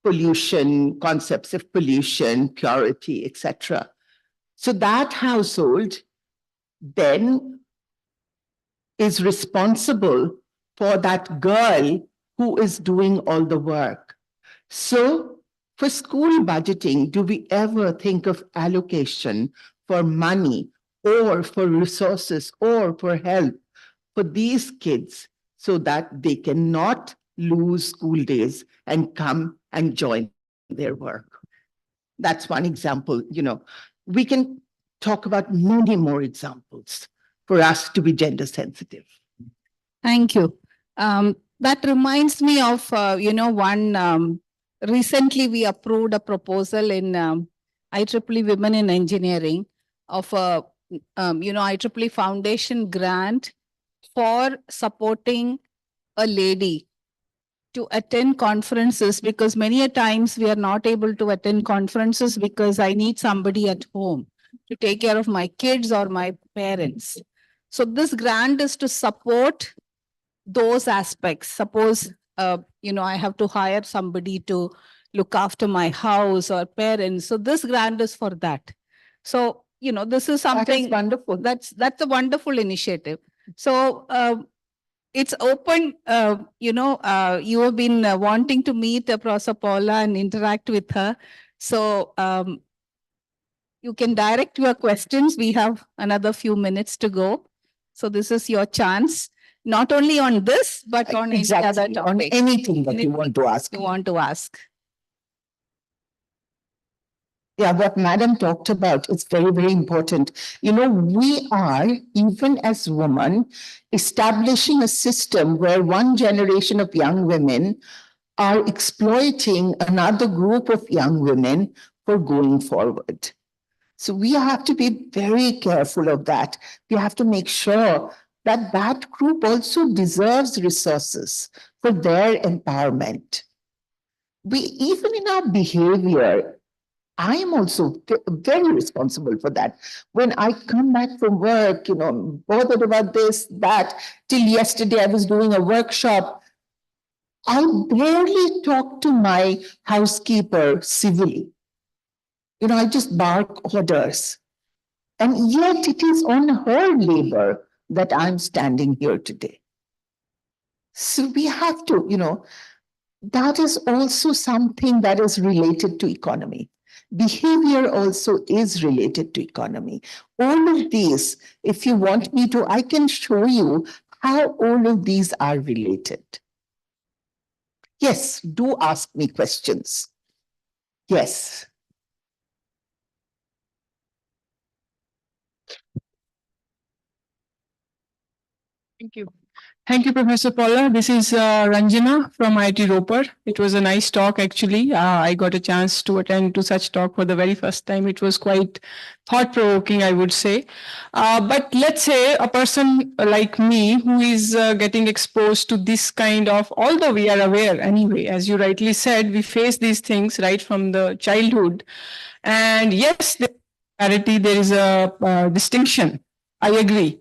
pollution, concepts of pollution, purity, etc. So that household then is responsible for that girl who is doing all the work. So for school budgeting, do we ever think of allocation for money or for resources or for help for these kids so that they cannot lose school days and come and join their work? That's one example. We can talk about many more examples for us to be gender sensitive. Thank you. That reminds me of, one, recently we approved a proposal in IEEE Women in Engineering of a, IEEE Foundation grant for supporting a lady to attend conferences, because many a times we are not able to attend conferences because I need somebody at home to take care of my kids or my parents. So this grant is to support those aspects. Suppose, I have to hire somebody to look after my house or parents. So this grant is for that. So, this is something That is wonderful. That's a wonderful initiative. So it's open. You have been wanting to meet Professor Paula and interact with her. So you can direct your questions. We have another few minutes to go. So this is your chance, not only on this, but on any other topic. On anything that you want to ask. You want to ask. Yeah, what Madam talked about is very, very important. We are, even as women, establishing a system where one generation of young women are exploiting another group of young women for going forward. So we have to be very careful of that. We have to make sure that that group also deserves resources for their empowerment. Even in our behavior, I am also very responsible for that. When I come back from work, bothered about this, that, till yesterday I was doing a workshop, I barely talk to my housekeeper civilly. I just bark orders. And yet it is on her labor that I'm standing here today. So we have to, that is also something that is related to economy. Behavior also is related to economy. All of these, if you want me to, I can show you how all of these are related. Yes, do ask me questions. Yes. Thank you. Thank you, Professor Paula. This is Ranjana from IIT Ropar. It was a nice talk, actually. I got a chance to attend to such talk for the very first time. It was quite thought-provoking, I would say. But let's say a person like me who is getting exposed to this kind of, although we are aware anyway, as you rightly said, we face these things right from the childhood. And yes, there is a distinction. I agree.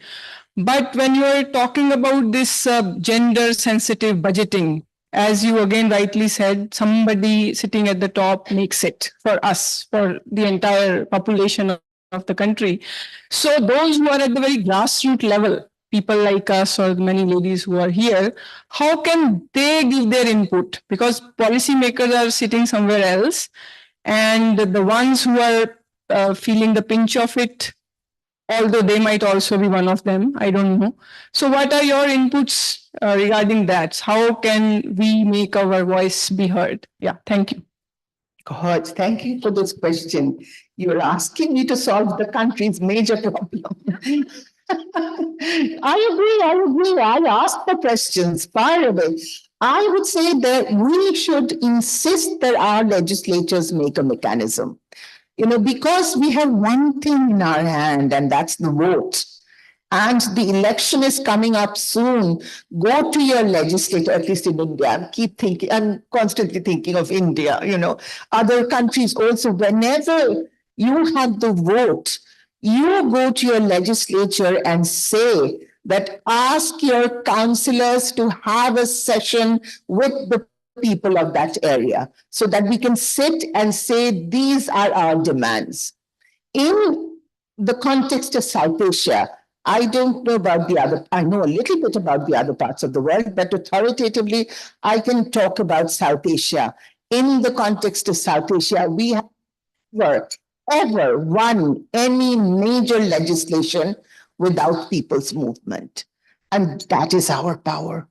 But when you're talking about this gender sensitive budgeting, as you again rightly said, somebody sitting at the top makes it for us, for the entire population of the country. So those who are at the very grassroots level, people like us or many ladies who are here, how can they give their input? Because policymakers are sitting somewhere else, and the ones who are feeling the pinch of it, although they might also be one of them, I don't know. So what are your inputs regarding that? How can we make our voice be heard? Yeah, thank you. God, thank you for this question. You're asking me to solve the country's major problem. I agree. I ask the questions far away. I would say that we should insist that our legislatures make a mechanism. Because we have one thing in our hand, and that's the vote. And the election is coming up soon. Go to your legislator, at least in India. Keep thinking, I'm constantly thinking of India, other countries also. Whenever you have the vote, you go to your legislature and say that ask your councillors to have a session with the people of that area so that we can sit and say, these are our demands. In the context of South Asia, I don't know about I know a little bit about the other parts of the world, but authoritatively, I can talk about South Asia. In the context of South Asia, we have ever won any major legislation without people's movement. And that is our power.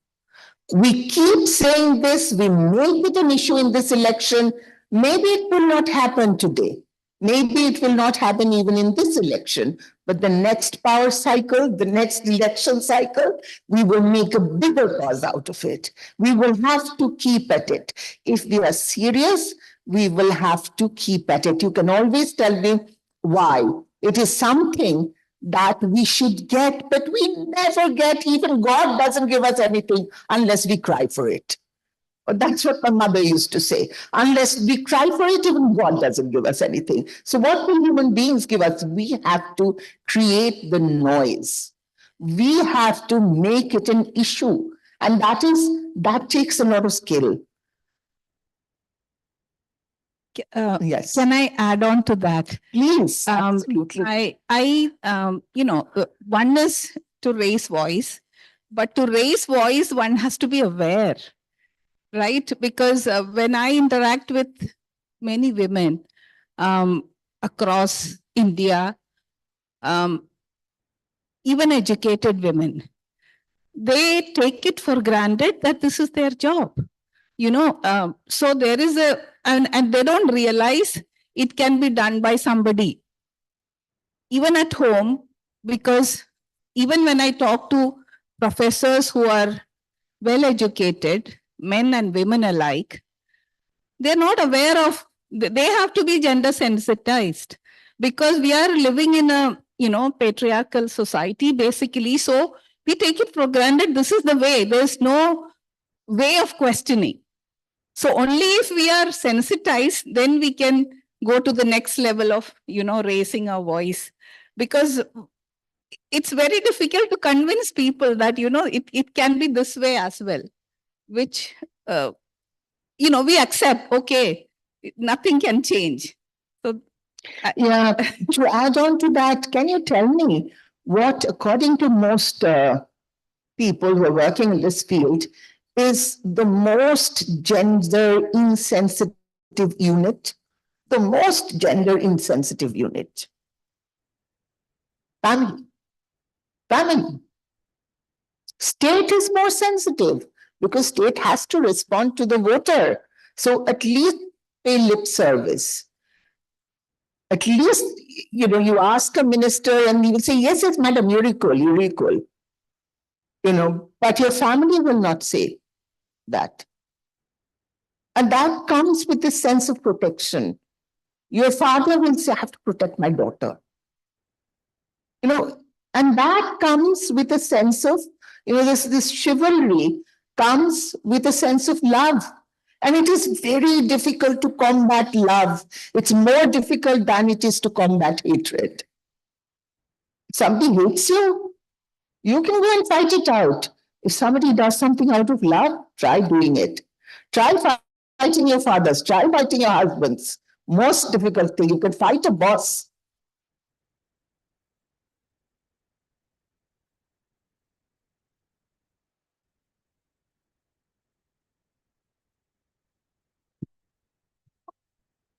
We keep saying this, we make it an issue in this election. Maybe it will not happen today. Maybe it will not happen even in this election, but the next power cycle, the next election cycle, we will make a bigger cause out of it. We will have to keep at it. If we are serious, we will have to keep at it. You can always tell me why. It is something that we should get, but we never get. Even God doesn't give us anything unless we cry for it. That's what my mother used to say. Unless we cry for it, even God doesn't give us anything. So what will human beings give us? We have to create the noise. We have to make it an issue. And that takes a lot of skill. Yes. Can I add on to that? Please, absolutely. One is to raise voice, but to raise voice, one has to be aware, right? Because when I interact with many women across India, even educated women, they take it for granted that this is their job. So there is and they don't realize it can be done by somebody, even at home, because even when I talk to professors who are well educated, men and women alike, they're not aware of, they have to be gender sensitized because we are living in a, patriarchal society basically. So we take it for granted. This is the way. There's no way of questioning. So only if we are sensitized, then we can go to the next level of, raising our voice. Because it's very difficult to convince people that, it can be this way as well, which, we accept, okay, nothing can change. So, yeah, to add on to that, can you tell me what, according to most people who are working in this field, is the most gender insensitive unit? The most gender insensitive unit? Family. Family. State is more sensitive because state has to respond to the voter. So at least pay lip service. At least, you ask a minister and he will say, yes, yes, madam, you're equal. But your family will not say that. And that comes with this sense of protection. Your father will say, I have to protect my daughter. And that comes with a sense of, this chivalry comes with a sense of love. And it is very difficult to combat love. It's more difficult than it is to combat hatred. If somebody hates you, you can go and fight it out. If somebody does something out of love, try doing it. Try fighting your fathers, try fighting your husbands. Most difficult thing, you can fight a boss.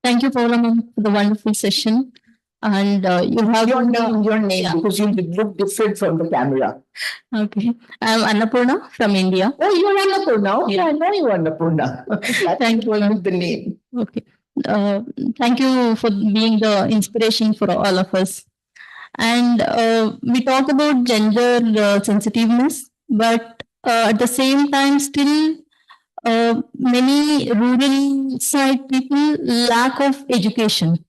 Thank you, Paula, ma'am, for the wonderful session. And you have your name, because you look different from the camera. Okay, I'm Annapurna from India. Oh, you're Annapurna. Okay, I know you, Annapurna. Thank you with the name. Okay. Thank you for being the inspiration for all of us. And we talk about gender sensitiveness, but at the same time, still many rural side people lack of education.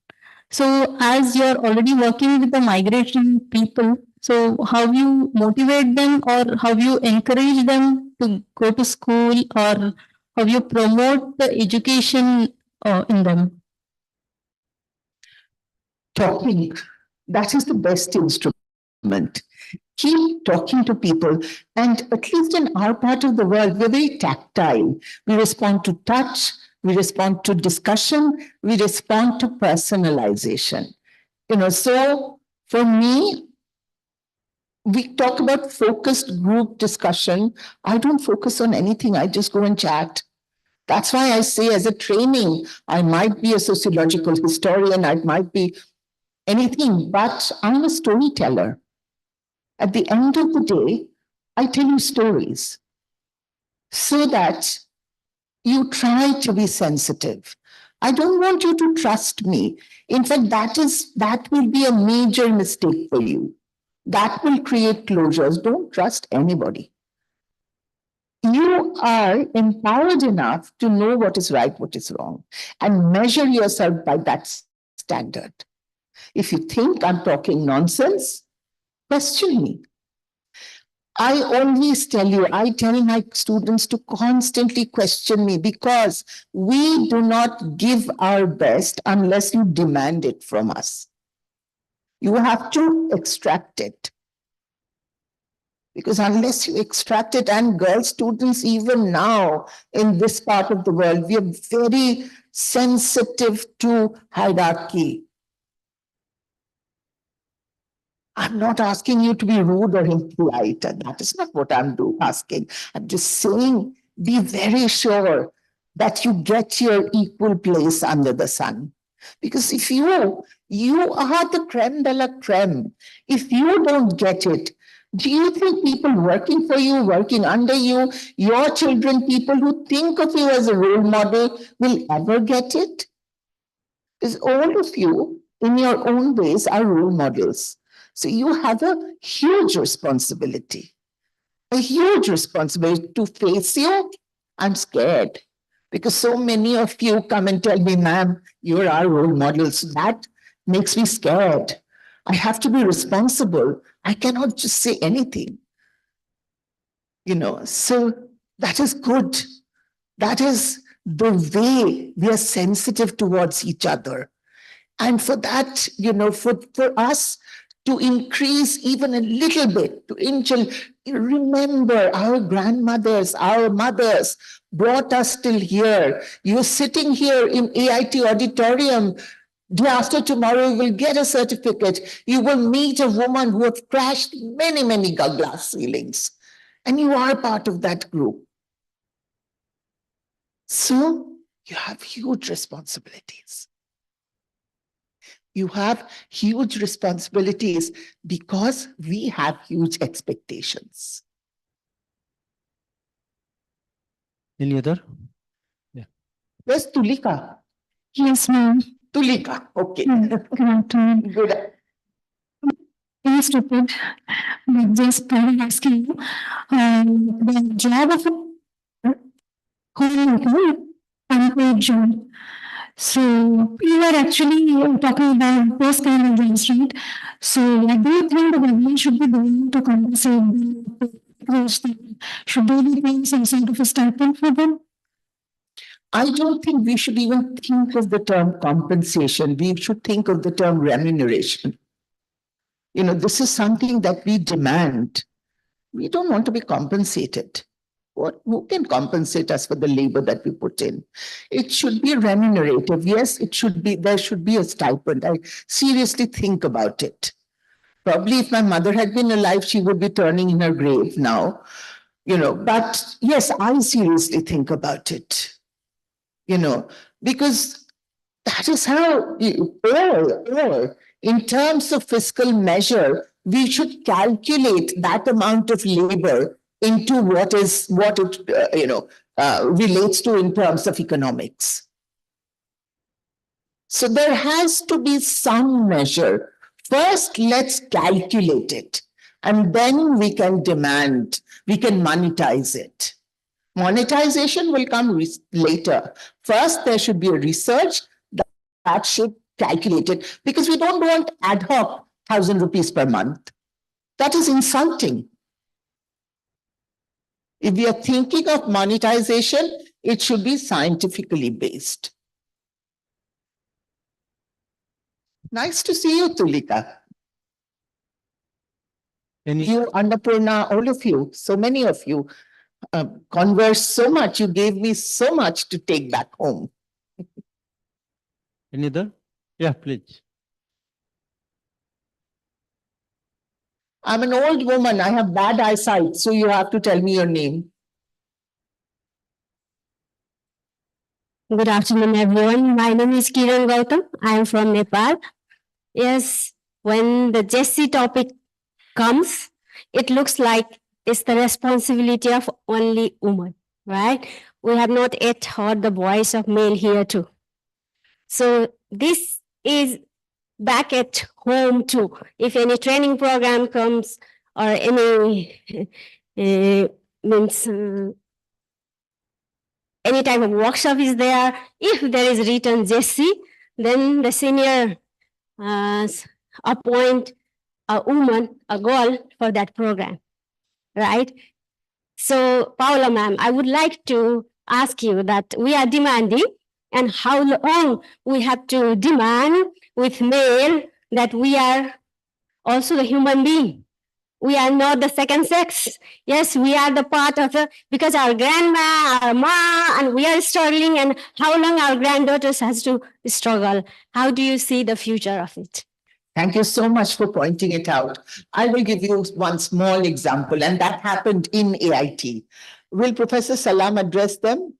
So as you're already working with the migration people, so how you motivate them or how you encourage them to go to school or how you promote the education in them? Talking, that is the best instrument. Keep talking to people. And at least in our part of the world, we're very tactile. We respond to touch, we respond to discussion, we respond to personalization. So for me, we talk about focused group discussion. I don't focus on anything. I just go and chat. That's why I say as a training, I might be a sociological historian, I might be anything, but I'm a storyteller. At the end of the day, I tell you stories so that you try to be sensitive. I don't want you to trust me. In fact, that will be a major mistake for you. That will create closures. Don't trust anybody. You are empowered enough to know what is right, what is wrong, and measure yourself by that standard. If you think I'm talking nonsense, question me. I always tell you, I tell my students to constantly question me because we do not give our best unless you demand it from us. You have to extract it. Because unless you extract it, and girl students, even now in this part of the world, we are very sensitive to hierarchy. I'm not asking you to be rude or impolite, and that is not what I'm asking. I'm just saying, be very sure that you get your equal place under the sun. Because if you are the creme de la creme. If you don't get it, do you think people working for you, working under you, your children, people who think of you as a role model will ever get it? Because all of you, in your own ways, are role models. So you have a huge responsibility to face you. I'm scared because so many of you come and tell me, ma'am, you're our role models. That makes me scared. I have to be responsible. I cannot just say anything. So that is good. That is the way we are sensitive towards each other. And for that, for us to increase even a little bit, remember our grandmothers, our mothers brought us till here. You're sitting here in AIT auditorium. Day after tomorrow, you will get a certificate. You will meet a woman who have crashed many, many glass ceilings. And you are part of that group. So you have huge responsibilities. You have huge responsibilities because we have huge expectations. Any other? Yeah. Where's Tulika? Yes, ma'am. Tulika, okay. Good afternoon. Good. Very stupid, but just asking you, the job of a homemaker, unpaid job. So you are actually talking about those kind of jobs, right? So I do you think the government should be doing to compensate those things? Should they be paying some sort of a stipend for them? I don't think we should even think of the term compensation. We should think of the term remuneration. This is something that we demand. We don't want to be compensated. Who can compensate us for the labor that we put in? It should be remunerative. Yes, it should be, there should be a stipend. I seriously think about it. Probably if my mother had been alive, she would be turning in her grave now, but yes, I seriously think about it, because that is how, or in terms of fiscal measure, we should calculate that amount of labor into what it relates to in terms of economics. So there has to be some measure. First, let's calculate it, and then we can demand, we can monetize it. Monetization will come later. First, there should be a research that should calculate it, because we don't want ad hoc 1,000 rupees per month. That is insulting. If we are thinking of monetization, it should be scientifically based. Nice to see you, Tulika. You, Annapurna, all of you, so many of you converse so much. You gave me so much to take back home. Any other? Yeah, please. I'm an old woman. I have bad eyesight, so you have to tell me your name. Good afternoon, everyone. My name is Kiran Gautam. I am from Nepal. Yes, when the Jesse topic comes, it looks like it's the responsibility of only women, right? We have not yet heard the voice of male here too. So this is back at home too. If any training program comes or any any type of workshop is there, if there is written Jesse, then the senior appoint a woman, a girl for that program, right? So, Paula ma'am, I would like to ask you that we are demanding, and how long we have to demand with male that we are also the human being. We are not the second sex. Yes, we are the part of the, because our grandma, our ma, and we are struggling, and how long our granddaughters has to struggle. How do you see the future of it? Thank you so much for pointing it out. I will give you one small example, and that happened in AIT. Will Professor Salam address them?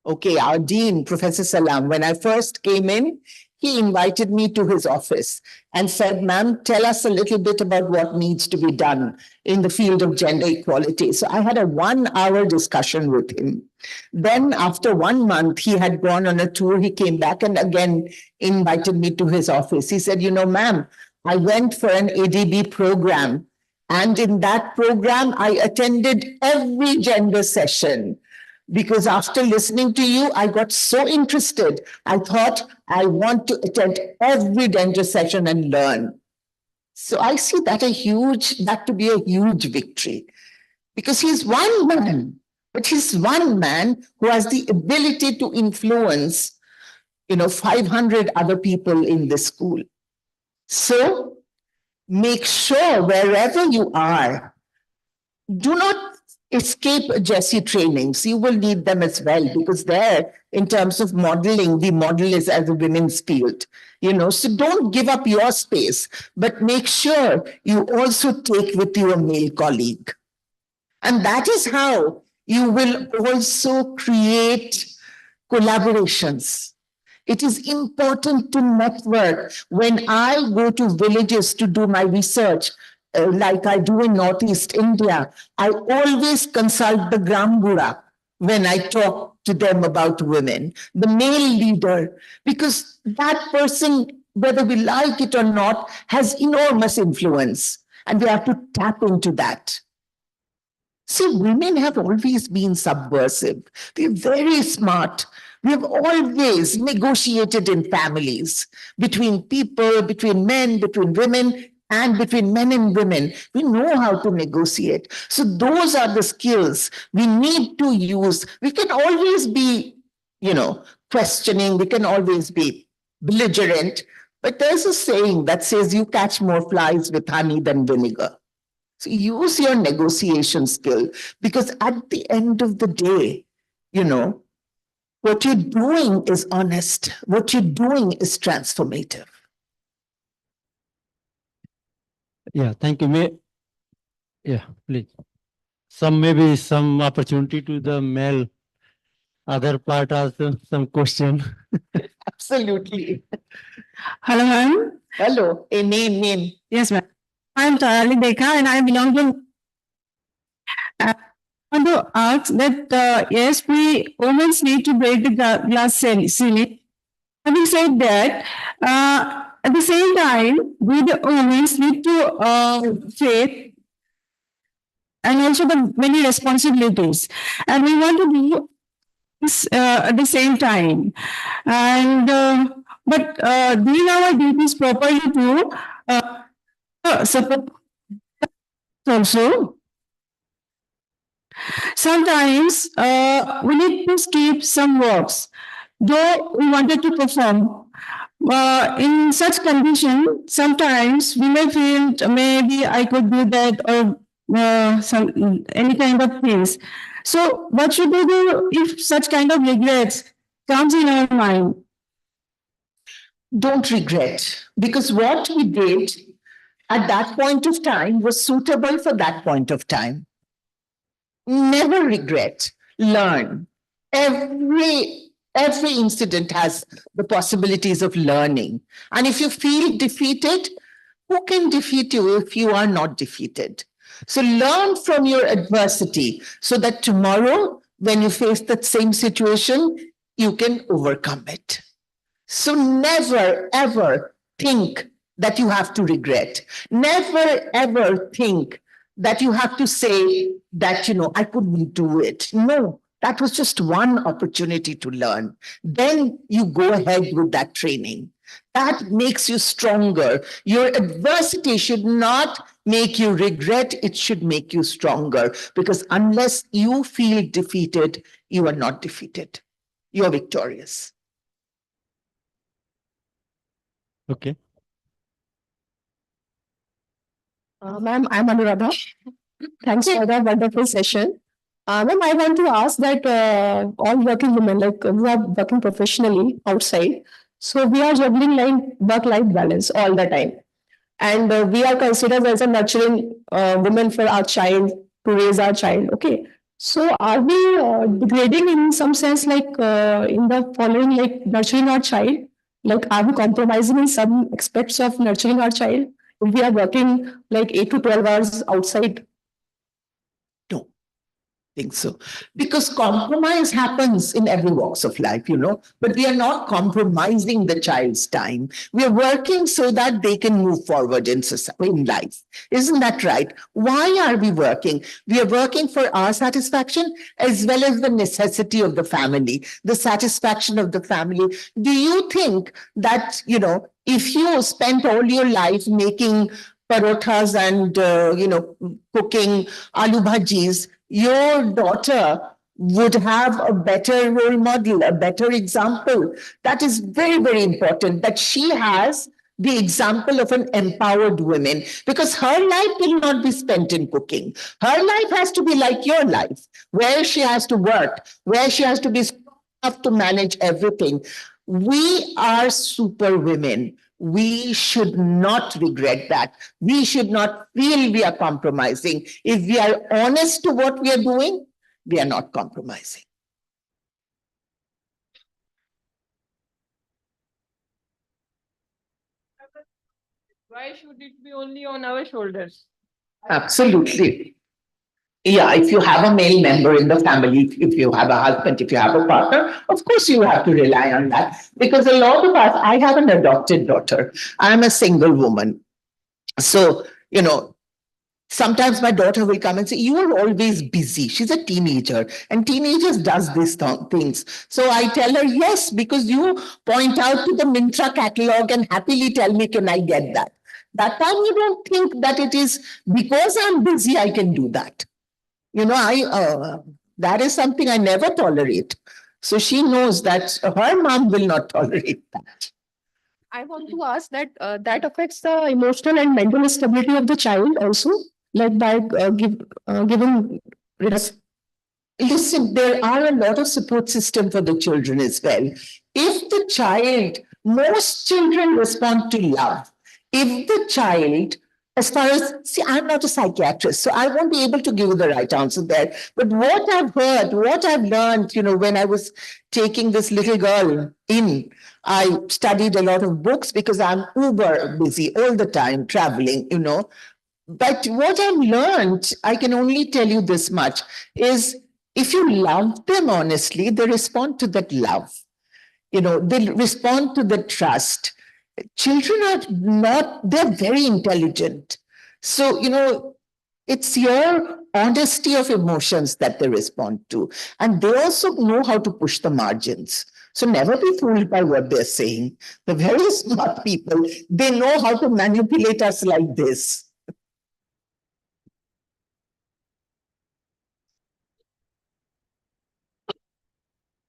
Okay, our dean, Professor Salam, when I first came in, he invited me to his office and said, ma'am, tell us a little bit about what needs to be done in the field of gender equality. So I had a 1-hour discussion with him. Then after 1 month, he had gone on a tour. He came back and again invited me to his office. He said, ma'am, I went for an ADB program. And in that program, I attended every gender session. Because after listening to you, I got so interested. I thought I want to attend every gender session and learn. So I see that to be a huge victory, because he's one man, but he's one man who has the ability to influence, 500 other people in this school. So make sure wherever you are, do not escape Jesse trainings. You will need them as well, because there, in terms of modeling, the model is as a women's field. So don't give up your space, but make sure you also take with you a male colleague. And that is how you will also create collaborations. It is important to network. When I go to villages to do my research, like I do in Northeast India, I always consult the Grambura when I talk to them about women, the male leader, because that person, whether we like it or not, has enormous influence, and we have to tap into that. See, women have always been subversive. They're very smart. We have always negotiated in families, between people, between men, between women, and between men and women. We know how to negotiate. So those are the skills we need to use. We can always be, questioning. We can always be belligerent. But there's a saying that says you catch more flies with honey than vinegar. So use your negotiation skill, because at the end of the day, what you're doing is honest. What you're doing is transformative. Yeah, thank you. Yeah, please. Maybe some opportunity to the male. Other part also, some question. Absolutely. Hello, ma'am. Hello. A name. Yes, ma'am. I'm Tarali Dekha and I belong to. I want to ask that yes, we women need to break the glass ceiling. Having said that, at the same time, we the women need to faith and also the many responsibilities, and we want to do this at the same time. And but doing our duties properly to support also. Sometimes we need to skip some works, though we wanted to perform. In such condition, sometimes we may feel maybe I could do that or any kind of things. So what should we do if such kind of regrets comes in our mind? Don't regret, because what we did at that point of time was suitable for that point of time. Never regret. Learn. Every incident has the possibilities of learning. And if you feel defeated, who can defeat you if you are not defeated? So learn from your adversity so that tomorrow, when you face that same situation, you can overcome it. So never, ever think that you have to regret. Never, ever think that you have to say that, I couldn't do it. No, that was just one opportunity to learn. Then you go ahead with that training. That makes you stronger. Your adversity should not make you regret. It should make you stronger, because unless you feel defeated, you are not defeated. You're victorious. Okay. Ma'am, I'm Anuradha. Thanks for that wonderful session. Ma'am, I want to ask that all working women, like who are working professionally outside, so we are juggling like work-life balance all the time. And we are considered as a nurturing woman for our child, to raise our child. Okay. So are we degrading in some sense, like in the following, like nurturing our child? Like, are we compromising in some aspects of nurturing our child if we are working like 8 to 12 hours outside? Think so, because compromise happens in every walks of life, but we are not compromising the child's time. We are working so that they can move forward in society, in life. Isn't that right? Why are we working? We are working for our satisfaction as well as the necessity of the family, the satisfaction of the family. Do you think that, if you spent all your life making parothas and, cooking aloo bhajis, your daughter would have a better role model, a better example. That is very, very important, that she has the example of an empowered woman, because her life will not be spent in cooking. Her life has to be like your life, where she has to work, where she has to be strong enough to manage everything. We are super women. We should not regret that. We should not feel we are compromising. If we are honest to what we are doing, we are not compromising. Why should it be only on our shoulders? Absolutely. Yeah, if you have a male member in the family, if you have a husband, if you have a partner, of course you have to rely on that. Because a lot of us, I have an adopted daughter. I'm a single woman. So, sometimes my daughter will come and say, you are always busy. She's a teenager and teenagers does these things. So I tell her, yes, because you point out to the Myntra catalog and happily tell me, can I get that? That time you don't think that it is because I'm busy, I can do that. That is something I never tolerate. So she knows that her mom will not tolerate that. I want to ask that that affects the emotional and mental stability of the child also. led by giving. Listen, there are a lot of support system for the children as well. If the child, most children respond to love. If the child, as far as, see, I'm not a psychiatrist, so I won't be able to give you the right answer there. But what I've heard, what I've learned, when I was taking this little girl in, I studied a lot of books because I'm uber busy all the time traveling, But what I've learned, I can only tell you this much, is if you love them honestly, they respond to that love. They respond to the trust. Children are not, they're very intelligent. So, it's your honesty of emotions that they respond to. And they also know how to push the margins. So never be fooled by what they're saying. The very smart people, they know how to manipulate us like this.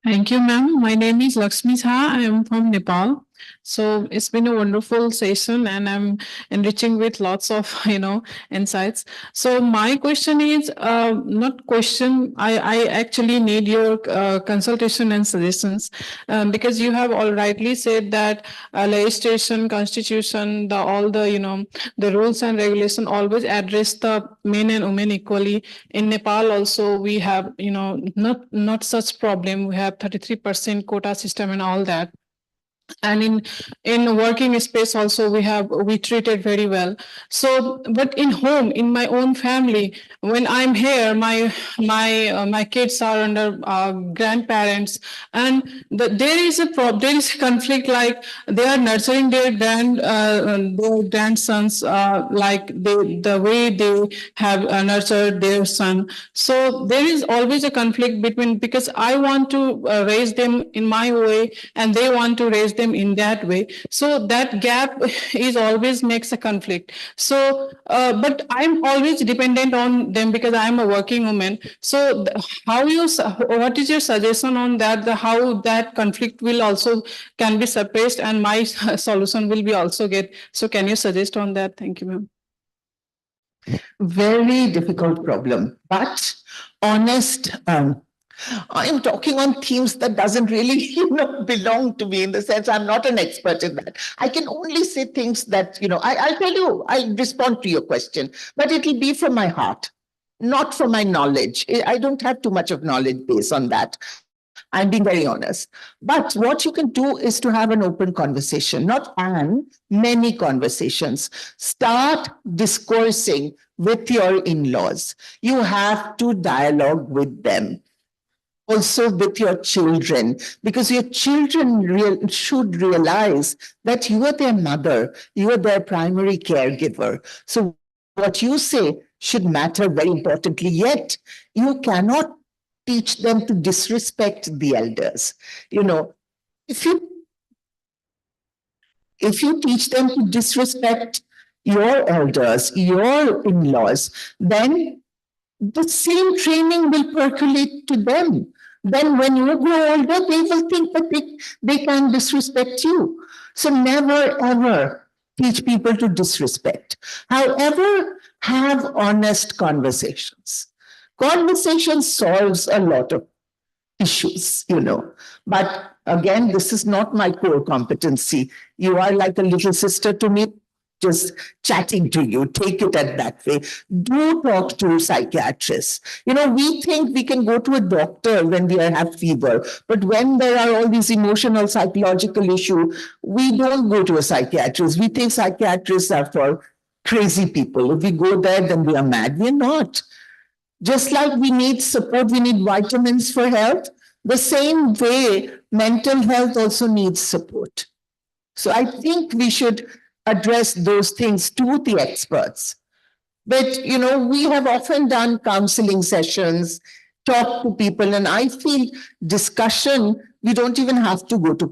Thank you, ma'am. My name is Lakshmi Jha. I am from Nepal. So it's been a wonderful session and I'm enriching with lots of, insights. So my question is, not question, I actually need your consultation and suggestions because you have all rightly said that legislation, constitution, all the, the rules and regulation always address the men and women equally. In Nepal also we have, not such problem. We have 33% quota system and all that. And in working space also we treat it very well. So but in home, in my own family, when I'm here, my kids are under grandparents, and there is a conflict, like they are nurturing their grandsons like the way they have nurtured their son. So there is always a conflict between, because I want to raise them in my way and they want to raise them in that way. So that gap is always makes a conflict. So but I'm always dependent on them because I'm a working woman. So what is your suggestion on that, how that conflict will also can be suppressed and my solution will be also get? So can you suggest on that? Thank you, ma'am. Very difficult problem, but honest. I am talking on themes that doesn't really, belong to me, in the sense I'm not an expert in that. I can only say things that, I'll tell you, I'll respond to your question, but it'll be from my heart, not from my knowledge. I don't have too much of knowledge base on that. I'm being very honest. But what you can do is to have an open conversation, many conversations. Start discoursing with your in-laws. You have to dialogue with them. Also with your children, because your children should realize that you are their mother, you are their primary caregiver. So what you say should matter very importantly, yet you cannot teach them to disrespect the elders. If you teach them to disrespect your elders, your in-laws, then the same training will percolate to them. Then when you grow older, they will think that they can disrespect you. So never, ever teach people to disrespect. However, have honest conversations. Conversation solves a lot of issues, But again, this is not my core competency. You are like a little sister to me, just chatting to you. Take it at that way. Do talk to psychiatrists. We think we can go to a doctor when we have fever, but when there are all these emotional, psychological issues, we don't go to a psychiatrist. We think psychiatrists are for crazy people. If we go there, then we are mad. We're not. Just like we need support, we need vitamins for health, the same way mental health also needs support. So I think we should address those things to the experts. But, we have often done counseling sessions, talk to people, and I feel discussion, we don't even have to go to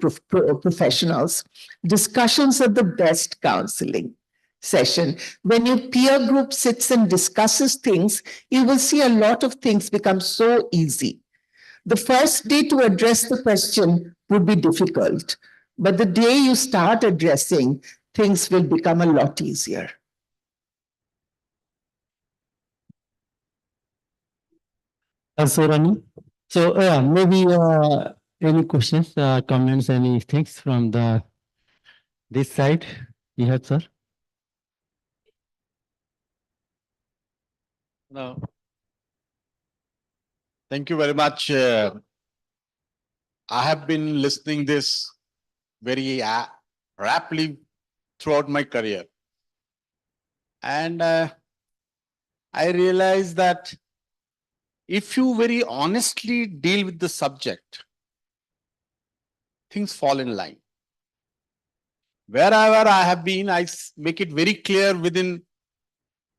professionals. Discussions are the best counseling session. When your peer group sits and discusses things, you will see a lot of things become so easy. The first day to address the question would be difficult, but the day you start addressing, things will become a lot easier. Also running. So maybe any questions, comments, any things from the this side? You have, sir? No. Thank you very much. I have been listening this very rapidly throughout my career. And I realized that if you very honestly deal with the subject, things fall in line. Wherever I have been, I make it very clear within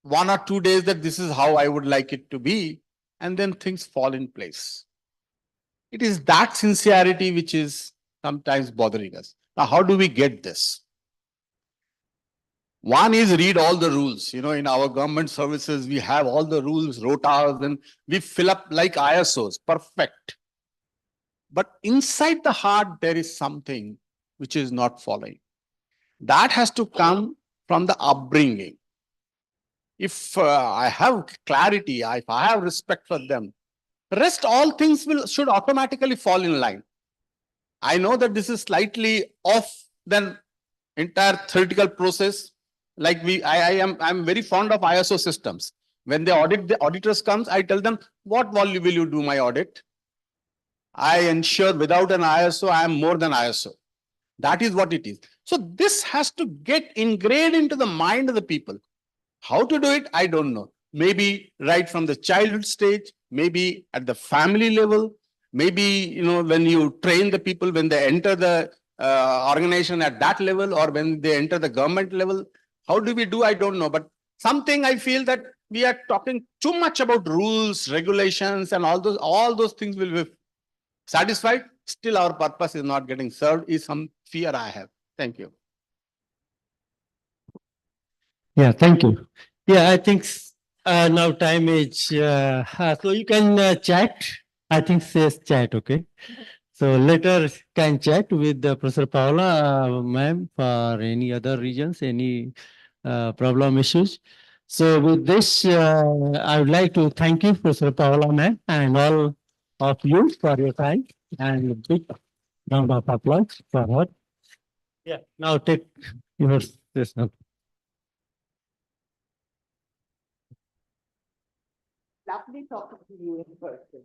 1 or 2 days that this is how I would like it to be, and then things fall in place. It is that sincerity which is sometimes bothering us. Now, how do we get this? One is read all the rules. You know, in our government services, we have all the rules, rotas, and we fill up like ISOs, perfect. But inside the heart, there is something which is not following. That has to come from the upbringing. If I have clarity, if I have respect for them, rest all things should automatically fall in line. I know that this is slightly off than entire theoretical process. Like I'm very fond of ISO systems. When the auditors comes, I tell them, what volume will you do my audit? I ensure without an ISO, I am more than ISO. That is what it is. So this has to get ingrained into the mind of the people. How to do it, I don't know. Maybe right from the childhood stage, maybe at the family level, maybe, you know, when you train the people, when they enter the organization at that level, or when they enter the government level. How do we do? I don't know. But something I feel that we are talking too much about rules, regulations, and all those things will be satisfied. Still, our purpose is not getting served, is some fear I have. Thank you. Yeah, thank you. Yeah, I think now time is, so you can chat. I think says chat, okay? So later can chat with Professor Paula, ma'am, for any other regions, any problem issues. So with this, I would like to thank you, Professor Paula, ma'am, and all of you for your time, and a big round of applause for her. Yeah, now take your session. Lovely talking to you in person.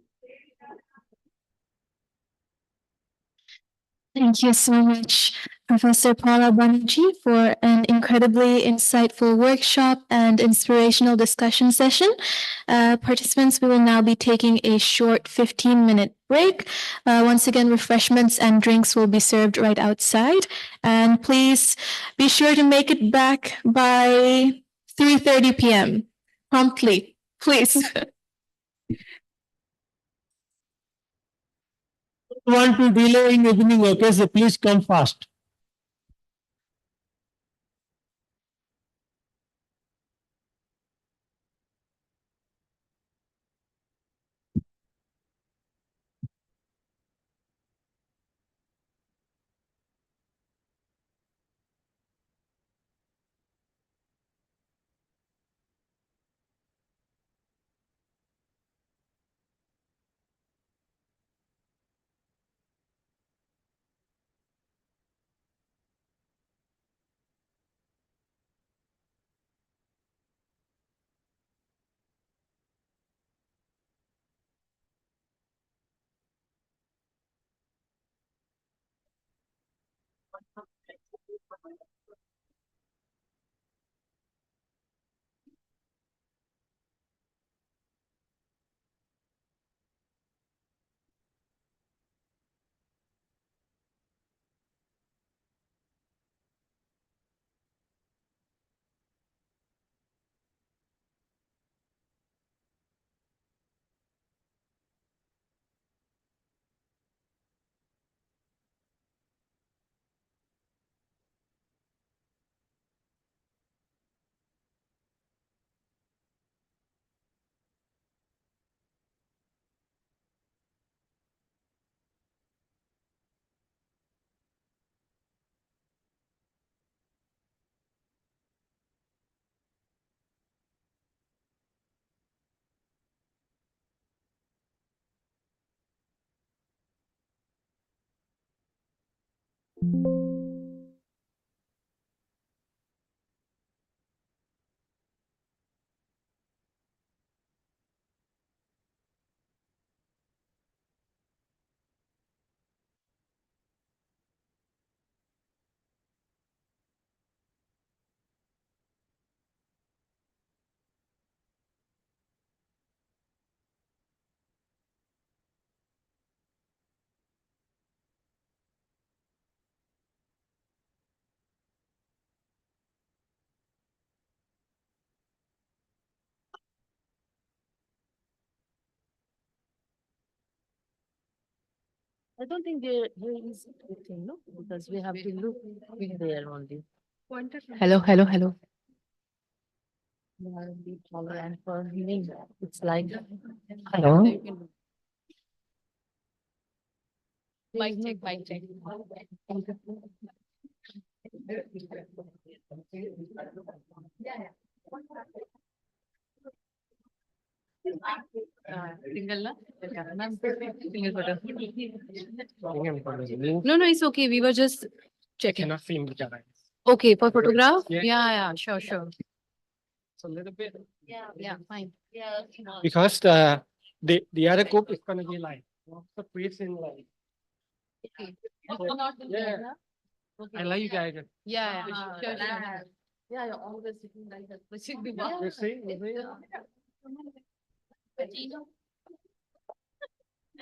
Thank you so much, Professor Paula Banerjee, for an incredibly insightful workshop and inspirational discussion session. Participants, we will now be taking a short 15-minute break. Once again, refreshments and drinks will be served right outside. And please be sure to make it back by 3:30 p.m. promptly, please. Want to delay in evening, okay, so please come fast. I don't think there is anything, no, because we have to look in there only. Hello, hello, hello. We are be tolerant for healing. It's like. Hello. Mic check, mic check. Single na? No, no, it's okay. We were just checking. Okay, for photograph? Yeah. Yeah, sure, sure. So a little bit. Yeah, fine. Yeah. Because the other group is gonna be like, so please in like. Okay. Yeah. I like you guys. Yeah, sure, sure. Yeah, you're always sitting like that. Pushing the ball. You see,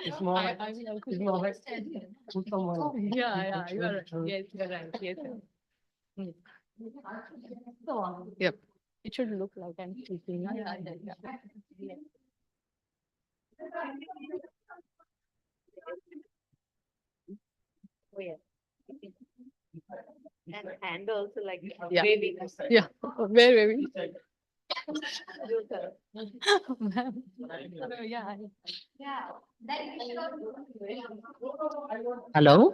it's more like, it's more like. Put someone. Yeah, you are right. Yes, you're right. Yes. Yep. It should look like I'm speaking. Yeah. Oh, yeah. And also like Yeah. waving. Yeah, very, very. Yeah. Yeah. Hello?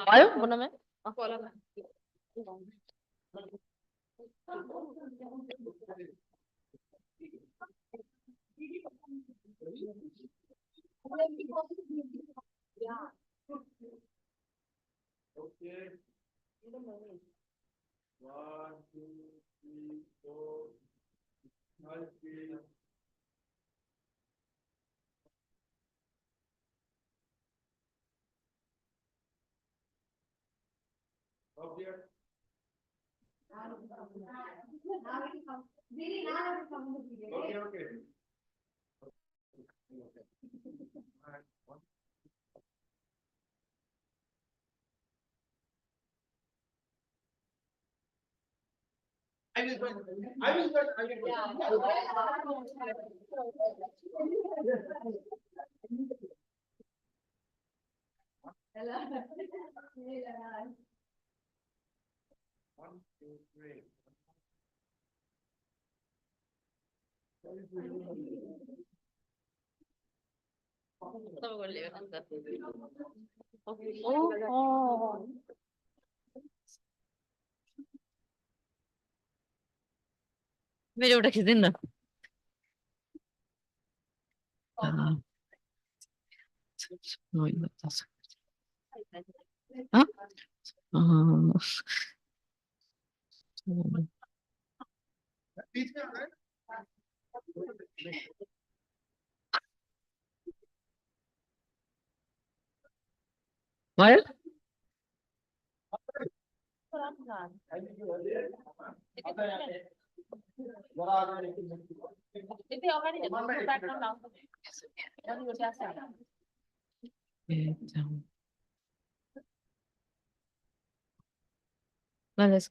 Ayo, apa namanya? Okay. 1, 2, 3, 4, 5, 6. Okay. Okay. One, two, three. Oh. Video udah na. Huh? What? Malas.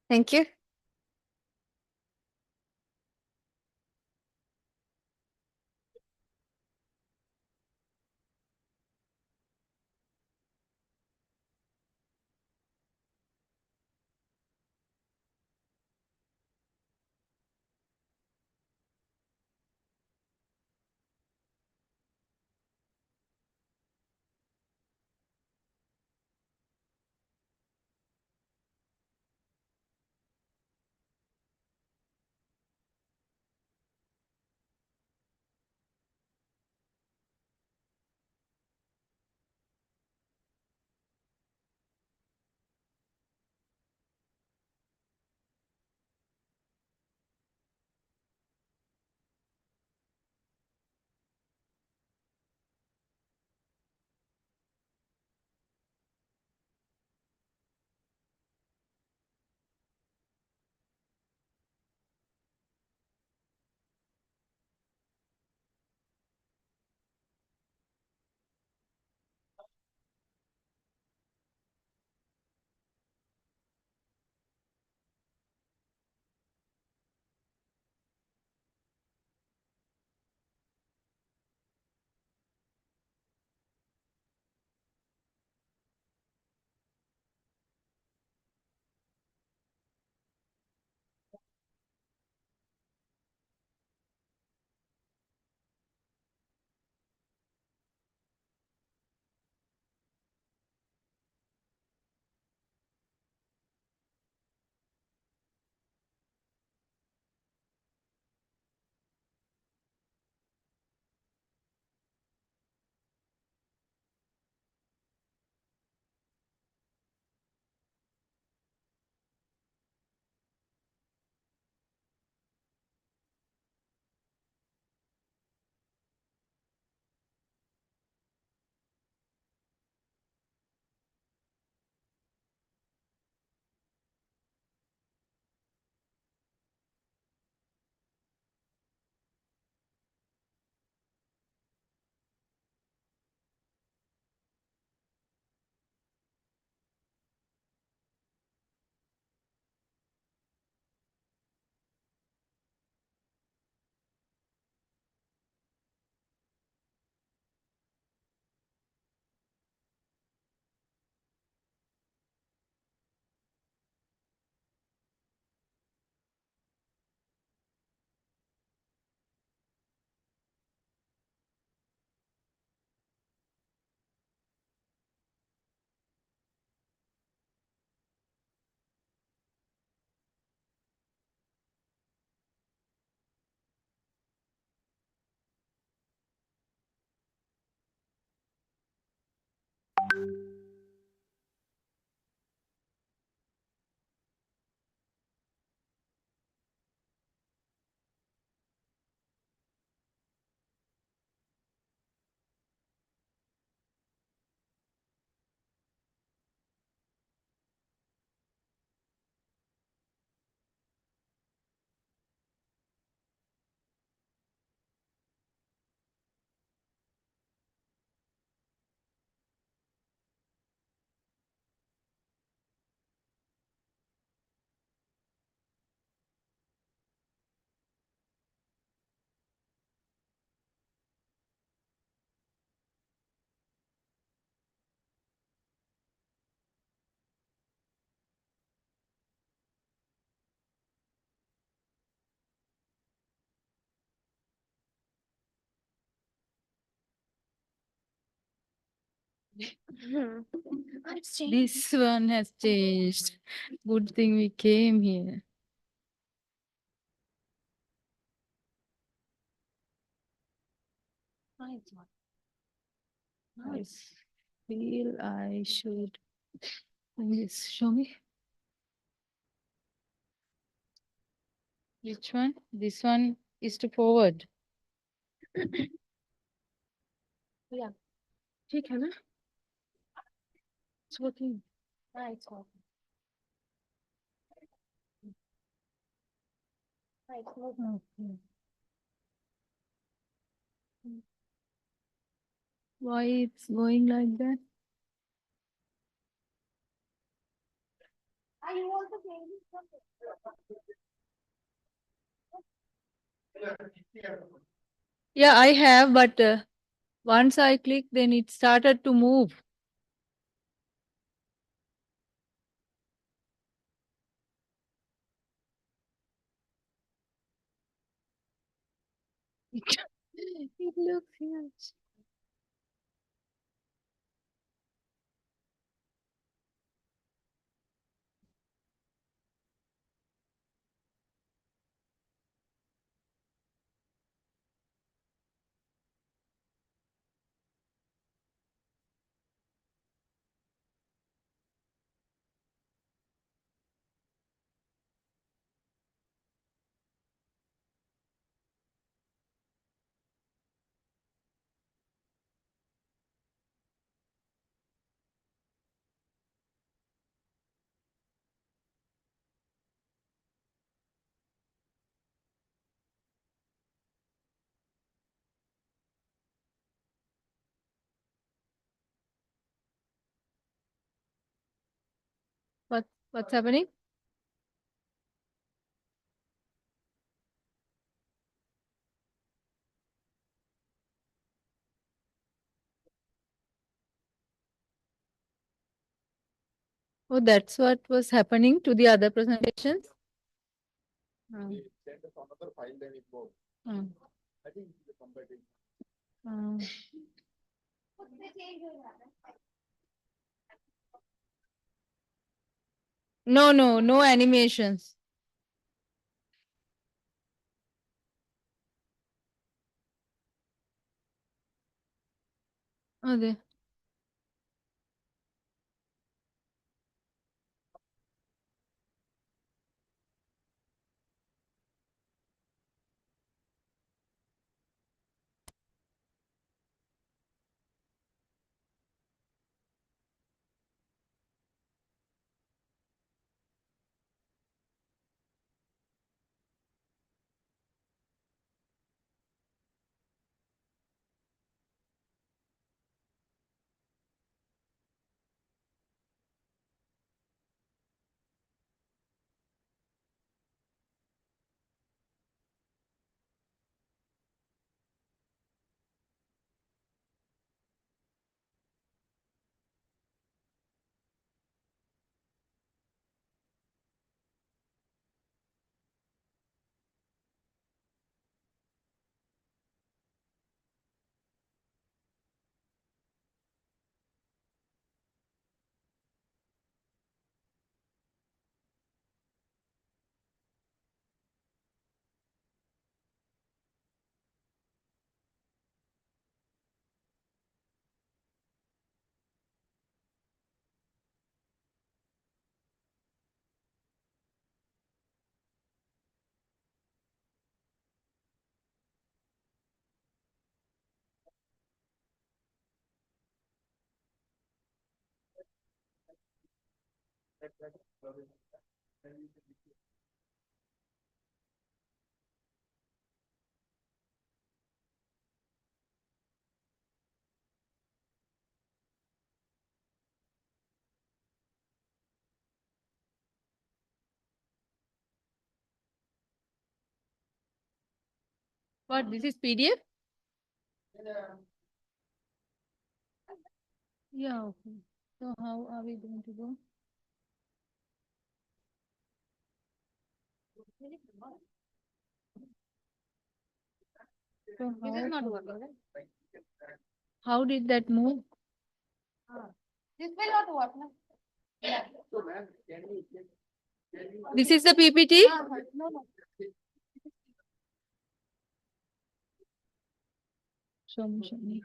Thank you. This one has changed. Good thing we came here. I feel I should. Yes, show me. Which one? This one is to forward. Yeah. ठीक है ना? It's working. It's working. It's working. Why it's going like that? Are you also playing Yeah, I have, but once I click, then it started to move. It looks huge. What's happening? Oh, that's what was happening to the other presentations. Send us another file, then it goes. I think it's compatible. No, no, no animations. Okay. What? This is PDF? Yeah, okay. So how are we going to go? So how did that move? This will not work, no? Yeah. This is the PPT? No, no. Show me.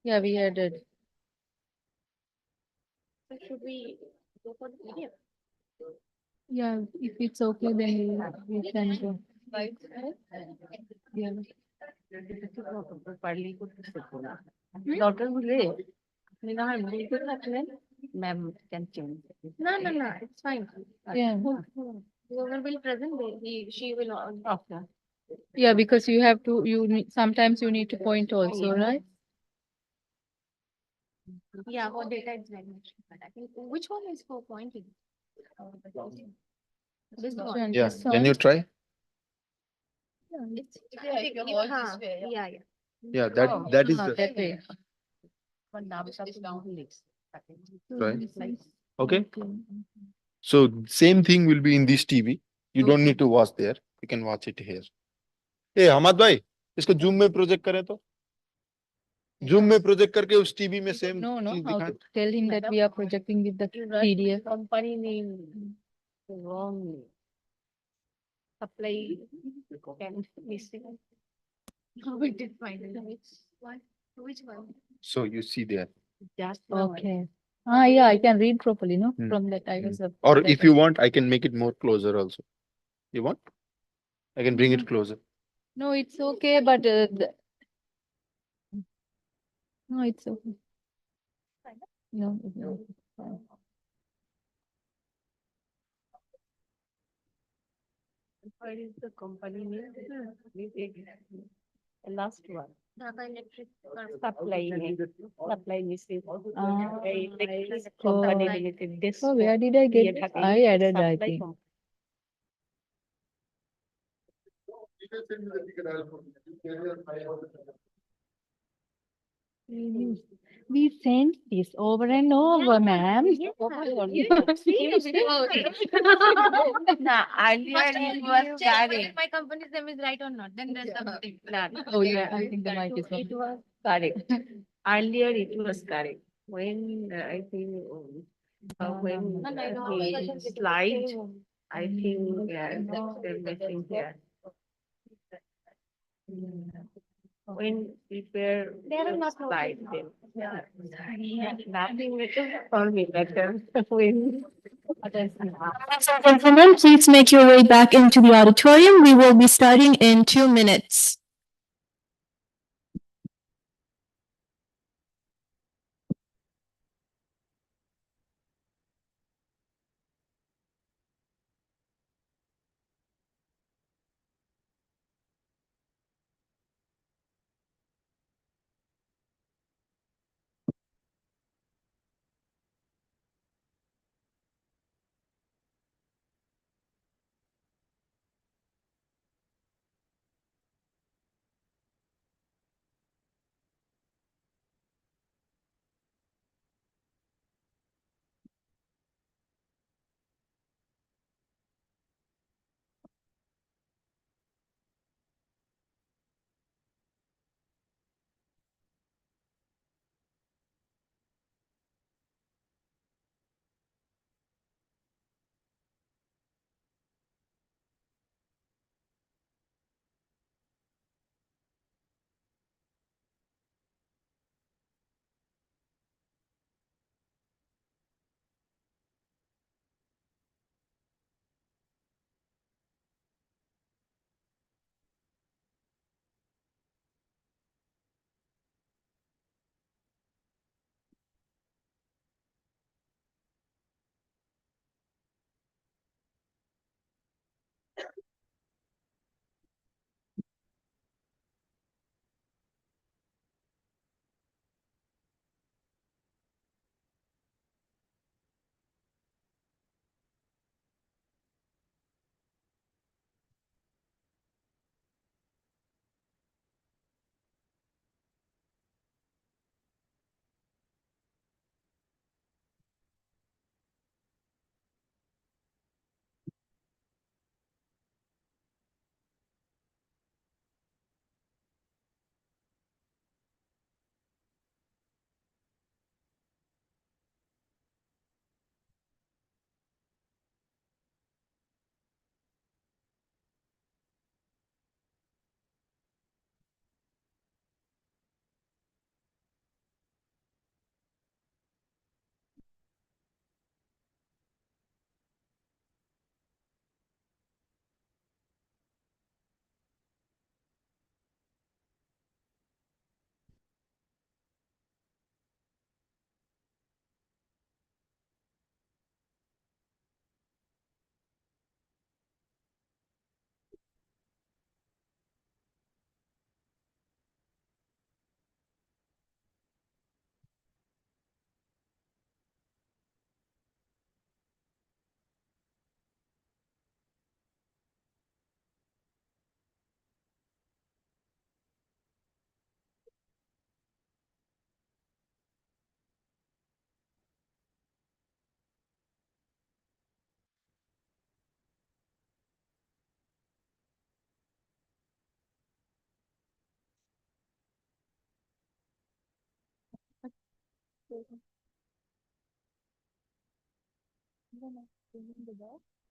Yeah, we added. So should we go for the PDF? Yeah, if it's okay, then we can go. Yeah. Daughter will ma'am can change. No, no, no, it's fine. Yeah. Whoever will present, she will. Okay. Yeah, because you have to, sometimes you need to point also, right? Yeah, what data is very much. But I think which one is for pointing? This one. Yeah, This can one? you try? Yeah, yeah, yeah. Yeah, that is the, That way. right? Okay. So same thing will be in this TV. You don't need to watch there. You can watch it here. Hey, Hamad भाई, इसको zoom में project करें तो zoom में project करके उस TV में same No, no, चीज how दिखाएं. to tell him that we are projecting with the PDF. Company name wrong. Supply can missing. How it is finally. Which one? So you see there. Just Okay. Ah, yeah, I can read properly, no? Hmm. From that I was. Or if you want, I can make it more closer also. You want? I can bring it closer. No, it's okay, but no, it's okay. No, no. Fine. What is the company name? The last one. Dhaka Electric. Supply name. Supply missing. Electric So- company limited. This. So where did I get? Dhaka I Electric added, I Supply think. Company. We sent this over and over, ma'am. Nah, earlier it was correct. my company's name is right or not, then that's the thing. Oh, yeah, I think the mic is It on. was correct. Earlier it was correct. When I think when he slide, I think they're missing here. When prepare There are not slide them. Nothing better for me better when Ladies and gentlemen, please make your way back into the auditorium. We will be starting in 2 minutes.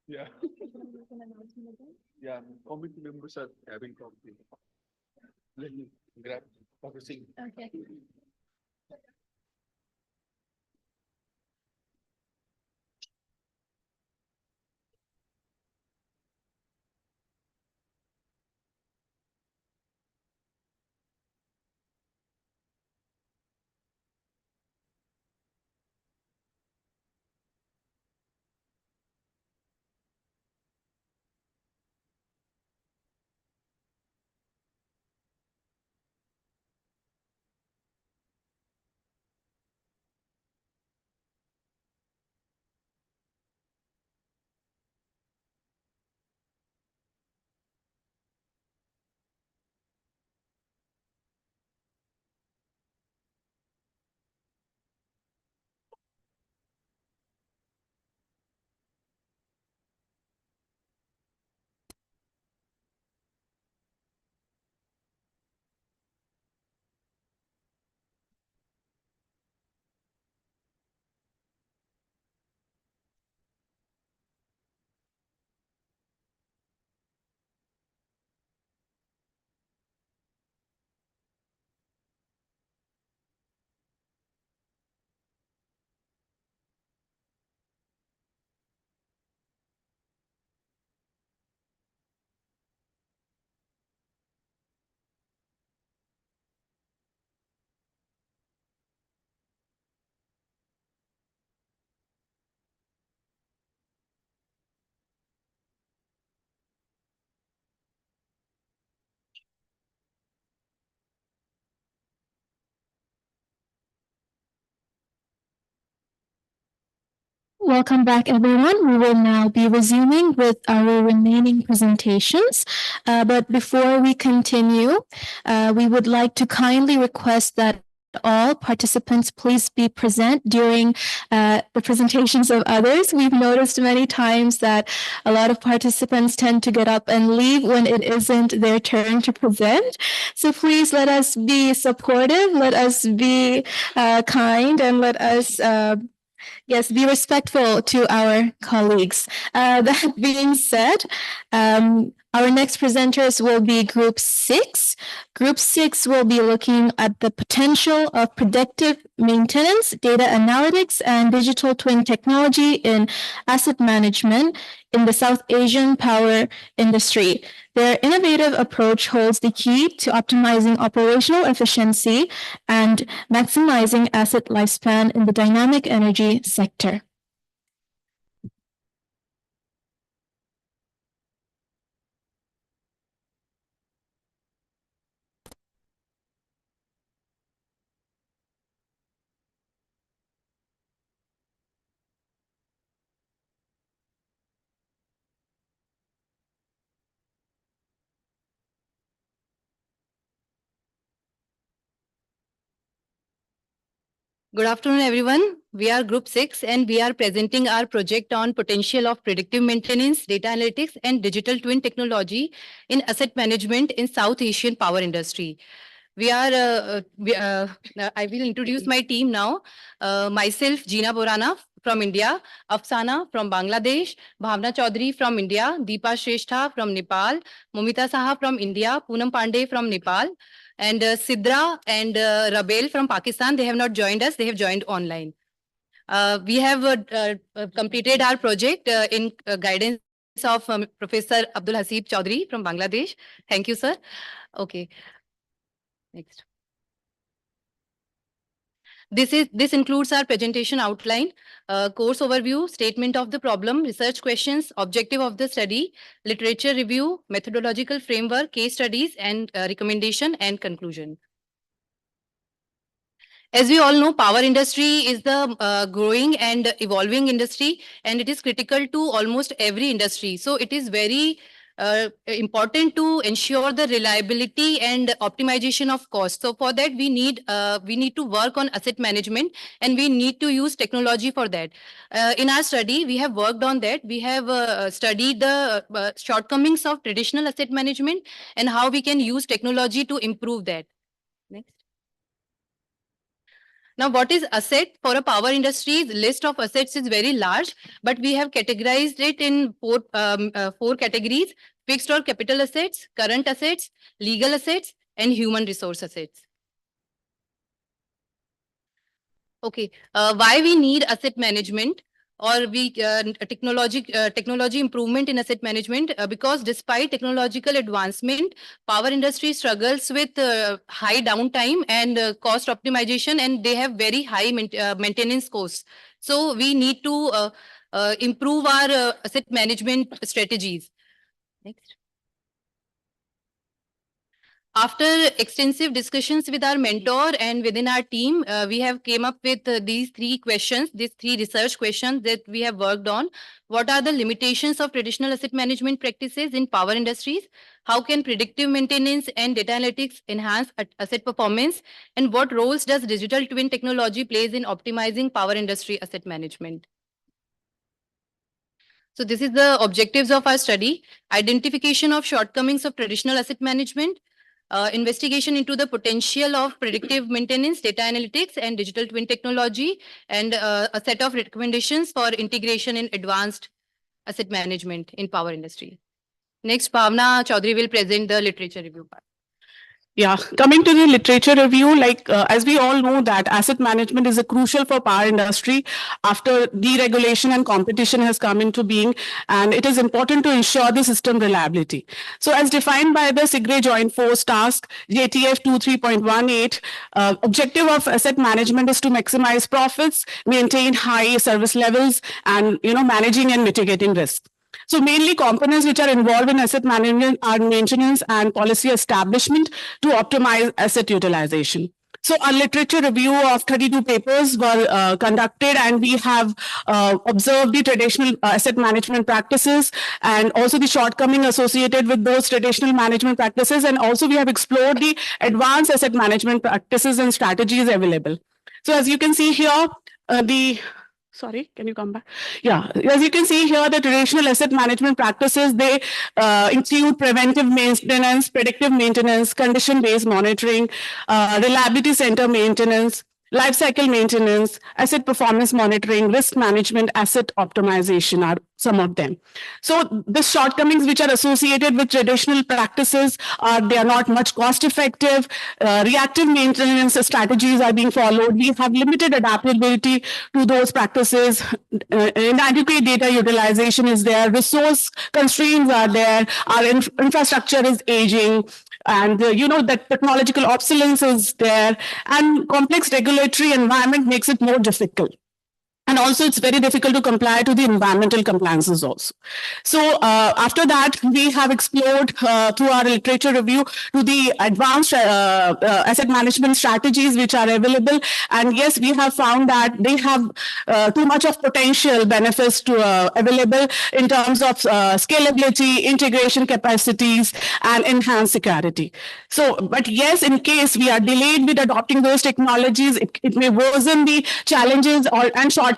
Yeah. Yeah, committee members are having coffee. Let me grab everything. Okay. Welcome back, everyone. We will now be resuming with our remaining presentations. But before we continue, we would like to kindly request that all participants please be present during the presentations of others. We've noticed many times that a lot of participants tend to get up and leave when it isn't their turn to present. So please let us be supportive, let us be kind, and let us yes, be respectful to our colleagues. That being said, our next presenters will be Group 6. Group 6 will be looking at the potential of predictive maintenance, data analytics, and digital twin technology in asset management in the South Asian power industry. Their innovative approach holds the key to optimizing operational efficiency and maximizing asset lifespan in the dynamic energy sector. Good afternoon, everyone. We are Group 6 and we are presenting our project on potential of predictive maintenance, data analytics and digital twin technology in asset management in South Asian power industry. I will introduce my team now. Myself, Jeena Borana from India, Afsana from Bangladesh, Bhavna Chaudhary from India, Deepa Shrestha from Nepal, Momita Saha from India, Poonam Pandey from Nepal, and Sidra and Rabel from Pakistan. They have not joined us, they have joined online. We have completed our project in guidance of Professor Abdul Hasib Chaudhary from Bangladesh. Thank you, sir. Okay. Next. This includes our presentation outline, course overview, statement of the problem, research questions, objective of the study, literature review, methodological framework, case studies, and recommendation and conclusion. As we all know, power industry is the growing and evolving industry, and it is critical to almost every industry. So it is very important to ensure the reliability and optimization of cost. So for that, we need to work on asset management, and we need to use technology for that. In our study, we have worked on that. We have studied the shortcomings of traditional asset management and how we can use technology to improve that. Next. Now, what is asset? For a power industry's list of assets is very large, but we have categorized it in four categories: fixed or capital assets, current assets, legal assets, and human resource assets. Okay, why we need asset management, or we technology improvement in asset management? Because despite technological advancement, power industry struggles with high downtime and cost optimization, and they have very high maintenance costs. So we need to improve our asset management strategies. Next. After extensive discussions with our mentor and within our team, we have came up with these three research questions that we have worked on. What are the limitations of traditional asset management practices in power industries? How can predictive maintenance and data analytics enhance asset performance? And what roles does digital twin technology plays in optimizing power industry asset management? So this is the objectives of our study: identification of shortcomings of traditional asset management, investigation into the potential of predictive maintenance, data analytics, and digital twin technology, and a set of recommendations for integration in advanced asset management in power industry. Next, Bhavna Chaudhary will present the literature review part. Yeah, coming to the literature review, as we all know that asset management is a crucial for power industry after deregulation and competition has come into being, and it is important to ensure the system reliability. So as defined by the SIGRE Joint Force Task JTF 23.18, objective of asset management is to maximize profits, maintain high service levels, and managing and mitigating risk. So mainly components which are involved in asset management are maintenance and policy establishment to optimize asset utilization. So a literature review of 32 papers were conducted, and we have observed the traditional asset management practices and also the shortcoming associated with those traditional management practices. And also we have explored the advanced asset management practices and strategies available. So as you can see here, sorry, can you come back? Yeah, as you can see here, the traditional asset management practices, they include preventive maintenance, predictive maintenance, condition-based monitoring, reliability center maintenance, life cycle maintenance, asset performance monitoring, risk management, asset optimization are some of them. So the shortcomings which are associated with traditional practices are they are not much cost effective, reactive maintenance strategies are being followed, we have limited adaptability to those practices, inadequate data utilization is there, resource constraints are there, our infrastructure is aging, and that technological obsolescence is there, and complex regulatory environment makes it more difficult. And also, it's very difficult to comply to the environmental compliances also. So after that, we have explored through our literature review to the advanced asset management strategies which are available. And yes, we have found that they have too much of potential benefits to available in terms of scalability, integration capacities, and enhanced security. So, but yes, in case we are delayed with adopting those technologies, it may worsen the challenges and shortcomings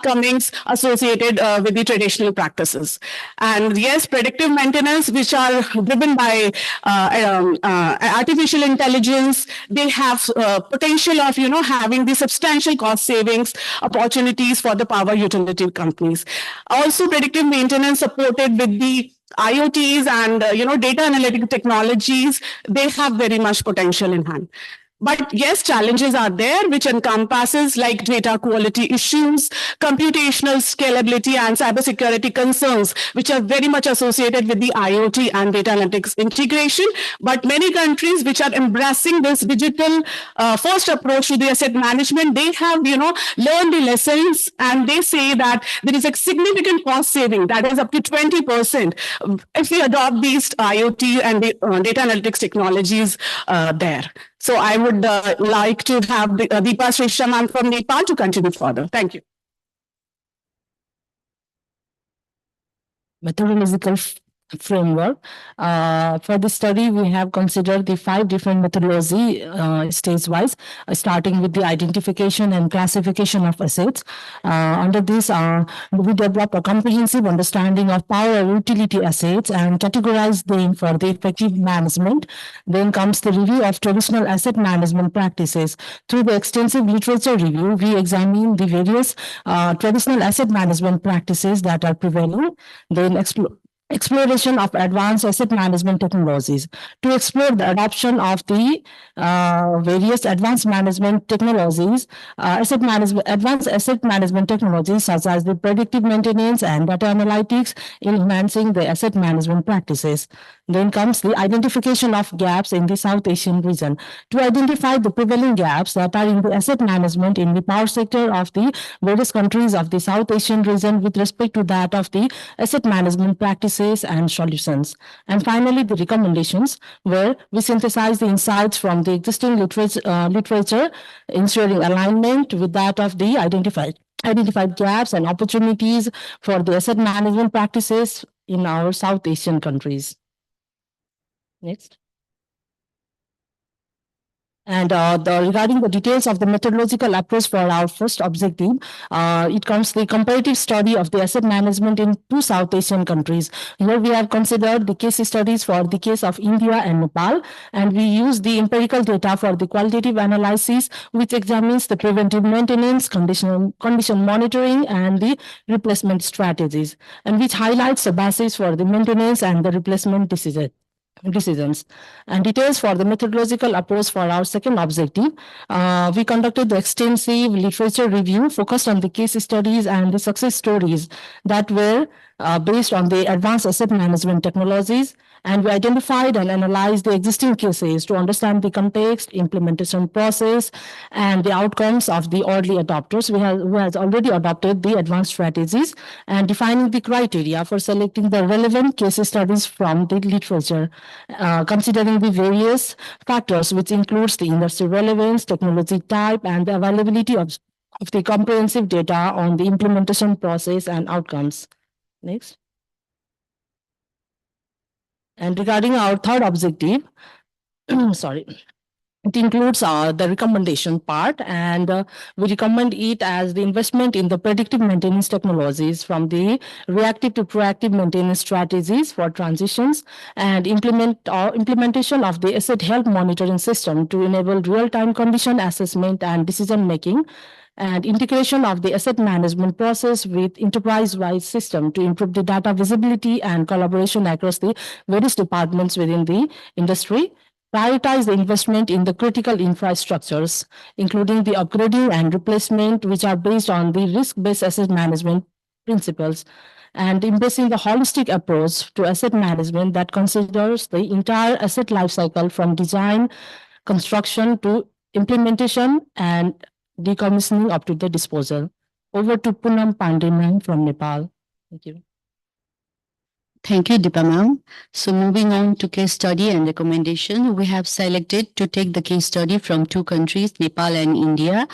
associated with the traditional practices. And yes, predictive maintenance, which are driven by artificial intelligence, they have potential of having the substantial cost savings opportunities for the power utility companies. Also, predictive maintenance supported with the IoTs and data analytic technologies, they have very much potential in hand. But yes, challenges are there, which encompasses like data quality issues, computational scalability, and cybersecurity concerns, which are very much associated with the IoT and data analytics integration. But many countries which are embracing this digital first approach to the asset management, they have, learned the lessons, and they say that there is a significant cost saving that is up to 20% if we adopt these IoT and the data analytics technologies there. So I would like to have Deepa Srishaman from Nepal to continue further. Thank you. Methodological framework. For the study, we have considered the 5 different methodology stage-wise, starting with the identification and classification of assets. Under this, we developed a comprehensive understanding of power and utility assets and categorized them for the effective management. Then comes the review of traditional asset management practices. Through the extensive literature review, we examine the various traditional asset management practices that are prevailing. Then exploration of advanced asset management technologies. To explore the adoption of the various advanced management technologies, advanced asset management technologies such as the predictive maintenance and data analytics in enhancing the asset management practices. Then comes the identification of gaps in the South Asian region. To identify the prevailing gaps that are in the asset management in the power sector of the various countries of the South Asian region with respect to that of the asset management practices and solutions. And finally, the recommendations, where we synthesize the insights from the existing literature, ensuring alignment with that of the identified gaps and opportunities for the asset management practices in our South Asian countries. Next. And regarding the details of the methodological approach for our first objective, it comes the comparative study of the asset management in 2 South Asian countries. Here we have considered the case studies for the case of India and Nepal, and we use the empirical data for the qualitative analysis, which examines the preventive maintenance, condition monitoring, and the replacement strategies, and which highlights the basis for the maintenance and the replacement decisions. And details for the methodological approach for our second objective. We conducted the extensive literature review focused on the case studies and the success stories that were based on the advanced asset management technologies, and we identified and analyzed the existing cases to understand the context, implementation process, and the outcomes of the early adopters who has already adopted the advanced strategies, and defining the criteria for selecting the relevant case studies from the literature, considering the various factors, which includes the industry relevance, technology type, and the availability of the comprehensive data on the implementation process and outcomes. Next. And regarding our third objective, sorry, it includes the recommendation part, and we recommend it as the investment in the predictive maintenance technologies from the reactive to proactive maintenance strategies for transitions, and implementation of the asset health monitoring system to enable real-time condition assessment and decision-making, and integration of the asset management process with enterprise-wide system to improve the data visibility and collaboration across the various departments within the industry. Prioritize the investment in the critical infrastructures, including the upgrading and replacement, which are based on the risk-based asset management principles, and embracing the holistic approach to asset management that considers the entire asset lifecycle from design, construction to implementation, and decommissioning up to the disposal. Over to Poonam Pandey ma'am from Nepal. Thank you. Thank you, Deepa ma'am. So moving on to case study and recommendation, we have selected to take the case study from 2 countries, Nepal and India,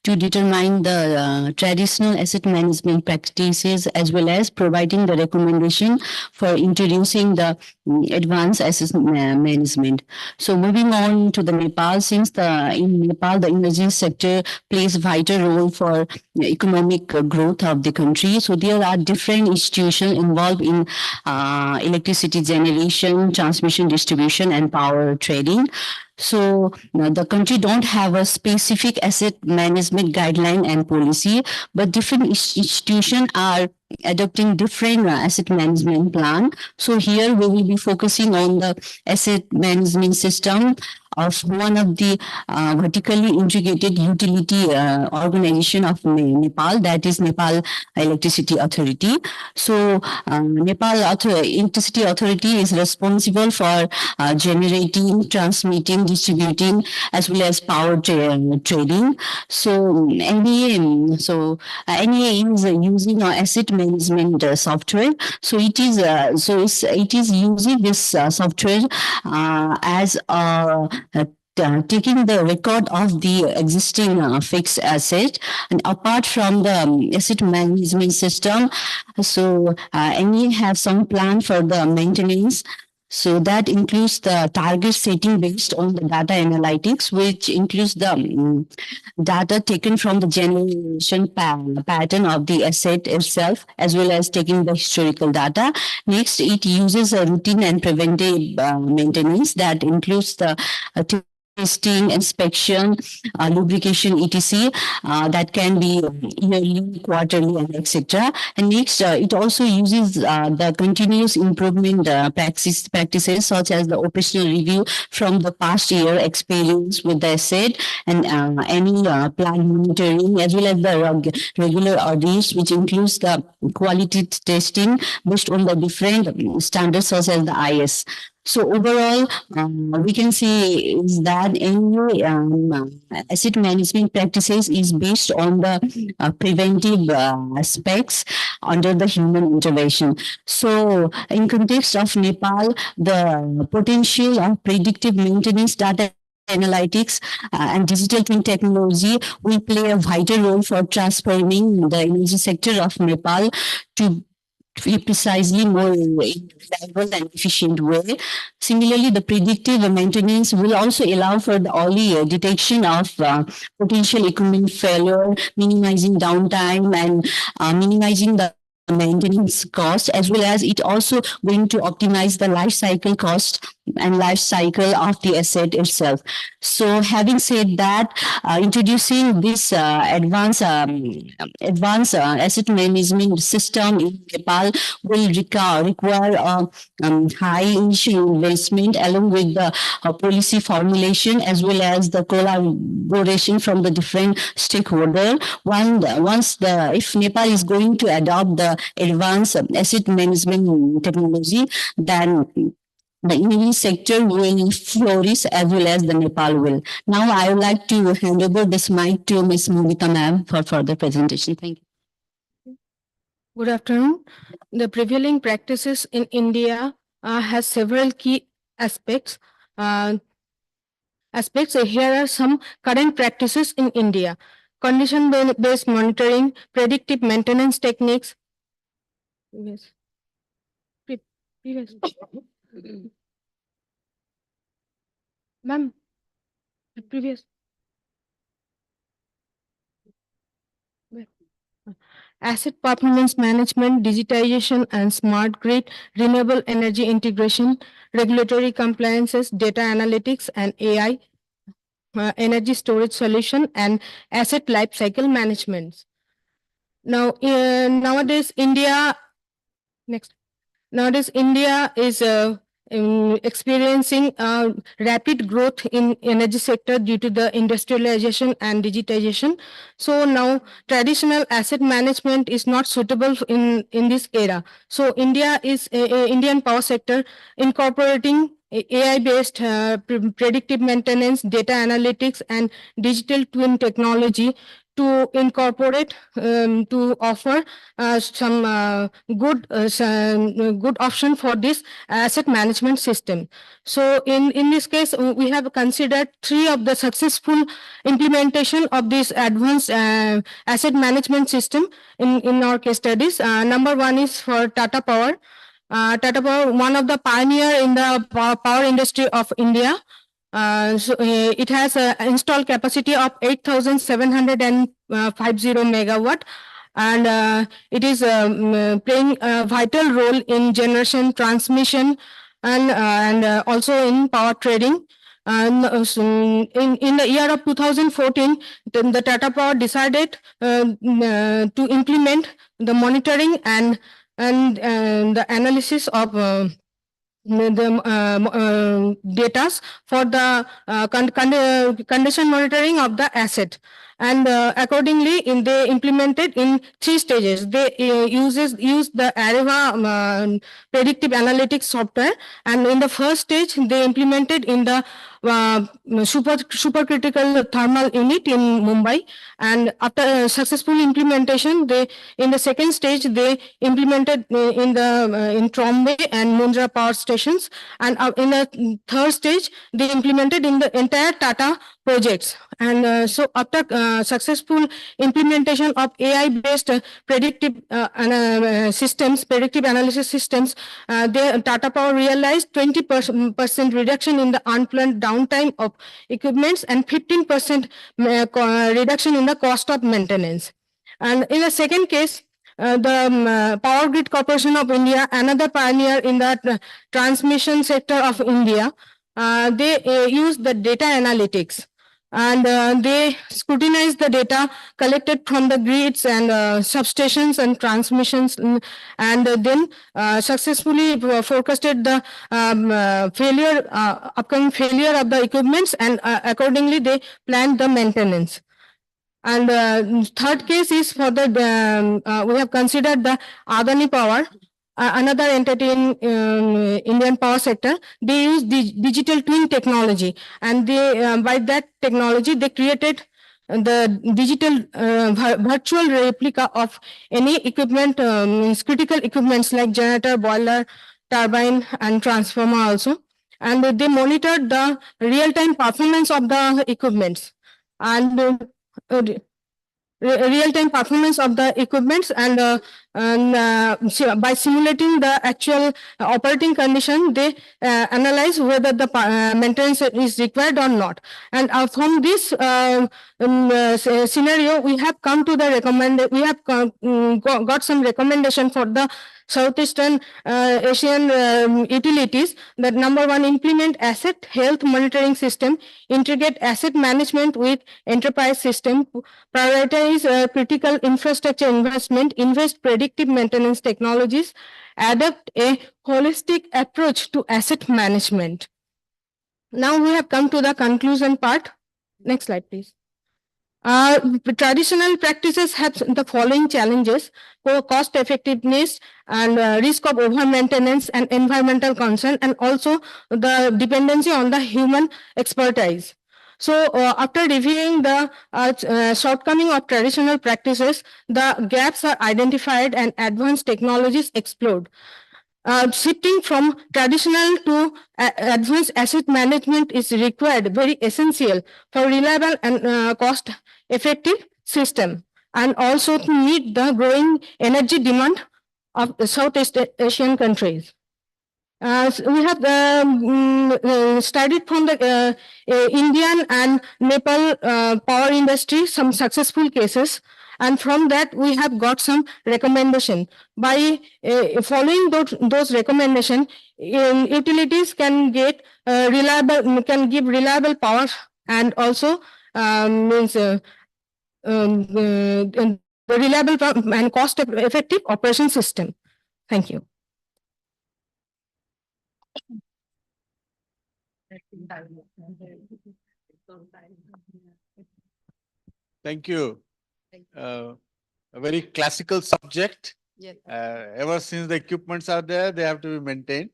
to determine the traditional asset management practices, as well as providing the recommendation for introducing the advanced asset management. So moving on to the Nepal, since in Nepal, the energy sector plays a vital role for economic growth of the country. So there are different institutions involved in electricity generation, transmission, distribution, and power trading. So the country don't have a specific asset management guideline and policy, but different institutions are adopting different asset management plan. So here we will be focusing on the asset management system of one of the vertically integrated utility organization of Nepal, that is Nepal Electricity Authority. So Nepal Electricity Authority is responsible for generating, transmitting, distributing, as well as power trading. So NEA is using asset management software. So it is using this software as a taking the record of the existing fixed asset, and apart from the asset management system, so any have some plan for the maintenance. So that includes the target setting based on the data analytics, which includes the data taken from the generation pattern of the asset itself, as well as taking the historical data. Next, it uses a routine and preventive maintenance that includes the testing, inspection, lubrication, etc. That can be yearly, quarterly, and etc. And next, it also uses the continuous improvement practices such as the operational review from the past year experience with the asset, and any plant monitoring, as well as the regular audits, which includes the quality testing based on the different standards such as the IS. So overall, we can say is that any asset management practices is based on the preventive aspects under the human intervention. So in context of Nepal, the potential of predictive maintenance data analytics and digital twin technology will play a vital role for transforming the energy sector of Nepal to be precisely more reliable and efficient way. Similarly, the predictive maintenance will also allow for the early detection of potential equipment failure, minimizing downtime, and minimizing the maintenance cost, as well as it also going to optimize the life cycle cost and life cycle of the asset itself. So having said that, introducing this advanced asset management system in Nepal will require high initial investment along with the policy formulation, as well as the collaboration from the different stakeholders. If Nepal is going to adopt the advanced asset management technology, then the energy sector will flourish as well as the Nepal will. Now I would like to hand over this mic to Ms. Mumita ma'am for further presentation. Thank you. Good afternoon. The prevailing practices in India has several key aspects. Here are some current practices in India: condition-based monitoring, predictive maintenance techniques. Yes. Previous. Ma'am, previous. Asset performance management, digitization and smart grid, renewable energy integration, regulatory compliances, data analytics and AI, energy storage solution, and asset lifecycle management. Now, nowadays, India is experiencing rapid growth in energy sector due to the industrialization and digitization. So now traditional asset management is not suitable in this era. So Indian power sector incorporating AI-based predictive maintenance, data analytics, and digital twin technology to incorporate to offer some good option for this asset management system. So in this case, we have considered 3 of the successful implementation of this advanced asset management system in our case studies. Number 1 is for Tata Power. Tata Power, one of the pioneer in the power industry of India. It has an installed capacity of 8,750 megawatt, and it is playing a vital role in generation, transmission, and also in power trading. And in the year of 2014, the Tata Power decided to implement the monitoring and the analysis of the data for the condition monitoring of the asset. And accordingly, they implemented in 3 stages. They use the Areva predictive analytics software, and in the first stage, they implemented in the supercritical thermal unit in Mumbai. And after successful implementation, they in the second stage they implemented in Trombay and Mundra power stations, and in the third stage they implemented in the entire Tata projects. And so after successful implementation of AI-based predictive systems, predictive analysis systems, Tata Power realized 20% reduction in the unplanned downtime of equipments and 15% reduction in the cost of maintenance. And in the second case, the Power Grid Corporation of India, another pioneer in the transmission sector of India, they use the data analytics, and they scrutinize the data collected from the grids and substations and transmissions, and then successfully forecasted the upcoming failure of the equipments, and accordingly they planned the maintenance. And third case is for the we have considered the Adani Power, another entity in Indian power sector. They use digital twin technology, and they by that technology they created the digital virtual replica of any equipment, critical equipments like generator, boiler, turbine, and transformer also. And they monitored the real-time performance of the equipments, and real-time performance of the equipments, and by simulating the actual operating condition, they analyze whether the maintenance is required or not. And from this scenario, we have come to the we have got some recommendation for the Southeastern Asian utilities. That number one, implement asset health monitoring system, integrate asset management with enterprise system, prioritize critical infrastructure investment, invest predictive maintenance technologies, adopt a holistic approach to asset management. Now we have come to the conclusion part. Next slide, please. Traditional practices have the following challenges: for cost effectiveness and risk of over maintenance and environmental concern, and also the dependency on the human expertise. So after reviewing the shortcoming of traditional practices, the gaps are identified and advanced technologies explored. Shifting from traditional to advanced asset management is required, very essential for reliable and cost-effective system, and also to meet the growing energy demand of the Southeast Asian countries. So we have studied from the Indian and Nepal power industry some successful cases, and from that we have got some recommendation. By following those recommendations, utilities can get can give reliable power, and also means the reliable and cost-effective operation system. Thank you. Thank you. A very classical subject. Yes. Ever since the equipments are there, they have to be maintained.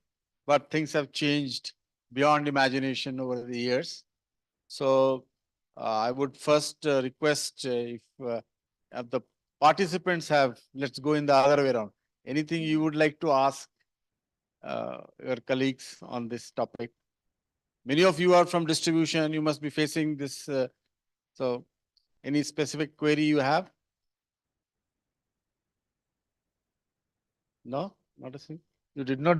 But things have changed beyond imagination over the years. So I would first request if the participants have, let's go in the other way around. Anything you would like to ask your colleagues on this topic? Many of you are from distribution, you must be facing this. So any specific query you have? No, not a thing. You did not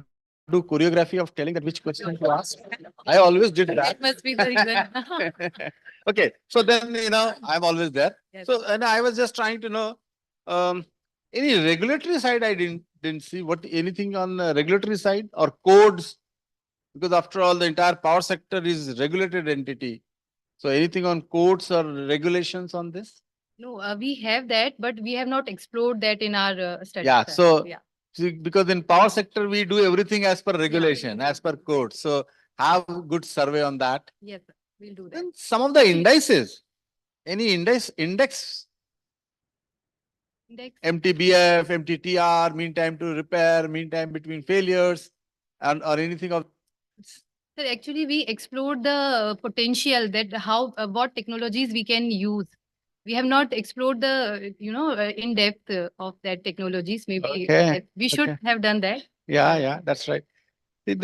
do choreography of telling that which question to ask. I always did that. That must be the reason. Okay, so then, I'm always there. Yes. So, and I was just trying to know, any regulatory side I didn't see. What, anything on the regulatory side or codes? Because after all, the entire power sector is regulated entity. So anything on codes or regulations on this? No, we have that, but we have not explored that in our study. Yeah, sir. so Yeah. see, because in power sector, we do everything as per regulation, as per code. So have good survey on that. Yes, sir. We'll do that. And some of the indices, Any index? Index. MTBF, MTTR, mean time to repair, mean time between failures, and or anything of. Sir, actually, we explored the potential that how what technologies we can use. We have not explored the in depth of that technologies. Maybe Okay, we should okay. have done that. Yeah, that's right. See,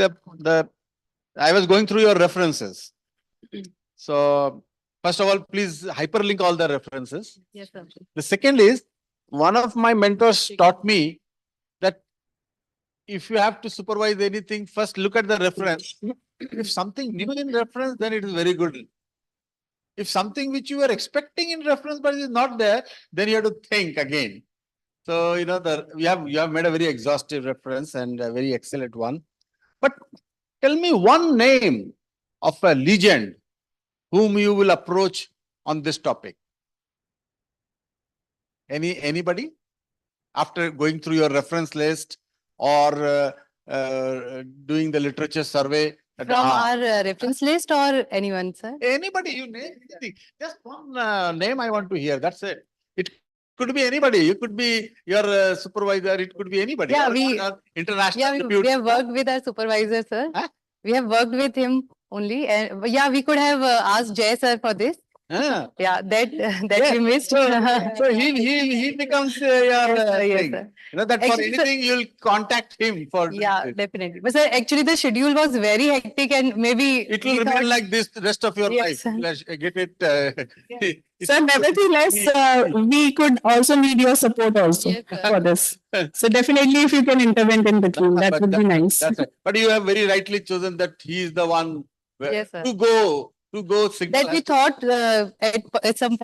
I was going through your references. So first of all, please hyperlink all the references. Yes, sir. The second is, one of my mentors taught me that if you have to supervise anything, first look at the reference. If something new in reference, then it is very good. If something which you were expecting in reference but is not there, then you have to think again. So you have made a very exhaustive reference and a very excellent one. But tell me one name of a legend whom you will approach on this topic. Anybody? After going through your reference list or doing the literature survey. From our reference list or anyone, sir? Anybody, you name anything. Just one name I want to hear. That's it. It could be anybody. You could be your supervisor. It could be anybody. Yeah, international. we have worked with our supervisor, sir. Huh? We have worked with him only, and yeah, we could have asked Jay sir for this. Yeah, that we missed. So he becomes your thing. Sir. That for Actually, anything you'll contact him for. Yeah, definitely. But sir, actually the schedule was very hectic and maybe It will remain like this the rest of your life. Sir. Let's get it. So nevertheless, we could also need your support also for this. So definitely if you can intervene in between, that would be nice. That's right. But you have very rightly chosen that he is the one Yes, sir. to go That we thought at some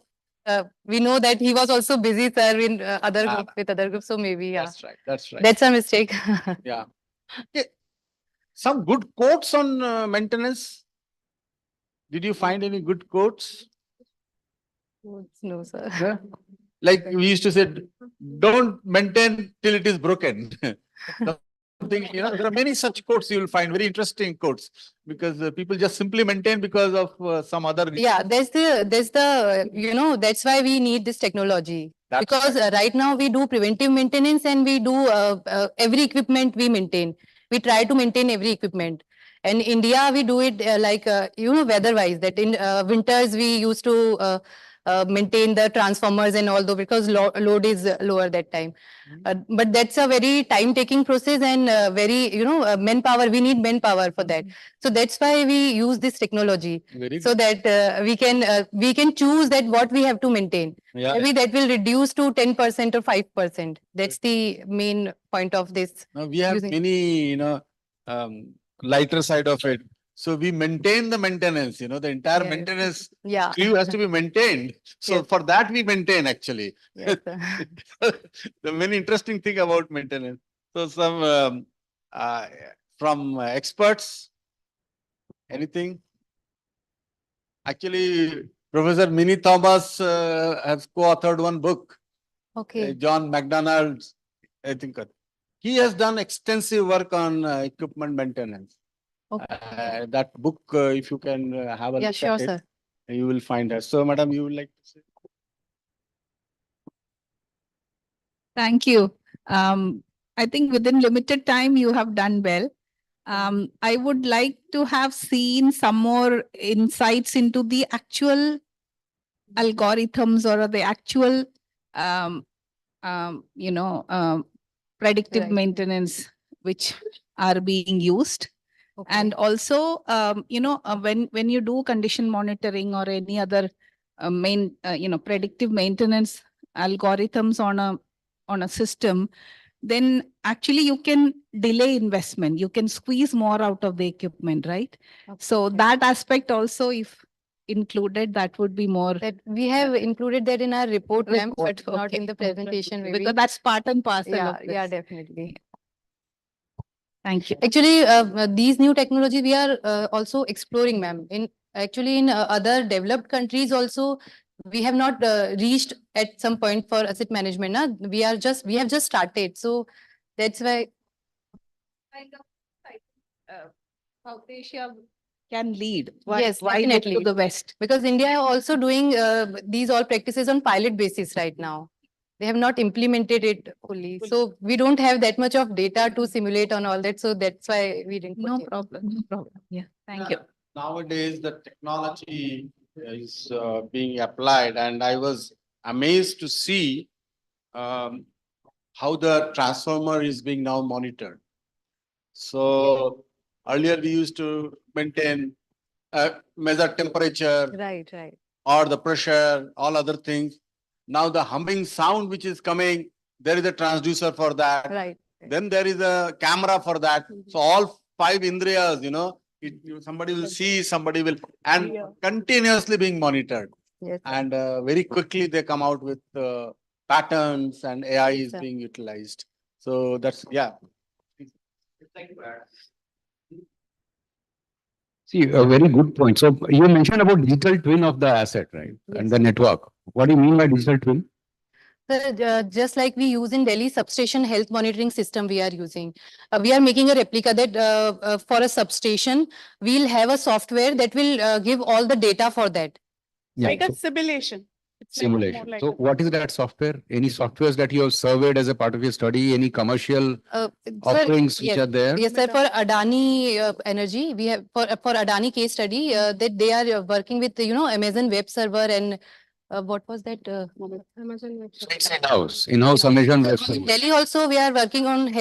we know that he was also busy, sir, in other group with other groups. So maybe That's right. That's right. That's a mistake. Yeah. Okay. Some good quotes on maintenance. Did you find any good quotes? No, sir. Yeah. Like we used to say, don't maintain till it is broken. There are many such quotes you will find, very interesting quotes, because people just simply maintain because of some other reason. Yeah, that's that's why we need this technology. That's Because right now we do preventive maintenance and we do every equipment we maintain. We try to maintain every equipment. And India, we do it weather-wise. That in winters we used to maintain the transformers and all, though because load is lower that time. But that's a very time-taking process and very manpower. We need manpower for that. So that's why we use this technology so that we can choose that what we have to maintain. Yeah. Maybe that will reduce to 10% or 5%. That's the main point of this. Now we have many, lighter side of it. So we maintain the maintenance, the entire maintenance queue has to be maintained. So for that we maintain actually. Yes, The many interesting thing about maintenance. So some from experts, anything? Actually, Professor Minnie Thomas has co-authored one book. Okay. John McDonald's, I think. He has done extensive work on equipment maintenance. Okay. That book, if you can have a look sure, at it, sir. you will find it. So, madam, you would like to say? Thank you. I think within limited time, you have done well. I would like to have seen some more insights into the actual algorithms or the actual, predictive maintenance which are being used. And also, when you do condition monitoring or any other predictive maintenance algorithms on a system, then actually you can delay investment. You can squeeze more out of the equipment, right? So that aspect also, if included, that would be more. That we have included that in our report, ma'am, but not in the presentation. Maybe. Because that's part and parcel of this. Yeah, definitely. Thank you. Actually, these new technology we are also exploring, ma'am. In other developed countries also, we have not reached at some point for asset management. Na? We have just started. So that's why. South Asia can lead. Why, Yes, why go definitely. to the West? Because India are also doing these all practices on pilot basis right now. They have not implemented it fully. So we don't have that much of data to simulate on all that. So that's why we didn't. No problem. No problem. Yeah. Thank you. Nowadays, the technology is being applied, and I was amazed to see how the transformer is being now monitored. So earlier we used to maintain, measure temperature Right, right. or the pressure, all other things. Now the humming sound which is coming, there is a transducer for that. Right. Then there is a camera for that. So all five indriyas, somebody will see, somebody will, and continuously being monitored. Yes. And very quickly they come out with patterns, and AI Yes, is sir. being utilized. So that's, yeah. See, a very good point. So you mentioned about digital twin of the asset, right? And the network. What do you mean by digital twin? Sir, just like we use in Delhi substation health monitoring system we are using. We are making a replica that for a substation, we'll have a software that will give all the data for that. Yeah, Like a so simulation. It's like simulation. more like So what is that software? Any softwares that you have surveyed as a part of your study? Any commercial Sir, offerings which yes, are there? yes, sir. For Adani Energy, we have for Adani case study that they are working with Amazon Web Server and what was that? Amazon Web Server. It's in-house Amazon Web In Service. Delhi also we are working on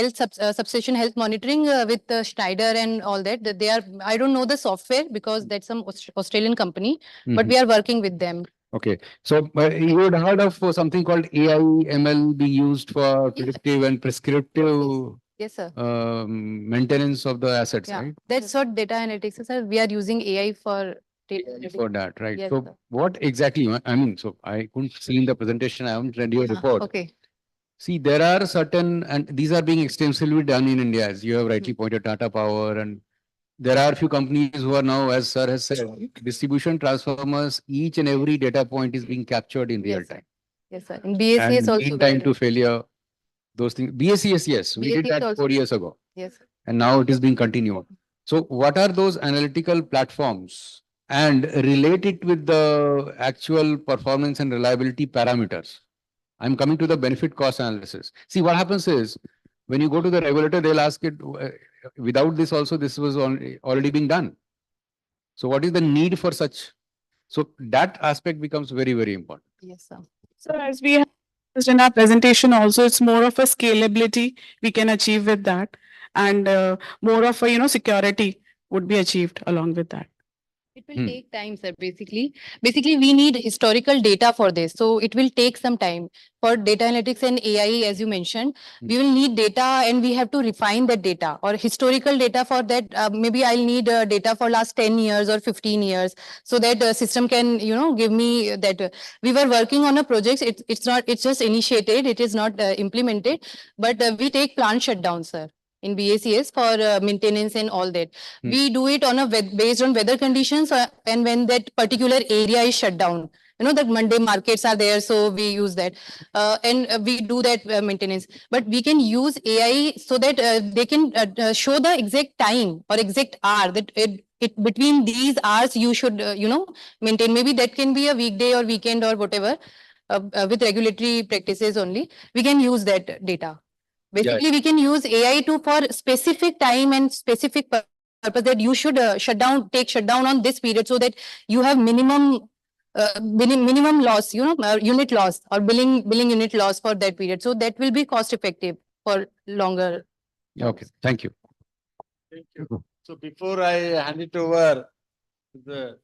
substation health monitoring with Schneider and all that. That they are, I don't know the software because that's some Australian company, but we are working with them. Okay, so you would heard of something called AI ML being used for predictive and prescriptive Yes, sir. maintenance of the assets, Yeah, right? that's what data analytics is, sir. We are using AI for data analytics. For that, right? Yes, So sir. what exactly, I mean, so I couldn't see in the presentation, I haven't read your report. Okay. See, there are certain, and these are being extensively done in India, as you have rightly pointed, Tata Power, and there are a few companies who are now, as sir has said, distribution transformers, each and every data point is being captured in real time. Yes, sir. In BACS And also. mean we time are to doing. failure, those things. BACS, yes, we did BACS that also. 4 years ago. Yes, sir. And now it is being continued. So what are those analytical platforms and relate it with the actual performance and reliability parameters? I'm coming to the benefit cost analysis. See, what happens is when you go to the regulator, they'll ask it, without this also, this was already being done. So what is the need for such? So that aspect becomes very, very important. Yes, sir. So as we have discussed in our presentation also, it's more of a scalability we can achieve with that, and more of a, security would be achieved along with that. It will take time, sir, basically. Basically, we need historical data for this. So it will take some time. For data analytics and AI, as you mentioned, we will need data and we have to refine that data or historical data for that. Maybe I'll need data for last 10 years or 15 years so that the system can, give me that. We were working on a project. It's just initiated. It is not implemented, but we take plant shutdown, sir, in BACS for maintenance and all that. We do it on based on weather conditions and when that particular area is shut down. That Monday markets are there, so we use that. And we do that maintenance. But we can use AI so that they can show the exact time or exact hour that between these hours you should, maintain. Maybe that can be a weekday or weekend or whatever. With regulatory practices only, we can use that data. Basically, we can use AI for specific time and specific purpose that you should take shutdown on this period so that you have minimum loss, unit loss or billing unit loss for that period. So that will be cost effective for longer. Okay, thank you. Thank you. So before I hand it over to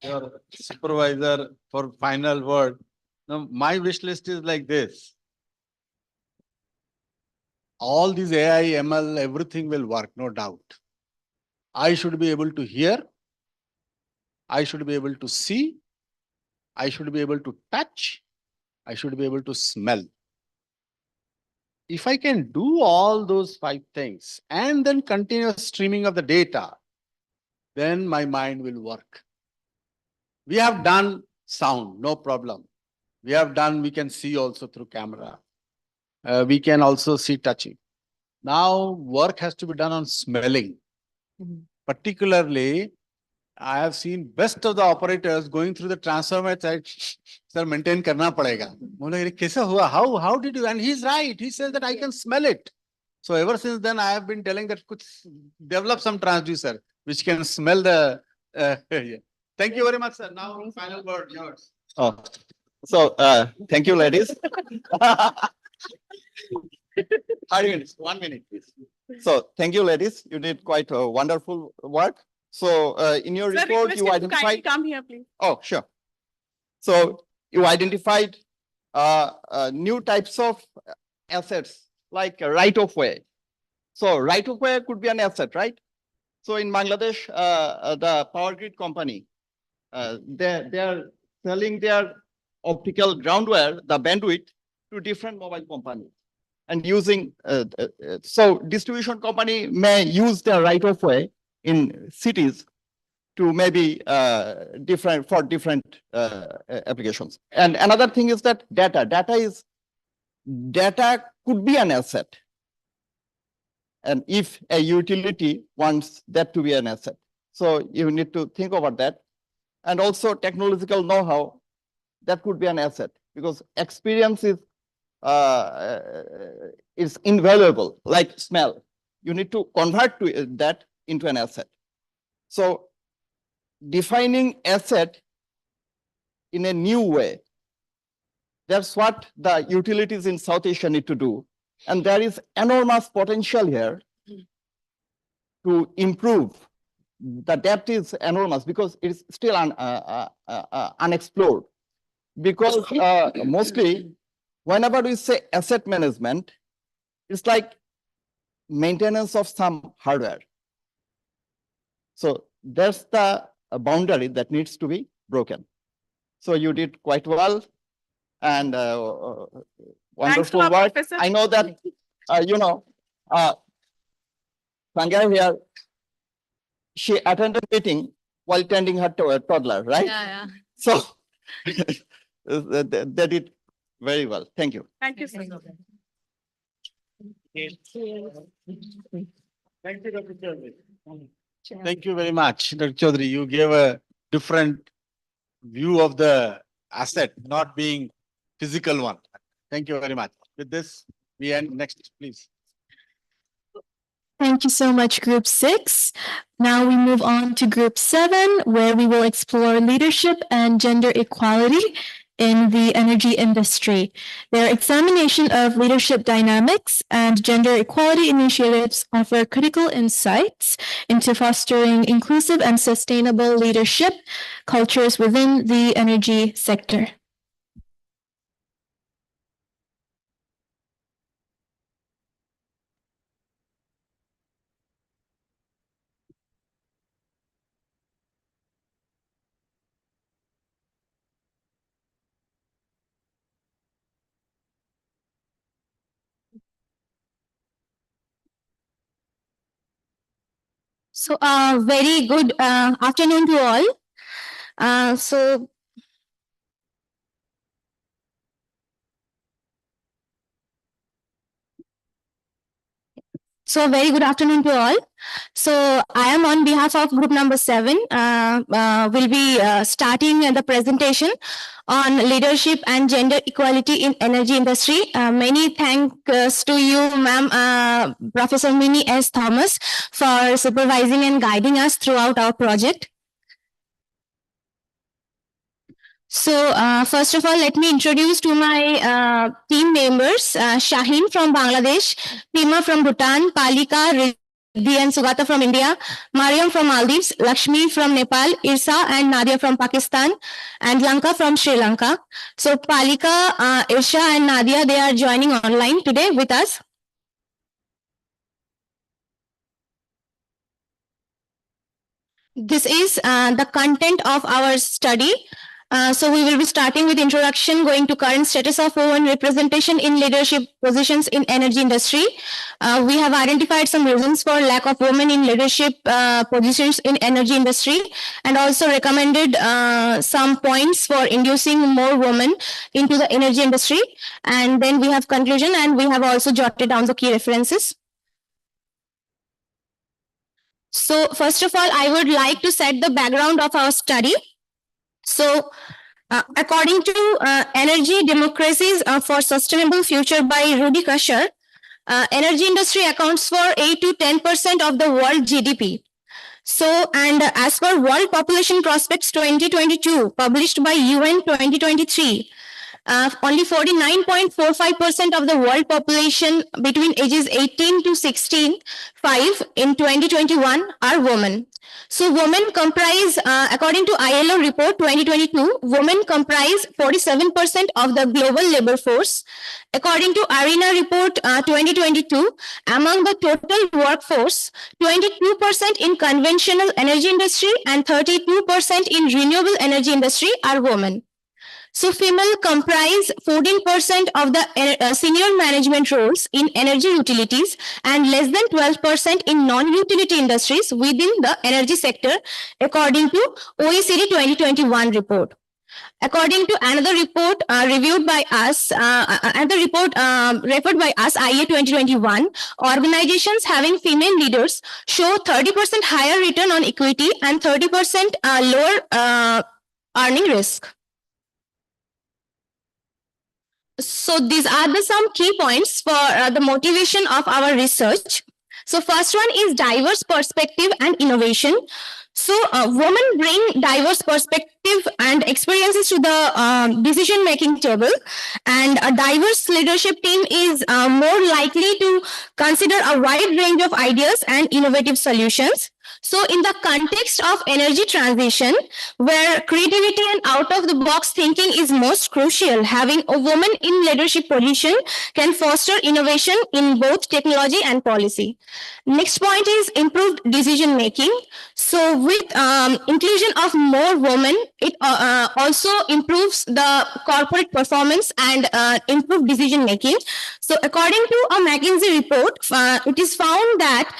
your supervisor for final word, now my wish list is like this. All these AI, ML, everything will work, no doubt. I should be able to hear. I should be able to see. I should be able to touch. I should be able to smell. If I can do all those 5 things and then continuous streaming of the data, then my mind will work. We have done sound, no problem. We have done, we can see also through camera. We can also see touching. Now work has to be done on smelling. Particularly I have seen best of the operators going through the transformer side. Sir, maintain karna padega. How did you? And he's right. He says that I can smell it. So ever since then, I have been telling that could develop some transducer which can smell the. Yeah. Thank you very much, sir. Now, final word yours. Oh, so thank you, ladies. 1 minute, please. So thank you, ladies. You did quite a wonderful work. So in your Sir, report, request you you to identified. kindly come here, please. Oh, sure. So you identified new types of assets like right of way. So right of way could be an asset, right? So in Bangladesh, the power grid company, they are selling their optical ground wire, the bandwidth, to different mobile companies. And using, so distribution company may use their right of way in cities to maybe different applications. And another thing is that data could be an asset. And if a utility wants that to be an asset. So you need to think about that. And also technological know-how, that could be an asset because experience is invaluable, like smell. You need to convert that into an asset. So defining asset in a new way, that's what the utilities in South Asia need to do. And there is enormous potential here to improve. The depth is enormous because it's still unexplored. Because mostly, whenever we say asset management, it's like maintenance of some hardware. So that's the boundary that needs to be broken. So you did quite well and wonderful work. Professor. I know that, Sanjay here, she attended meeting while tending her toddler, right? Yeah. So they did very well. Thank you. Thank you, sir. Thank you very much, Dr. Chaudhary. You gave a different view of the asset, not being physical one. Thank you very much. With this, we end. Next, please. Thank you so much, Group 6. Now we move on to Group 7, where we will explore leadership and gender equality in the energy industry. Their examination of leadership dynamics and gender equality initiatives offer critical insights into fostering inclusive and sustainable leadership cultures within the energy sector. So, very good afternoon to all. So very good afternoon to all. So I am on behalf of group number 7, will be starting the presentation on leadership and gender equality in energy industry. Many thanks to you, ma'am, Professor Minnie S. Thomas, for supervising and guiding us throughout our project. So first of all, let me introduce to my team members, Shaheen from Bangladesh, Prima from Bhutan, Palika, Riddhi and Sugata from India, Mariam from Maldives, Lakshmi from Nepal, Irsa and Nadia from Pakistan, and Lanka from Sri Lanka. So Palika, Irsa and Nadia, they are joining online today with us. This is the content of our study. So we will be starting with introduction, going to current status of women representation in leadership positions in energy industry. We have identified some reasons for lack of women in leadership positions in energy industry, and also recommended some points for inducing more women into the energy industry. And then we have conclusion, and we have also jotted down the key references. So first of all, I would like to set the background of our study. So according to Energy Democracies for Sustainable Future by Rudy Kasher, energy industry accounts for 8 to 10% of the world GDP. So, and as per World Population Prospects 2022, published by UN 2023, only 49.45% of the world population between ages 18 to 65 in 2021 are women. So women comprise, according to ILO report 2022, women comprise 47% of the global labor force. According to ARENA report 2022, among the total workforce, 22% in conventional energy industry and 32% in renewable energy industry are women. So female comprise 14% of the senior management roles in energy utilities and less than 12% in non-utility industries within the energy sector, according to OECD 2021 report. According to another report reviewed by us, another report referred by us, IA 2021, organizations having female leaders show 30% higher return on equity and 30% lower earning risk. So these are some key points for the motivation of our research. So first one is diverse perspective and innovation. So women bring diverse perspective and experiences to the decision-making table, and a diverse leadership team is more likely to consider a wide range of ideas and innovative solutions. So in the context of energy transition, where creativity and out-of-the-box thinking is most crucial, having a woman in leadership position can foster innovation in both technology and policy. Next point is improved decision making. So with inclusion of more women, it also improves the corporate performance and improved decision making. So according to a McKinsey report, it is found that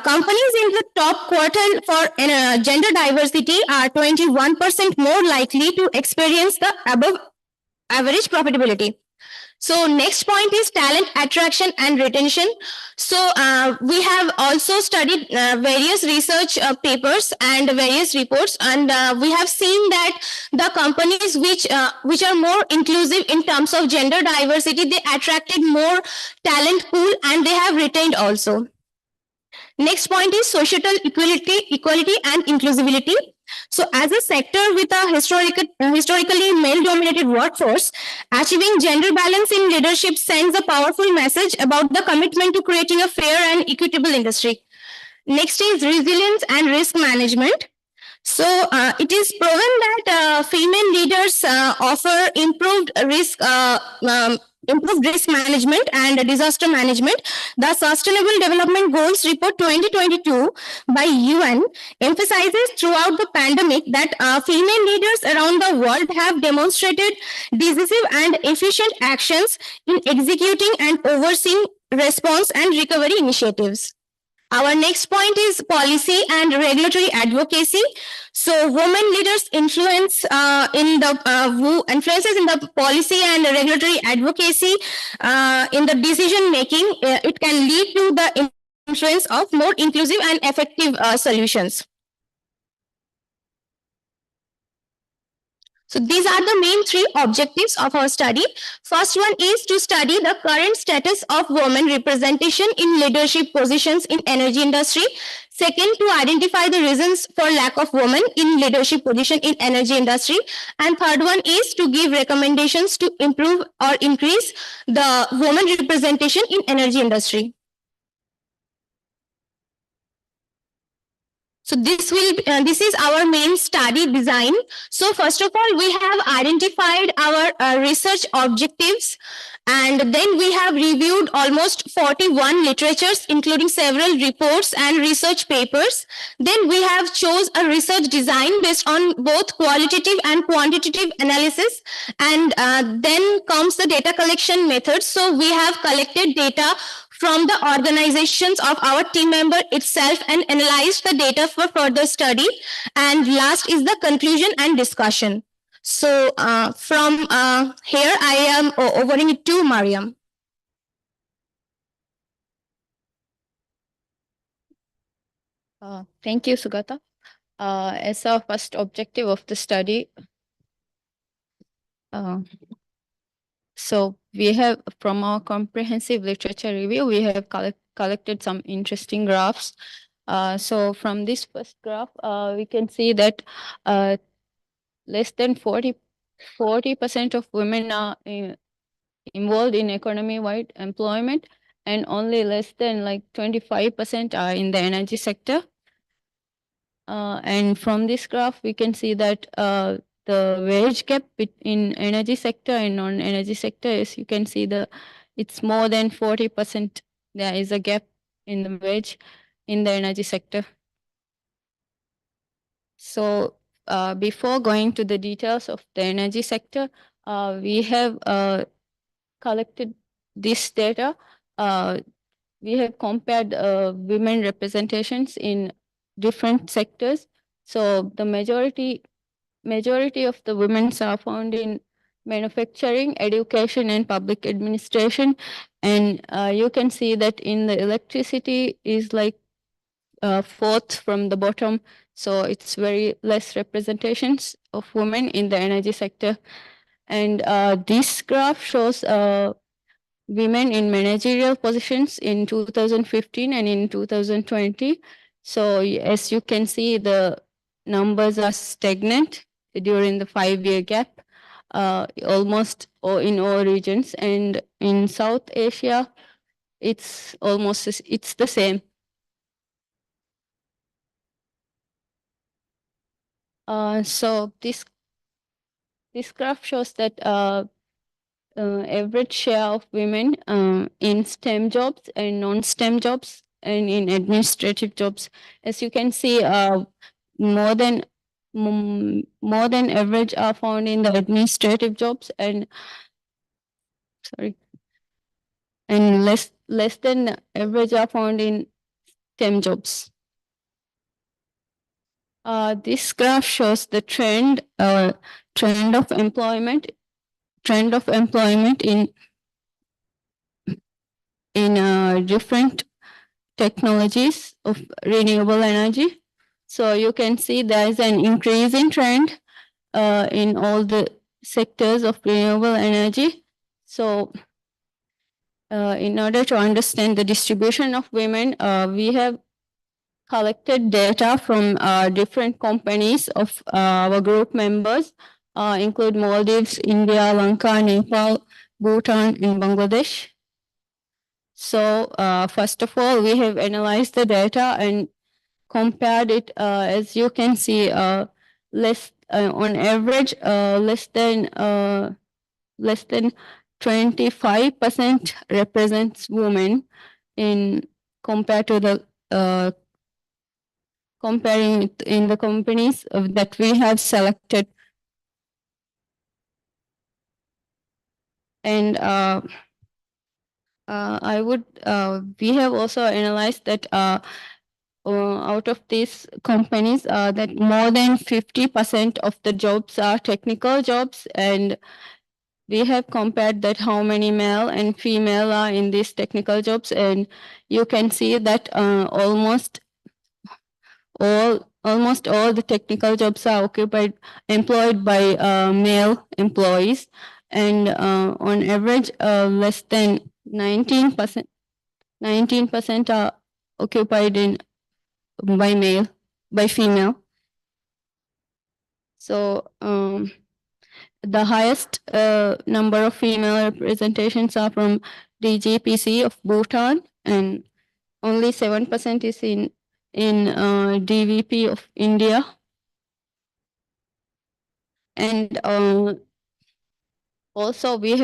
companies in the top quartile for gender diversity are 21% more likely to experience the above average profitability. So next point is talent attraction and retention. So we have also studied various research papers and various reports, and we have seen that the companies which are more inclusive in terms of gender diversity, they attracted more talent pool and they have retained also. Next point is societal equality and inclusivity. So as a sector with a historically male-dominated workforce, achieving gender balance in leadership sends a powerful message about the commitment to creating a fair and equitable industry. Next is resilience and risk management. So it is proven that female leaders offer improved risk management and disaster management. The Sustainable Development Goals Report 2022 by UN emphasizes throughout the pandemic that female leaders around the world have demonstrated decisive and efficient actions in executing and overseeing response and recovery initiatives. Our next point is policy and regulatory advocacy. So, women leaders influences in the policy and regulatory advocacy in the decision making. It can lead to the influence of more inclusive and effective solutions. So these are the main three objectives of our study. First one is to study the current status of women representation in leadership positions in energy industry. Second, to identify the reasons for lack of women in leadership position in energy industry. And third one is to give recommendations to improve or increase the women representation in energy industry. So this is our main study design. So first of all, we have identified our research objectives, and then we have reviewed almost 41 literatures, including several reports and research papers. Then we have chose a research design based on both qualitative and quantitative analysis, and then comes the data collection method. So we have collected data from the organizations of our team member itself and analyzed the data for further study. And last is the conclusion and discussion. So from here, I am overing it to Mariam. Thank you, Sugata. As our first objective of the study, so we have, from our comprehensive literature review, we have collected some interesting graphs. So from this first graph, we can see that less than 40% of women are involved in economy-wide employment, and only less than like 25% are in the energy sector. And from this graph, we can see that the wage gap in energy sector and non-energy sector is, you can see it's more than 40%. There is a gap in the wage in the energy sector. So before going to the details of the energy sector, we have collected this data. We have compared women representations in different sectors. So the majority of the women are found in manufacturing, education, and public administration. And you can see that in the electricity is like fourth from the bottom. So it's very less representations of women in the energy sector. And this graph shows women in managerial positions in 2015 and in 2020. So as you can see, the numbers are stagnant during the 5-year gap, almost in all regions. And in South Asia, it's the same. So this graph shows that average share of women in STEM jobs and non-STEM jobs and in administrative jobs. As you can see, more than average are found in the administrative jobs, and less than average are found in STEM jobs. This graph shows the trend of employment in different technologies of renewable energy. So you can see there is an increasing trend in all the sectors of renewable energy. So in order to understand the distribution of women, we have collected data from different companies of our group members, include Maldives, India, Lanka, Nepal, Bhutan, and Bangladesh. So first of all, we have analyzed the data and compared it. As you can see, on average, less than 25% represents women in compared to the comparing it in the companies that we have selected. And we have also analyzed that out of these companies, that more than 50% of the jobs are technical jobs, and we have compared that how many male and female are in these technical jobs, and you can see that almost all the technical jobs are employed by male employees, and on average less than 19% are occupied by female. So the highest number of female representations are from DGPC of Bhutan, and only 7% is in DVP of India. And also we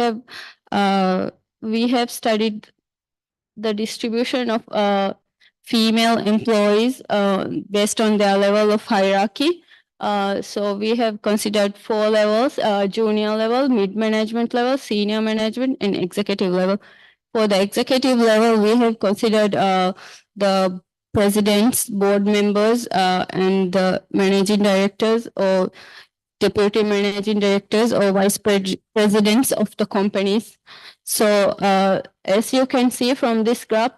have studied the distribution of female employees based on their level of hierarchy. So we have considered 4 levels: junior level, mid-management level, senior management, and executive level. For the executive level, we have considered the presidents, board members, and the managing directors or deputy managing directors or vice presidents of the companies. So as you can see from this graph,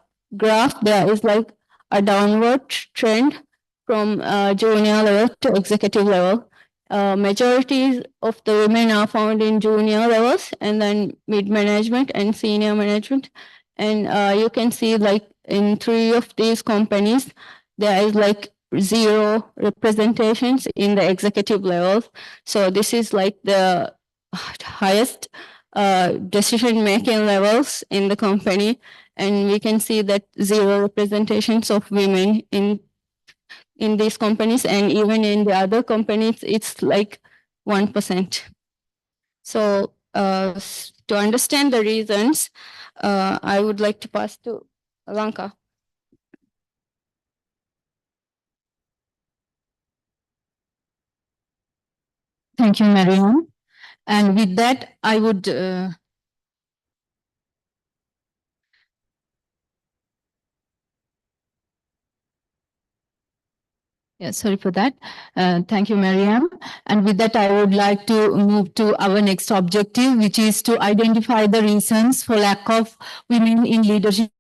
there is like a downward trend from junior level to executive level. Majority of the women are found in junior levels and then mid management and senior management. And you can see like in 3 of these companies, there is like 0 representations in the executive levels. So this is like the highest decision making levels in the company. And we can see that 0 representations of women in these companies, and even in the other companies, it's like 1%. So to understand the reasons, I would like to pass to Alanka. Thank you, Marianne. And with that, I would yeah, sorry for that. Thank you, Mariam. And with that, I would like to move to our next objective, which is to identify the reasons for lack of women in leadership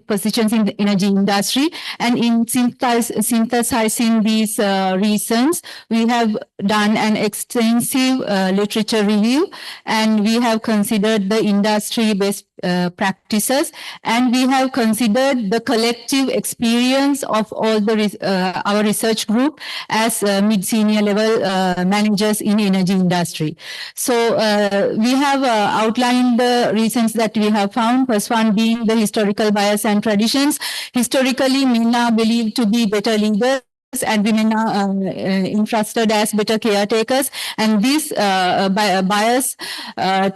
positions in the energy industry. And in synthesizing these reasons, we have done an extensive literature review, and we have considered the industry best practices, and we have considered the collective experience of all the our research group as mid-senior level managers in energy industry. So we have outlined the reasons that we have found. First one being the historical bias and traditions. Historically, men are believed to be better leaders, and women are entrusted as better caretakers, and this bias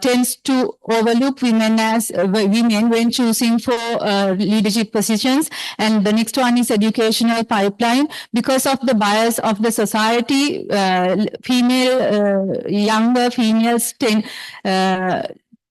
tends to overlook women as women when choosing for leadership positions. And the next one is educational pipeline. Because of the bias of the society, younger females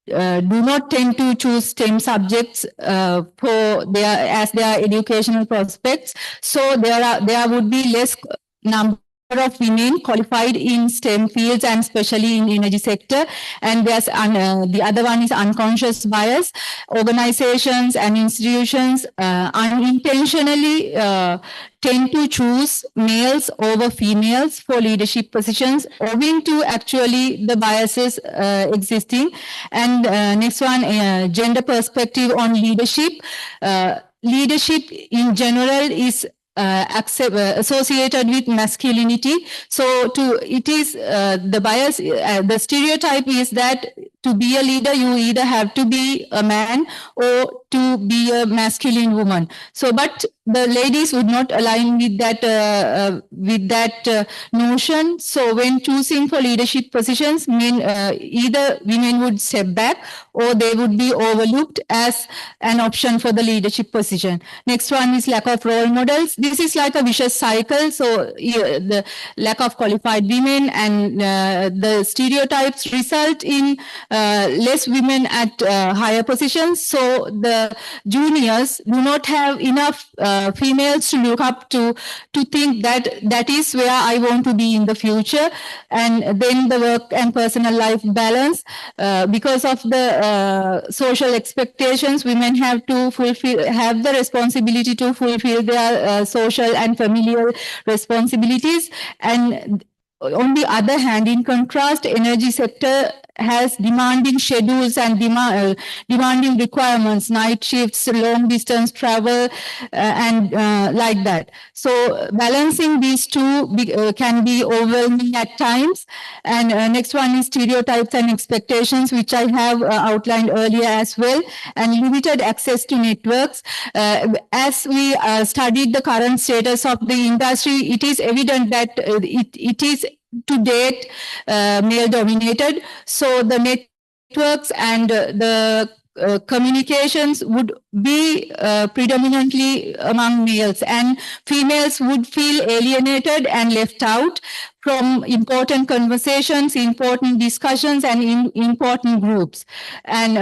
do not tend to choose STEM subjects for their educational prospects. So there would be less number of women qualified in STEM fields, and especially in energy sector. And there's the other one is unconscious bias. Organizations and institutions unintentionally tend to choose males over females for leadership positions, owing to actually the biases existing. And next one, gender perspective on leadership. Leadership in general is associated with masculinity. So it is the bias, the stereotype is that to be a leader, you either have to be a man or to be a masculine woman. So, but the ladies would not align with that notion. So when choosing for leadership positions, either women would step back or they would be overlooked as an option for the leadership position. Next one is lack of role models. This is like a vicious cycle. So the lack of qualified women and the stereotypes result in less women at higher positions. So the juniors do not have enough females to look up to think that that is where I want to be in the future. And then the work and personal life balance, because of the social expectations, women have to have the responsibility to fulfill their social and familial responsibilities. And on the other hand, in contrast, energy sector has demanding schedules and demanding requirements, night shifts, long distance travel, and like that. So balancing these two can be overwhelming at times. And next one is stereotypes and expectations, which I have outlined earlier as well, and limited access to networks. As we studied the current status of the industry, it is evident that it is to date male dominated. So the networks and the communications would be predominantly among males, and females would feel alienated and left out. from important conversations, important discussions, and important groups. And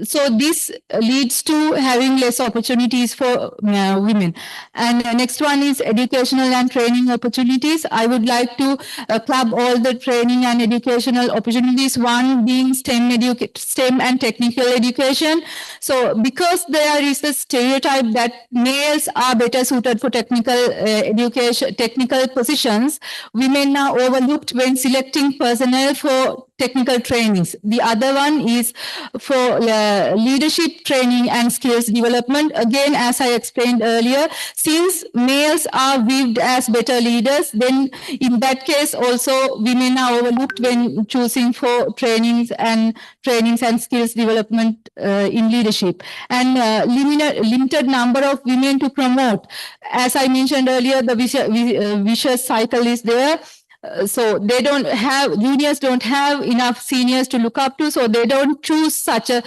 so this leads to having less opportunities for women. And next one is educational and training opportunities. I would like to club all the training and educational opportunities, one being STEM and technical education. So because there is a stereotype that males are better suited for technical education, technical positions, women are overlooked when selecting personnel for technical trainings. The other one is for leadership training and skills development. Again, as I explained earlier, since males are viewed as better leaders, then in that case also women are overlooked when choosing for trainings and skills development in leadership. And limited number of women to promote. As I mentioned earlier, the vicious cycle is there. So they don't have, juniors don't have enough seniors to look up to, so they don't choose such a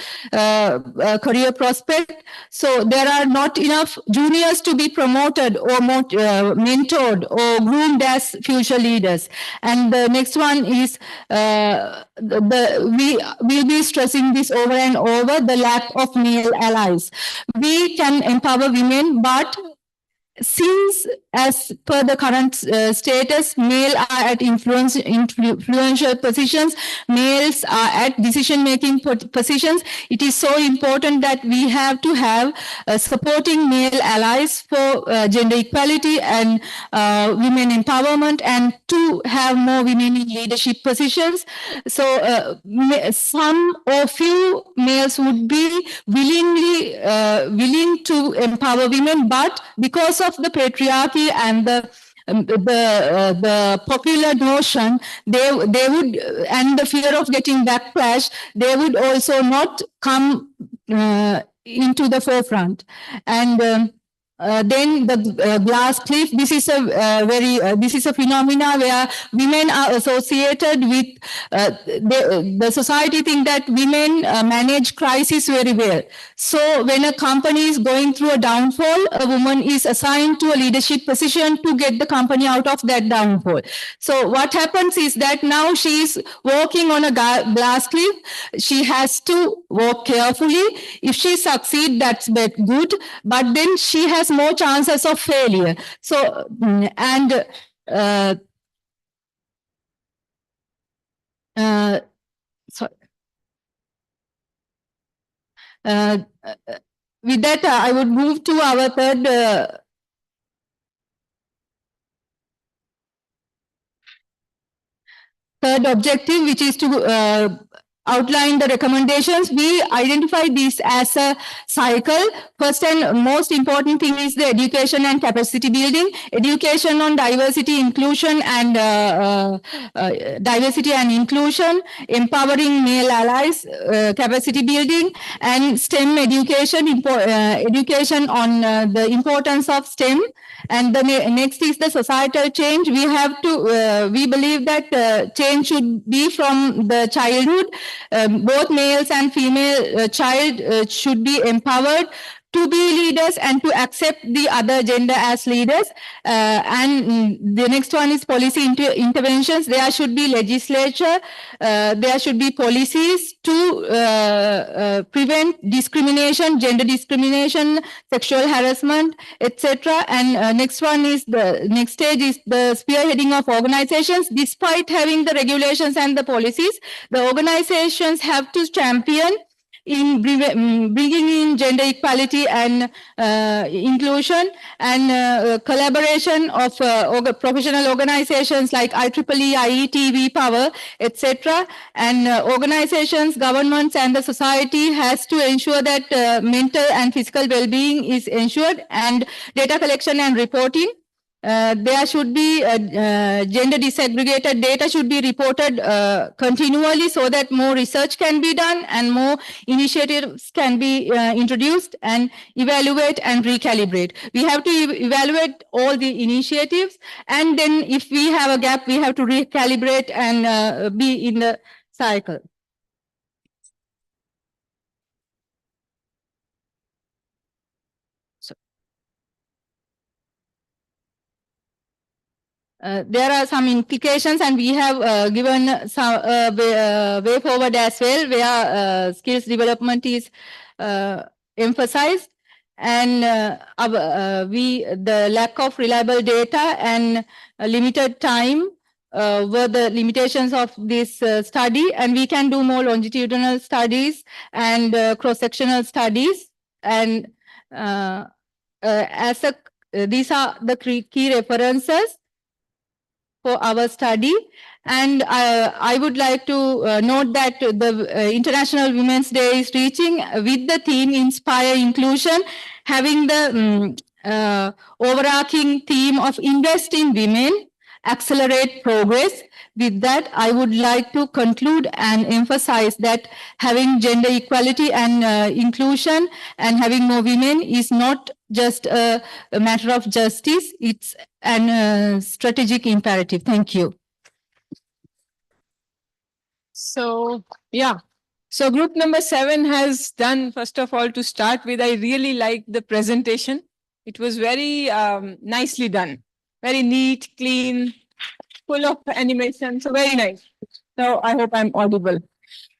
career prospect. So there are not enough juniors to be promoted or mentored or groomed as future leaders. And the next one is we will be stressing this over and over, the lack of male allies. We can empower women, but since as per the current status, male are at influential positions, males are at decision-making positions, it is so important that we have to have supporting male allies for gender equality and women empowerment, and to have more women in leadership positions. So some or few males would be willing to empower women, but because of the patriarchy and the popular notion, they would, and the fear of getting backlash, they would also not come into the forefront. And then the glass cliff. This is a this is a phenomena where women are associated with the society think that women manage crisis very well. So when a company is going through a downfall, a woman is assigned to a leadership position to get the company out of that downfall. So what happens is that now she is walking on a glass cliff. She has to walk carefully. If she succeeds, that's good, but then she has more chances of failure. So, and sorry. With that, I would move to our third objective, which is to outline the recommendations. We identify this as a cycle. First and most important thing is the education and capacity building. Education on diversity, inclusion, and empowering male allies, capacity building, and STEM education, education on the importance of STEM. And the next is the societal change. We have to, we believe that change should be from the childhood. Both males and female child should be empowered to be leaders and to accept the other gender as leaders. And the next one is policy interventions. There should be legislature, there should be policies to prevent discrimination, gender discrimination, sexual harassment, etc. And next one is the next stage is the spearheading of organizations. Despite having the regulations and the policies, the organizations have to champion in bringing in gender equality and inclusion, and collaboration of professional organizations like IEEE, IET, Power, etc. And organizations, governments, and the society has to ensure that mental and physical well-being is ensured, and data collection and reporting. There should be gender disaggregated data should be reported continually so that more research can be done and more initiatives can be introduced, and evaluate and recalibrate. We have to evaluate all the initiatives, and then if we have a gap, we have to recalibrate and be in the cycle. there are some implications, and we have given some way forward as well, where skills development is emphasized, and the lack of reliable data and limited time were the limitations of this study, and we can do more longitudinal studies and cross-sectional studies, and these are the key references for our study. And I would like to note that the International Women's Day is reaching with the theme Inspire Inclusion, having the overarching theme of Invest in Women, Accelerate Progress. With that, I would like to conclude and emphasize that having gender equality and inclusion and having more women is not just a matter of justice, it's an strategic imperative. Thank you. So, yeah. So group number 7 has done, first of all, to start with, I really liked the presentation. It was very nicely done. Very neat, clean, full of animation. So very nice. So I hope I'm audible.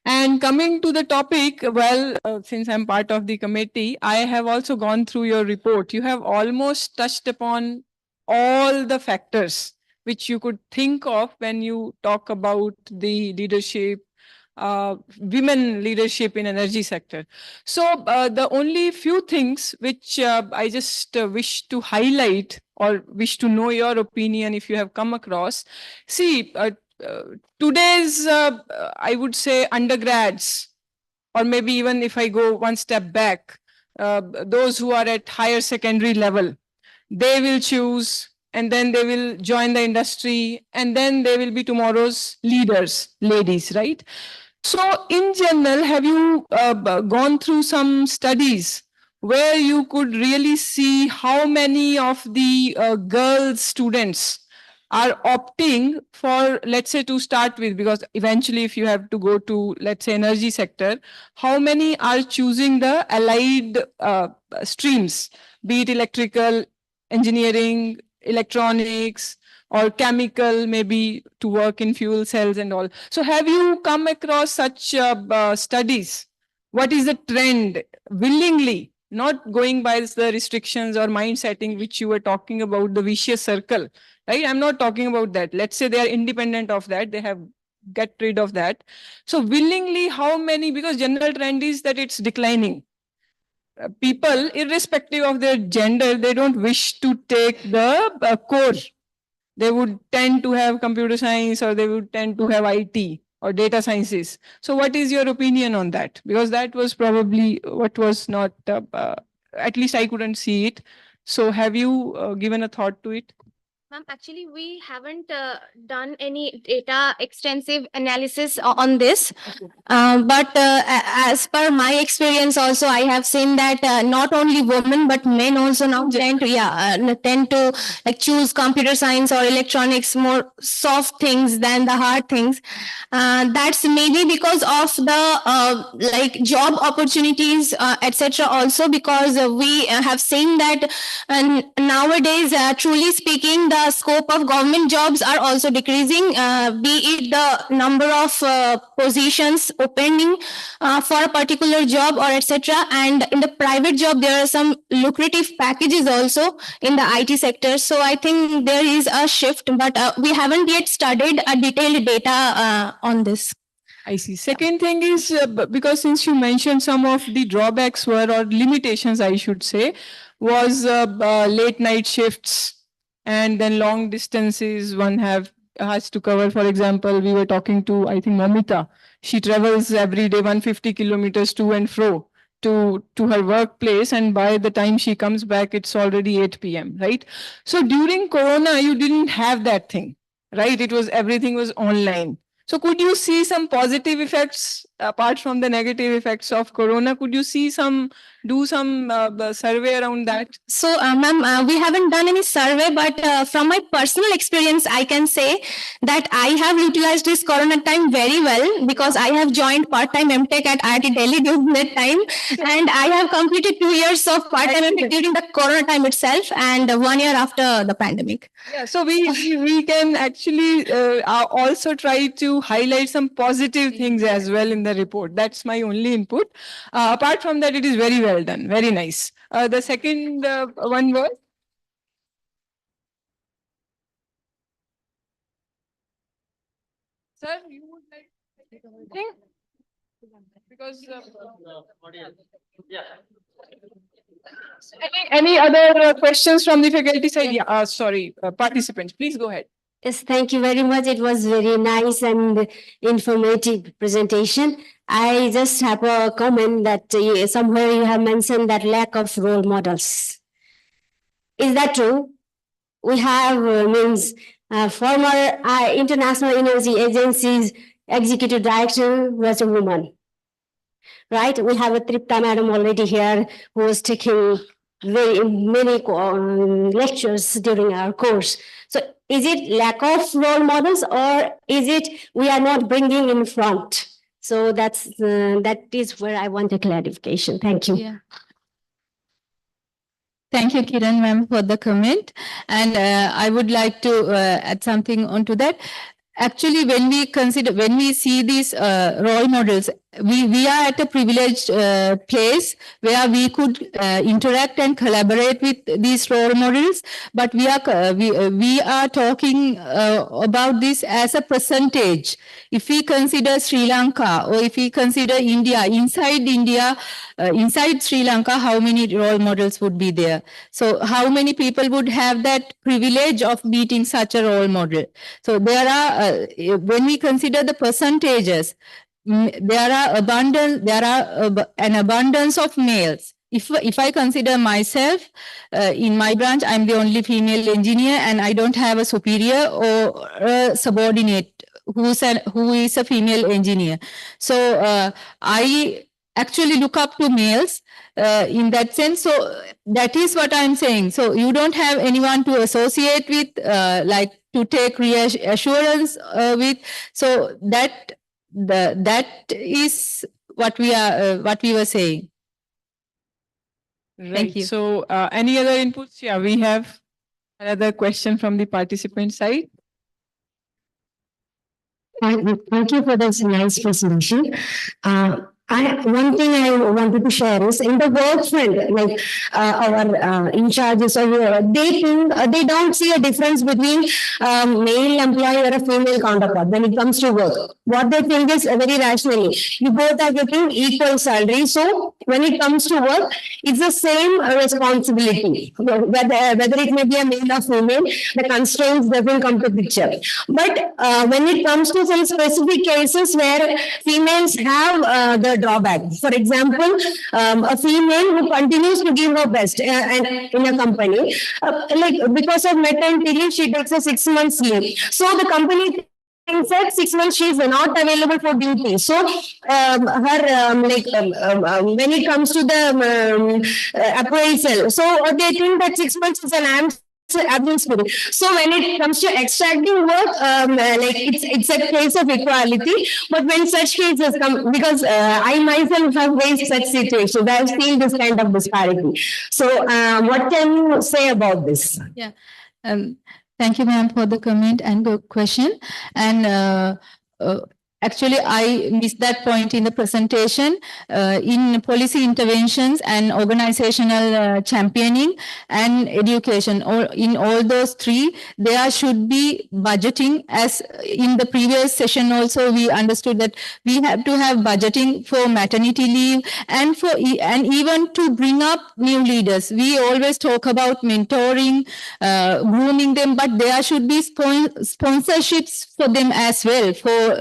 And coming to the topic, well, since I'm part of the committee, I have also gone through your report. You have almost touched upon all the factors which you could think of when you talk about the leadership, women leadership in energy sector. So the only few things which I just wish to highlight or wish to know your opinion if you have come across. See, today's, I would say, undergrads, or maybe even if I go one step back, those who are at higher secondary level, they will choose and then they will join the industry and then they will be tomorrow's leaders, ladies, right? So in general, have you gone through some studies where you could really see how many of the girl students are opting for, let's say, to start with, because eventually if you have to go to, let's say, energy sector, how many are choosing the allied streams, be it electrical, engineering, electronics, or chemical, maybe to work in fuel cells and all. So have you come across such studies? What is the trend willingly, not going by the restrictions or mind setting which you were talking about, the vicious circle, right? I'm not talking about that. Let's say they are independent of that. They have get rid of that. So willingly, how many, because general trend is that it's declining. People, irrespective of their gender, they don't wish to take the core. They would tend to have computer science or they would tend to have IT or data sciences. So what is your opinion on that? Because that was probably what was not, at least I couldn't see it. So have you given a thought to it? Ma'am, actually, we haven't done any data extensive analysis on this. But as per my experience also, I have seen that not only women, but men also now tend to like choose computer science or electronics, more soft things than the hard things. That's maybe because of the like job opportunities, etc. Also because we have seen that nowadays, truly speaking, the scope of government jobs are also decreasing, be it the number of positions opening for a particular job or etc. And in the private job, there are some lucrative packages also in the IT sector. So I think there is a shift, but we haven't yet studied a detailed data on this. I see. Second thing is, because since you mentioned some of the drawbacks were, or limitations, I should say, was late night shifts and then long distances one has to cover. For example, we were talking to, I think, Momita. She travels every day 150 kilometers to and fro to her workplace, and by the time she comes back, it's already 8 p.m., right? So during Corona, you didn't have that thing, right? It was, everything was online. So could you see some positive effects apart from the negative effects of corona? Could you do some survey around that? So, ma'am, we haven't done any survey, but from my personal experience, I can say that I have utilized this corona time very well because I have joined part-time MTech at IIT Delhi during that time, and I have completed 2 years of part-time MTech during the corona time itself, and 1 year after the pandemic. Yeah, so we can actually also try to highlight some positive things as well in the report. That's my only input. Apart from that, it is very well done. Very nice. The second one was? Sir, you would like anything? Because any other questions from the faculty side? Yeah, sorry, participants, please go ahead. Yes, thank you very much. It was very nice and informative presentation. I just have a comment that somewhere you have mentioned that lack of role models. Is that true? We have former International Energy Agency's executive director was a woman, right? We have a Tripta madam already here who was taking very many lectures during our course. So is it lack of role models or is it we are not bringing in front? So that is where I want a clarification. Thank you. Yeah. Thank you, Kiran ma'am, for the comment. And I would like to add something onto that. Actually, when we see these role models, we are at a privileged place where we could interact and collaborate with these role models. But we are talking about this as a percentage. If we consider Sri Lanka or if we consider India, inside Sri Lanka, how many role models would be there? So how many people would have that privilege of meeting such a role model? So there are, when we consider the percentages, there are an abundance of males. If I consider myself, in my branch, I'm the only female engineer and I don't have a superior or a subordinate who is a female engineer. So I actually look up to males in that sense. So that is what I'm saying. So you don't have anyone to associate with, like to take reassurance with. So that is what we were saying. Right. Thank you. So any other inputs? Yeah, we have another question from the participant side. Thank you for this nice presentation. One thing I wanted to share is in the work front, like our in charges or they think they don't see a difference between male employee or a female counterpart when it comes to work. What they think is very rationally, you both are getting equal salary. So when it comes to work, it's the same responsibility. Whether it may be a male or female, the constraints doesn't come to picture. But when it comes to some specific cases where females have the drawback. For example, a female who continues to give her best and in a company, like because of maternity leave, she takes a 6 months leave. So the company thinks that 6 months she is not available for duty. So when it comes to the appraisal, so they think that 6 months is an absence period. So when it comes to extracting work, like it's a case of equality. But when such cases come, because I myself have faced such situations, I have seen this kind of disparity. So what can you say about this? Yeah. Thank you, ma'am, for the comment and the question. And actually, I missed that point in the presentation. In policy interventions and organizational championing and education, or in all those three, there should be budgeting. As in the previous session also, we understood that we have to have budgeting for maternity leave and even to bring up new leaders. We always talk about mentoring, grooming them, but there should be sponsorships for them as well, for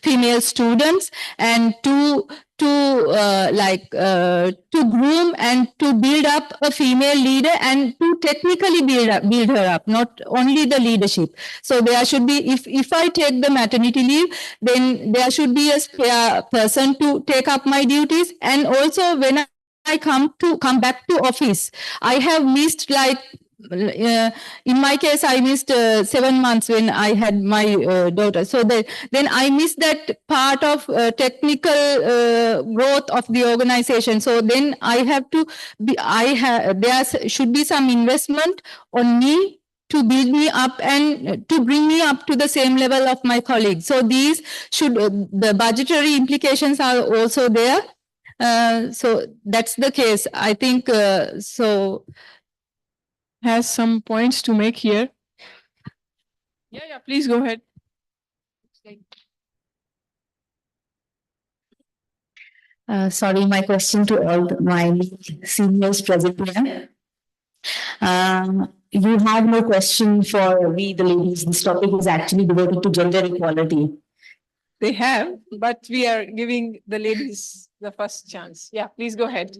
female students, and to to groom and to build up a female leader and to technically build her up, not only the leadership. So there should be, if I take the maternity leave, then there should be a spare person to take up my duties. And also when I come back to office, I have missed in my case, I missed 7 months when I had my daughter. So then I missed that part of technical growth of the organization. So then I have to be, there should be some investment on me to build me up and to bring me up to the same level of my colleagues. So these should, the budgetary implications are also there. So that's the case. I think so. Has some points to make here. Yeah, please go ahead. Sorry, my question to all my seniors present here. You have no question for we, the ladies. This topic is actually devoted to gender equality. They have, but we are giving the ladies the first chance. Yeah, please go ahead.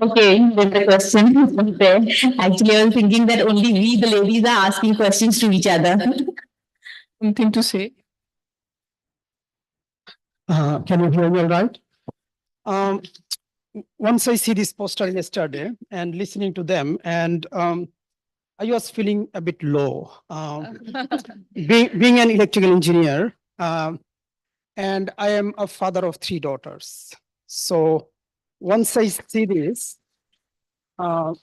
Okay, then the question is not there. Actually, I was thinking that only we, the ladies, are asking questions to each other. Something to say? Can you hear me all right? Once I see this poster yesterday and listening to them, and I was feeling a bit low. Being an electrical engineer, and I am a father of 3 daughters. So once I see this, I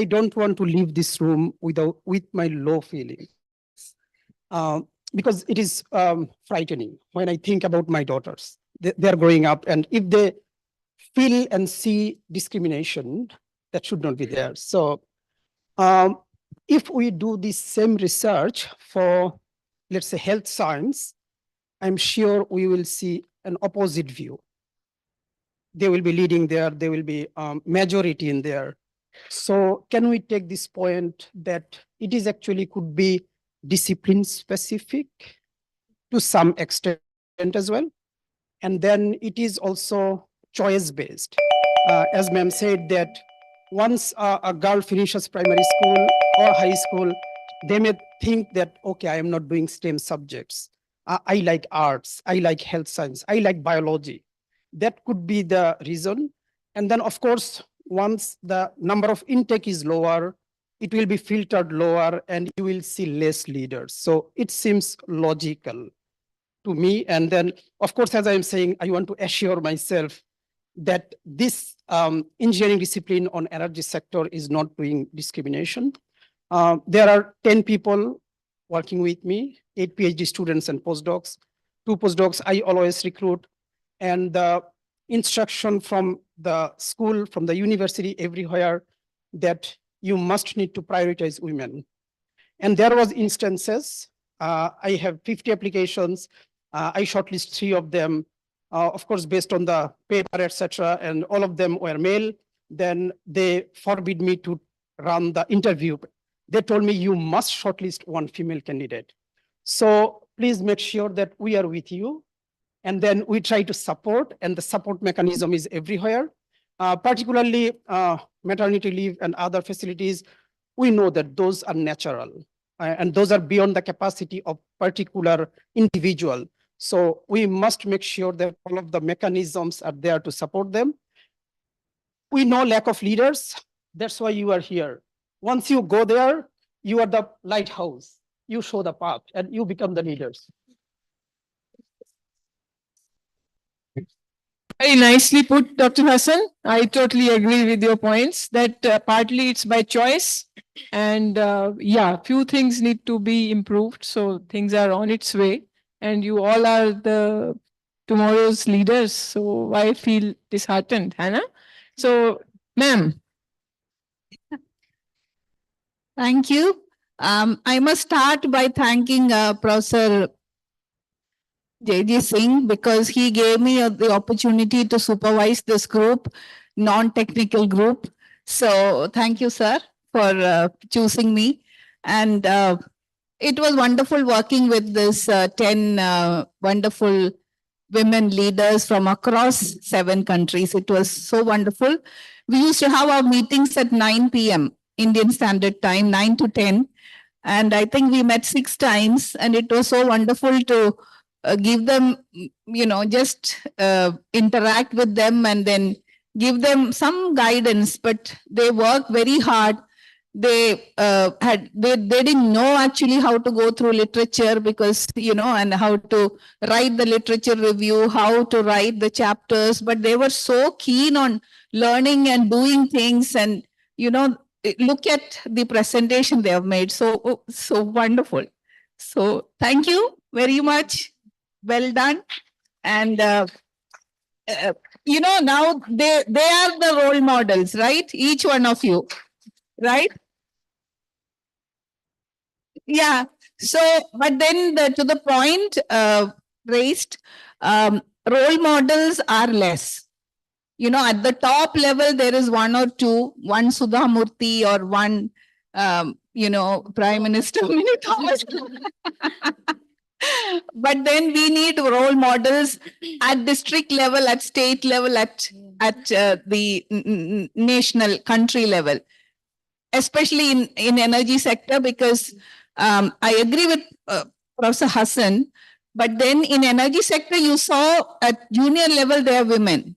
don't want to leave this room with my low feelings. Because it is frightening when I think about my daughters. They're growing up, and if they feel and see discrimination, that should not be there. So if we do the same research for, let's say, health science, I'm sure we will see an opposite view. They will be leading there, there will be majority in there. So can we take this point that it is actually could be discipline specific to some extent as well? And then it is also choice based. As ma'am said that once a girl finishes primary school or high school, they may think that, okay, I am not doing STEM subjects. I like arts, I like health science, I like biology. That could be the reason. And then of course, once the number of intake is lower, it will be filtered lower and you will see less leaders. So it seems logical to me. And then of course, as I'm saying, I want to assure myself that this engineering discipline on energy sector is not doing discrimination. There are 10 people working with me, 8 PhD students and postdocs, 2 postdocs I always recruit, and the instruction from the school, from the university, everywhere, that you must need to prioritize women. And there was instances, I have 50 applications, I shortlist 3 of them, of course, based on the paper, etc., and all of them were male. Then they forbid me to run the interview. They told me you must shortlist 1 female candidate. So please make sure that we are with you. And then we try to support, and the support mechanism is everywhere. Particularly maternity leave and other facilities, we know that those are natural and those are beyond the capacity of particular individual. So we must make sure that all of the mechanisms are there to support them. We know lack of leaders. That's why you are here. Once you go there, you are the lighthouse. You show the path and you become the leaders. Very nicely put, Dr. Hassan. I totally agree with your points that partly it's by choice, and yeah, few things need to be improved. So things are on its way, and you all are the tomorrow's leaders. So I feel disheartened, Hannah. So, ma'am. Thank you. I must start by thanking Professor J.J. Singh because he gave me the opportunity to supervise this group, non-technical group. So thank you, sir, for choosing me. And it was wonderful working with this 10 wonderful women leaders from across 7 countries. It was so wonderful. We used to have our meetings at 9 p.m. Indian Standard Time, 9 to 10. And I think we met 6 times, and it was so wonderful to give them, just interact with them and then give them some guidance. But they work very hard. They didn't know actually how to go through literature because, and how to write the literature review, how to write the chapters, but they were so keen on learning and doing things. And, look at the presentation they have made. So wonderful. So thank you very much. Well done. And, now they are the role models, right? Each one of you, right? Yeah. So, but then to the point raised, role models are less. At the top level, there is 1 or 2, one Sudha Murthy or one, Prime Minister Mini Thomas. But then we need role models at district level, at state level, at the national country level, especially in energy sector, because I agree with Professor Hassan, but then in energy sector, you saw at junior level, there are women.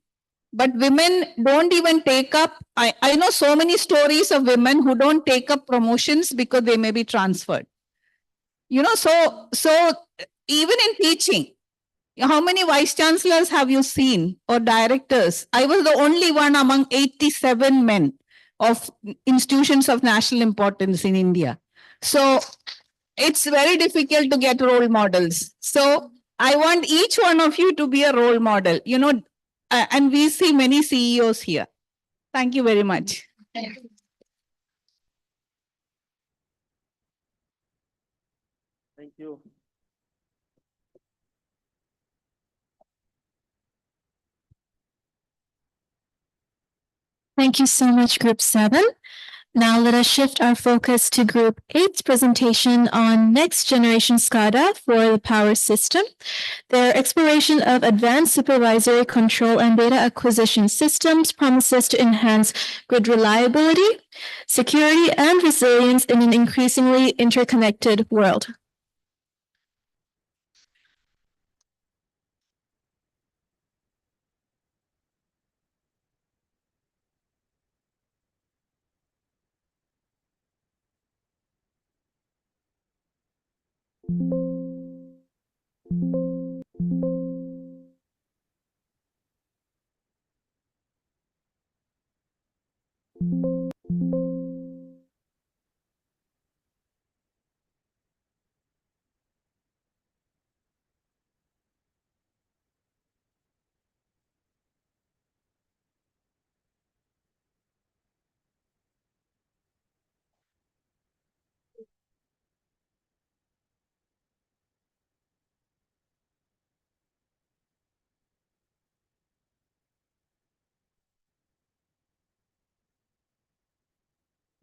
But women don't even take up, I know so many stories of women who don't take up promotions because they may be transferred. So even in teaching, how many vice chancellors have you seen or directors? I was the only one among 87 men of institutions of national importance in India. So it's very difficult to get role models. So I want each one of you to be a role model, and we see many CEOs here. Thank you very much. Thank you. Thank you so much, Group 7. Now let us shift our focus to Group 8's presentation on next generation SCADA for the power system. Their exploration of advanced supervisory control and data acquisition systems promises to enhance grid reliability, security, and resilience in an increasingly interconnected world.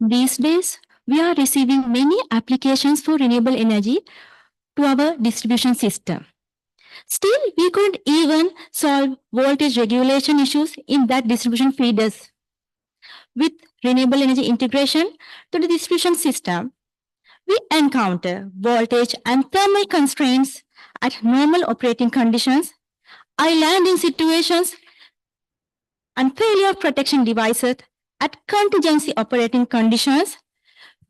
These days, we are receiving many applications for renewable energy to our distribution system. Still, we couldn't even solve voltage regulation issues in that distribution feeders. With renewable energy integration to the distribution system, we encounter voltage and thermal constraints at normal operating conditions, islanding situations, and failure of protection devices at contingency operating conditions,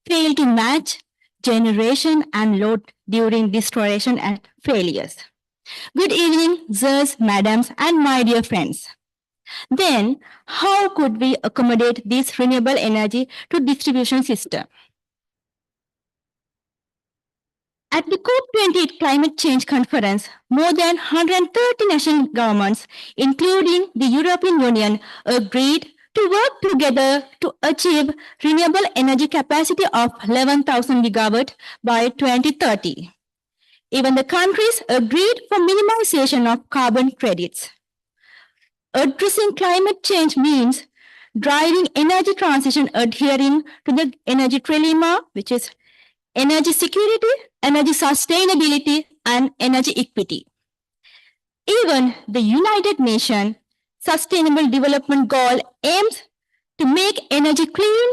fail to match generation and load during restoration and failures. Good evening, sirs, madams, and my dear friends. Then, how could we accommodate this renewable energy to distribution system? At the COP28 Climate Change Conference, more than 130 national governments, including the European Union, agreed to work together to achieve renewable energy capacity of 11,000 gigawatt by 2030. Even the countries agreed for minimization of carbon credits. Addressing climate change means driving energy transition adhering to the energy trilemma, which is energy security, energy sustainability, and energy equity. Even the United Nations Sustainable Development Goal aims to make energy clean,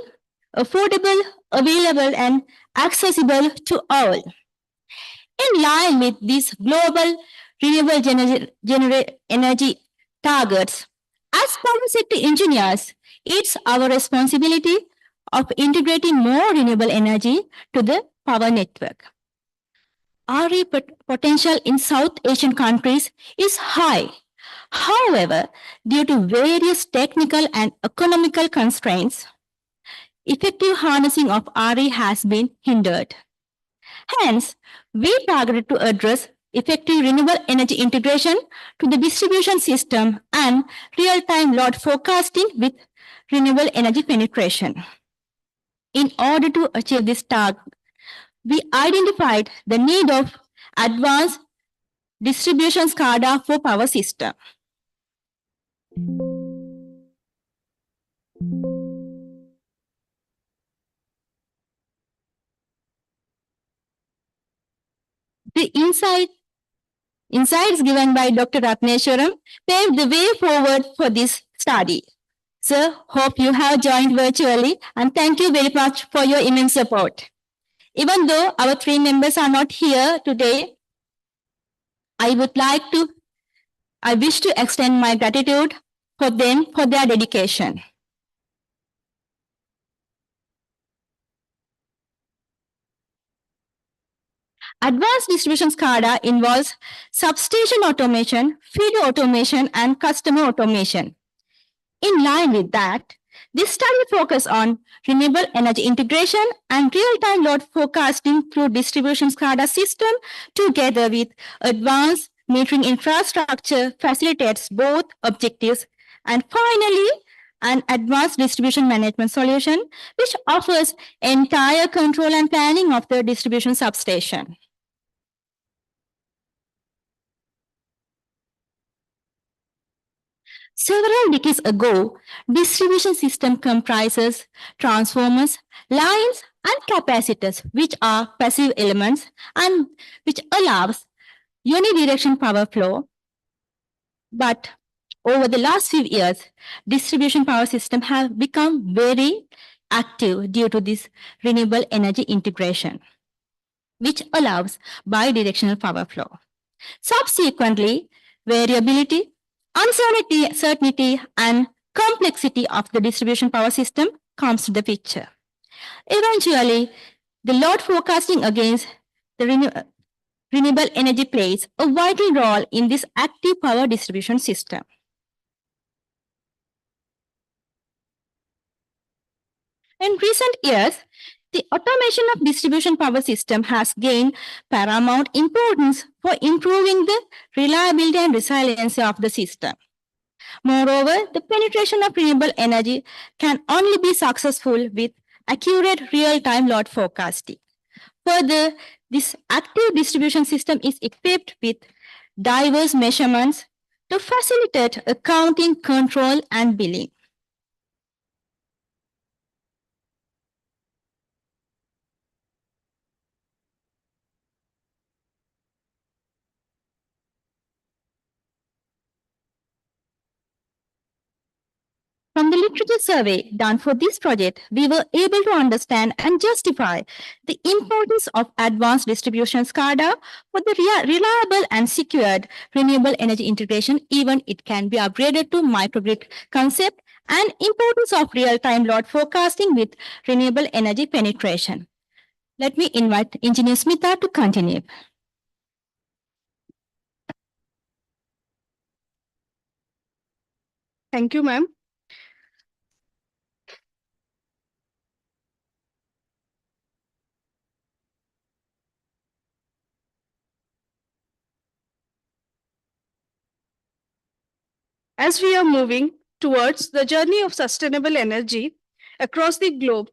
affordable, available, and accessible to all. In line with these global renewable energy targets, as power sector engineers, it's our responsibility of integrating more renewable energy to the power network. RE potential in South Asian countries is high. However, due to various technical and economical constraints, effective harnessing of RE has been hindered. Hence, we targeted to address effective renewable energy integration to the distribution system and real-time load forecasting with renewable energy penetration. In order to achieve this target, we identified the need of advanced distribution SCADA for power system. The insights given by Dr. Ratneshwaram paved the way forward for this study. Sir, hope you have joined virtually and thank you very much for your immense support. Even though our 3 members are not here today, I wish to extend my gratitude for them for their dedication. Advanced distribution SCADA involves substation automation, feeder automation, and customer automation. In line with that, this study focuses on renewable energy integration and real-time load forecasting through distribution SCADA system together with advanced metering infrastructure facilitates both objectives. And finally, an advanced distribution management solution which offers entire control and planning of the distribution substation. Several decades ago, distribution system comprises transformers, lines, and capacitors, which are passive elements and which allows unidirectional power flow. But over the last few years, distribution power systems have become very active due to this renewable energy integration, which allows bidirectional power flow. Subsequently, variability, uncertainty, and complexity of the distribution power system comes to the picture. Eventually, the load forecasting against the renewable energy plays a vital role in this active power distribution system. In recent years, the automation of distribution power system has gained paramount importance for improving the reliability and resiliency of the system. Moreover, the penetration of renewable energy can only be successful with accurate real-time load forecasting. Further, this active distribution system is equipped with diverse measurements to facilitate accounting, control, and billing. From the literature survey done for this project, we were able to understand and justify the importance of advanced distribution SCADA for the reliable and secured renewable energy integration. Even it can be upgraded to microgrid concept and importance of real-time load forecasting with renewable energy penetration. Let me invite Engineer Smita to continue. Thank you, ma'am. As we are moving towards the journey of sustainable energy across the globe,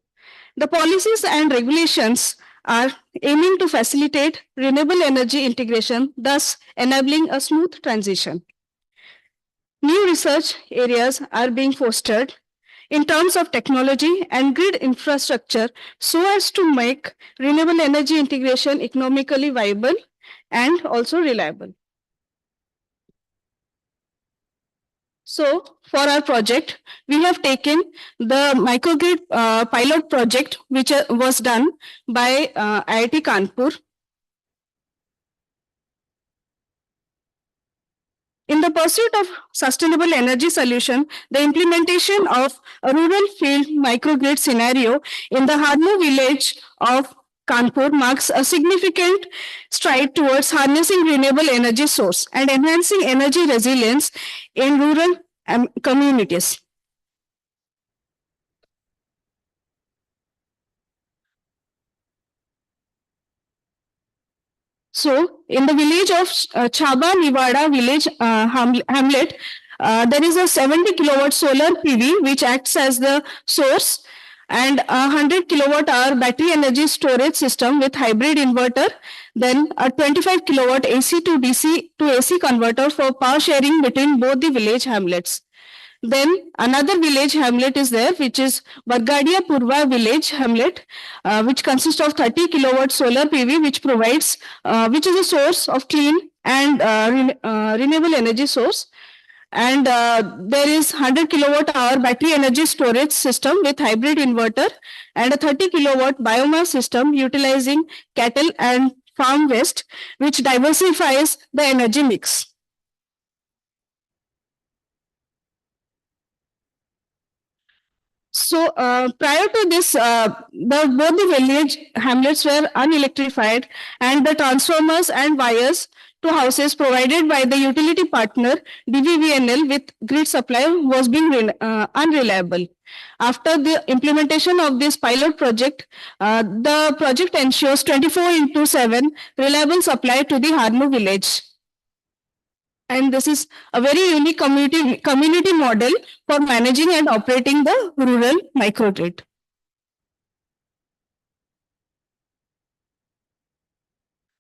the policies and regulations are aiming to facilitate renewable energy integration, thus enabling a smooth transition. New research areas are being fostered in terms of technology and grid infrastructure so as to make renewable energy integration economically viable and also reliable. So for our project, we have taken the microgrid pilot project, which was done by IIT Kanpur. In the pursuit of sustainable energy solution, the implementation of a rural field microgrid scenario in the Harnu village of Kanpur marks a significant stride towards harnessing renewable energy source and enhancing energy resilience in rural communities. So, in the village of Chaba Nivada village hamlet, there is a 70 kilowatt solar PV which acts as the source and a 100 kilowatt hour battery energy storage system with hybrid inverter, then a 25 kilowatt AC to DC to AC converter for power sharing between both the village hamlets. Then another village hamlet is there, which is Bargadia Purva village hamlet, which consists of 30 kilowatt solar PV, which provides, which is a source of clean and renewable energy source. And there is 100 kilowatt hour battery energy storage system with hybrid inverter and a 30 kilowatt biomass system utilizing cattle and farm waste, which diversifies the energy mix. So prior to this, both the village hamlets were unelectrified, and the transformers and wires to houses provided by the utility partner DVVNL with grid supply was being unreliable. After the implementation of this pilot project, the project ensures 24/7 reliable supply to the Harnu village. And this is a very unique community model for managing and operating the rural microgrid.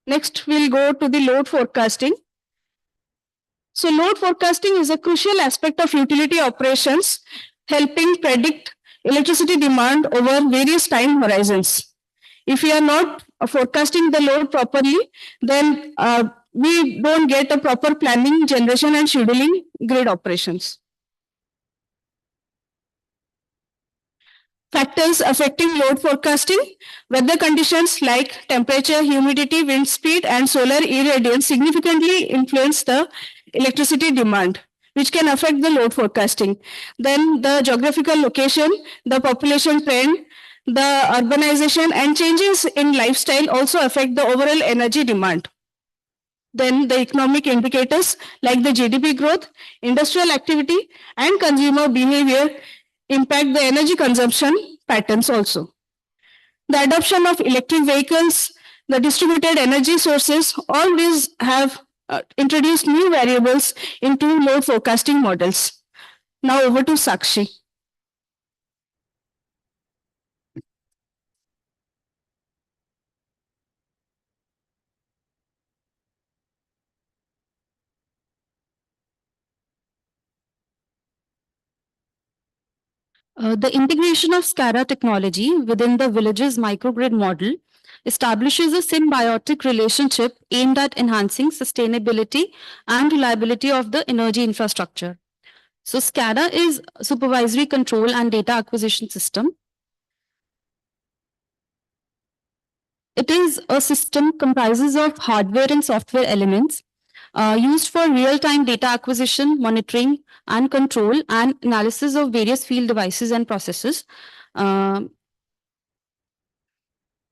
Next, we'll go to the load forecasting. So load forecasting is a crucial aspect of utility operations, helping predict electricity demand over various time horizons. If we are not forecasting the load properly, then we don't get a proper planning, generation, and scheduling grid operations. Factors affecting load forecasting: weather conditions like temperature, humidity, wind speed, and solar irradiance significantly influence the electricity demand, which can affect the load forecasting. Then the geographical location, the population trend, the urbanization, and changes in lifestyle also affect the overall energy demand. Then the economic indicators like the GDP growth, industrial activity, and consumer behavior impact the energy consumption patterns also. The adoption of electric vehicles, the distributed energy sources, all these have introduced new variables into load forecasting models. Now over to Sakshi. The integration of SCADA technology within the village's microgrid model establishes a symbiotic relationship aimed at enhancing sustainability and reliability of the energy infrastructure. So SCADA is supervisory control and data acquisition system. It is a system comprises of hardware and software elements used for real-time data acquisition, monitoring, and control and analysis of various field devices and processes.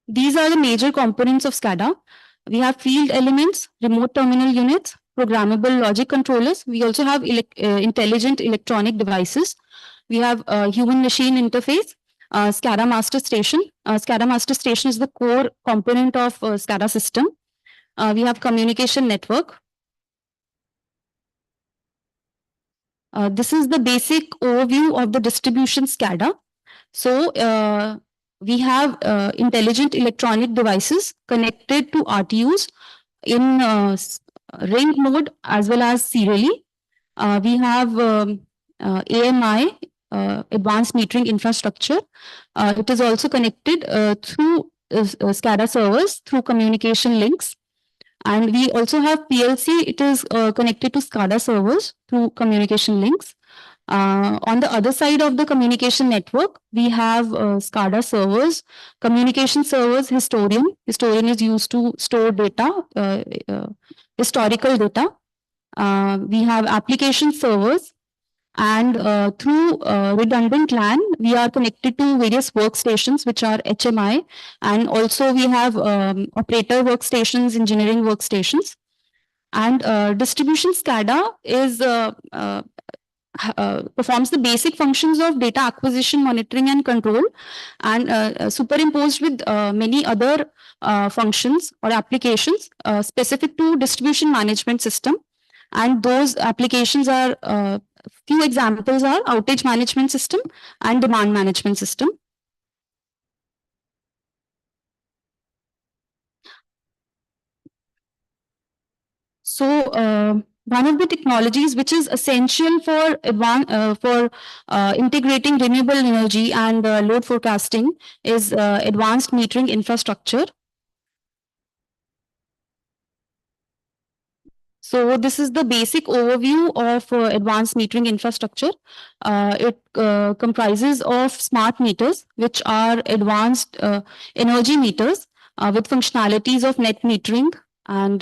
These are the major components of SCADA. We have field elements, remote terminal units, programmable logic controllers. We also have intelligent electronic devices. We have human-machine interface, SCADA master station. SCADA master station is the core component of SCADA system. We have communication network. This is the basic overview of the distribution SCADA. So we have intelligent electronic devices connected to RTUs in ring mode as well as serially. We have AMI, advanced metering infrastructure. It is also connected through SCADA servers through communication links. And we also have PLC. It is connected to SCADA servers through communication links. On the other side of the communication network, we have SCADA servers, communication servers, historian. Historian is used to store data, historical data. We have application servers, and through redundant LAN, we are connected to various workstations, which are HMI, and also we have operator workstations, engineering workstations. And distribution SCADA is performs the basic functions of data acquisition, monitoring, and control, and superimposed with many other functions or applications specific to distribution management system. And those applications are few examples are outage management system and demand management system. So one of the technologies which is essential for integrating renewable energy and load forecasting is advanced metering infrastructure. So this is the basic overview of advanced metering infrastructure. It comprises of smart meters, which are advanced energy meters with functionalities of net metering and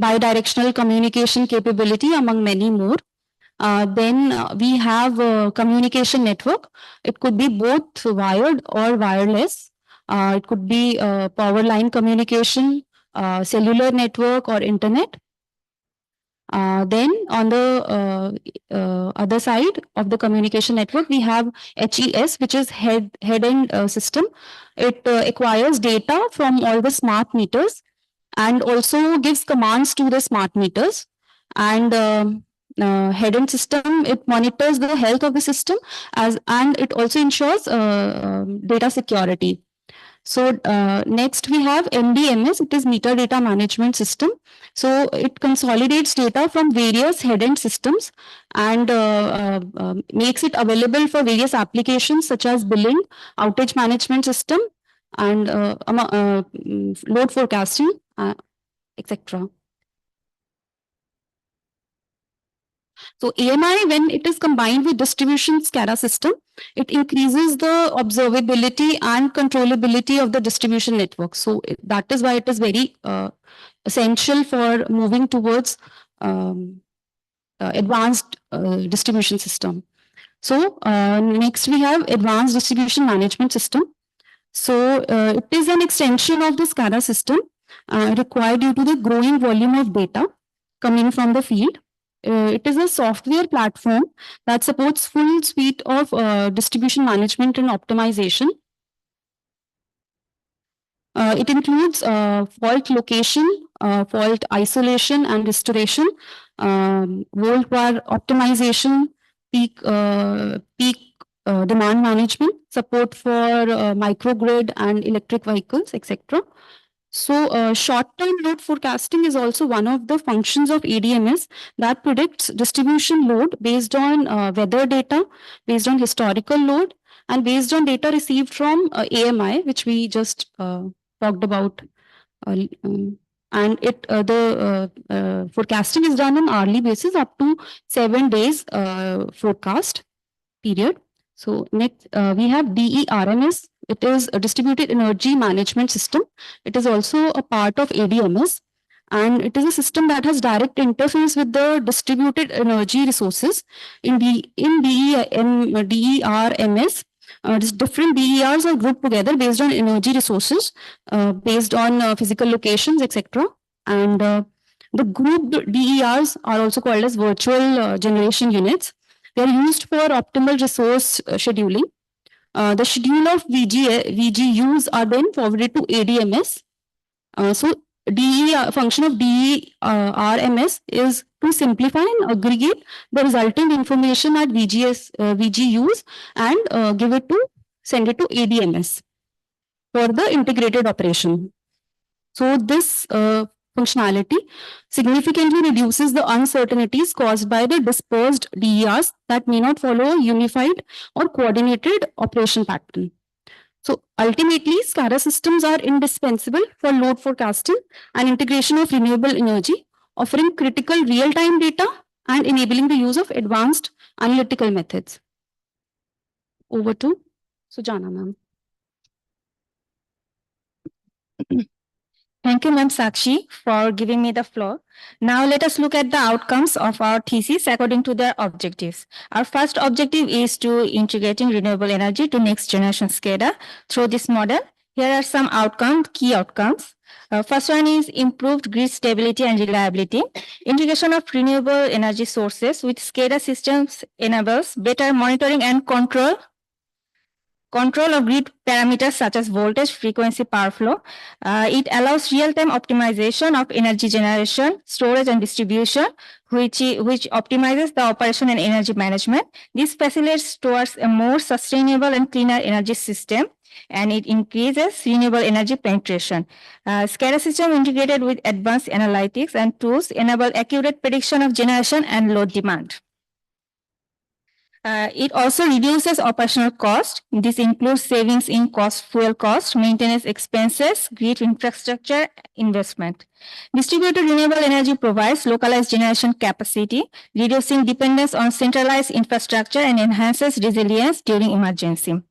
bidirectional communication capability, among many more. Then we have a communication network. It could be both wired or wireless. It could be power line communication, cellular network, or internet. Then on the other side of the communication network, we have HES, which is head-end system. It acquires data from all the smart meters and also gives commands to the smart meters. And head-end system, it monitors the health of the system and it also ensures data security. So next we have MDMS, it is meter data management system. So it consolidates data from various head-end systems and makes it available for various applications such as billing, outage management system, and load forecasting, etc. So AMI, when it is combined with distribution SCADA system, it increases the observability and controllability of the distribution network. So that is why it is very essential for moving towards advanced distribution system. So next we have advanced distribution management system. So it is an extension of the SCADA system required due to the growing volume of data coming from the field. It is a software platform that supports full suite of distribution management and optimization. It includes fault location, fault isolation and restoration, volt var optimization, peak demand management, support for microgrid and electric vehicles, etc. So short-term load forecasting is also one of the functions of ADMS that predicts distribution load based on weather data, based on historical load, and based on data received from AMI, which we just talked about. And the forecasting is done on hourly basis up to 7 days forecast period. So next we have DERMS. It is a distributed energy management system. It is also a part of ADMS, and it is a system that has direct interface with the distributed energy resources. In DERMS, different DERs are grouped together based on energy resources, based on physical locations, etc. And the grouped DERs are also called as virtual generation units. They are used for optimal resource scheduling. The schedule of VGUs are then forwarded to ADMS. So function of DERMS is to simplify and aggregate the resulting information at VGUs and send it to ADMS for the integrated operation. So this functionality significantly reduces the uncertainties caused by the dispersed DERs that may not follow a unified or coordinated operation pattern. So ultimately, SCADA systems are indispensable for load forecasting and integration of renewable energy, offering critical real-time data and enabling the use of advanced analytical methods. Over to Sujana, ma'am. Thank you, Ma'am Sakshi, for giving me the floor. Now let us look at the outcomes of our thesis according to their objectives. Our first objective is to integrating renewable energy to next generation SCADA through this model. Here are some key outcomes. First one is improved grid stability and reliability. Integration of renewable energy sources with SCADA systems enables better monitoring and control of grid parameters such as voltage, frequency, power flow. It allows real-time optimization of energy generation, storage, and distribution, which optimizes the operation and energy management. This facilitates towards a more sustainable and cleaner energy system, and it increases renewable energy penetration. SCADA system integrated with advanced analytics and tools enable accurate prediction of generation and load demand. It also reduces operational cost. This includes savings in fuel cost, maintenance expenses, grid infrastructure investment. Distributed renewable energy provides localized generation capacity, reducing dependence on centralized infrastructure and enhances resilience during emergency.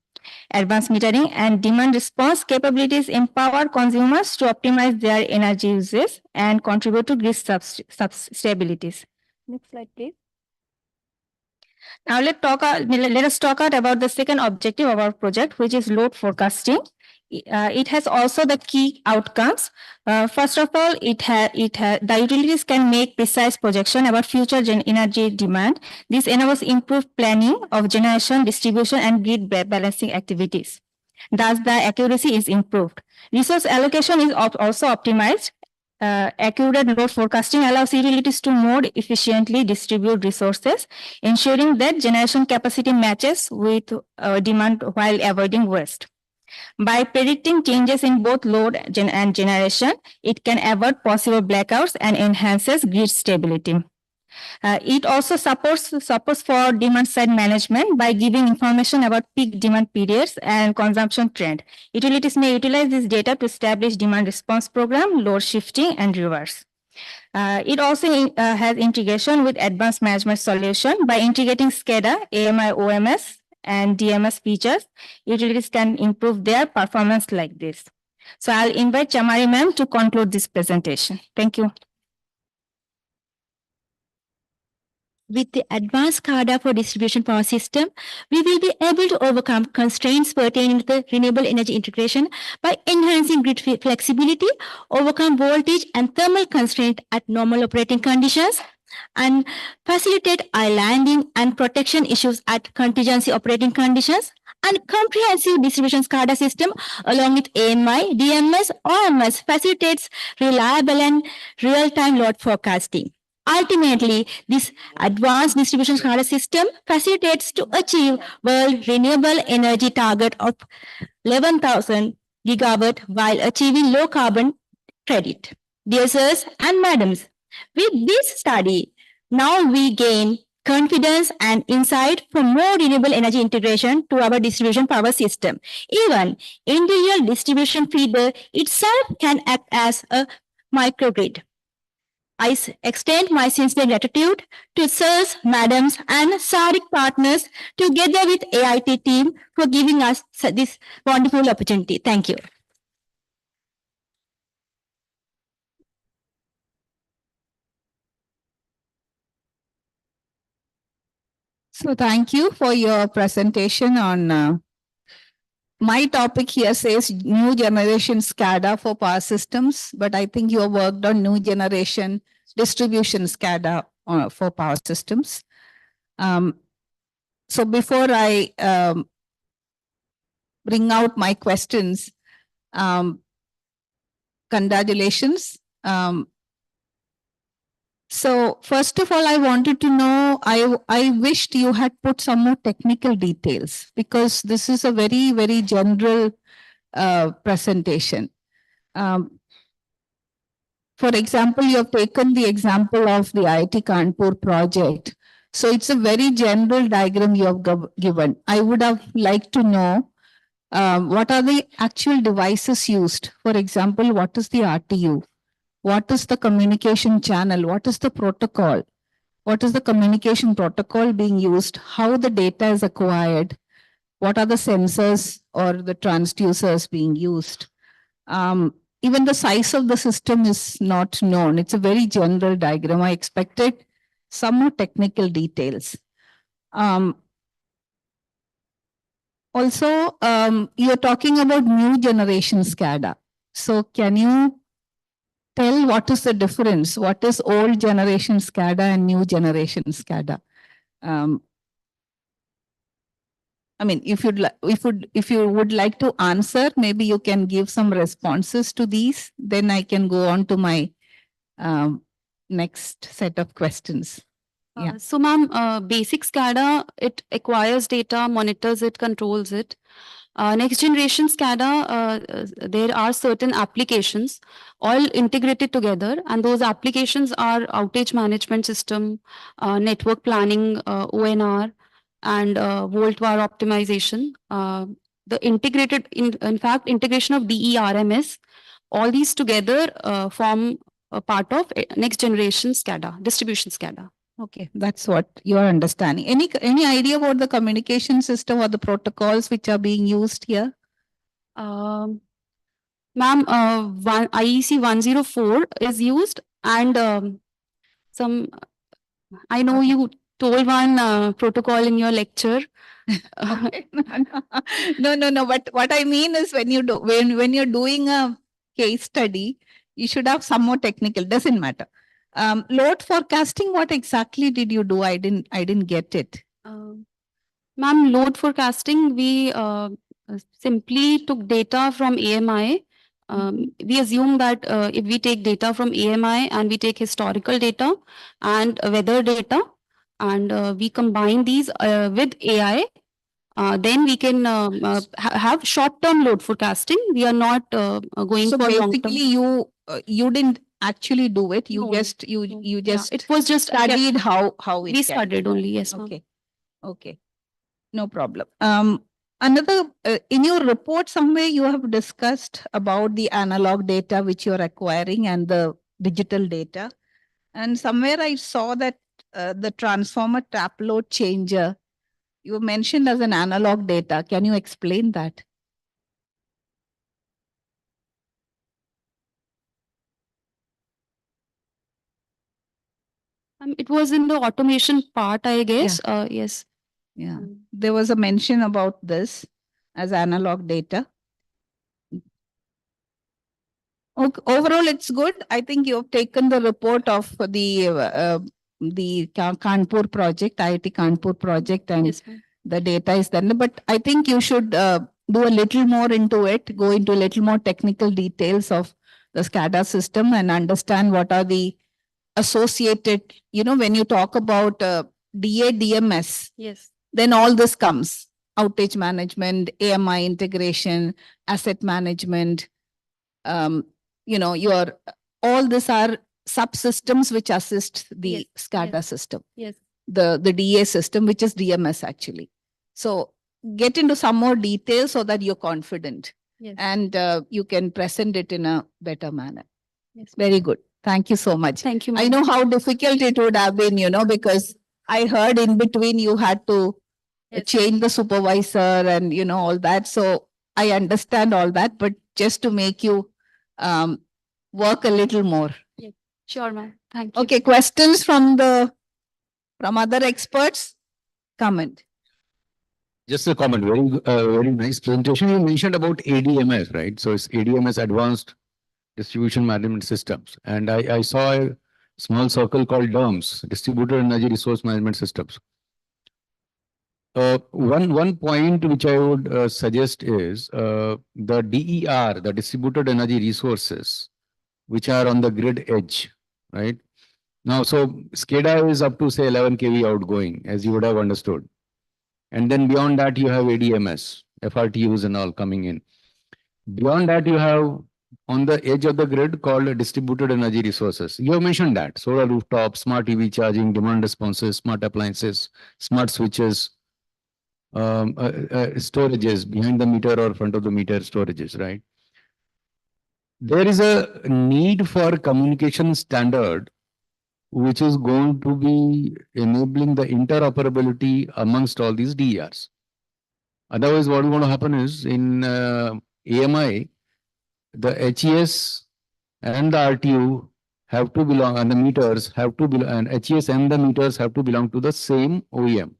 Advanced metering and demand response capabilities empower consumers to optimize their energy uses and contribute to grid stabilities. Next slide, please. Now let us talk about the second objective of our project, which is load forecasting. It has also the key outcomes. First of all, the utilities can make precise projection about future energy demand. This enables improved planning of generation, distribution, and grid balancing activities. Thus, the accuracy is improved. Resource allocation is also optimized. Accurate load forecasting allows utilities to more efficiently distribute resources, ensuring that generation capacity matches with demand while avoiding waste. By predicting changes in both load and generation, it can avoid possible blackouts and enhances grid stability. It also supports for demand side management by giving information about peak demand periods and consumption trend. Utilities may utilize this data to establish demand response program, load shifting, and reverse. It also has integration with advanced management solution. By integrating SCADA, AMI, OMS, and DMS features, utilities can improve their performance like this. So I'll invite Chamari ma'am to conclude this presentation. Thank you. With the advanced SCADA for distribution power system, we will be able to overcome constraints pertaining to the renewable energy integration by enhancing grid flexibility, overcome voltage and thermal constraint at normal operating conditions, and facilitate islanding and protection issues at contingency operating conditions, and comprehensive distribution SCADA system along with AMI, DMS, OMS facilitates reliable and real-time load forecasting. Ultimately, this advanced distribution SCADA system facilitates to achieve world renewable energy target of 11,000 gigawatt while achieving low carbon credit. Dear sirs and madams, with this study, now we gain confidence and insight for more renewable energy integration to our distribution power system. Even individual distribution feeder itself can act as a microgrid. I extend my sincere gratitude to sirs, madams, and SARIC partners together with AIT team for giving us this wonderful opportunity. Thank you. So thank you for your presentation on my topic here says new generation SCADA for power systems, but I think you have worked on new generation distribution SCADA for power systems. So before I bring out my questions, congratulations. So first of all, I wanted to know, I wished you had put some more technical details because this is a very, very general presentation. For example, you have taken the example of the IIT Kanpur project. So it's a very general diagram you have given. I would have liked to know what are the actual devices used? For example, what is the RTU? What is the communication channel? What is the protocol? what is the communication protocol being used, how the data is acquired, what are the sensors or the transducers being used. Even the size of the system is not known. It's a very general diagram. I expected some more technical details. Also, you're talking about new generation SCADA. So can you tell what is the difference? What is old generation SCADA and new generation SCADA? I mean, if you would like to answer, maybe you can give some responses to these. Then I can go on to my next set of questions. Yeah. So ma'am, basic SCADA, it acquires data, monitors it, controls it. Next generation SCADA, there are certain applications all integrated together, and those applications are outage management system, network planning, ONR, and volt var optimization. The integrated, in fact, integration of DERMS, all these together form a part of next generation SCADA, distribution SCADA. Okay, that's what you are understanding. Any idea about the communication system or the protocols which are being used here? Ma'am, IEC 104 is used, and some, I know you told one protocol in your lecture. Okay. No. But what I mean is when you're doing a case study, you should have some more technical. Doesn't matter. Load forecasting. What exactly did you do? I didn't get it. Ma'am, load forecasting, we simply took data from AMI. We assume that if we take data from AMI and we take historical data and weather data, and we combine these with AI, then we can have short-term load forecasting. We are not going So for long-term. basically, you didn't actually do it. You No. just you just it was just studied how it we can studied be only. done. Yes, ma'am. Okay, no problem. Another in your report somewhere you have discussed about the analog data which you are acquiring and the digital data, and somewhere I saw that the transformer tap load changer you mentioned as an analog data. Can you explain that? It was in the automation part, I guess. Yes. Yeah, there was a mention about this as analog data. Okay, overall, it's good. I think you have taken the report of the Kanpur project, IIT Kanpur project, and the data is there. But I think you should do a little more into it, go into a little more technical details of the SCADA system and understand what are the associated, when you talk about DA, DMS, Yes. then all this comes. Outage management, AMI integration, asset management, your all these are subsystems which assist the SCADA system. Yes. The DA system, which is DMS actually. So get into some more detail so that you're confident. Yes. And you can present it in a better manner. Yes. Very good. Thank you so much. Thank you, I ma'am. know how difficult it would have been, because I heard in between you had to change the supervisor and, all that. So I understand all that, but just to make you work a little more. Yes. Sure, ma'am. Thank you. Okay, questions from other experts? Comment. Just a comment, very nice presentation. You mentioned about ADMS, right? So it's ADMS, Advanced Distribution Management Systems. And I saw a small circle called DERMS, Distributed Energy Resource Management Systems. One point which I would suggest is the DER, the Distributed Energy Resources, which are on the grid edge, right? Now, so SCADA is up to say 11 kV outgoing, as you would have understood. And then beyond that, you have ADMS, FRTUs and all coming in. Beyond that, you have on the edge of the grid called distributed energy resources. You have mentioned that solar rooftop, smart EV charging, demand responses, smart appliances, smart switches, storages, behind the meter or front of the meter storages, right? There is a need for communication standard which is going to be enabling the interoperability amongst all these DERs. Otherwise, what is going to happen is in AMI, the HES and the RTU have to belong, and the meters have to belong, and HES and the meters have to belong to the same OEM.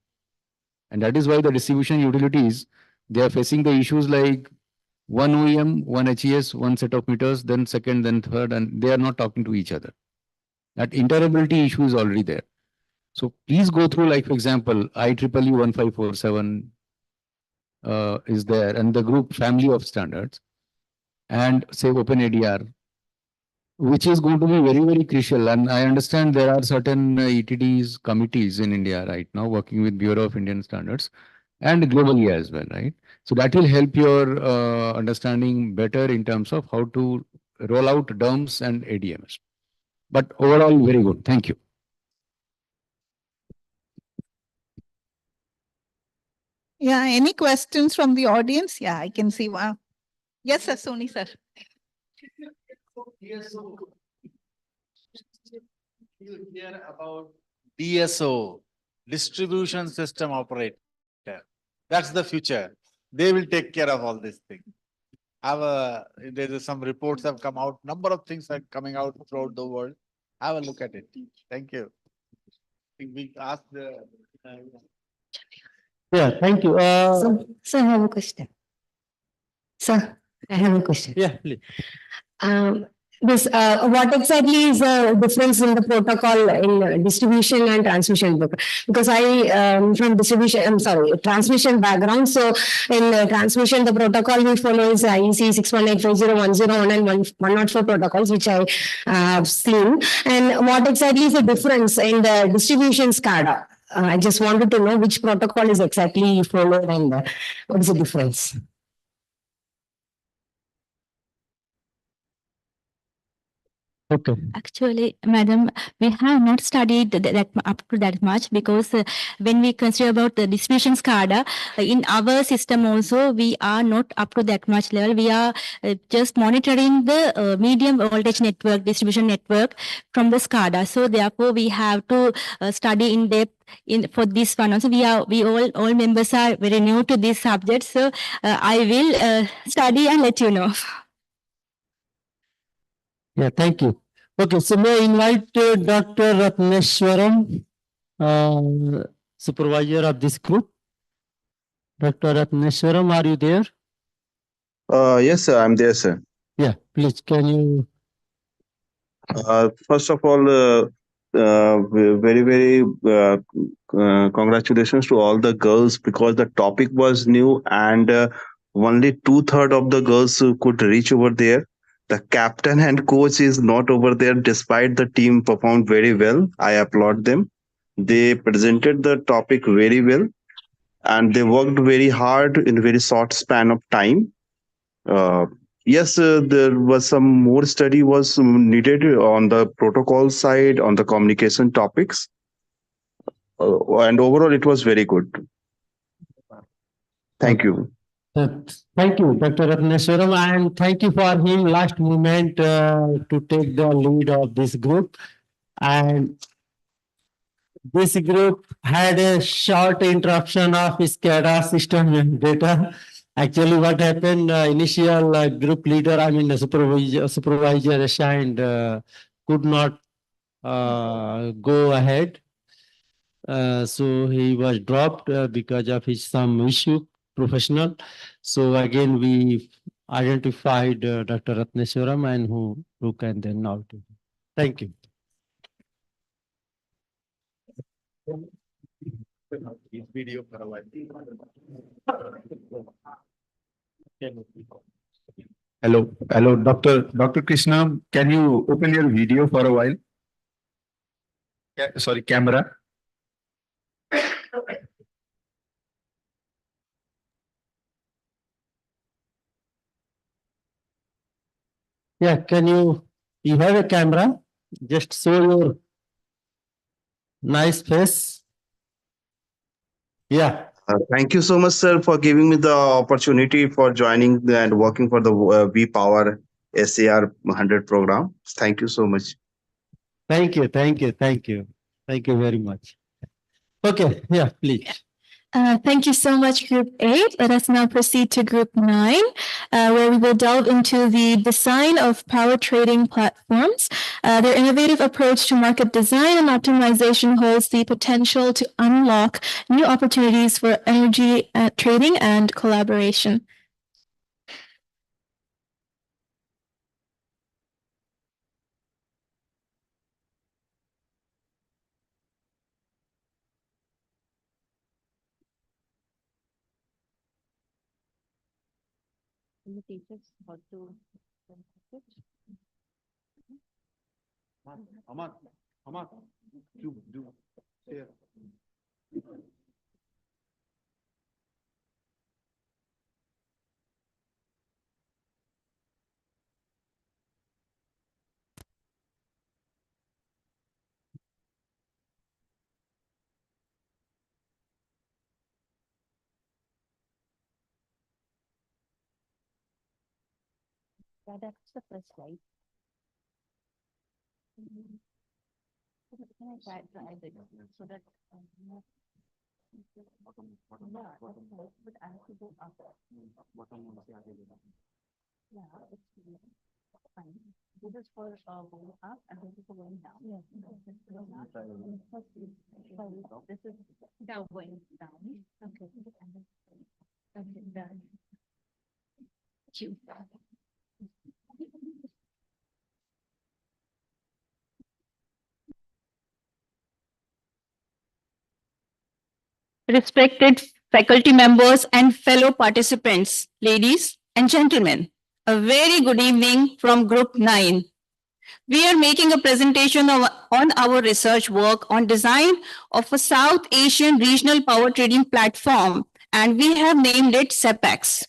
And that is why the distribution utilities, they are facing the issues like one OEM, one HES, one set of meters, then second, then third, and they are not talking to each other. That interoperability issue is already there. So please go through, like, for example, IEEE 1547 is there, and the group family of standards, and say OpenADR, which is going to be very, very crucial. And I understand there are certain ETDs committees in India right now working with Bureau of Indian Standards and globally as well, right? So that will help your understanding better in terms of how to roll out DERMS and ADMS. But overall, very good. Thank you. Yeah, any questions from the audience? Yeah, I can see one. Yes, sir, Soni, sir. You hear about DSO, distribution system operator. That's the future. They will take care of all these things. There's some reports have come out. Number of things are coming out throughout the world. Have a look at it. Thank you. We ask the. Yeah, thank you. Sir, I have a question. Sir, I have a question. Yeah, please. What exactly is the difference in the protocol in distribution and transmission? Because I from transmission background. So in transmission, the protocol we follow is IEC 6185010 and 104 protocols, which I have seen. And what exactly is the difference in the distribution SCADA? I just wanted to know which protocol is exactly followed and what is the difference? Okay. Actually, madam, we have not studied that up to that much because when we consider about the distribution SCADA, in our system also, we are not up to that much level. We are just monitoring the medium voltage network, distribution network from the SCADA. So therefore, we have to study in depth for this one. Also, we all members are very new to this subject. So I will study and let you know. Yeah, thank you. Okay, so may I invite Dr. Ratneshwaram, supervisor of this group. Dr. Ratneshwaram, are you there? Yes, sir, I'm there, sir. Yeah, please, can you? First of all, very congratulations to all the girls because the topic was new and only 2/3 of the girls could reach over there. The captain and coach is not over there despite the team performed very well. I applaud them. They presented the topic very well and they worked very hard in a very short span of time. Yes, there was some more study was needed on the protocol side, on the communication topics. And overall, it was very good. Thank you. Thank you, Dr. Ratneshwaram, and thank you for him last moment to take the lead of this group. And this group had a short interruption of SCADA system data. Actually, what happened, initial group leader, I mean the supervisor assigned could not go ahead. So he was dropped because of his some issue, professional. So again, we identified Dr. Ratneshwaram and who can then now do. Thank you. Video for a while. Hello, Dr. Krishna, can you open your video for a while? Sorry, camera. Yeah, can you have a camera? Just show your nice face. Yeah. Thank you so much, sir, for giving me the opportunity for joining and working for the V Power SAR100 program. Thank you so much. Thank you, thank you, thank you. Thank you very much. Okay, yeah, please. Thank you so much, Group 8. Let us now proceed to Group 9, where we will delve into the design of power trading platforms. Their innovative approach to market design and optimization holds the potential to unlock new opportunities for energy trading and collaboration. Can you teach us how to Aman, do share. Yeah, that's the first slide. Can I try it so that yeah, but I have to go up. Yeah, it's fine. This is for going up and this is for going down. Yeah. This is down going down. Okay. Okay, done. Thank you. Respected faculty members and fellow participants, ladies and gentlemen, a very good evening from Group 9. We are making a presentation on our research work on design of a South Asian regional power trading platform, and we have named it SEPEX.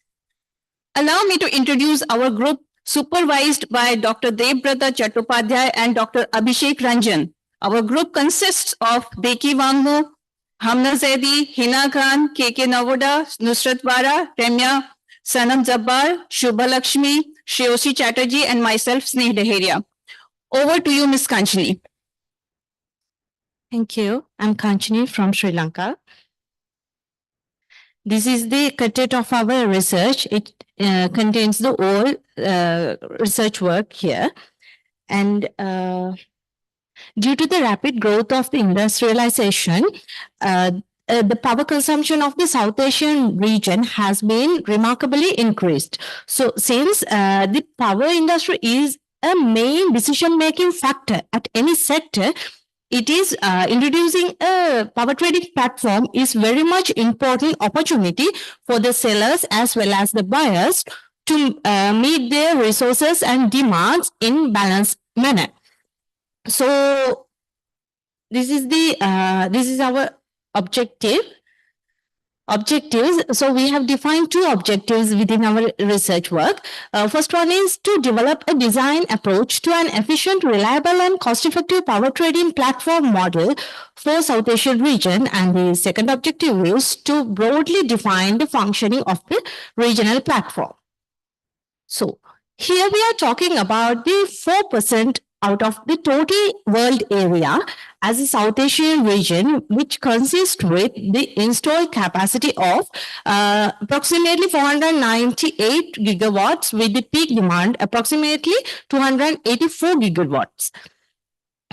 Allow me to introduce our group supervised by Dr. Devbrata Chattopadhyay and Dr. Abhishek Ranjan. Our group consists of Beki Wangu, Hamna Zaidi, Hina Khan, KK Navoda, Nusrat Vara, Remya, Sanam Jabbar, Shubha Lakshmi, Shreyoshi Chatterjee, and myself, Sneh Deheria. Over to you, Ms. Kanchani. Thank you. I'm Kanchani from Sri Lanka. This is the content of our research. It contains the whole research work here. And due to the rapid growth of the industrialization, the power consumption of the South Asian region has been remarkably increased. So since the power industry is a main decision-making factor at any sector, it is introducing a power trading platform is very much important opportunity for the sellers as well as the buyers to meet their resources and demands in balanced manner. So this is our objectives. So we have defined two objectives within our research work. First one is to develop a design approach to an efficient, reliable, and cost-effective power trading platform model for South Asian region. And the second objective is to broadly define the functioning of the regional platform. So here we are talking about the 4% out of the total world area as a South Asian region, which consists with the installed capacity of approximately 498 gigawatts with the peak demand approximately 284 gigawatts.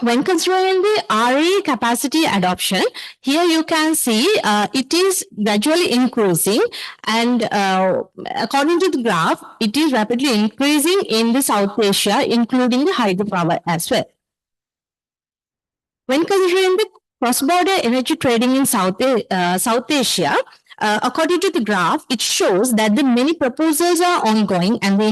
When considering the RE capacity adoption, here you can see it is gradually increasing, and according to the graph, it is rapidly increasing in the South Asia, including the hydropower as well. When considering the cross-border energy trading in South Asia, according to the graph, it shows that the many proposals are ongoing and the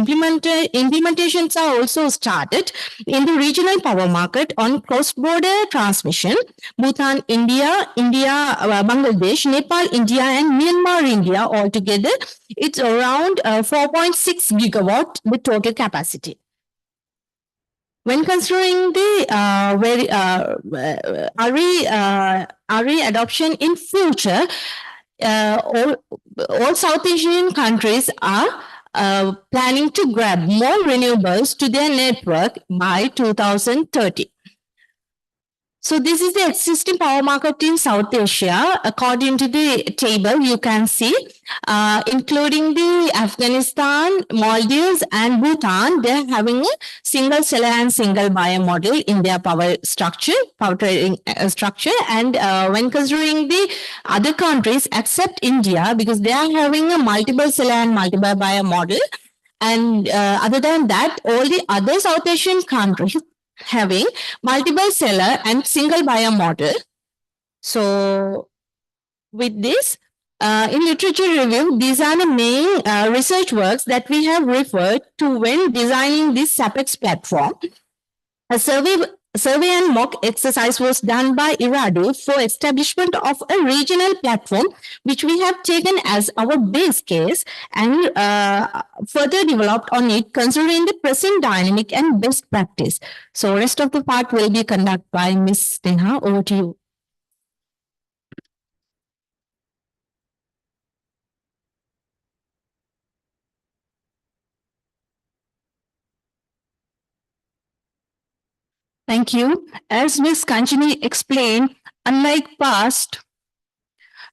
implementations are also started in the regional power market on cross-border transmission. Bhutan, India, Bangladesh, Nepal, India, and Myanmar, India altogether, it's around 4.6 gigawatt the total capacity. When considering the RE adoption in future, all South Asian countries are planning to grab more renewables to their network by 2030. So this is the existing power market in South Asia. According to the table, you can see, including the Afghanistan, Maldives, and Bhutan, they're having a single seller and single buyer model in their power structure, power trading structure. And when considering the other countries, except India, because they are having a multiple seller and multiple buyer model. And other than that, all the other South Asian countries having multiple seller and single buyer model. So with this, in literature review, these are the main research works that we have referred to when designing this SAPEX platform. A survey and mock exercise was done by Iradu for establishment of a regional platform, which we have taken as our base case and further developed on it, considering the present dynamic and best practice. So rest of the part will be conducted by Ms. Neha. Over to you. Thank you. As Ms. Kanchini explained, unlike past,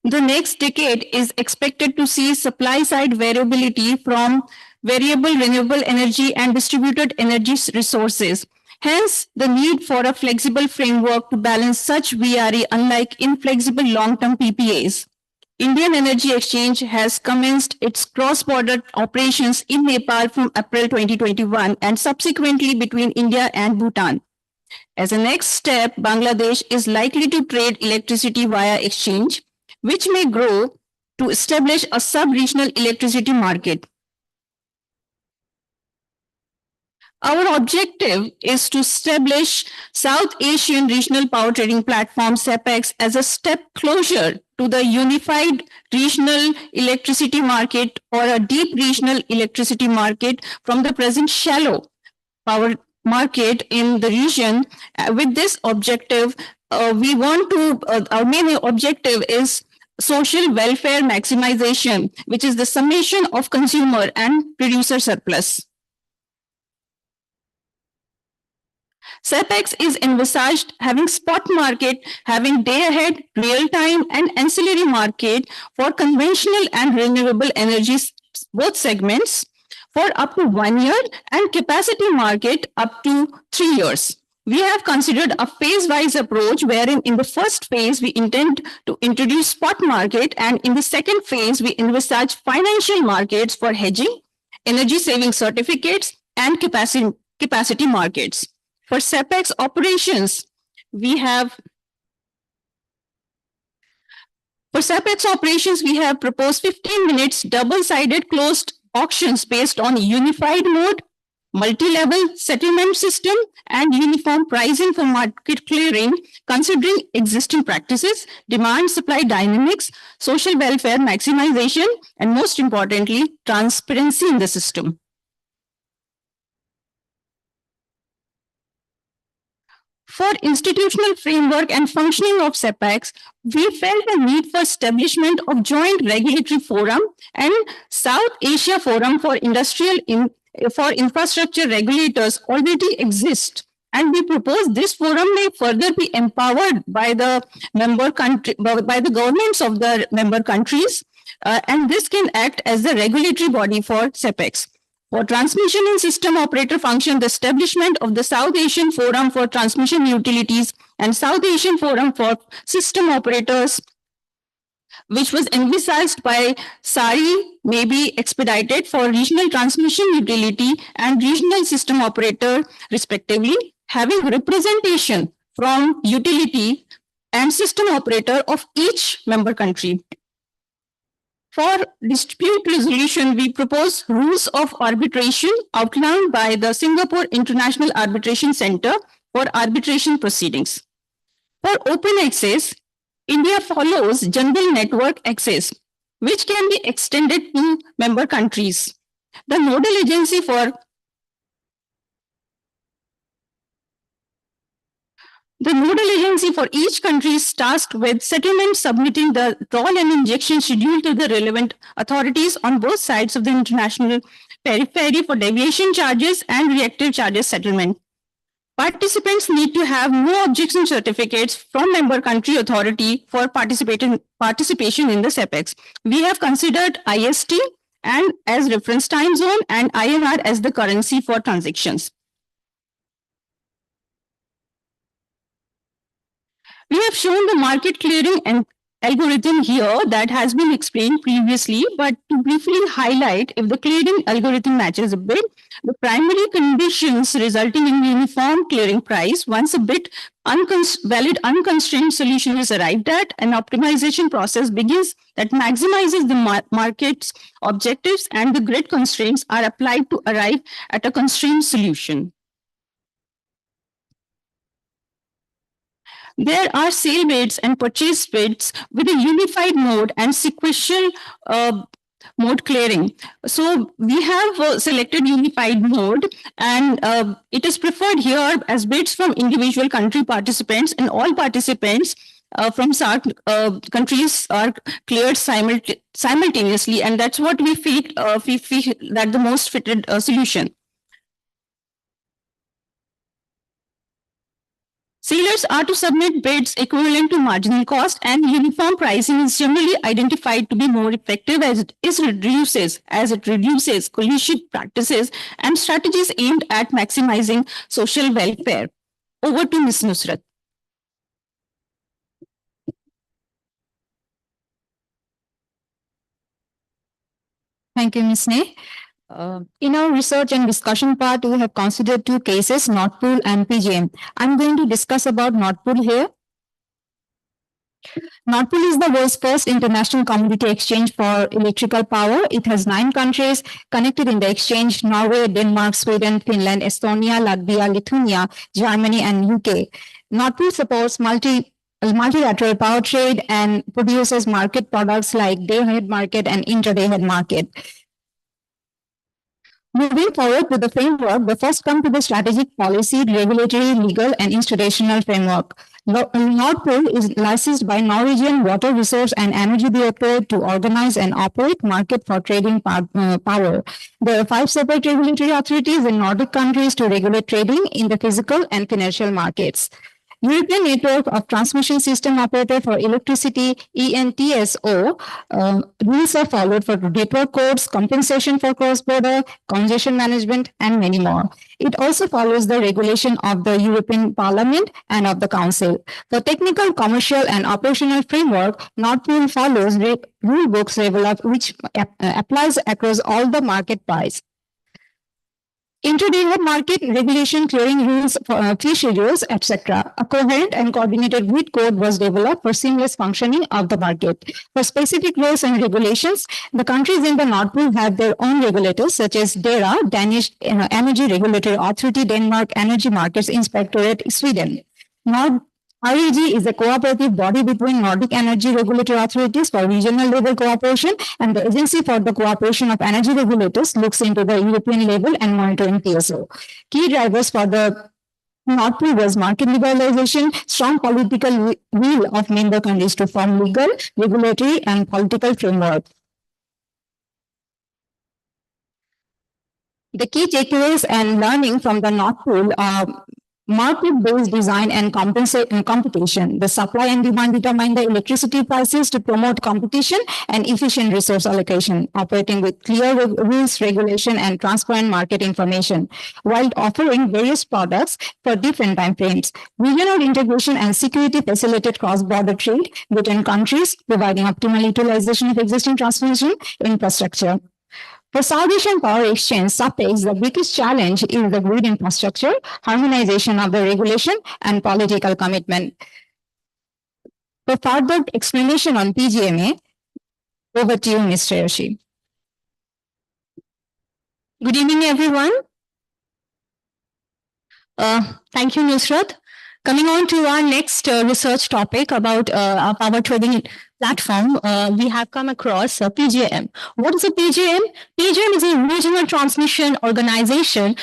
the next decade is expected to see supply-side variability from variable renewable energy and distributed energy resources. Hence, the need for a flexible framework to balance such VRE, unlike inflexible long-term PPAs. Indian Energy Exchange has commenced its cross-border operations in Nepal from April 2021 and subsequently between India and Bhutan. As a next step, Bangladesh is likely to trade electricity via exchange, which may grow to establish a sub-regional electricity market. Our objective is to establish South Asian Regional Power Trading Platform, SAPEX, as a step closer to the unified regional electricity market or a deep regional electricity market from the present shallow power market in the region. With this objective, our main objective is social welfare maximization, which is the summation of consumer and producer surplus. SAPEX is envisaged having spot market, having day-ahead, real-time, and ancillary market for conventional and renewable energies, both segments, for up to 1 year, and capacity market up to 3 years. We have considered a phase-wise approach wherein in the first phase, we intend to introduce spot market, and in the second phase, we envisage financial markets for hedging, energy saving certificates, and capacity markets. For SAPEX operations, we have proposed 15 minutes double-sided closed auctions based on unified mode, multi-level settlement system, and uniform pricing for market clearing, considering existing practices, demand-supply dynamics, social welfare maximization, and most importantly, transparency in the system. For institutional framework and functioning of SAPEX, we felt a need for establishment of joint regulatory forum and South Asia Forum for infrastructure regulators already exist. And we propose this forum may further be empowered by the governments of the member countries, and this can act as the regulatory body for SAPEX. For transmission and system operator function, the establishment of the South Asian Forum for Transmission Utilities and South Asian Forum for System Operators, which was envisaged by SARI, may be expedited for regional transmission utility and regional system operator, respectively, having representation from utility and system operator of each member country. For dispute resolution, we propose rules of arbitration outlined by the Singapore International Arbitration Center for arbitration proceedings. For open access, India follows general network access, which can be extended to member countries. The nodal agency for each country is tasked with settlement, submitting the withdrawal and injection schedule to the relevant authorities on both sides of the international periphery for deviation charges and reactive charges settlement. Participants need to have no objection certificates from member country authority for participation in the SEPEX. We have considered IST and as reference time zone and INR as the currency for transactions. We have shown the market clearing and algorithm here that has been explained previously, but to briefly highlight, if the clearing algorithm matches a bid, the primary conditions resulting in uniform clearing price, once a bid valid unconstrained solution is arrived at, an optimization process begins that maximizes the market's objectives and the grid constraints are applied to arrive at a constrained solution. There are sale bids and purchase bids with a unified mode and sequential mode clearing. So we have selected unified mode and it is preferred here as bids from individual country participants, and all participants from SAR countries are cleared simultaneously, and that's what we feel that the most fitted solution. Sellers are to submit bids equivalent to marginal cost, and uniform pricing is generally identified to be more effective as it reduces collusive practices and strategies aimed at maximizing social welfare. Over to Ms. Nusrat. Thank you, Ms. Nay. In our research and discussion part, we have considered two cases, Nord Pool and PJM. I'm going to discuss about Nord Pool here. Nord Pool is the world's first international commodity exchange for electrical power. It has 9 countries connected in the exchange: Norway, Denmark, Sweden, Finland, Estonia, Latvia, Lithuania, Germany, and UK. Nord Pool supports multilateral power trade and produces market products like day-ahead market and intraday-ahead market. Moving forward to the framework, we first come to the strategic, policy, regulatory, legal, and institutional framework. Nord Pool is licensed by Norwegian Water Resource and Energy Directorate to organize and operate market for trading power. There are 5 separate regulatory authorities in Nordic countries to regulate trading in the physical and financial markets. European Network of Transmission System Operator for Electricity, ENTSO, rules are followed for network codes, compensation for cross-border, congestion management, and many more. It also follows the regulation of the European Parliament and of the Council. For technical, commercial, and operational framework, Nord Pool follows rule books which applies across all the market price. Intraday market regulation, clearing rules, fee schedules, etc. A coherent and coordinated grid code was developed for seamless functioning of the market. For specific rules and regulations, the countries in the Nord Pool have their own regulators, such as DERA, Danish Energy Regulatory Authority, Denmark Energy Markets Inspectorate, Sweden. REG is a cooperative body between Nordic energy regulatory authorities for regional level cooperation, and the Agency for the Cooperation of Energy Regulators looks into the European level and monitoring TSO. Key drivers for the Nord Pool was market liberalization, strong political will of member countries to form legal, regulatory, and political framework. The key takeaways and learning from the Nord Pool are market-based design and competition. The supply and demand determine the electricity prices to promote competition and efficient resource allocation, operating with clear rules, regulation, and transparent market information, while offering various products for different time frames. Regional integration and security facilitate cross-border trade between countries, providing optimal utilization of existing transmission infrastructure. For South Asian Power Exchange, SAPEX, the biggest challenge is the grid infrastructure, harmonization of the regulation, and political commitment. For further explanation on PGMA, over to you, Mr. Yoshi. Good evening, everyone. Thank you, Nusrat. Coming on to our next research topic about our power trading platform, we have come across PJM. What is a PJM? PJM is a regional transmission organization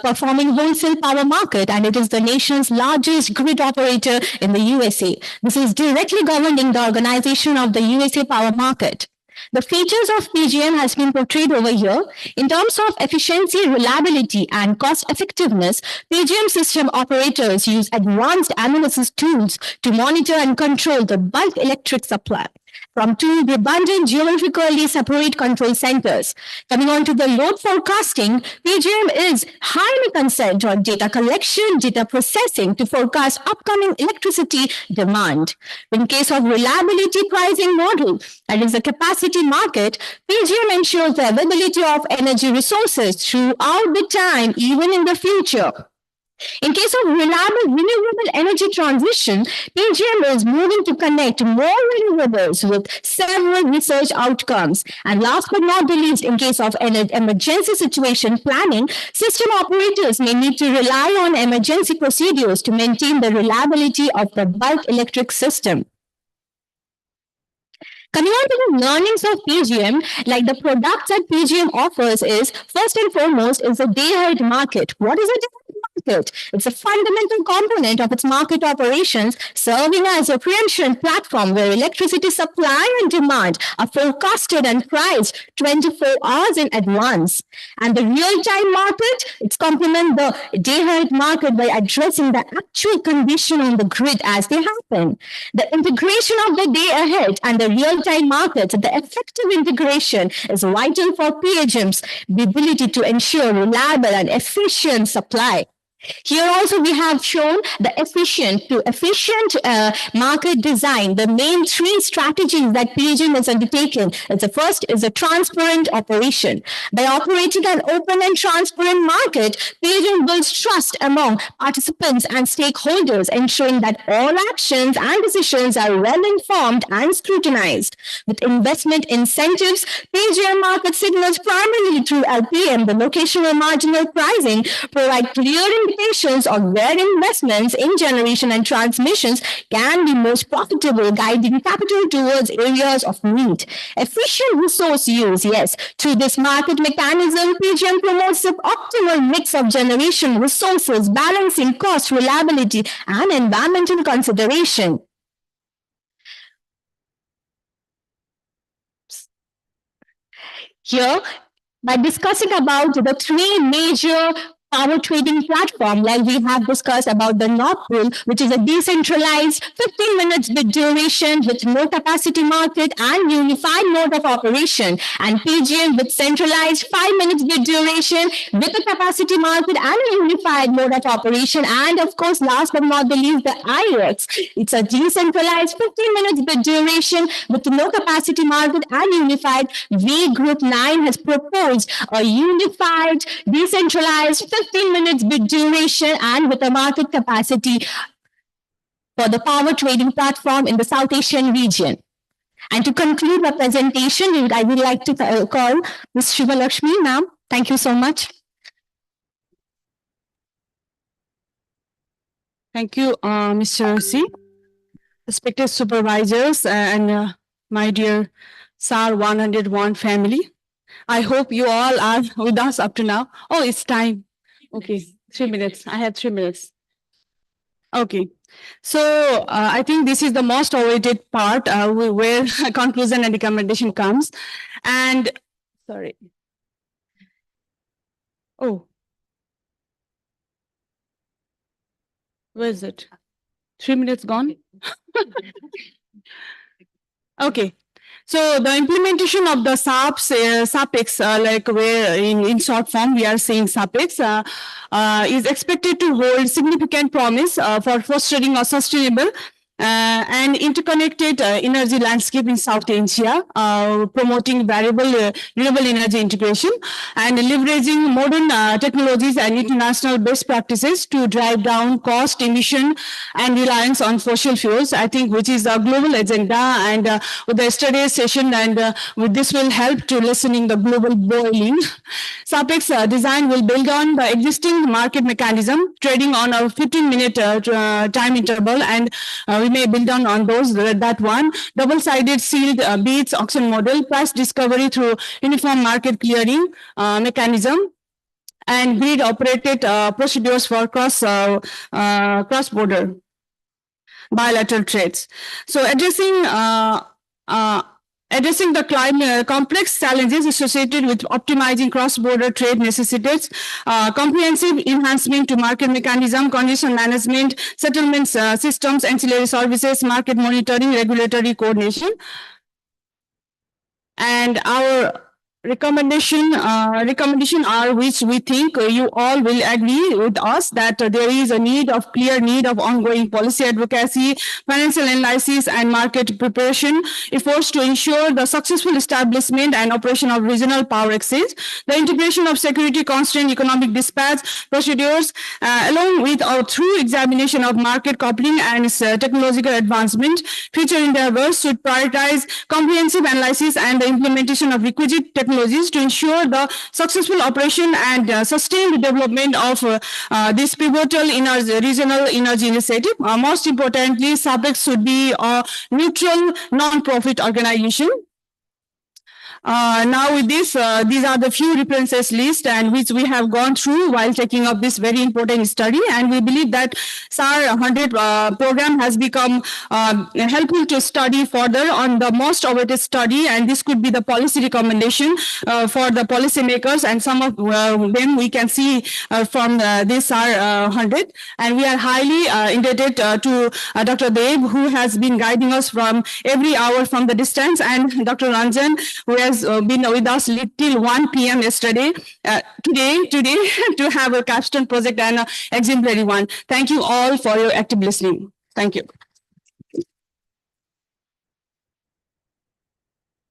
performing wholesale power market, and it is the nation's largest grid operator in the USA. This is directly governing the organization of the USA power market. The features of PGM has been portrayed over here. In terms of efficiency, reliability, and cost effectiveness, PGM system operators use advanced analysis tools to monitor and control the bulk electric supply from two redundant geographically separate control centers. Coming on to the load forecasting, PGM is highly concerned on data collection, data processing to forecast upcoming electricity demand. In case of reliability pricing model, that is the capacity market, PGM ensures the availability of energy resources throughout the time, even in the future. In case of reliable renewable energy transition, PGM is moving to connect more renewables with several research outcomes. And last but not the least, in case of an emergency situation planning, system operators may need to rely on emergency procedures to maintain the reliability of the bulk electric system. Coming on to the learnings of PGM, like the products that PGM offers is, first and foremost, is the day-ahead market. What is a day-ahead market? It's a fundamental component of its market operations, serving as a preemption platform where electricity supply and demand are forecasted and priced 24 hours in advance. And the real-time market, it's complement the day-ahead market by addressing the actual condition on the grid as they happen. The integration of the day ahead and the real-time markets, the effective integration is vital for PGM's ability to ensure reliable and efficient supply. Here also we have shown the efficient market design, the main three strategies that PGM is undertaking. The first is a transparent operation. By operating an open and transparent market, PGM builds trust among participants and stakeholders, ensuring that all actions and decisions are well informed and scrutinized. With investment incentives, PGM market signals primarily through LPM, the locational marginal pricing, provide clear indications of where investments in generation and transmissions can be most profitable, guiding capital towards areas of need. Efficient resource use, yes. Through this market mechanism, PGM promotes the optimal mix of generation resources, balancing cost, reliability, and environmental consideration. Here, by discussing about the three major power trading platform, like we have discussed about the North Pool, which is a decentralized 15 minutes bid duration with no capacity market and unified mode of operation, and PGM with centralized 5 minutes bid duration with a capacity market and a unified mode of operation, and of course, last but not the least, the IREX. It's a decentralized 15 minutes bid duration with no capacity market and unified. V Group 9 has proposed a unified, decentralized 15 minutes bid duration and with a market capacity for the power trading platform in the South Asian region. And to conclude my presentation, I would like to call Ms. Shiva Lakshmi, ma'am. Thank you so much. Thank you, Mr. C. Respected supervisors and my dear SAR101 family. I hope you all are with us up to now. Oh, it's time. Okay, 3 minutes. I have 3 minutes. Okay. So I think this is the most awaited part where conclusion and recommendation comes. And sorry. Oh. Where is it? 3 minutes gone? Okay. So the implementation of the SAPEX, like where in short form we are saying SAPEX, is expected to hold significant promise for fostering a sustainable and interconnected energy landscape in South Asia, promoting variable renewable energy integration and leveraging modern technologies and international best practices to drive down cost, emission, and reliance on fossil fuels, I think, which is a global agenda. And with the yesterday's session, and with this will help to lessening the global boiling. SAPEX design will build on the existing market mechanism, trading on a 15-minute time interval, and we may build on those, that one. Double-sided sealed bids auction model, price discovery through uniform market clearing mechanism, and grid operated procedures for cross-border bilateral trades. So addressing Addressing the climate complex challenges associated with optimizing cross-border trade necessitates comprehensive enhancement to market mechanism, condition management, settlements systems, ancillary services, market monitoring, regulatory coordination. And our recommendation are, which we think you all will agree with us, that there is a clear need of ongoing policy advocacy, financial analysis, and market preparation efforts to ensure the successful establishment and operation of regional power exchange, the integration of security constraint economic dispatch procedures, along with our through examination of market coupling and technological advancement. Future endeavors should prioritize comprehensive analysis and the implementation of requisite technologies to ensure the successful operation and sustained development of this pivotal regional energy initiative. Most importantly, SAPEX should be a neutral, non-profit organization. Now with this, these are the few references list and which we have gone through while taking up this very important study, and we believe that SAR100 program has become helpful to study further on the most awaited study, and this could be the policy recommendation for the policymakers, and some of them we can see from this SAR100, and we are highly indebted to Dr. Dev, who has been guiding us from every hour from the distance, and Dr. Ranjan, who has been with us till 1 p.m. yesterday, today to have a Capstone project and an exemplary one. Thank you all for your active listening. Thank you.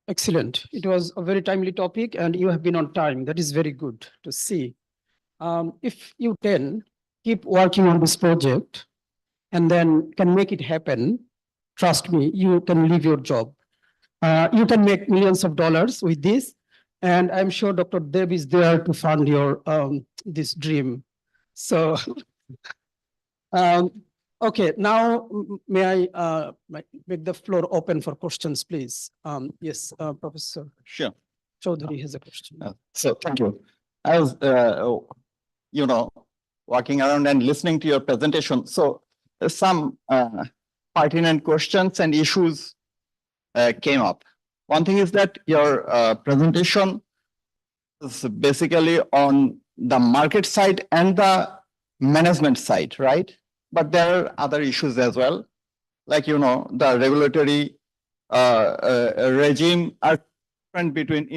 Excellent. It was a very timely topic and you have been on time. That is very good to see. If you can keep working on this project and then can make it happen, trust me, you can leave your job. You can make millions of dollars with this, and I'm sure Dr. Dev is there to fund your this dream. So, okay, now may I make the floor open for questions, please? Yes, Professor. Sure. Chaudhary has a question. So thank you. I was, walking around and listening to your presentation. So some pertinent questions and issues came up. One thing is that your presentation is basically on the market side and the management side, right? But there are other issues as well, like the regulatory regime are different between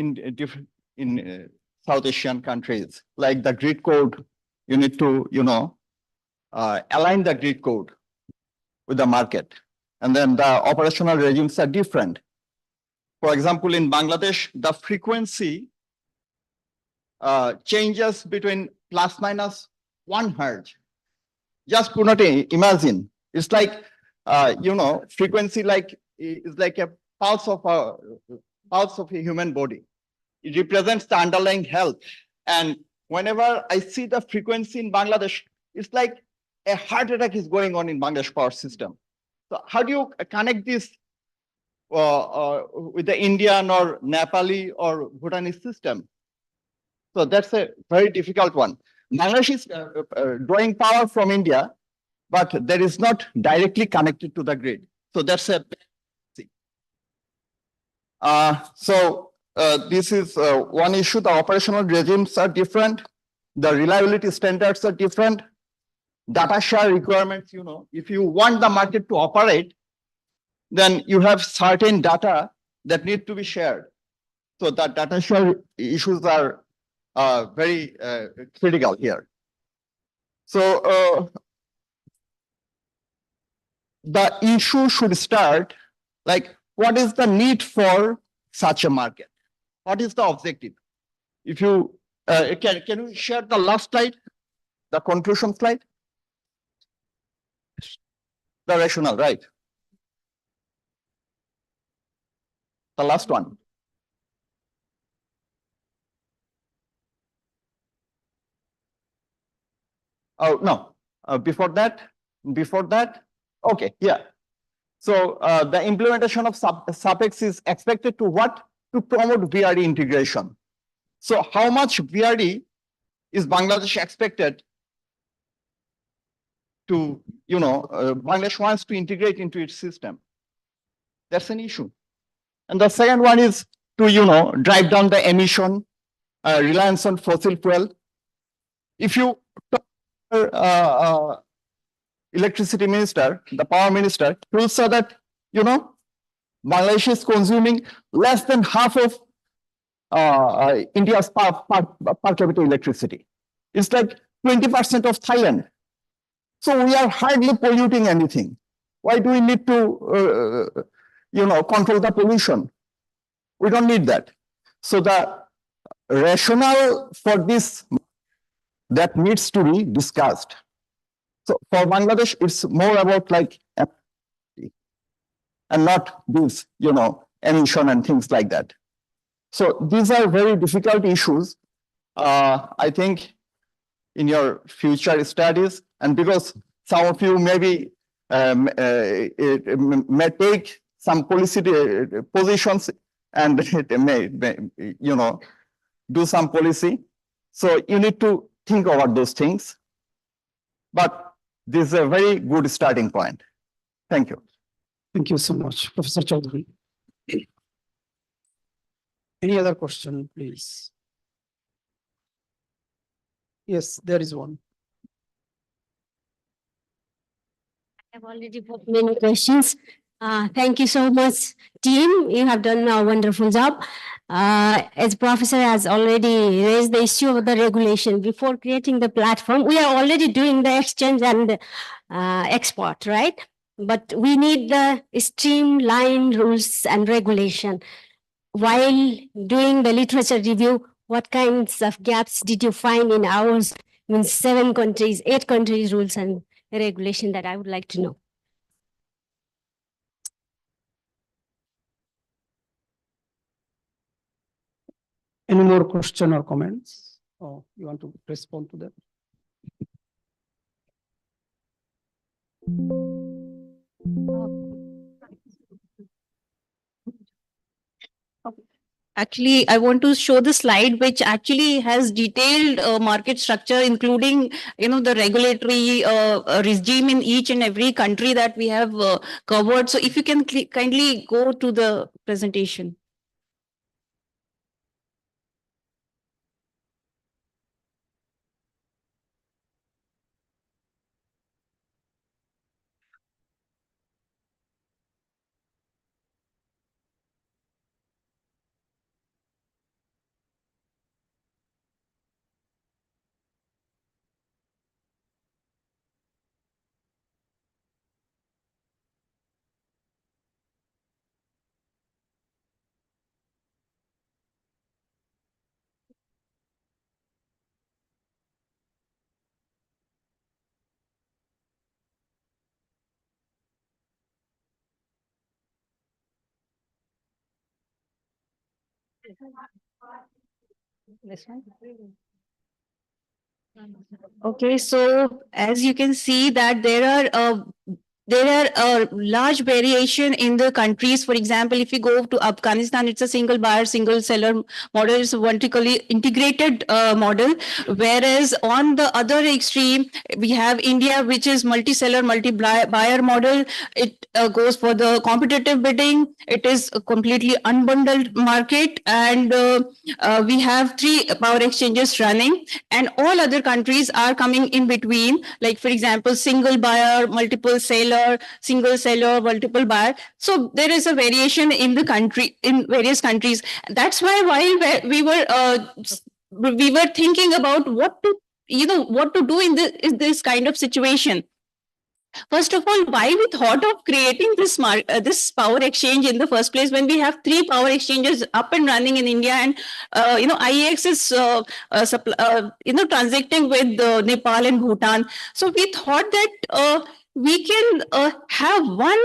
in South Asian countries, like the grid code. You need to align the grid code with the market. And then the operational regimes are different. For example, in Bangladesh, the frequency changes between plus minus 1 hertz. Just could not imagine. It's like, frequency is like a pulse of a human body. It represents the underlying health. And whenever I see the frequency in Bangladesh, it's like a heart attack is going on in Bangladesh power system. So how do you connect this with the Indian or Nepali or Bhutanese system? So that's a very difficult one. Bangladesh is drawing power from India, but there is not directly connected to the grid. So that's a thing. This is one issue. The operational regimes are different. The reliability standards are different. Data share requirements, if you want the market to operate, then you have certain data that need to be shared. So the data share issues are very critical here. So the issue should start like, what is the need for such a market? What is the objective? If you can you share the last slide, the conclusion slide? The rationale, right? The last one. Oh, no, before that, okay, yeah. So the implementation of SAPEX is expected to what? To promote VRE integration. So how much VRE is Bangladesh expected to, Bangladesh wants to integrate into its system? That's an issue. And the second one is to, drive down the emission, reliance on fossil fuel. If you talk to electricity minister, the power minister, he will say that, Bangladesh is consuming less than half of India's per capita electricity. It's like 20% of Thailand. So we are hardly polluting anything. Why do we need to, control the pollution? We don't need that. So the rationale for this that needs to be discussed. So for Bangladesh, it's more about like, and not this, emission and things like that. So these are very difficult issues. I think in your future studies, and because some of you maybe may take some policy positions and it may, do some policy. So you need to think about those things. But this is a very good starting point. Thank you. Thank you so much, Professor Chaudhary. Any other question, please? Yes, there is one. I have already put many questions. Thank you so much, team. You have done a wonderful job. As Professor has already raised the issue of the regulation, before creating the platform, we are already doing the exchange and export, right? But we need the streamlined rules and regulation. While doing the literature review, what kinds of gaps did you find in ours? Means 7 countries, 8 countries rules and regulation that I would like to know. Any more question or comments? Oh, you want to respond to that? Actually, I want to show the slide which actually has detailed market structure, including, the regulatory regime in each and every country that we have covered. So if you can kindly go to the presentation. This one. Okay, so as you can see that there are a large variation in the countries. For example, if you go to Afghanistan, it's a single buyer, single seller model. It's a vertically integrated model. Whereas on the other extreme, we have India, which is multi-seller, multi-buyer model. It goes for the competitive bidding. It is a completely unbundled market. And we have 3 power exchanges running. And all other countries are coming in between. Like, for example, single buyer, multiple seller, single seller, multiple buyer. So there is a variation in the country, in various countries. That's why while we were thinking about what to do in this kind of situation. First of all, why we thought of creating this power exchange in the first place when we have 3 power exchanges up and running in India, and IEX is transacting with Nepal and Bhutan. So we thought that we can have one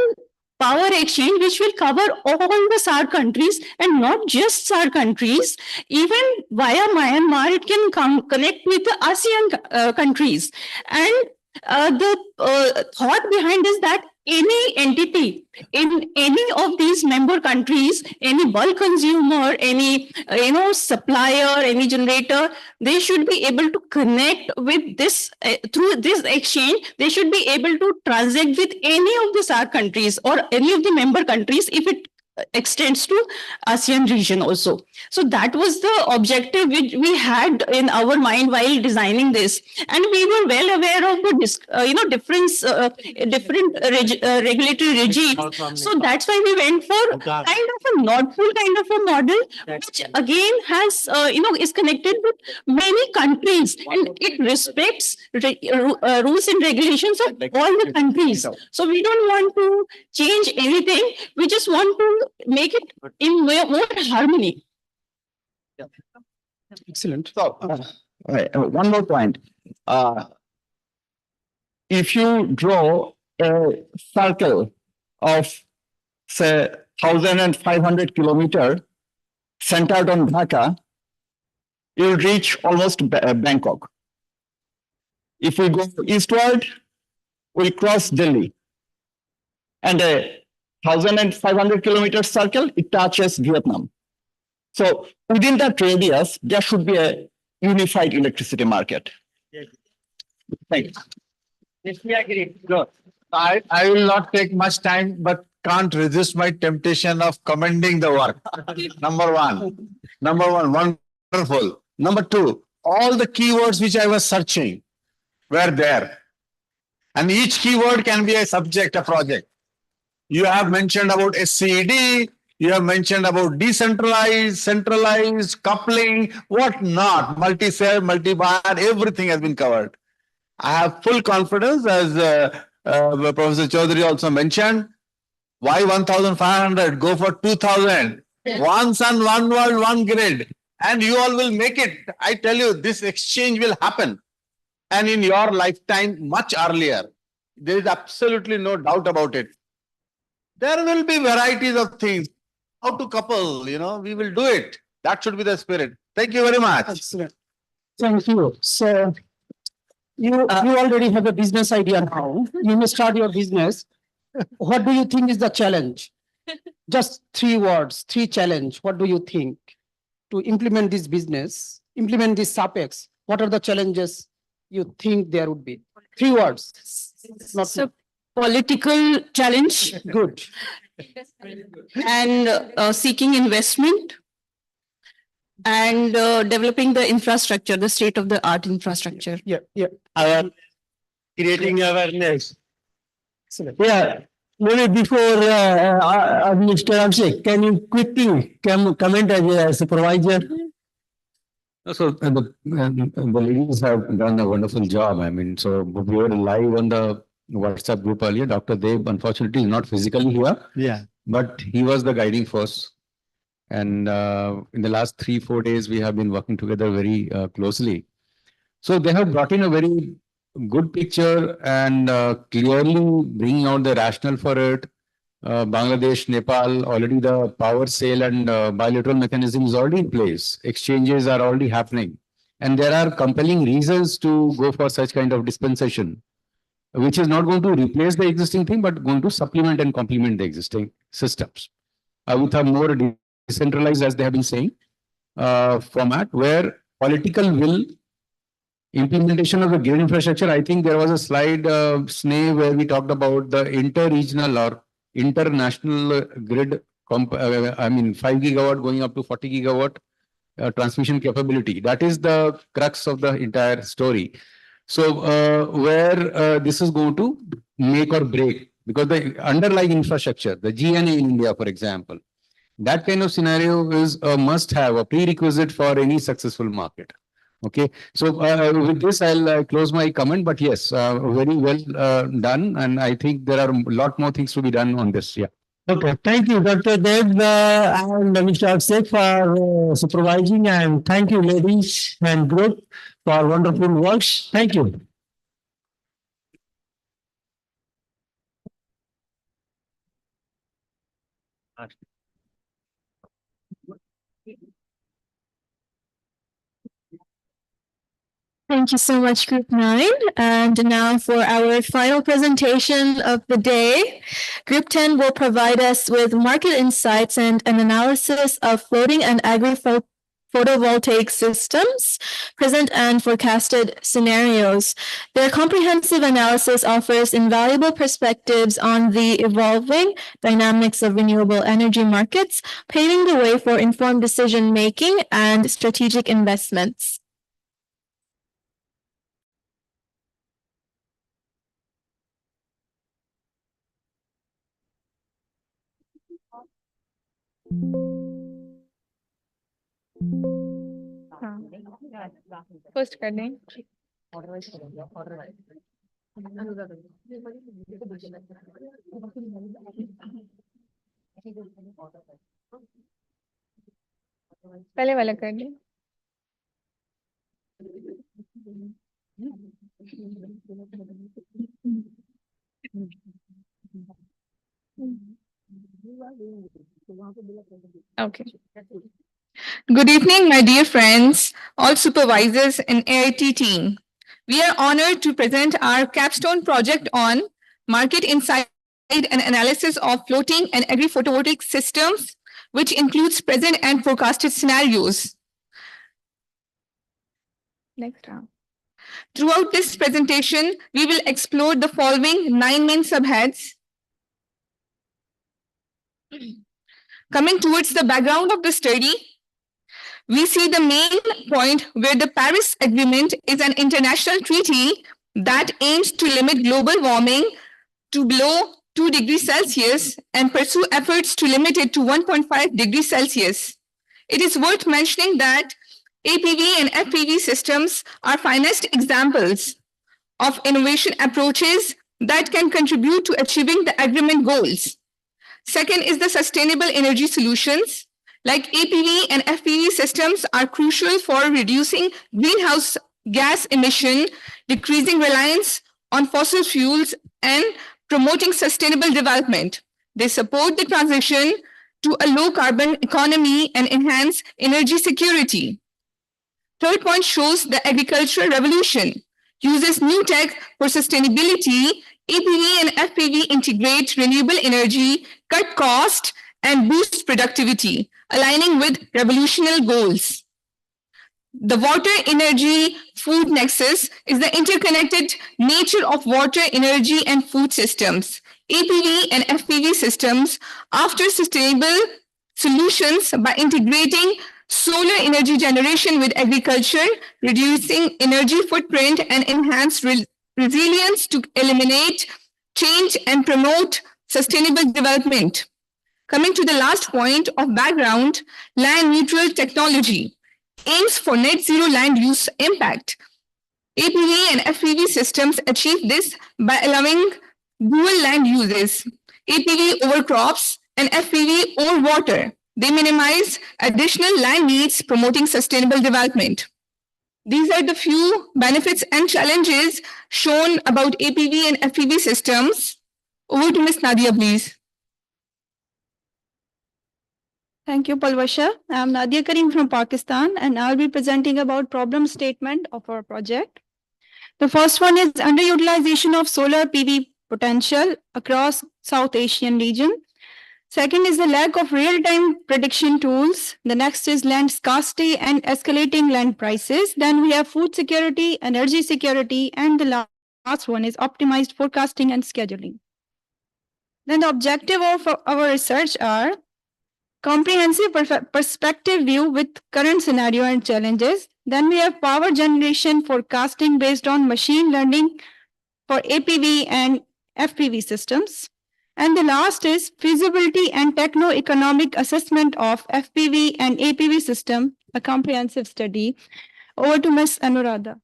power exchange which will cover all the SAR countries, and not just SAR countries. Even via Myanmar, it can connect with the ASEAN countries. And the thought behind is that any entity in any of these member countries, any bulk consumer, any supplier, any generator, they should be able to connect with this through this exchange. They should be able to transact with any of the SAR countries or any of the member countries if it extends to ASEAN region also. So that was the objective which we had in our mind while designing this, and we were well aware of the different regulatory regimes. So that's why we went for kind of a Nordpool kind of a model, which again has is connected with many countries, and it respects rules and regulations of all the countries. So we don't want to change anything. We just want to make it in more harmony. Excellent. So, one more point. If you draw a circle of, say, 1,500 kilometers centered on Dhaka, you'll reach almost Bangkok. If we go eastward, we'll cross Delhi. And a 1,500 kilometers circle, it touches Vietnam. So within that radius, there should be a unified electricity market. Thank you. I will not take much time, but can't resist my temptation of commending the work. Number one, wonderful. Number two, all the keywords which I was searching were there. And each keyword can be a subject, a project. You have mentioned about SCED, you have mentioned about decentralized, centralized, coupling, what not, multi-cell, multi-bar, everything has been covered. I have full confidence, as Professor Chaudhary also mentioned. Why 1,500? Go for 2,000. One sun, one world, one grid. And you all will make it. I tell you, this exchange will happen. And in your lifetime, much earlier. There is absolutely no doubt about it. There will be varieties of things. How to couple, we will do it. That should be the spirit. Thank you very much. Excellent. Thank you. So you already have a business idea now. You may start your business. What do you think is the challenge? Just 3 words, 3 challenge. What do you think to implement this business, implement this SAPEX? What are the challenges you think there would be? 3 words. Not so political challenge. Good. And seeking investment and developing the infrastructure, the state-of-the-art infrastructure. Yeah. Creating awareness. Excellent. Yeah. Maybe before Mr. Abhishek, can you quickly comment as a supervisor? So the ladies have done a wonderful job. I mean, so we were live on the WhatsApp group earlier. Dr. Deb, unfortunately, is not physically here. Yeah. But he was the guiding force. And in the last 3-4 days, we have been working together very closely. So they have brought in a very good picture and clearly bringing out the rationale for it. Bangladesh, Nepal, already the power sale and bilateral mechanism is already in place. Exchanges are already happening. And there are compelling reasons to go for such kind of dispensation, which is not going to replace the existing thing, but going to supplement and complement the existing systems. With a more decentralized, as they have been saying, format where political will, implementation of the grid infrastructure. I think there was a slide, Sneh, where we talked about the inter-regional or international grid, 5 gigawatt going up to 40 gigawatt transmission capability. That is the crux of the entire story. So where this is going to make or break, because the underlying infrastructure, the GNA in India, for example, that kind of scenario is a must-have, a prerequisite for any successful market. Okay, so with this, I'll close my comment. But yes, very well done, and I think there are a lot more things to be done on this. Yeah. Okay, thank you, Dr. Dev and Mr. Abhishek for supervising, and thank you, ladies and group, for wonderful works. Thank you. Thank you so much, Group 9. And now for our final presentation of the day, Group 10 will provide us with market insights and an analysis of floating and agri-photovoltaic photovoltaic systems, present and forecasted scenarios. Their comprehensive analysis offers invaluable perspectives on the evolving dynamics of renewable energy markets, paving the way for informed decision-making and strategic investments. First कर दें पहले वाला कर दें Okay. Good evening, my dear friends, all supervisors and AIT team. We are honored to present our Capstone project on market insight and analysis of floating and agri-photovoltaic systems, which includes present and forecasted scenarios. Next round. Throughout this presentation, we will explore the following 9 main subheads. Coming towards the background of the study, we see the main point where the Paris Agreement is an international treaty that aims to limit global warming to below 2 degrees Celsius and pursue efforts to limit it to 1.5 degrees Celsius. It is worth mentioning that APV and FPV systems are finest examples of innovation approaches that can contribute to achieving the agreement goals. Second is the sustainable energy solutions. Like APV and FPV systems are crucial for reducing greenhouse gas emission, decreasing reliance on fossil fuels, and promoting sustainable development. They support the transition to a low carbon economy and enhance energy security. Third point shows the agricultural revolution. Uses new tech for sustainability. APV and FPV integrate renewable energy, cut cost, and boost productivity, aligning with revolutionary goals. The water energy food nexus is the interconnected nature of water, energy, and food systems. APV and FPV systems offer sustainable solutions by integrating solar energy generation with agriculture, reducing energy footprint, and enhance resilience to eliminate change and promote sustainable development. Coming to the last point of background, land neutral technology aims for net zero land use impact. APV and FPV systems achieve this by allowing dual land uses, APV over crops and FPV over water. They minimize additional land needs, promoting sustainable development. These are the few benefits and challenges shown about APV and FPV systems. Over to Ms. Nadia, please. Thank you, Palvasha. I'm Nadia Karim from Pakistan, and I'll be presenting about problem statement of our project. The first one is underutilization of solar PV potential across South Asian region. Second is the lack of real-time prediction tools. The next is land scarcity and escalating land prices. Then we have food security, energy security, and the last one is optimized forecasting and scheduling. Then the objective of our research are comprehensive perspective view with current scenario and challenges. Then we have power generation forecasting based on machine learning for APV and FPV systems. And the last is feasibility and techno-economic assessment of FPV and APV system, a comprehensive study. Over to Ms. Anuradha.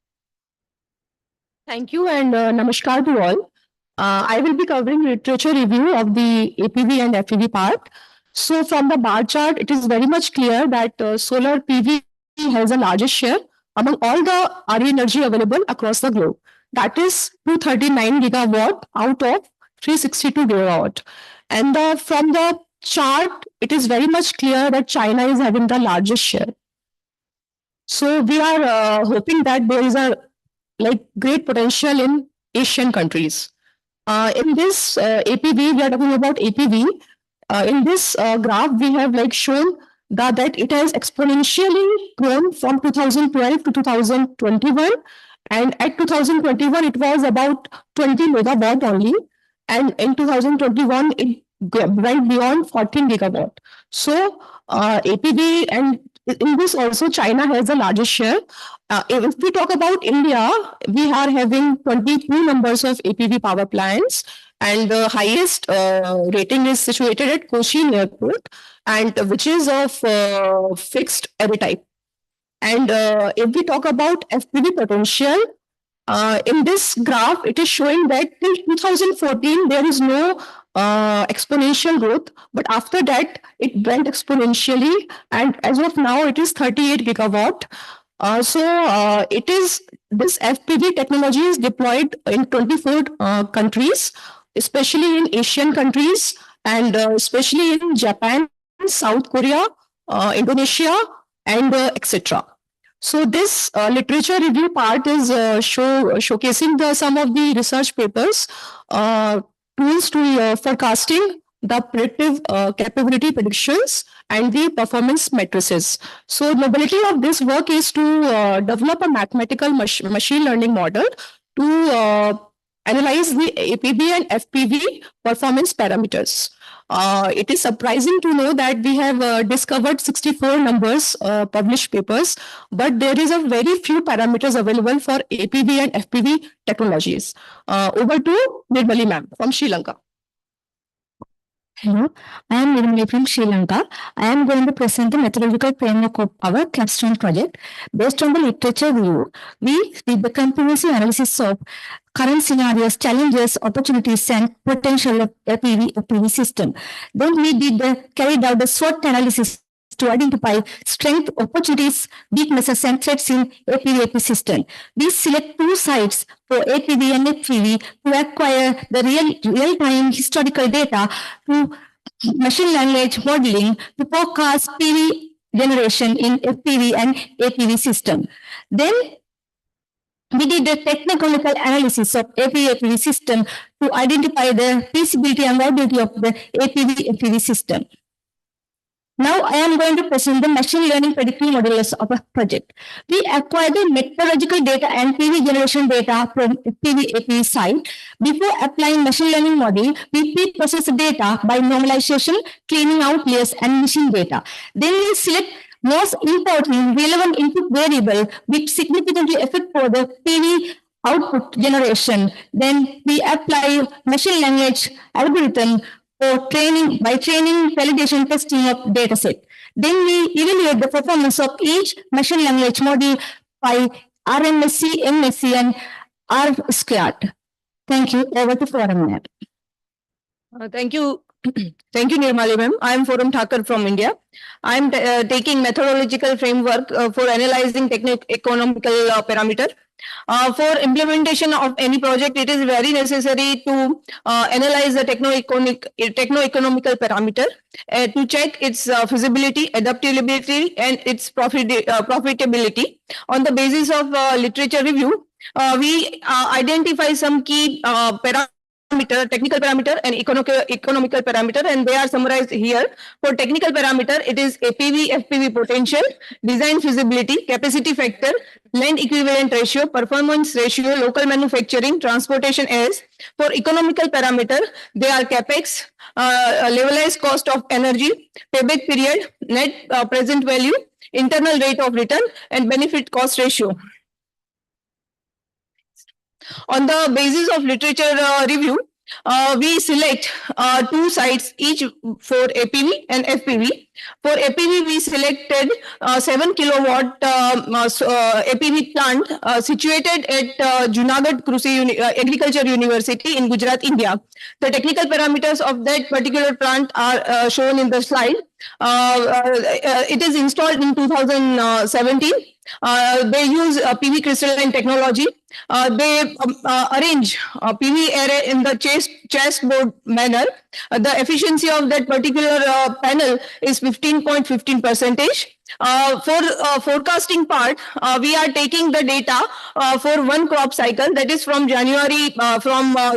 Thank you and namaskar to all. I will be covering literature review of the APV and FPV part. So from the bar chart, it is very much clear that solar PV has the largest share among all the RE energy available across the globe. That is 239 gigawatt out of 362 gigawatt. And from the chart, it is very much clear that China is having the largest share. So we are hoping that there is a great potential in Asian countries. In this APV, we are talking about APV. In this graph, we have shown that it has exponentially grown from 2012 to 2021. And at 2021, it was about 20 megawatt only. And in 2021, it went beyond 14 gigawatt. So APV, and in this also China has the largest share. If we talk about India, we are having 22 numbers of APV power plants, and the highest rating is situated at Cochin Airport, and which is of fixed array type. And if we talk about FPV potential, in this graph, it is showing that till 2014, there is no exponential growth, but after that, it went exponentially, and as of now, it is 38 gigawatt. It is this FPV technology is deployed in 24 countries, especially in Asian countries, and especially in Japan, South Korea, Indonesia, and etc. So this literature review part is showcasing some of the research papers, tools to forecasting, the predictive capability predictions, and the performance matrices. So mobility of this work is to develop a mathematical machine learning model to analyze the APV and FPV performance parameters. It is surprising to know that we have discovered 64 numbers published papers, but there is a very few parameters available for APV and FPV technologies. Over to Nirmali ma'am from Sri Lanka. Hello, I am Nirmali from Sri Lanka. I am going to present the methodological framework of our Capstone project. Based on the literature review, we did the comprehensive analysis of current scenarios, challenges, opportunities, and potential of FPV system. Then we carried out the SWOT analysis to identify strength, opportunities, weaknesses, and threats in APV system. We select two sites for APV and FPV to acquire the real-time historical data to machine language modeling to forecast PV generation in FPV and APV system. Then we did a technical analysis of APV system to identify the feasibility and viability of the APV system. Now I am going to present the machine learning predictive models of a project. We acquire the meteorological data and PV generation data from PV APV site. Before applying machine learning model, we pre-process the data by normalization, cleaning out layers and machine data. Then we select most important relevant input variable which significantly affect for the PV output generation. Then we apply machine language algorithm for training validation testing of dataset. Then we evaluate the performance of each machine language model by RMSC, MSC, and R squared. Thank you. Over to Forum ma'am. Thank you. Thank you, Nirmali ma'am. I am Forum Thakur from India. I am taking methodological framework for analyzing techno-economical parameter. For implementation of any project, it is very necessary to analyze the techno-economical parameter to check its feasibility, adaptability, and its profitability. On the basis of literature review, we identify some key technical parameter and economical parameter, and they are summarized here. For technical parameter, it is APV, FPV potential, design feasibility, capacity factor, land equivalent ratio, performance ratio, local manufacturing, transportation as. For economical parameter, they are capex, levelized cost of energy, payback period, net present value, internal rate of return, and benefit cost ratio. On the basis of literature review, we select two sites each for APV and FPV. For APV, we selected 7 kilowatt APV plant situated at Junagadh Krushi Agriculture University in Gujarat, India. The technical parameters of that particular plant are shown in the slide. It is installed in 2017. They use PV crystalline technology. They arrange PV array in the chessboard manner. The efficiency of that particular panel is 15.15%. For forecasting part, we are taking the data for one crop cycle, that is from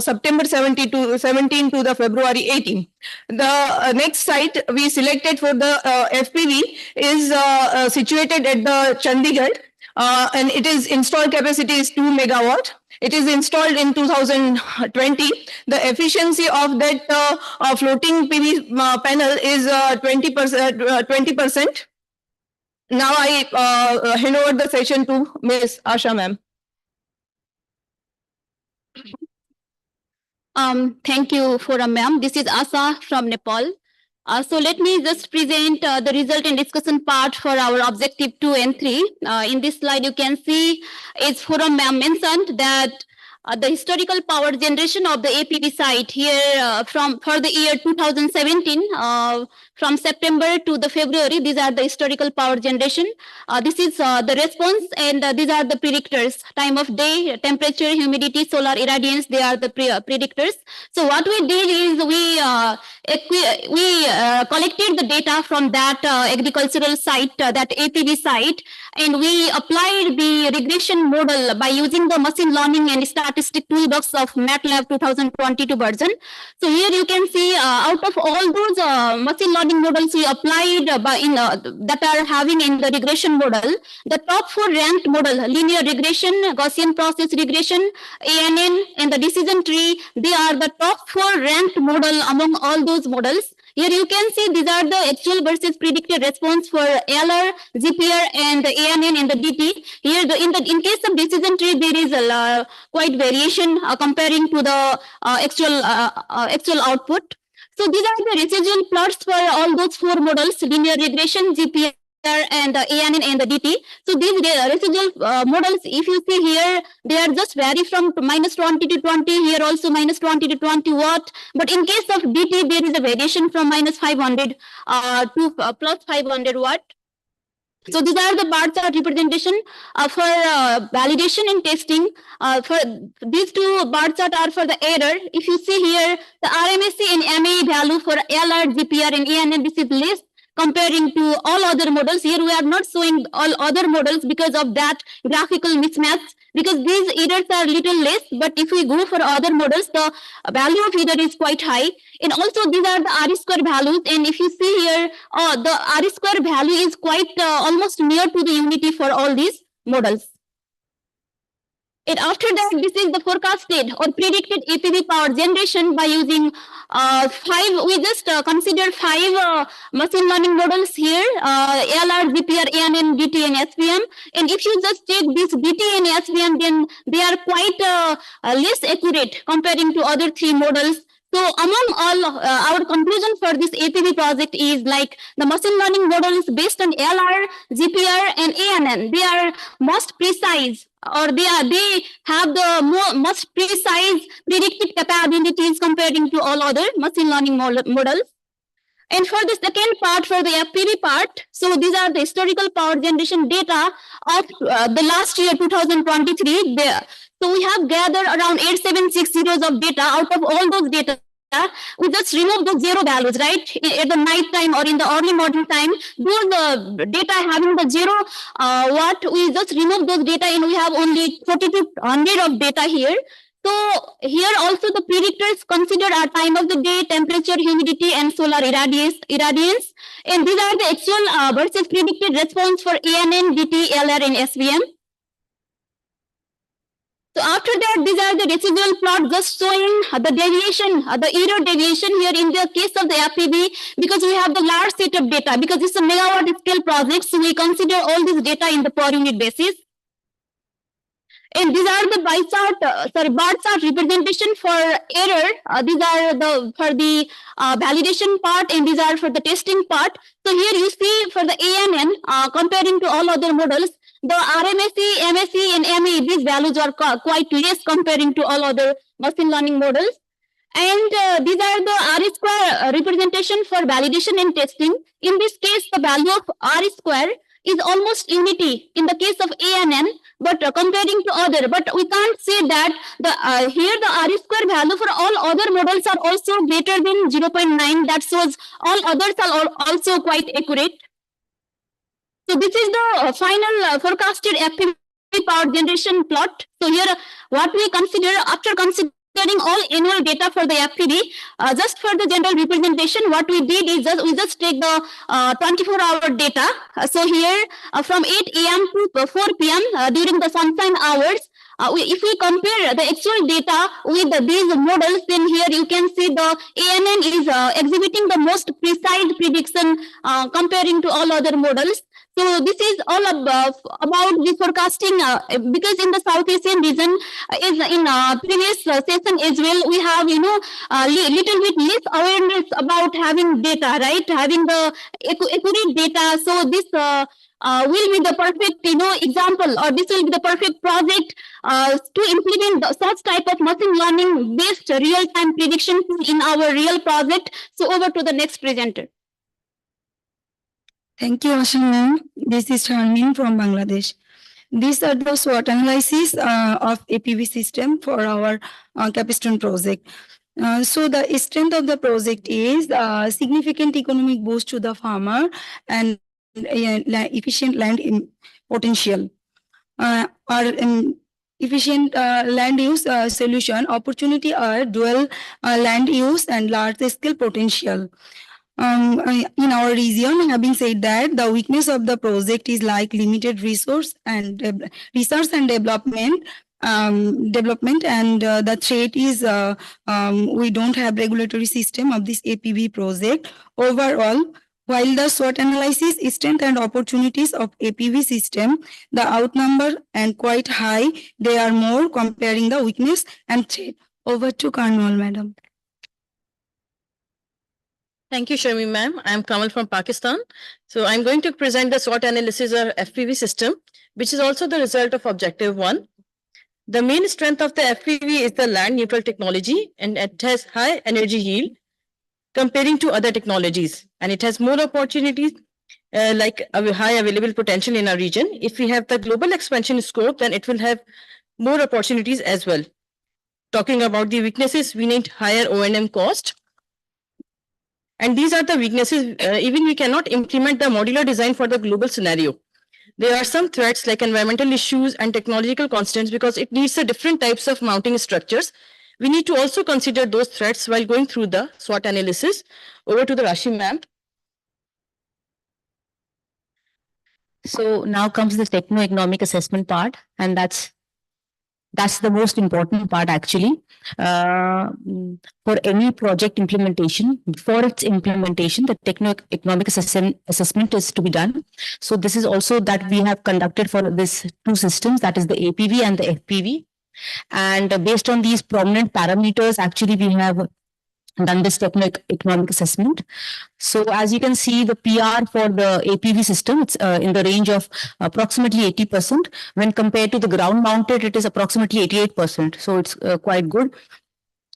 September 17 to the February 18. The next site we selected for the FPV is situated at the Chandigarh, and it is installed capacity is 2 megawatt. It is installed in 2020. The efficiency of that floating PV panel is 20%. Now I hand over the session to Ms. Asha ma'am. Thank you, Forum ma'am. This is Asa from Nepal. So let me just present the result and discussion part for our objective 2 and 3. In this slide, you can see, as Forum ma'am mentioned, that the historical power generation of the APV site here for the year 2017, from September to the February, these are the historical power generation. This is the response, and these are the predictors: time of day, temperature, humidity, solar irradiance. They are the predictors. So what we did is we collected the data from that agricultural site, that APV site, and we applied the regression model by using the machine learning and statistic toolbox of MATLAB 2022 version. So here you can see out of all those machine learning models we applied that are having in the regression model, the top 4 ranked model, linear regression, Gaussian process regression, ANN, and the decision tree, they are the top 4 ranked model among all those models. Here you can see these are the actual versus predicted response for LR, GPR, and the ANN and the DT. Here, in case of decision tree, there is a quite variation comparing to the actual output. So these are the residual plots for all those 4 models: linear regression, GPR, and the ANN and the DT. So these residual models, if you see here, they are just vary from -20 to 20, here also -20 to 20 watt. But in case of DT, there is a variation from -500 to +500 watt. So these are the bar chart representation for validation and testing. For these 2 bar chart are for the error. If you see here, the RMSE and MAE value for LR, GPR, and ANN, this is less comparing to all other models. Here we are not showing all other models because of that graphical mismatch, because these errors are little less, but if we go for other models, the value of error is quite high. And also these are the R-square values, and if you see here, the R-square value is quite almost near to the unity for all these models. And after that, this is the forecasted or predicted APV power generation by using 5, we just consider 5 machine learning models here, LR, GPR, ANN, DT, and SVM. And if you just take this DT and SVM, then they are quite less accurate comparing to other 3 models. So among all, our conclusion for this APV project is like the machine learning models based on LR, GPR, and ANN. They are most precise, or they have the most precise predictive capabilities comparing to all other machine learning models. And for the second part, for the FPV part, so these are the historical power generation data of the last year, 2023. So we have gathered around 8760 of data. Out of all those data, we just remove those 0 values, right? At the night time or in the early morning time, those data having the 0 watt, we just remove those data and we have only 4200 of data here. So here also the predictors considered are time of the day, temperature, humidity, and solar irradiance. And these are the actual versus predicted response for ANN, DT, LR, and SVM. So after that, these are the residual plot just showing the deviation, the error deviation here in the case of the FPV, because we have the large set of data, because it's a megawatt scale project, so we consider all this data in the per unit basis. And these are the bar chart representation for error. These are for the validation part, and these are for the testing part. So here you see for the ANN, comparing to all other models, the RMSE, MSE, and ME, these values are quite less comparing to all other machine learning models. And these are the R-square representation for validation and testing. In this case, the value of R-square is almost unity in the case of ANN, but comparing to other. But we can't say that here the R-square value for all other models are also greater than 0.9. That shows all others are also quite accurate. So this is the final forecasted FPV power generation plot. So here, what we consider after considering all annual data for the FPV, just for the general representation, what we did is we just take the 24-hour data. So here, from 8 a.m. to 4 p.m. During the sunshine hours, if we compare the actual data with these models, then here you can see the ANN is exhibiting the most precise prediction comparing to all other models. So this is all about the forecasting because in the South Asian region, is in previous session as well, we have little bit less awareness about having data, right? Having the accurate data. So this will be the perfect example, or this will be the perfect project to implement such type of machine learning based real time prediction in our real project. So over to the next presenter. Thank you, Asha ma'am. This is Charmin from Bangladesh. These are the SWOT analysis of APV system for our Capstone project. So the strength of the project is significant economic boost to the farmer and efficient land potential. Our efficient land use solution opportunity are dual land use and large scale potential. In our region, having said that, the weakness of the project is like limited resource and research and development. And the threat is we don't have regulatory system of this APV project. Overall, while the SWOT analysis strength and opportunities of APV system, the outnumber and quite high, they are more comparing the weakness and threat. Over to Karnwal, madam. Thank you, Sharmi ma'am. I'm Kamal from Pakistan. So I'm going to present the SWOT analysis of FPV system, which is also the result of objective 1. The main strength of the FPV is the land neutral technology, and it has high energy yield comparing to other technologies, and it has more opportunities like a high available potential in our region. If we have the global expansion scope, then it will have more opportunities as well. Talking about the weaknesses, we need higher O&M cost. And these are the weaknesses. Even we cannot implement the modular design for the global scenario. There are some threats like environmental issues and technological constraints because it needs the different types of mounting structures. We need to also consider those threats while going through the SWOT analysis. Over to the Rashi ma'am. So now comes the techno-economic assessment part, and that's the most important part actually. For any project implementation, before its implementation, the techno-economic assessment is to be done. So this is also that we have conducted for these two systems, that is the APV and the FPV. And based on these prominent parameters, actually we have done this techno-economic assessment. So as you can see, the PR for the APV system, it's in the range of approximately 80%. When compared to the ground mounted, it is approximately 88%. So it's quite good.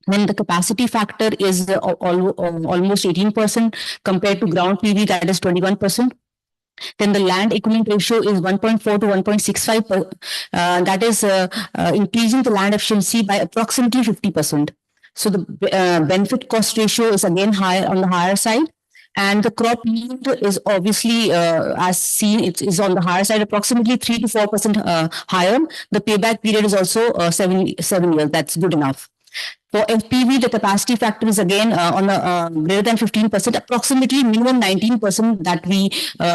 Then the capacity factor is almost 18% compared to ground PV, that is 21%. Then the land equivalent ratio is 1.4 to 1.65. That is increasing the land efficiency by approximately 50%. So the benefit cost ratio is again higher on the higher side. And the crop yield is obviously, as seen, it is on the higher side, approximately 3 to 4% higher. The payback period is also 7 years. That's good enough. For FPV, the capacity factor is again on the greater than 15%, approximately minimum 19% that we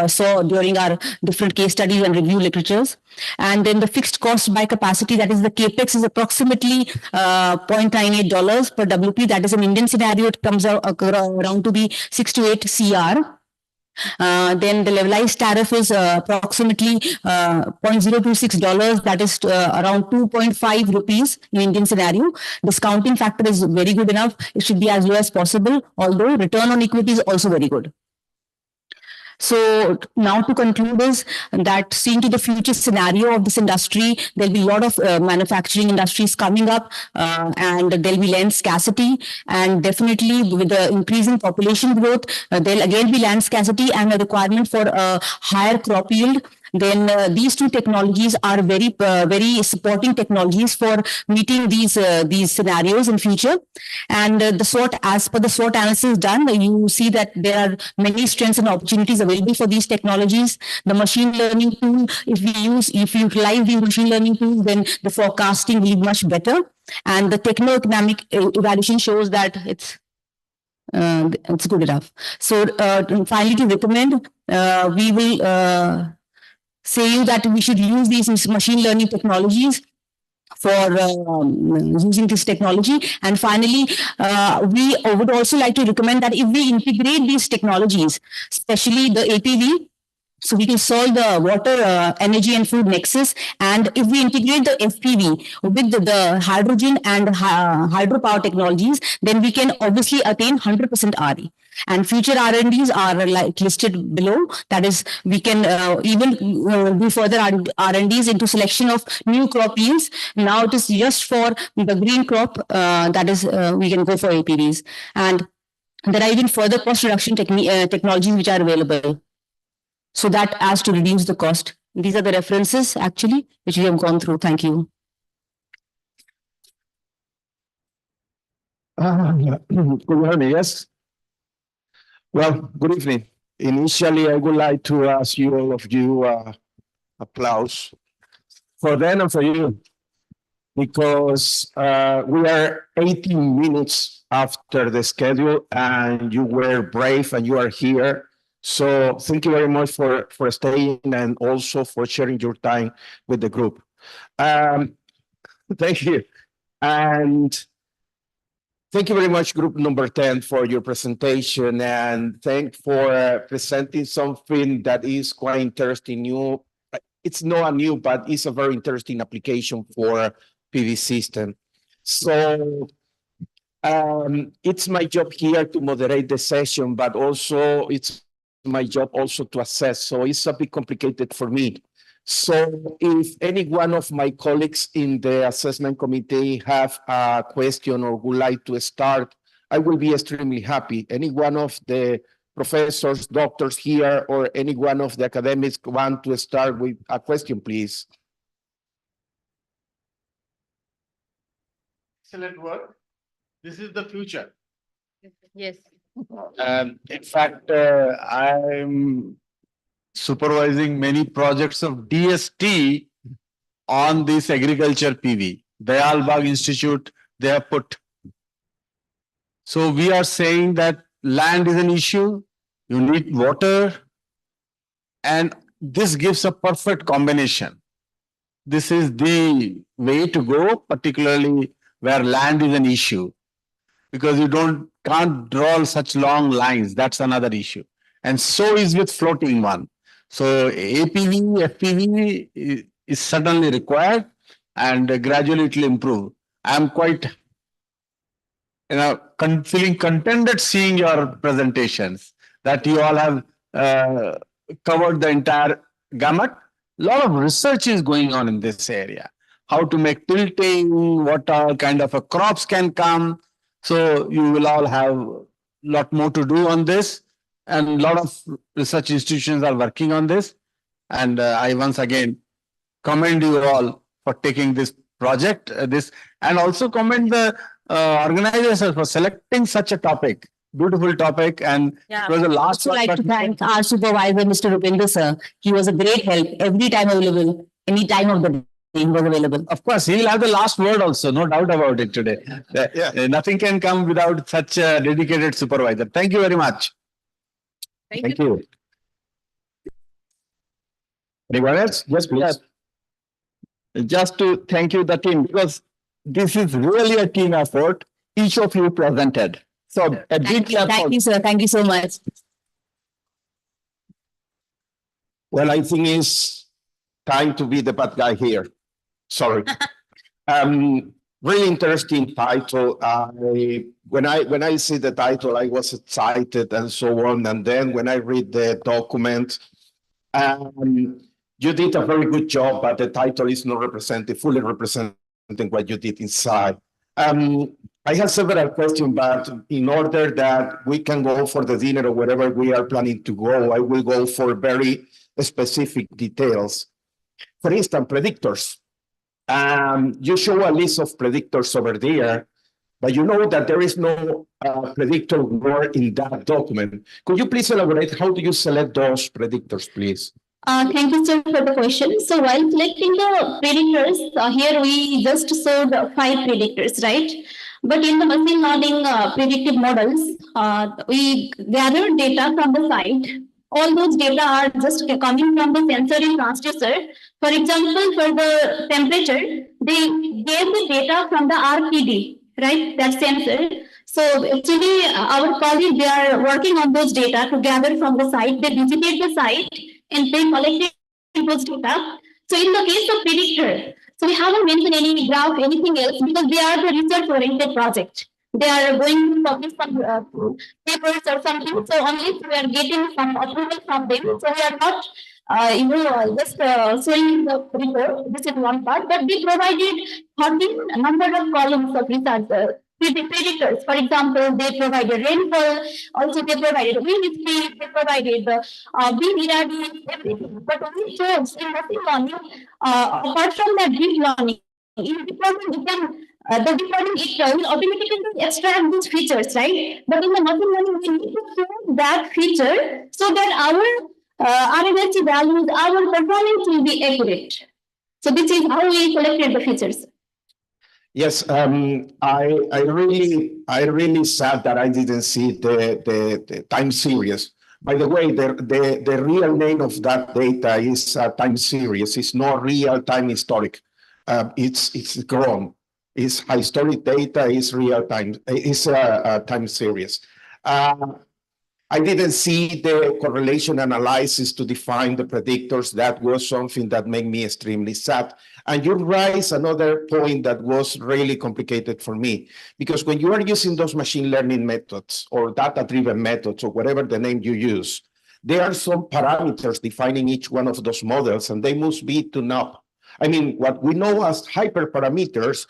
saw during our different case studies and review literatures. And then the fixed cost by capacity, that is the capex, is approximately $0.98 per WP. That is an Indian scenario. It comes out around to be 6 to 8 CR. Then the levelized tariff is approximately $0.026, that is around 2.5 rupees in Indian scenario. Discounting factor is very good enough. It should be as low as possible, although return on equity is also very good. So now to conclude is that seeing to the future scenario of this industry, there'll be a lot of manufacturing industries coming up and there'll be land scarcity, and definitely with the increasing population growth, there'll again be land scarcity and a requirement for a higher crop yield. then these two technologies are very supporting technologies for meeting these scenarios in future. And as per the SWOT analysis done, you see that there are many strengths and opportunities available for these technologies. The machine learning tool, if you utilize the machine learning tool, then the forecasting will be much better. And the techno-economic evaluation shows that it's good enough. So finally, to recommend, we will say you that we should use these machine learning technologies for using this technology. And finally, we would also like to recommend that if we integrate these technologies, especially the APV, so we can solve the water, energy and food nexus. And if we integrate the FPV with the hydrogen and hydropower technologies, then we can obviously attain 100% RE. And future R&Ds are like listed below. That is, we can even do further R&Ds into selection of new crop yields. Now it is just for the green crop, that is, we can go for APVs. And there are even further cost reduction technologies which are available. So that as to reduce the cost. These are the references actually, which we have gone through. Thank you. Could you hear me? Yes. Well, good evening. Initially, I would like to ask you, all of you, applause for them and for you, because we are 18 minutes after the schedule and you were brave and you are here. So thank you very much for staying and also for sharing your time with the group. Thank you. And thank you very much, group number 10, for your presentation, and thank for presenting something that is quite interesting. New, it's not a new, but it's a very interesting application for PV system. So it's my job here to moderate the session, but also it's my job also to assess. So it's a bit complicated for me. So if any one of my colleagues in the assessment committee have a question or would like to start, I will be extremely happy. Any one of the professors, doctors here, or any one of the academics want to start with a question, please. Excellent work. This is the future. Yes. In fact, I'm supervising many projects of DST on this agriculture PV. Dayal Institute, they have put. So we are saying that land is an issue, you need water, and this gives a perfect combination. This is the way to go, particularly where land is an issue, because you can't draw such long lines. That's another issue. And so is with floating one. So APV, FPV is suddenly required, and gradually it will improve. I'm quite feeling contented seeing your presentations, that you all have covered the entire gamut. A lot of research is going on in this area. How to make tilting, what all kind of crops can come. So you will all have a lot more to do on this. And a lot of research institutions are working on this. And I once again commend you all for taking this project, and also commend the organizers for selecting such a topic. Beautiful topic, and it was the last one. I would like to thank our supervisor, Mr. Rupinder, sir. He was a great help every time available, any time of the day. He was available. Of course, he will have the last word also, no doubt about it today. Nothing can come without such a dedicated supervisor. Thank you very much. Thank you. Anyone else? Yes, please. Just to thank you, the team, because this is really a team effort. Each of you presented. So a big clap. Thank you, sir. Thank you so much. Well, I think it's time to be the bad guy here. Sorry. Really interesting title. When I see the title, I was excited and so on. And then when I read the document, you did a very good job, but the title is not fully representing what you did inside. I have several questions, but in order that we can go for the dinner or wherever we are planning to go, I will go for very specific details. For instance, predictors. You show a list of predictors over there, but you know that there is no predictor word in that document. Could you please elaborate? How do you select those predictors, please? Thank you, sir, for the question. So while selecting the predictors, here we just showed 5 predictors, right? But in the machine learning predictive models, we gather data from the site. All those data are just coming from the sensory transducer. For example, for the temperature, they gave the data from the RPD, right? That sensor. So actually, our colleagues, they are working on those data to gather from the site. They visited the site and they collected those data. So in the case of predictor, so we haven't mentioned any graph, anything else, because they are the research-oriented project. They are going to publish some papers or something. So unless we are getting some approval from them, so we are not, just showing the report. This is one part, but we provided 13 number of columns of research. Predictors. For example, they provided rainfall, also they provided wind speed, they provided the wind irradiance, everything. But we chose in machine learning, apart from that deep learning, in deep learning, we can the deep learning it will automatically extract these features, right? But in the machine learning, we need to show that feature so that our RMSE values, our performance will be accurate. So this is how we collected the features. Yes, I really sad that I didn't see the time series. By the way, the real name of that data is time series. It's not real time historic. It's grown. It's historic data. It's real time. It's a time series. I didn't see the correlation analysis to define the predictors. That was something that made me extremely sad. And you raise another point that was really complicated for me, because when you are using those machine learning methods or data-driven methods or whatever the name you use, there are some parameters defining each one of those models, and they must be tuned up. I mean, what we know as hyperparameters,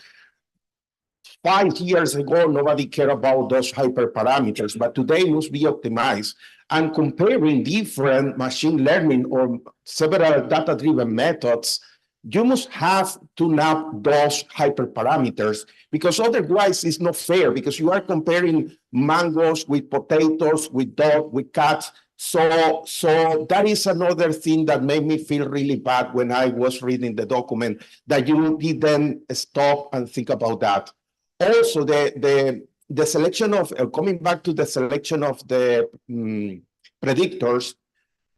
5 years ago, nobody cared about those hyperparameters, but today must be optimized. And comparing different machine learning or several data-driven methods, you must have to map those hyperparameters, because otherwise it's not fair, because you are comparing mangoes with potatoes, with dogs, with cats. So that is another thing that made me feel really bad when I was reading the document, that you didn't stop and think about that. Also, the selection of, coming back to the selection of the predictors,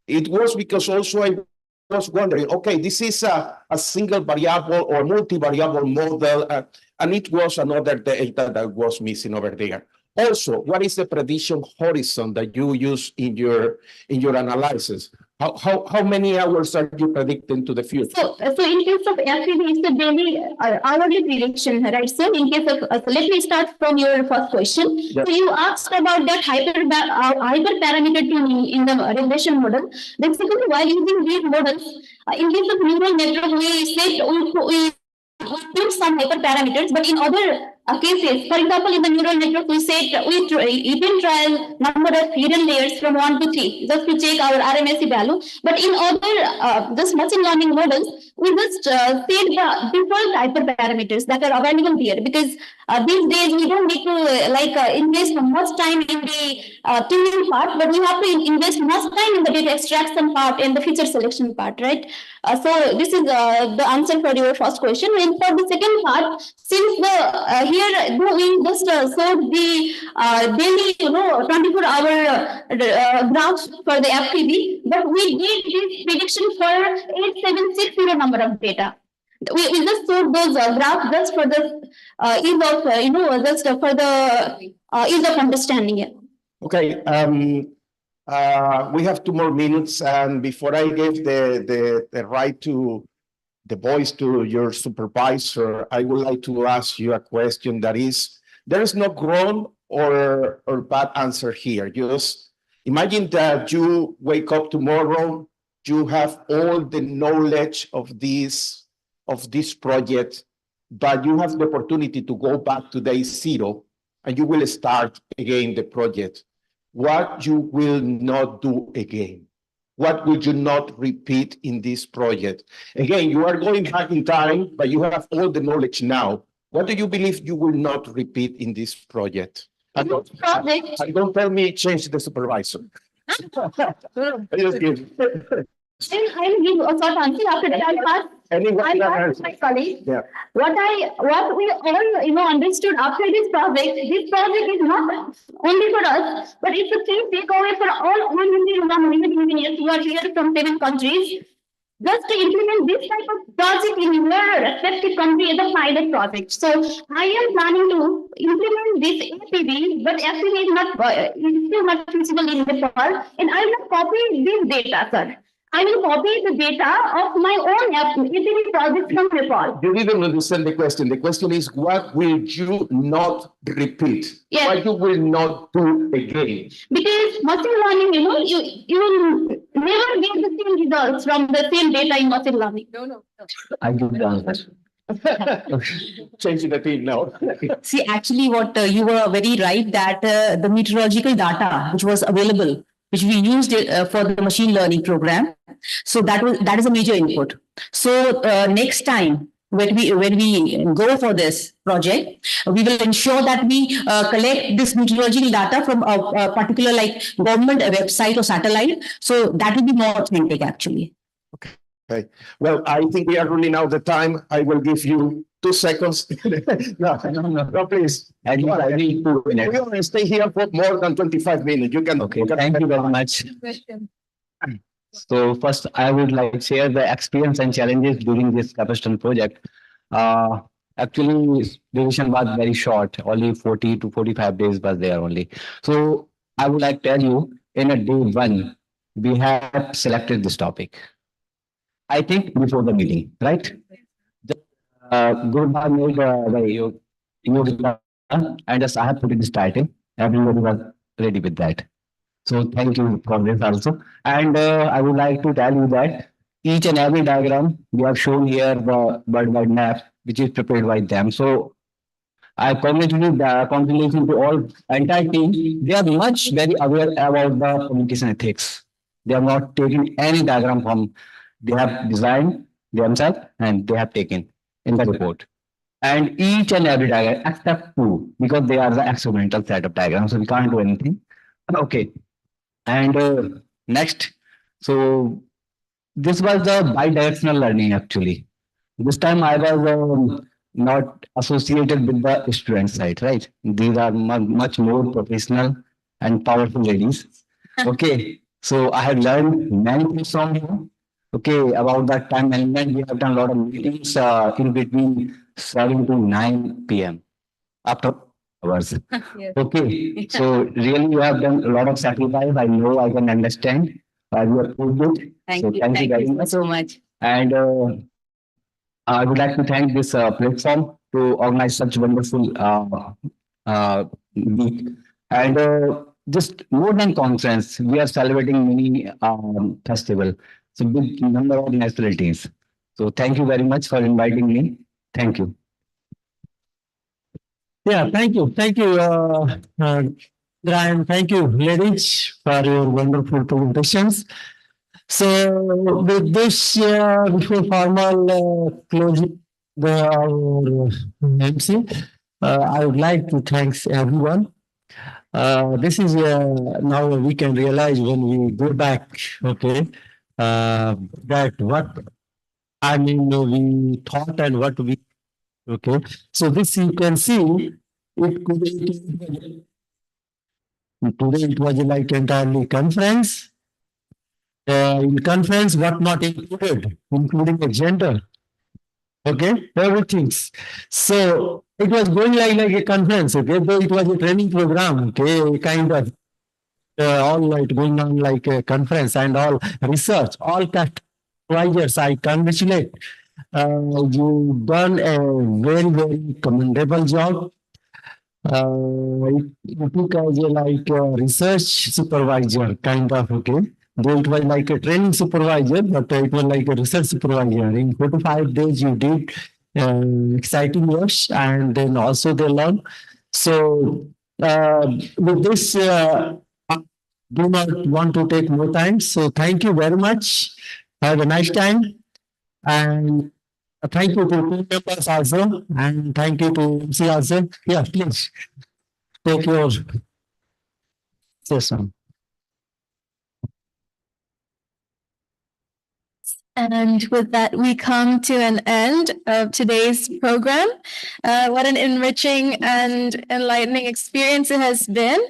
it was because also I was wondering, okay, this is a single variable or multi-variable model, and it was another data that was missing over there. Also, what is the prediction horizon that you use in your analysis? How many hours are you predicting to the future? So in case of FPV, it's a daily hourly prediction, right? So in case of, let me start from your first question. Yes. So you asked about that hyperparameter tuning in the regression model. Basically, while using these models, in case of neural network, we put some hyperparameters, but in other cases, for example, in the neural network, we set we can trial number of hidden layers from 1 to 3 just to check our RMSE value. But in other just machine learning models, we just set the default hyperparameters that are available here, because these days we don't need to invest much time in the tuning part, but we have to invest much time in the data extraction part and the feature selection part, right? So this is the answer for your first question. And for the second part, since the here we just showed the daily 24-hour graphs for the FTB, but we did this prediction for 8760 number of data. We just showed those graphs just for the ease of just for the ease of understanding it. Okay. We have 2 more minutes, and before I give the right to the voice to your supervisor, I would like to ask you a question that is, there is no wrong or bad answer here. Just imagine that you wake up tomorrow, you have all the knowledge of this project, but you have the opportunity to go back to day 0 and you will start again the project. What you will not do again? what would you not repeat in this project? Again, you are going back in time, but you have all the knowledge now. What do you believe you will not repeat in this project? And don't tell me change the supervisor. I just kidding. I will give a short answer after that. I'll pass. I'll pass my colleague. Yeah. What we all understood after this project is not only for us, but it's a key takeaway for all 100 engineers who are here from 7 countries. Just to implement this type of project in your respective country as a pilot project. So I am planning to implement this APV, but actually it's still not feasible in Nepal, and I will copy this data, sir. I will copy the data of my own APV project from Nepal. You didn't understand the question. The question is, what will you not repeat? Yes. What you will not do again? Because machine learning, you will never get the same results from the same data in machine learning. No. I give the answer. Changing the team now. See, actually, what you were very right that the meteorological data which was available, which we used for the machine learning program, so that is a major input. So next time when we go for this project, we will ensure that we collect this meteorological data from a particular like government website or satellite. So that will be more authentic actually. Okay. Well, I think we are running out of time. I will give you 2 seconds. No, please. I need 2 minutes. We only stay here for more than 25 minutes. You can. Okay, thank you very much. So first, I would like to share the experience and challenges during this Capstone project. Actually, duration was very short, only 40 to 45 days was there only. So I would like to tell you, in a day 1, we have selected this topic. I think before the meeting, right? Gurba made the yoga, and just I have put in this title. Everybody was ready with that. So thank you for this also. And I would like to tell you that each and every diagram we have shown here the worldwide map, which is prepared by them. So I congratulate to all entire team. They are much very aware about the communication ethics. They are not taking any diagram from. They have designed themselves and they have taken in the report. And each and every diagram except 2, because they are the experimental set of diagrams, so we can't do anything. Okay. And next, so this was the bidirectional learning actually. This time I was not associated with the student side, right? These are much more professional and powerful ladies. Okay. So I have learned many things from you. Okay, about that time management, we have done a lot of meetings in between 7 to 9 p.m. after hours. Yes. Okay, so really you have done a lot of sacrifice. I know, I can understand. You have proved it. Thank So you. thank you very much. So much. And I would like to thank this platform to organize such wonderful week. And just more than conference, we are celebrating many festival. So big number of nationalities. So thank you very much for inviting me. Thank you. Yeah, thank you. Thank you, Brian. Thank you, ladies, for your wonderful presentations. So with this, before formal closing our MC, I would like to thank everyone. This is now we can realize when we go back, okay, that what we thought and what we, okay. So this you can see, today it was like entirely conference. In conference, what not included, including agenda. Okay, everything. So it was going like a conference, okay, though it was a training program, okay, kind of all like going on like a conference and all research, all advisors. I congratulate. You've done a very, very commendable job. It took as a like a research supervisor, kind of, okay. Though it was like a training supervisor, but it was like a research supervisor. In 45 days, you did exciting work, and then also they learn. So with this, do not want to take more time. So thank you very much. Have a nice time. And thank you to team members also. And thank you to MC also. Yeah, please take your session. And with that, we come to an end of today's program. What an enriching and enlightening experience it has been,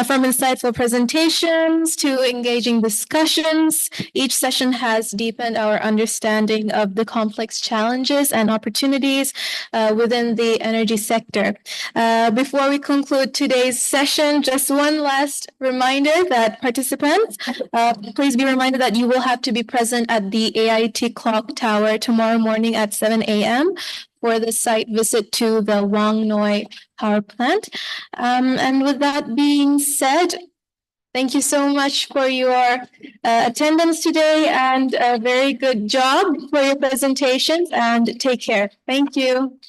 from insightful presentations to engaging discussions. Each session has deepened our understanding of the complex challenges and opportunities within the energy sector. Before we conclude today's session, just one last reminder that participants, please be reminded that you will have to be present at the AIT Clock Tower tomorrow morning at 7 a.m. for the site visit to the Wang Noi power plant. And with that being said, thank you so much for your attendance today and a very good job for your presentations, and take care. Thank you.